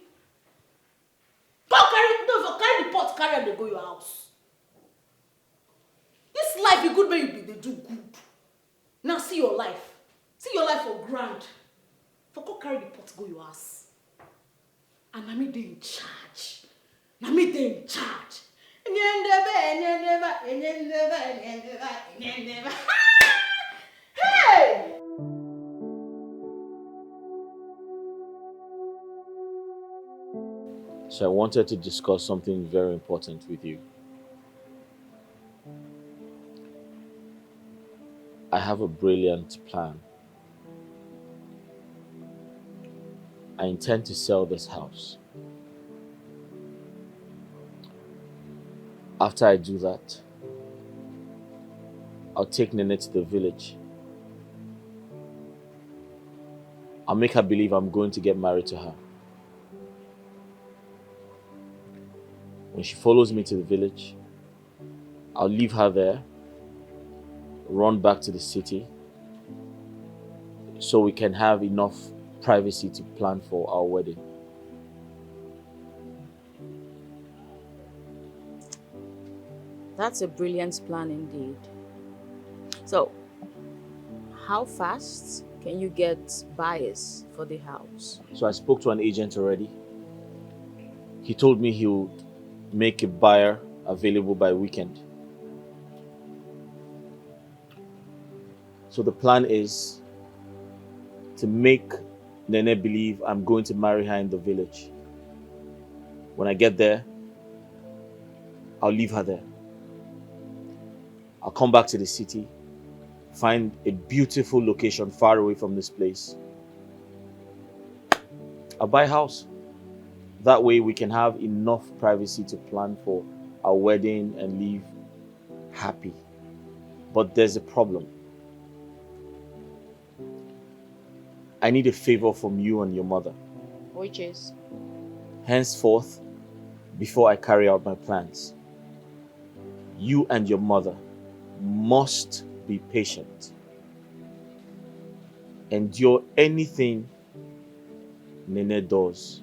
Go carry the pot. Carry them. They go your house. This life is good when you be. They do good. Now see your life. See your life for grand. For go carry the pot. Go your house. And na me dey in charge. Hey! So I wanted to discuss something very important with you. I have a brilliant plan. I intend to sell this house. After I do that, I'll take Nene to the village. I'll make her believe I'm going to get married to her. When she follows me to the village, I'll leave her there, run back to the city, so we can have enough privacy to plan for our wedding. That's a brilliant plan indeed. So, how fast can you get buyers for the house? So I spoke to an agent already. He told me he would make a buyer available by weekend. So the plan is to make Nene believe I'm going to marry her in the village. When I get there, I'll leave her there. I'll come back to the city, find a beautiful location far away from this place. I'll buy a house. That way we can have enough privacy to plan for our wedding and leave happy. But there's a problem. I need a favor from you and your mother. Which is? Henceforth, before I carry out my plans, you and your mother must be patient. Endure anything Nene does.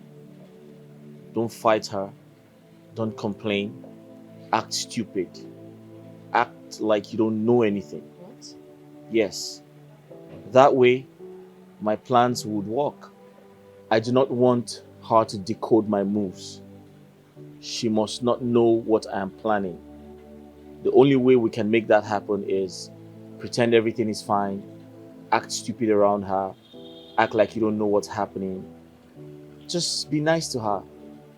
Don't fight her. Don't complain. Act stupid. Act like you don't know anything. What? Yes. That way, my plans would work. I do not want her to decode my moves. She must not know what I am planning. The only way we can make that happen is pretend everything is fine, act stupid around her, act like you don't know what's happening. Just be nice to her.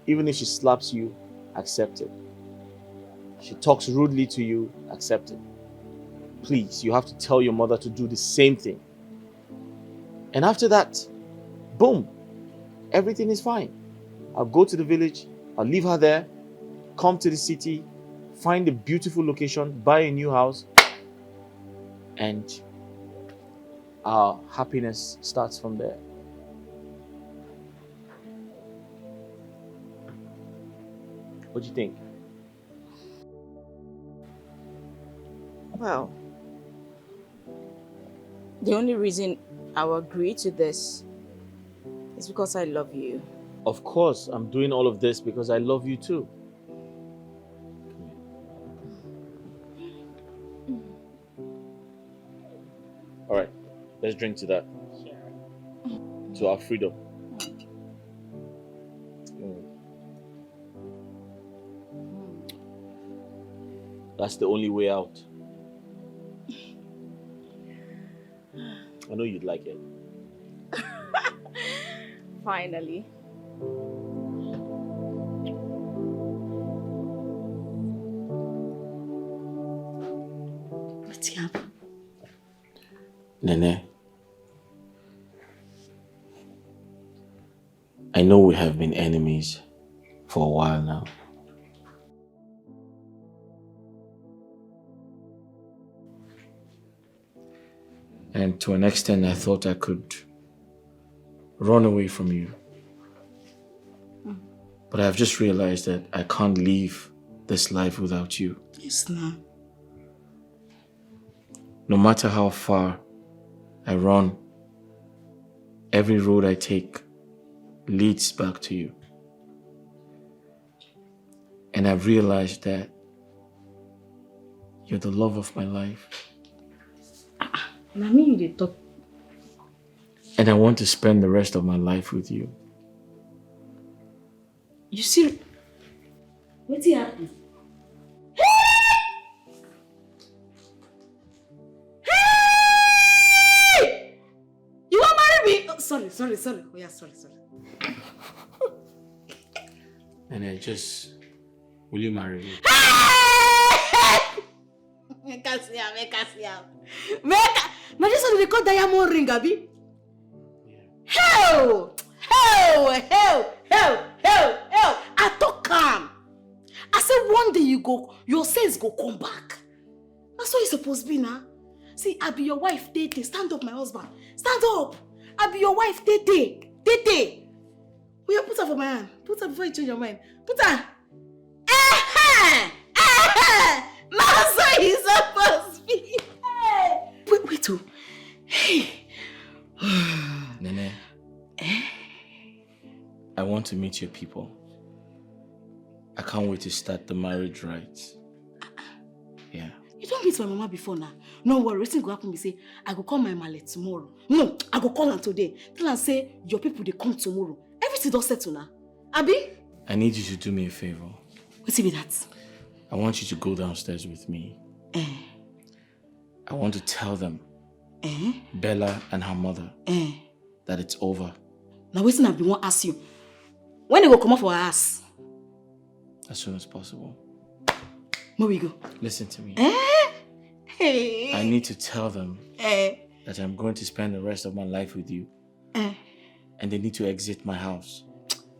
Even if she slaps you, accept it. She talks rudely to you, accept it. Please, you have to tell your mother to do the same thing. And after that, boom, everything is fine. I'll go to the village, I'll leave her there, come to the city, find a beautiful location, buy a new house, and our happiness starts from there. What do you think? Well, the only reason I will agree to this is because I love you. Of course, I'm doing all of this because I love you too. All right, let's drink to that. To our freedom. That's the only way out. I know you'd like it. Finally. What's happening? Nene, I know we have been enemies for a while now. And to an extent, I thought I could run away from you. But I've just realized that I can't leave this life without you. Yes, no. No matter how far I run, every road I take leads back to you. And I've realized that you're the love of my life. I mean, you talk. And I want to spend the rest of my life with you. You see, what's happening? Hey! You want to marry me? Oh, sorry. Oh yeah, sorry. And will you marry me? Make us here. Now this one they call diamond ring, Abi. Hell! I talk calm. I said one day your sense go come back. That's what it's supposed to be now. See, I be your wife, Tete. Stand up, my husband. Stand up. I be your wife, Tete. Will you put her for my hand? Put her before you change your mind. Put her. That's how he's supposed to be. Wait, oh. Hey. Nene, I want to meet your people. I can't wait to start the marriage rites. Yeah. You don't meet my mama before now. No worry, everything go happen. Me say, I go call my male tomorrow. No, I go call her today. Tell her say, your people, they come tomorrow. Everything does settle now. Abi? I need you to do me a favor. What's it be that? I want you to go downstairs with me. I want to tell them, Bella and her mother, that it's over. Now waiting I be want ask you. When they go come up for her ass? As soon as possible. Where we go? Listen to me. Hey. I need to tell them that I'm going to spend the rest of my life with you. And they need to exit my house.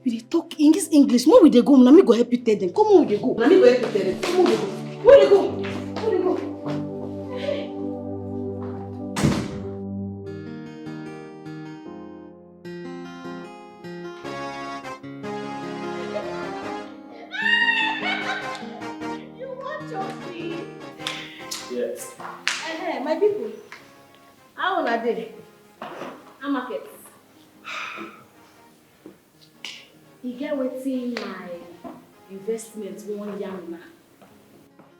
We dey talk in this English. Where we dey go? Let me go help you tell them. Come on, we dey go. Let me go help you tell them. Come on, we dey go. Where they go? Where they go? You want your feet? Yes. My people. How una dey? How market? You get wetin my investment one yarn na.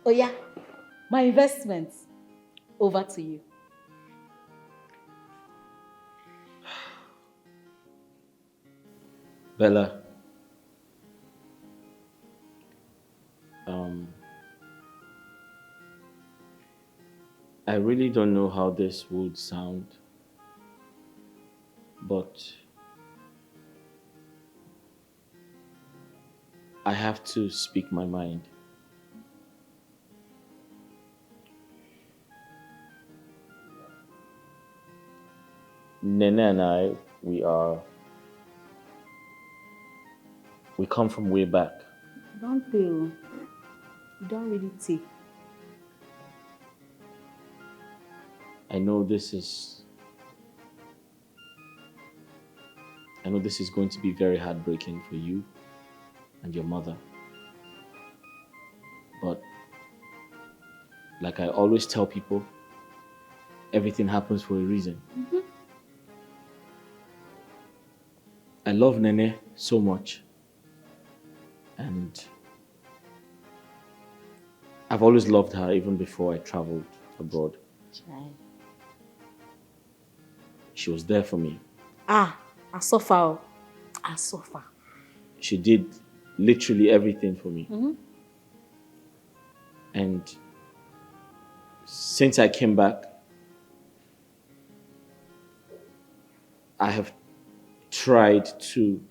Oh yeah, my investment. Over to you. Bella. I really don't know how this would sound, but I have to speak my mind. Nene and I, we come from way back. Don't tell. You don't really take. I know this is going to be very heartbreaking for you and your mother. But like I always tell people, everything happens for a reason. Mm-hmm. I love Nene so much. And I've always loved her even before I traveled abroad. Child. She was there for me. I suffer. I suffer. She did literally everything for me. Mm-hmm. And since I came back, I have tried to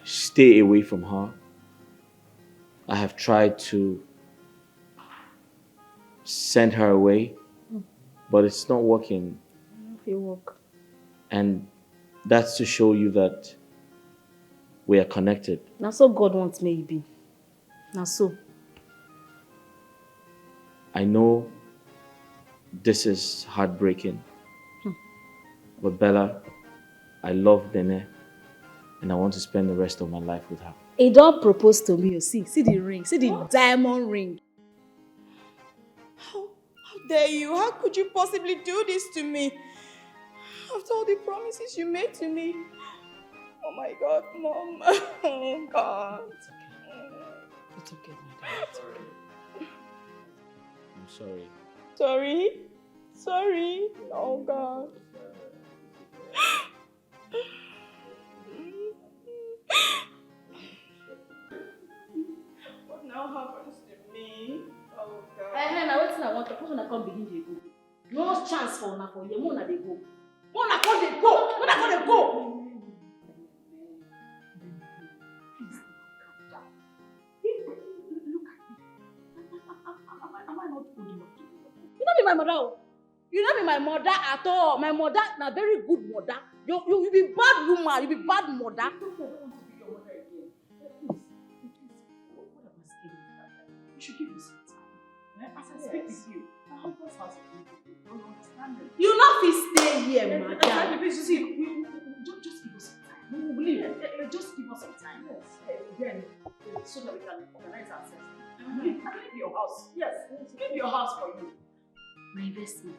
stay away from her. I have tried to send her away, but it's not working. If you work. And that's to show you that we are connected. Now so God wants me to be. Now so. I know this is heartbreaking, but Bella, I love Nene, and I want to spend the rest of my life with her. He don't propose to me. See the ring. See the diamond ring. How dare you? How could you possibly do this to me? After all the promises you made to me. Oh my God, Mom. Oh God. It's okay, my dear. It's okay. I'm sorry. Sorry. Oh God. What now happens to me? Oh God. Now what's I want to put on a come begin to go. No chance for una for you. Mona they go. Mona come they go. Mona come they go. Am I not good enough to do that? You not be my mother. You not be my mother at all. My mother, na very good mother. You be bad woman. You be bad mother. I don't want to be your mother again. Please. What am I saying? You should give me some time. As I speak with you, my husband's house is beautiful. Don't understand it. You not fit stay here, madam. Please, see, just give us some time. We will leave. Just give us some time. Yes. Then, so that we can organize ourselves. I leave your house. Yes. Leave your house for you. My investment.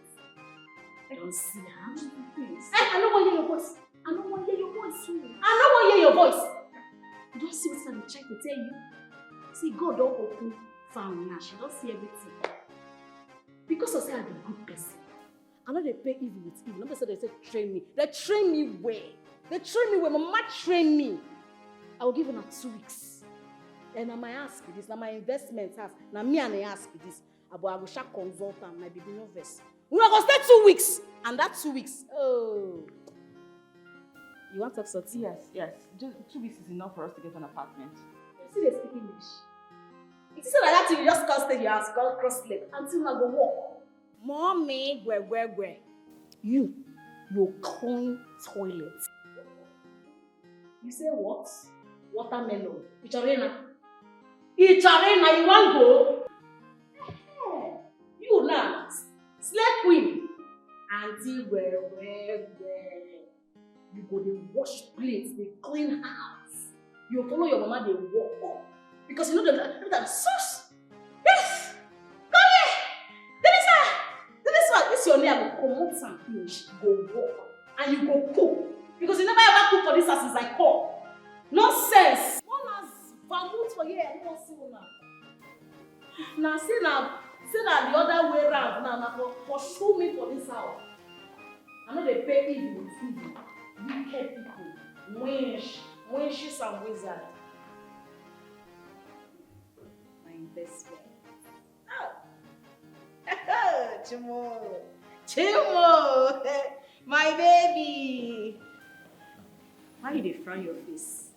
Don't see her. Please. I don't want to hear your voice. I don't want to hear your voice. I don't want to hear your voice. You don't see what I'm trying to tell you. See, God don't open found now. She don't see everything. Because I say I'm a good person. I know they pay evil with evil. Nobody said they say train me. They train me where? They train me where? Mama train me. I will give her 2 weeks. And now my ask this. Now my investment house. Now me and I ask this. About I will shall consult and my baby novice. We are going to stay 2 weeks. And that 2 weeks. Oh. You want to talk something? Yes. Just 2 weeks is enough for us to get an apartment. still dey speak English. It is like that thing you just can't stay your house, you can't cross leg until I go walk. Mommy, gwe. You clean toilet. You say what? Watermelon. Icharena, you want go? You now, slave queen. Auntie, gwe. You go dey wash plates, dey clean house. You follow your mama, dey walk. Because you know that sauce. Yes! Come here! This your name, go come out and finish. Go walk. And you go cook. Because you never ever cook for this house since I come. Nonsense! One has vermouth for here, I don't see one. Now say that the other way around. Now pursue me for this house. I know they pay evil with evil. Wicked people. Winches and wizards. My investment. Oh! Chimo! My baby! Why you dey frown your face?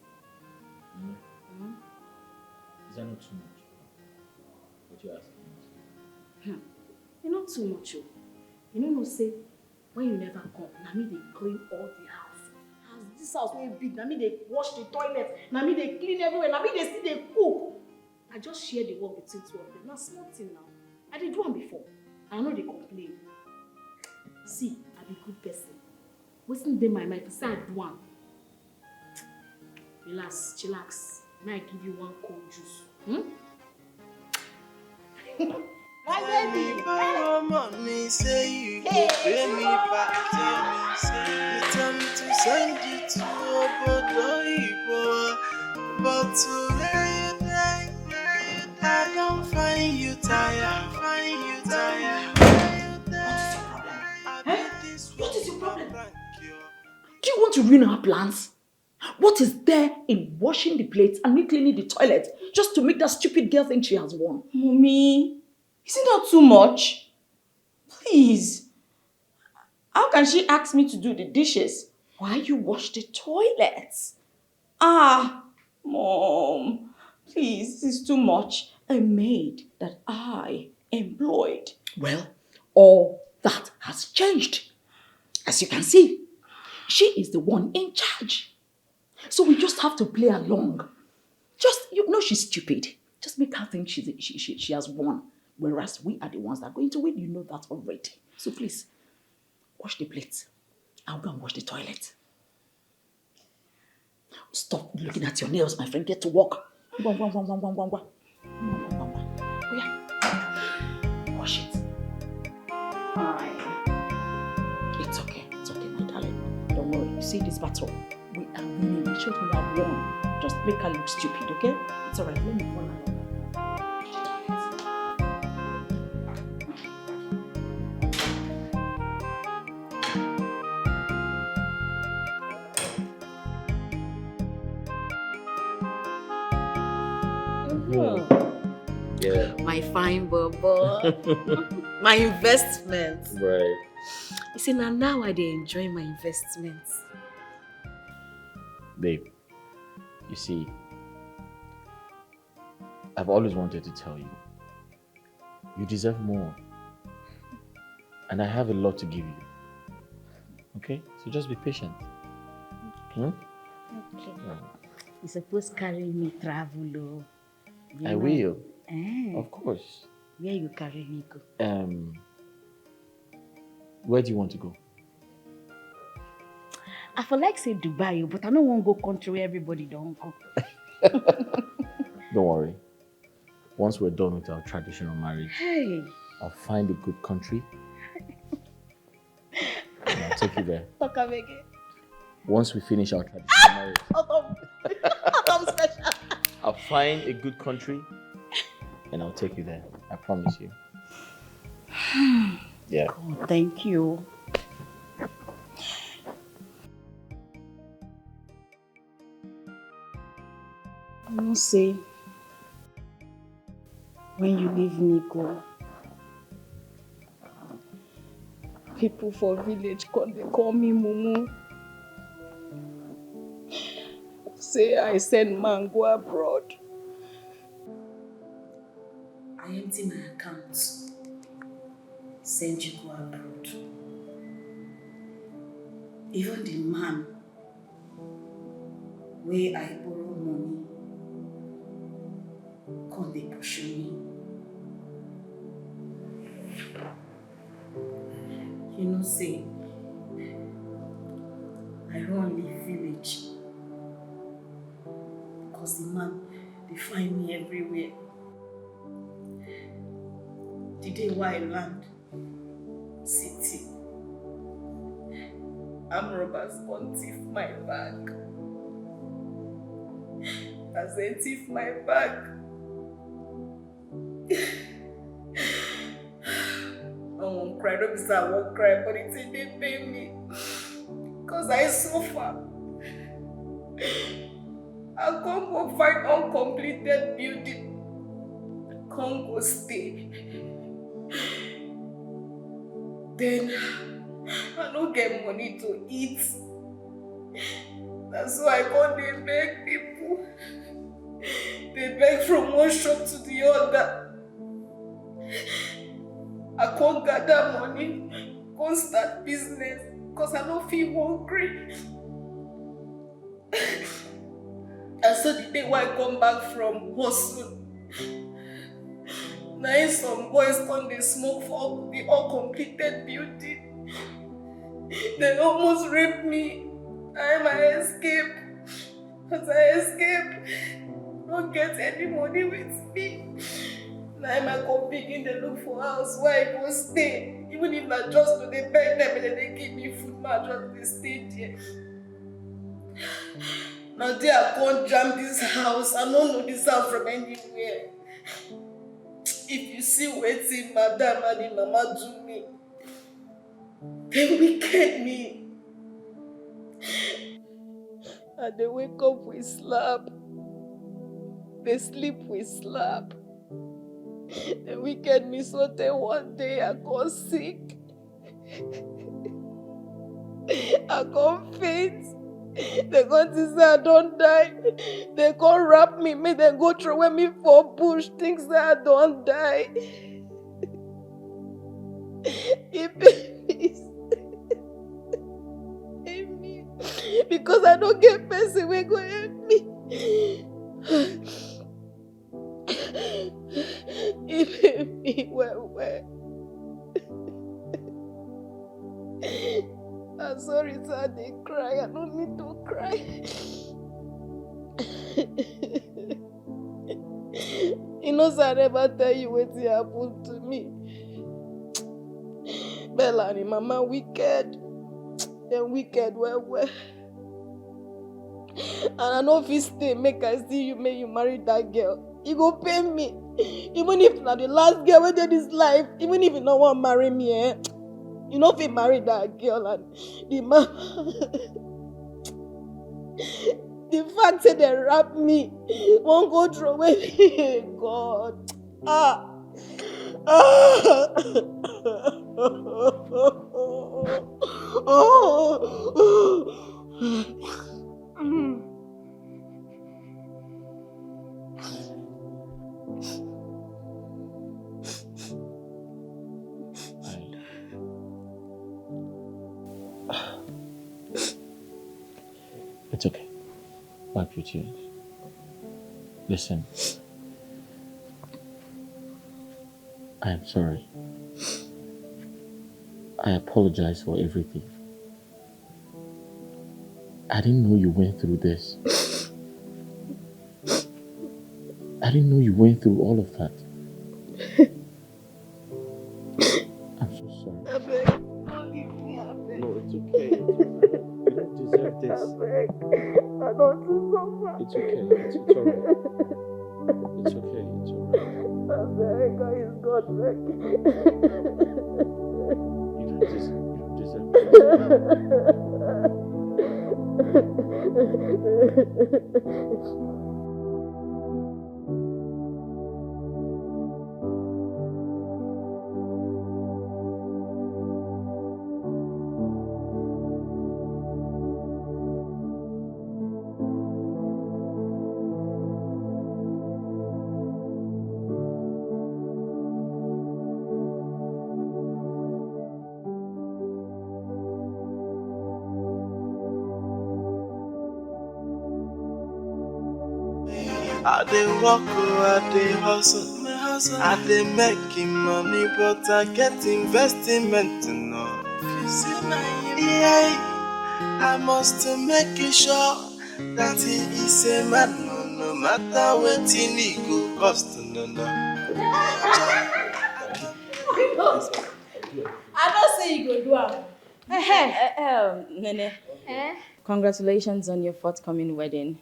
Is that not too much? What you asking? You not too much. You know say when you never come, na me dey clean all the house. As this house wey big, na me dey wash the toilet, na me dey clean everywhere, na me dey still dey cook. I just share the work between two of them. Na small thing now. I did do am before. I know they complain. See, I be good person. Wetin dey my mind, say I do am. Relax, chillax. Now I give you one cold juice. My baby! Borrow money, say you go pay me back. Tell me to send you to Obodo, but to where you die, I don't find you tired. What is your problem? Do you want to ruin our plans? What is there in washing the plates and me cleaning the toilet just to make that stupid girl think she has won? Mommy, is it not too much? Please. How can she ask me to do the dishes while you wash the toilets? Mom. Please, this is too much. A maid that I employed. Well, all that has changed. As you can see, she is the one in charge. So we just have to play along. You know she's stupid. Just make her think she has won. Whereas we are the ones that are going to win. You know that already. So please, wash the plates. I'll go and wash the toilet. Stop looking at your nails, my friend. Get to work. Go. Wash it. Fine. It's okay, my darling. Don't worry. You see this battle? We are winning. It shows we have won. Just make her look stupid, okay? It's alright. Let me go along. Yeah. My fine bubble. My investment. Right. You see, now I dey enjoy my investments. Babe, you see, I've always wanted to tell you, you deserve more. And I have a lot to give you. Okay? So just be patient. Okay. You suppose carry me travel, oh. I will. Of course. Where you carry me go? Where do you want to go? I feel like say Dubai, but I don't want to go country where everybody don't go. Don't worry. Once we're done with our traditional marriage, I'll find a good country and I'll take you there. Talk again. Once we finish our traditional marriage, Autumn special. I'll find a good country and I'll take you there. I promise you. Yeah. God, thank you. I must say, when you leave me go, people for village they call me Mumu. Say I send man go abroad. I empty my account, send you go abroad. Even the man where I borrow money, come they push me. You know, say, I run leave village because the man, they find me everywhere. The day where I land city, armed robbers come thief my bag. As they thief my bag, I won't cry, don't be sad, I won't cry, but it's in they pay me. Cause I suffer. I can't go find uncompleted building. Can't go stay. Then I don't get money to eat. That's why I can't they beg people. They beg from one shop to the other. I can't gather money, can't start business, because I don't feel hungry. And so the day when I come back from hustle, now some boys come they smoke for the uncompleted building. They almost raped me. I escape. As I escape, don't get any money with me. Now I come begin to look for house where I go stay. Even if I just do they beg them and then they give me food, I just stay there. Now there I can't jam this house. I don't know this house from anywhere. If you see waiting, madam and the mama do me, they wicked me. And they wake up with slap. They sleep with slap. They wicked me so that one day I got sick. I got faint. They got to say I don't die. They can't wrap me, make them go throw me for bush, things that I don't die. Because I don't get person will go help me. It made me well. I'm sorry, sir, they cry. I don't mean to cry. You know, sir, I never tell you what happened to me. Bella and mama wicked. They're wicked, well. And I know if you stay, make you marry that girl. You go pay me. Even if not the last girl who did this life, even if you don't want to marry me, you know if you marry that girl and the man. The fact that they rap me won't go through away me. God. It's okay. Wipe your tears. Listen. I am sorry. I apologize for everything. I didn't know you went through this. I didn't know you went through all of that. I'm so sorry. No, it's okay. You don't deserve this. I don't suffer. It's okay. It's alright. It's okay. It's alright. It's God. You don't deserve this. I dey work, I dey hustle. I dey making money, but I get investment to know. Yeah, I must make sure that he is a man, no matter what he go cost, no. I don't say you go do it. Nene, congratulations on your forthcoming wedding.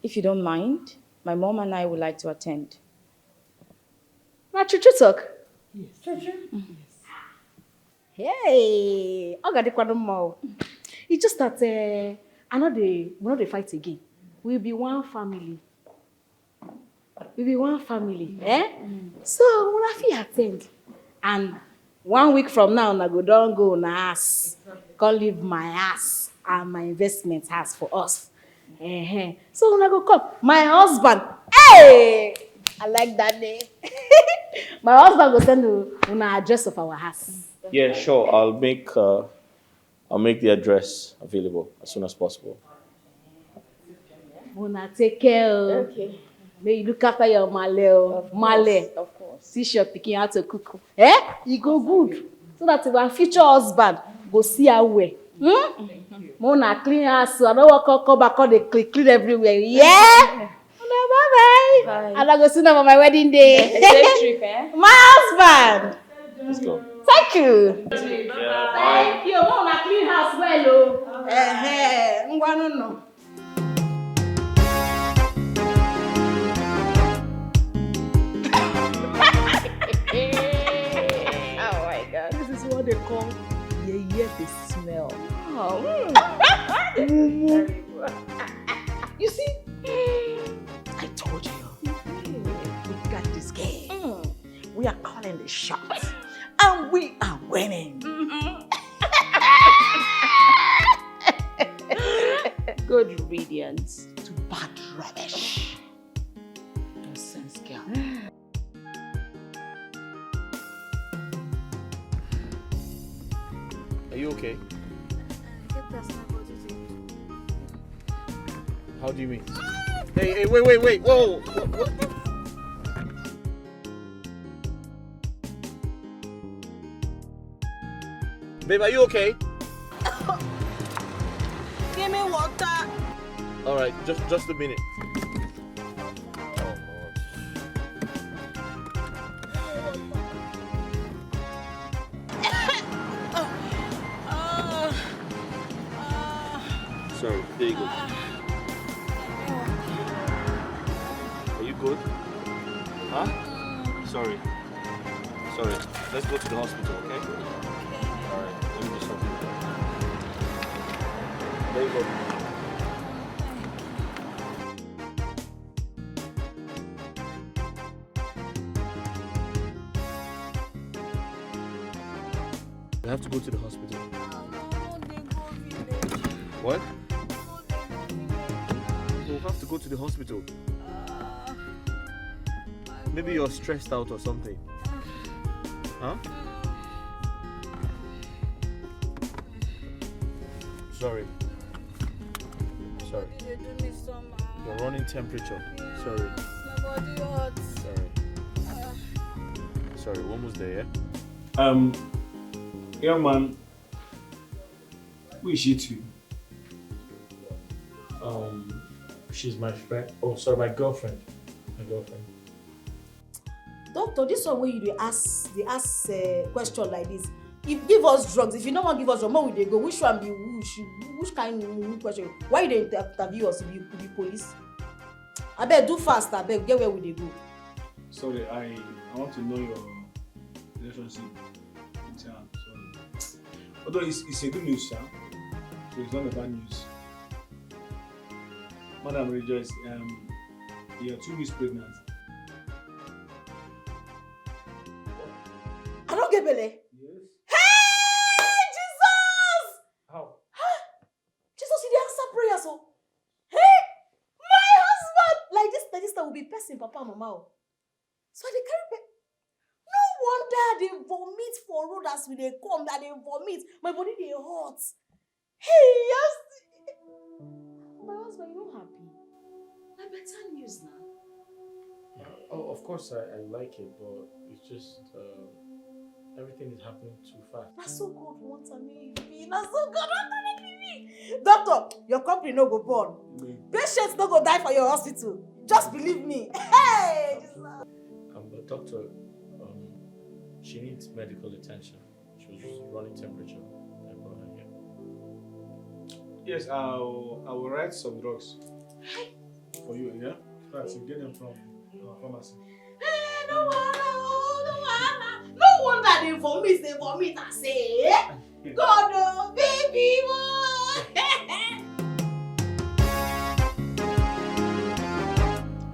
If you don't mind, my mom and I would like to attend. Na true talk. Yes. True. Hey, I got the quadrum more. It's just that we not the fight again. We'll be one family. So we have to attend. And 1 week from now, I don't go na ass. Can't leave my ass and my investment house for us. So when I go come, my husband, hey, I like that name. My husband will send you an address of our house. Yeah, sure. I'll make the address available as soon as possible. Una take care. Okay. May you look after your male. Of course. Teach your pikin how to cook. You go good. So that our future husband go see our way. Mona clean house. I don't want come back on the clean everywhere. Yeah. Bye. And I go soon for my wedding day. Safe trip, My husband. Let's go. Thank you. Yeah, Thank you. Mona clean house well. No. Oh my God. This is what they call the smell. Oh. You see, I told you, we got this game. We are calling the shots, and we are winning. Good riddance to bad rubbish. Nonsense, girl. Are you okay? How do you mean? Hey, wait. Whoa. What? Babe, are you okay? Give me water. All right, just a minute. Sorry, there you go. Are you good? Huh? Sorry. Let's go to the hospital, okay? Alright, let me do something. There you go. We have to go to the hospital. What? We'll have to go to the hospital. Maybe you're stressed out or something. Huh? Sorry. You're running temperature. Sorry. Sorry, we're almost there, yeah? Young man, who is she to? She's my friend. Oh, sorry, my girlfriend. Doctor, this one where you ask question like this. If give us drugs, if you don't want to give us drugs, where will they go? Which one be which kind of question? Why you dey interview us? Be police? I beg, do fast. I beg, get where will they go? Sorry, I want to know your relationship with her. Sorry. Although it's a good news, sir. So it's not a bad news. Madam Rejoice, you're 2 weeks pregnant. I don't get belly. Yes. Hey, Jesus! How? Jesus, you dey answer prayer, so. Hey, my husband! Like this will be person, papa and mama. So they carry. No wonder they vomit for road as we they come. That they vomit. My body they hot. Hey, yes. My husband, you not happy? I better news now. Oh, of course I like it, but it's just everything is happening too fast. That's so God wants me. That's so God wants me. Doctor, your company no go born. Patients no go die for your hospital. Just believe me. Hey! But doctor, she needs medical attention. She was just running temperature. I brought her here. Yes, I will write some drugs for you, yeah? So get them from pharmacy. Hey, no wonder they vomit, I say. God, oh, baby,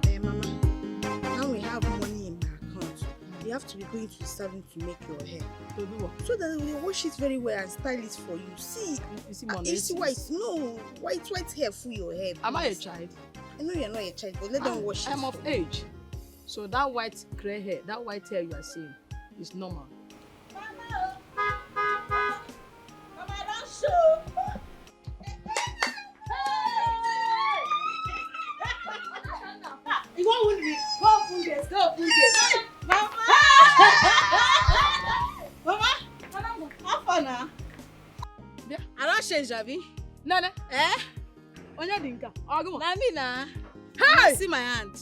Hey, Mama, now we have money in my account. You have to be going to the salon to make your hair. To do what? So that we wash it very well and style it for you. See, you see white? No, white hair for your hair. Am I a child? I know you're not a child, but let them wash it. I'm of age. So that white grey hair, that white hair you are seeing is normal. Mama, don't show. You won't win me. Go open this. Mama! How far now? I don't change, Javi. Nana. Eh? Onya dinka. Oh, go on. Na me na. Hey! See my hand.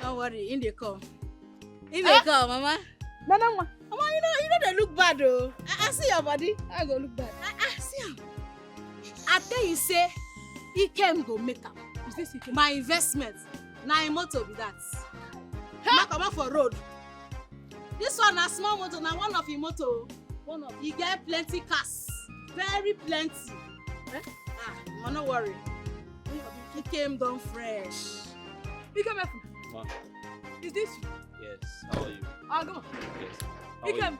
Don't worry, in the come. In the Eh? come, Mama. Nana, Mama, you know they look bad though. I see your body. I go look bad. I see him. I tell you, say, he came go make up. Is this Ikem? My investment. Na im motor be that. Huh? Come out for road. This one na small motor, na one of him motor. One of you get plenty cars. Very plenty. Eh? No worry. He came down fresh. He came Ma. Is this you? Yes. How are you? Oh, go on. Yes. He came.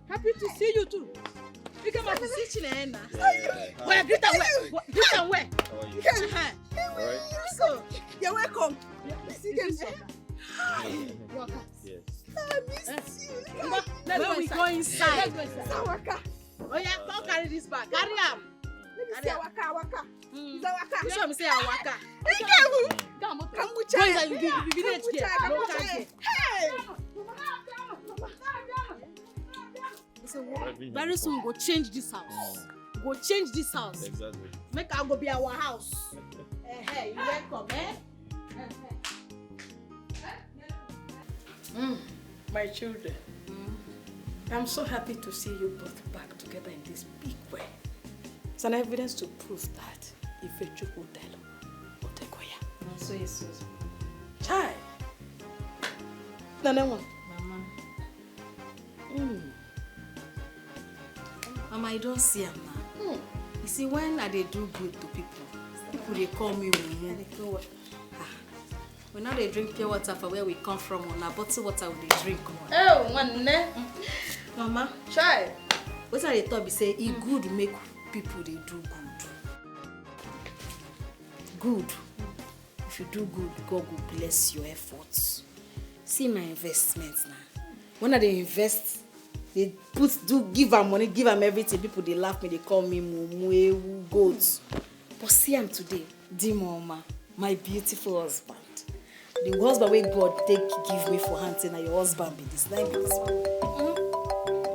Happy to see you too. You come to see Chinena. Where? Greet and where? Greet and where? How are you? All right. So, you're welcome. Yes. I miss you. Let's When we go inside. Let's go inside. Sawaka. Oh yeah, come carry this bag. Carry am. Let me see Waka. Is that Waka? You show me say Waka. Come with Go child. inside, you village girl. Local girl. Hey! So, very soon we go change this house. Go change this house. Exactly. Make I go be our house. Hey, you welcome, eh? My children, I'm so happy to see you both back together in this big way. It's an evidence to prove that if a chuku tell Otekoya. So yes, Chai. Nana one. Mama. Mama, I don't see him now. You see, when I dey do good to people they call me Mumu. We now they drink pure water for where we come from. On a bottle water we dey drink. Oh, one ne. Mama, Chai. what are they thought be say it good make people they do good. Good. If you do good, God will bless your efforts. See my investments now. When I dey invest, they give them money, give them everything. People they laugh me, they call me mumu, goats. But see I'm today, Dimoma, my beautiful husband. The husband way God take give me for hunting, and your husband be this.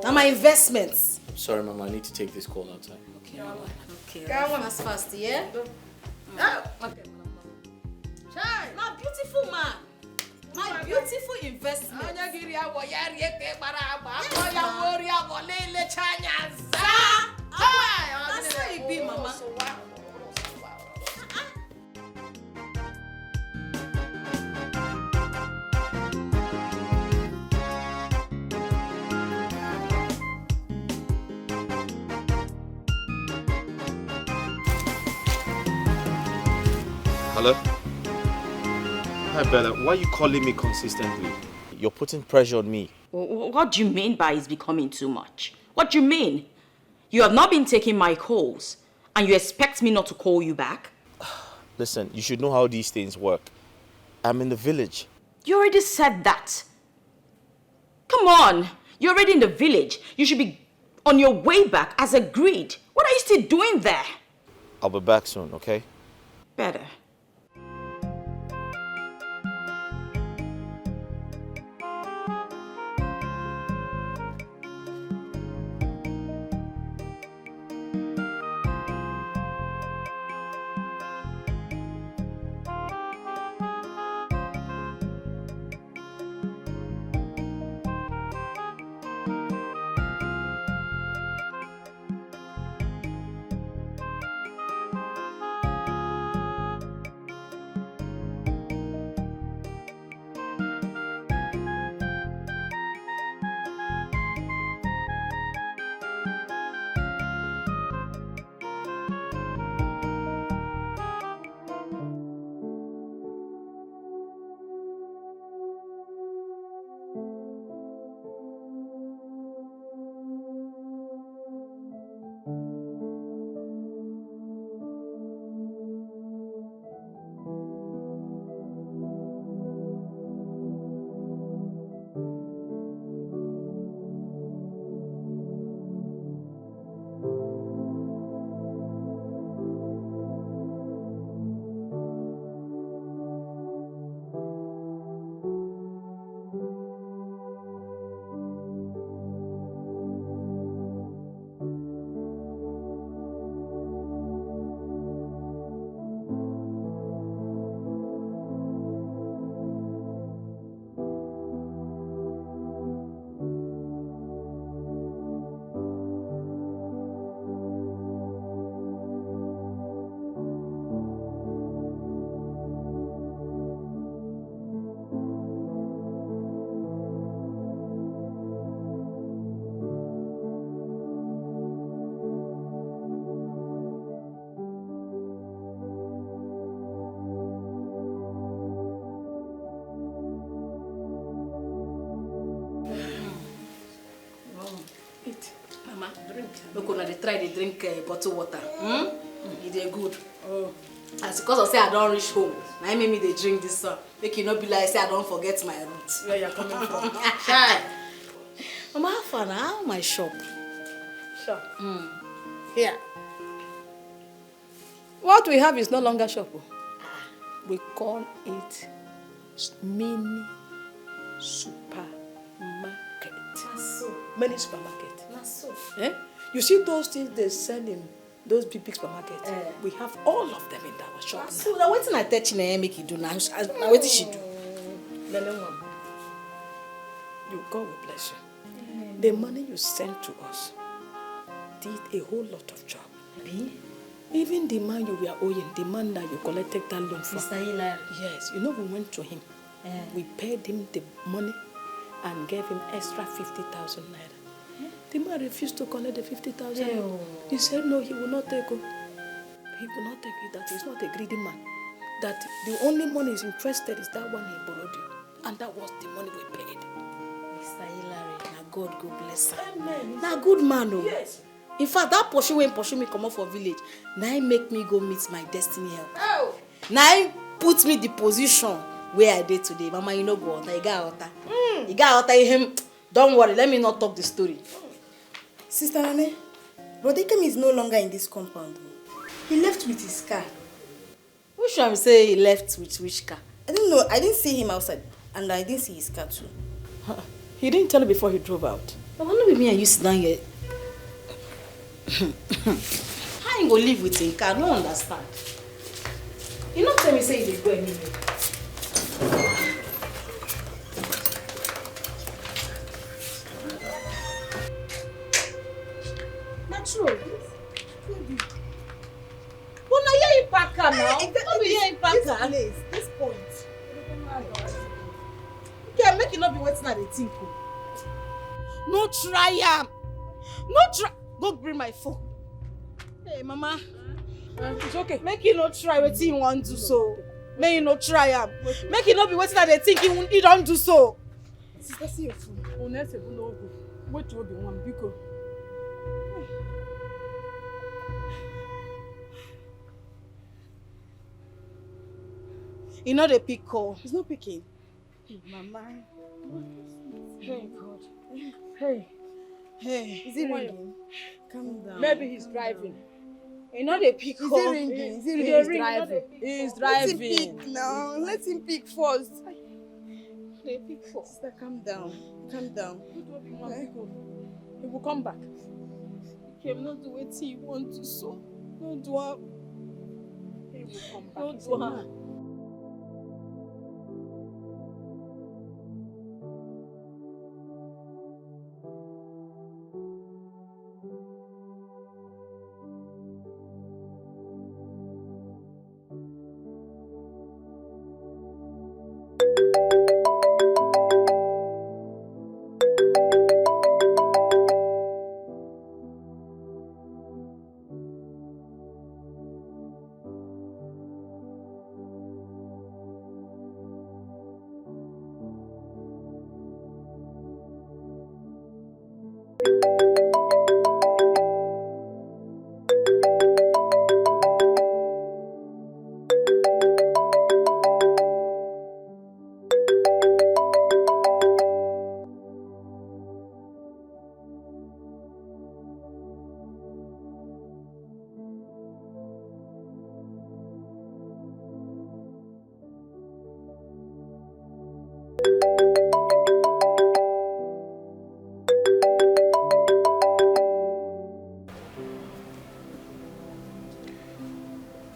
Now my investments. I'm sorry, Mama. I need to take this call outside. Okay, okay. Fast, yeah. Okay. Chai. My beautiful man. My beautiful investment. That's how it be, Mama. Hello? Hi, Bella. Why are you calling me consistently? You're putting pressure on me. What do you mean by it's becoming too much? What do you mean? You have not been taking my calls, and you expect me not to call you back? Listen, you should know how these things work. I'm in the village. You already said that. Come on. You're already in the village. You should be on your way back as agreed. What are you is he doing there? I'll be back soon, okay? Better. Look, when they try to drink bottled water. It is good. As because I say I don't reach home, now I make me they drink this. Make it not be like say I don't forget my roots. Where you coming from? Mama, how far now? How my shop? Shop. Here. What we have is no longer shop. We call it mini supermarket. Many supermarket. Eh? You see those things they sell in those big supermarkets? We have all of them in our shop. So now waiting I touch na make you do now. Now what did she do? You God will bless you. The money you sent to us did a whole lot of job. Even the man you were owing, the man that you collected that loan from. Mr. Hilary. Yes, you know we went to him. We paid him the money and gave him extra 50,000 naira. The man refused to collect the 50,000. He said no, he will not take it. He will not take it. That he's not a greedy man. That the only money he's interested is that one he borrowed you. And that was the money we paid. Mr. Hilary, now God go bless him. Amen. Now good man, oh. Yes. In fact, that pursue when pursue me come up for village, now he make me go meet my destiny help. Oh. Now he put me the position where I did today. Mama, you know go out. You got out. You got out him. Don't worry, let me not talk the story. Sister Nane, Dikeh is no longer in this compound. He left with his car. Which one say he left with which car? I don't know. I didn't see him outside, and I didn't see his car too. He didn't tell you before he drove out. But why not with me and you sit down here? How you go live with him car? I don't understand. You not tell me say he go anywhere. True. But now you're in Parker now. Exactly. You're in Parker. This point. Okay, make it not be waiting at the think. No try am. No try. Go bring my phone. Hey, Mama. It's okay. Make you not try what you want to so. Make you not try am. Make it not be waiting at the think you don't do so. Sister, see your phone. Wait to be one because. You know the pick call. He's not picking. Hey, Mama. Hey, God. Hey. Hey. Is he ringing? Calm down. Maybe he's driving. You know they pick. Is he ringing? Is he ringing? He's driving. Let him pick now. Let him pick first. They pick first. Sister, calm down. Calm down. He will come back. He came not do what he want to so. No do am. He will come back. No do am.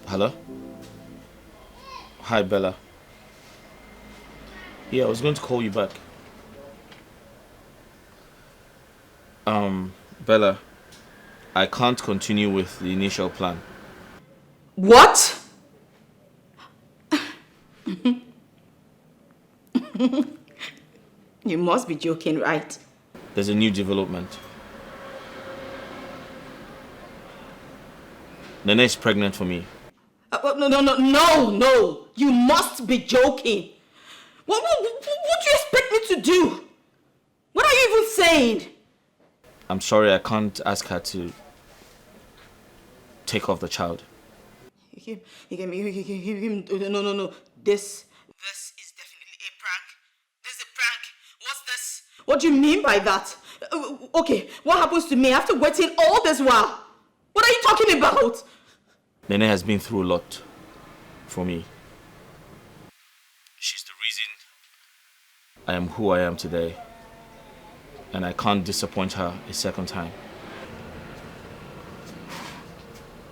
Hello? Hi, Bella. Yeah, I was going to call you back. Bella, I can't continue with the initial plan. What? You must be joking, right? There's a new development. Nene is pregnant for me. No! You must be joking. What do you expect me to do? What are you even saying? I'm sorry, I can't ask her to take off the child. No. This is definitely a prank. This is a prank. What's this? What do you mean by that? Okay, what happens to me after waiting all this while? What are you talking about? Nene has been through a lot for me. She's the reason I am who I am today. And I can't disappoint her a second time.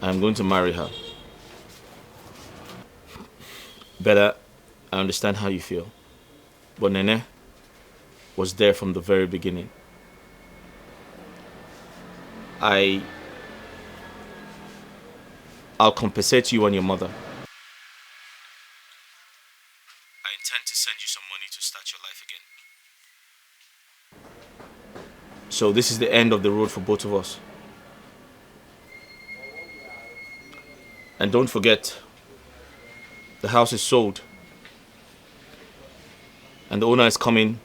I am going to marry her. Bella, I understand how you feel. But Nene was there from the very beginning. I'll compensate you and your mother. I intend to send you some money to start your life again. So this is the end of the road for both of us. And don't forget, the house is sold. And the owner is coming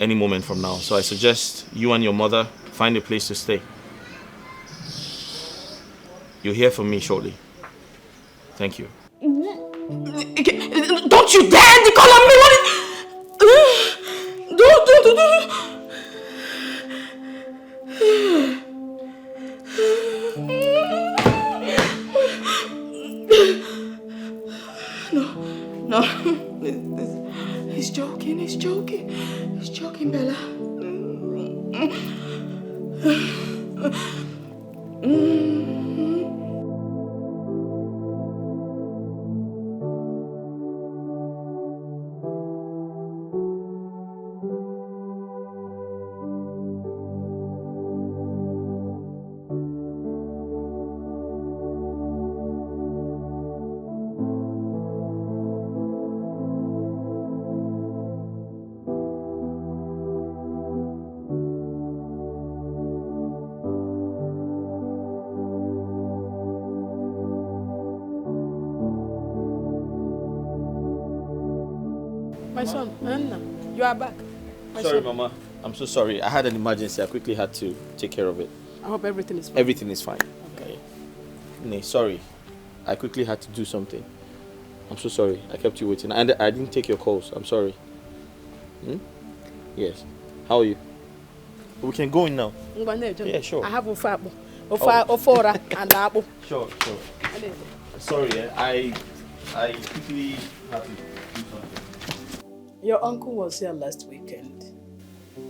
any moment from now. So I suggest you and your mother find a place to stay. You'll hear from me shortly. Thank you. Don't you dare call on me! Don't. No. He's joking, Bella. My son, Anna, you are back. Sorry, Mama. I'm so sorry. I had an emergency. I quickly had to take care of it. I hope everything is fine. Everything is fine. Okay. Nee, sorry. I quickly had to do something. I'm so sorry. I kept you waiting. And I didn't take your calls. I'm sorry. Yes. How are you? We can go in now. Yeah, sure. I have a fab. Ofora and apple. Sure. Sorry, I quickly have to do something. Your uncle was here last weekend,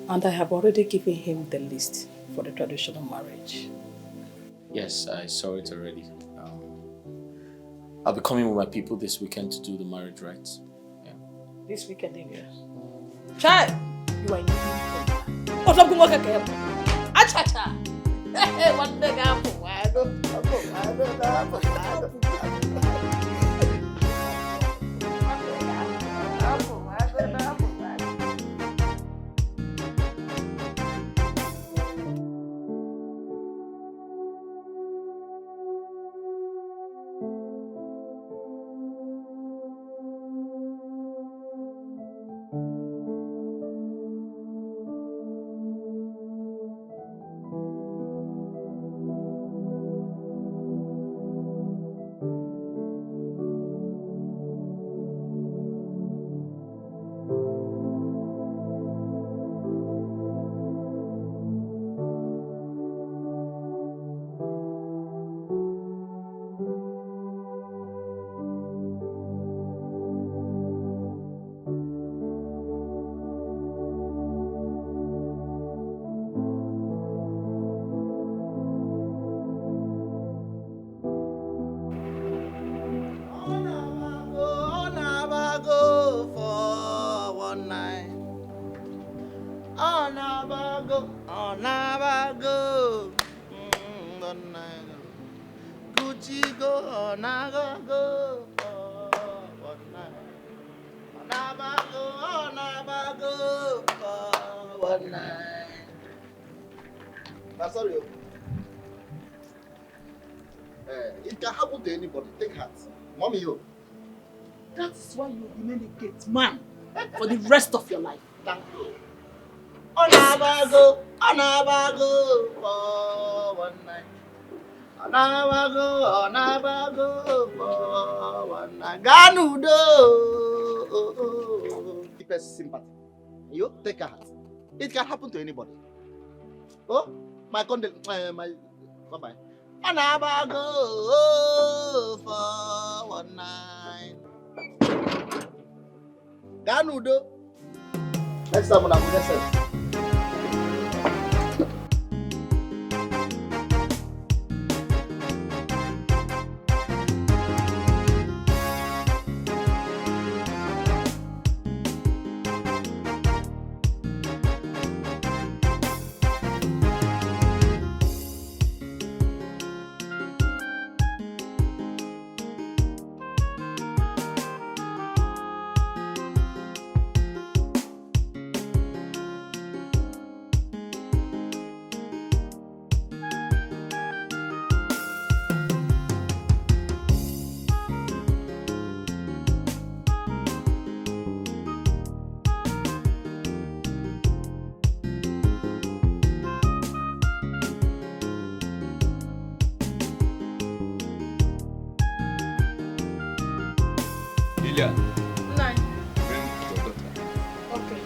and I have already given him the list for the traditional marriage. Yes, I saw it already. I'll be coming with my people this weekend to do the marriage rites. Yeah. This weekend, yes. Child, you are in the oh, something like that. Acha. Hey, what the apple? I don't. Sorry. It can happen to anybody. Take heart. Mommy, you. That's why you remain a gate man for the rest of your life. Thank you. Onabago for one night. Onabago for one night. Ganudo. Deepest sympathy. You take a heart. It can happen to anybody. Oh, my bye-bye. Onabago for one night. Ganudo. Next time when I'm present. Lilia. Nine. Bring your daughter. Okay.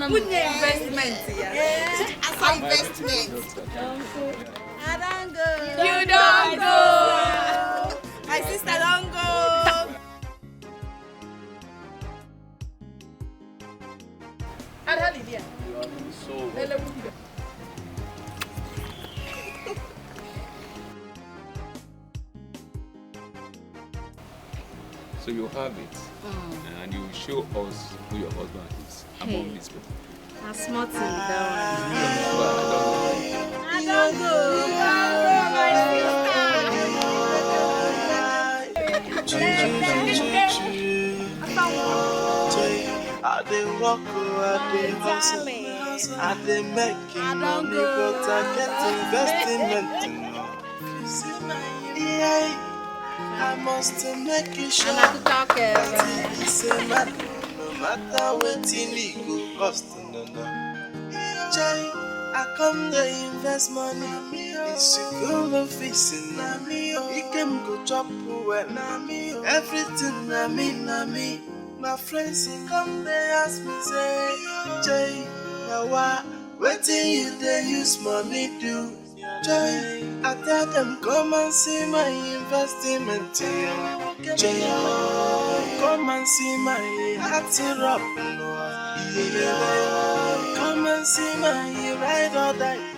Punya investment ya. Asa investment. I don't go. You don't go. My sister don't go. Ada Lydia. So you have it, and you will show us who your husband is among these people. A small thing, that I don't go. I dey walk, I dey hustle, I dey making money, but I get investment. Yeah, I must make sure that it's a matter, no matter what it go cost. I come to invest money. It's a girl of facing. He can go chop well. Everything na me. My friends he come they ask me say, Jay, now what? Waiting you they use money do. Jay, I tell them come and see my investment. Jay, come and see my heart up. Come and see my ride or die.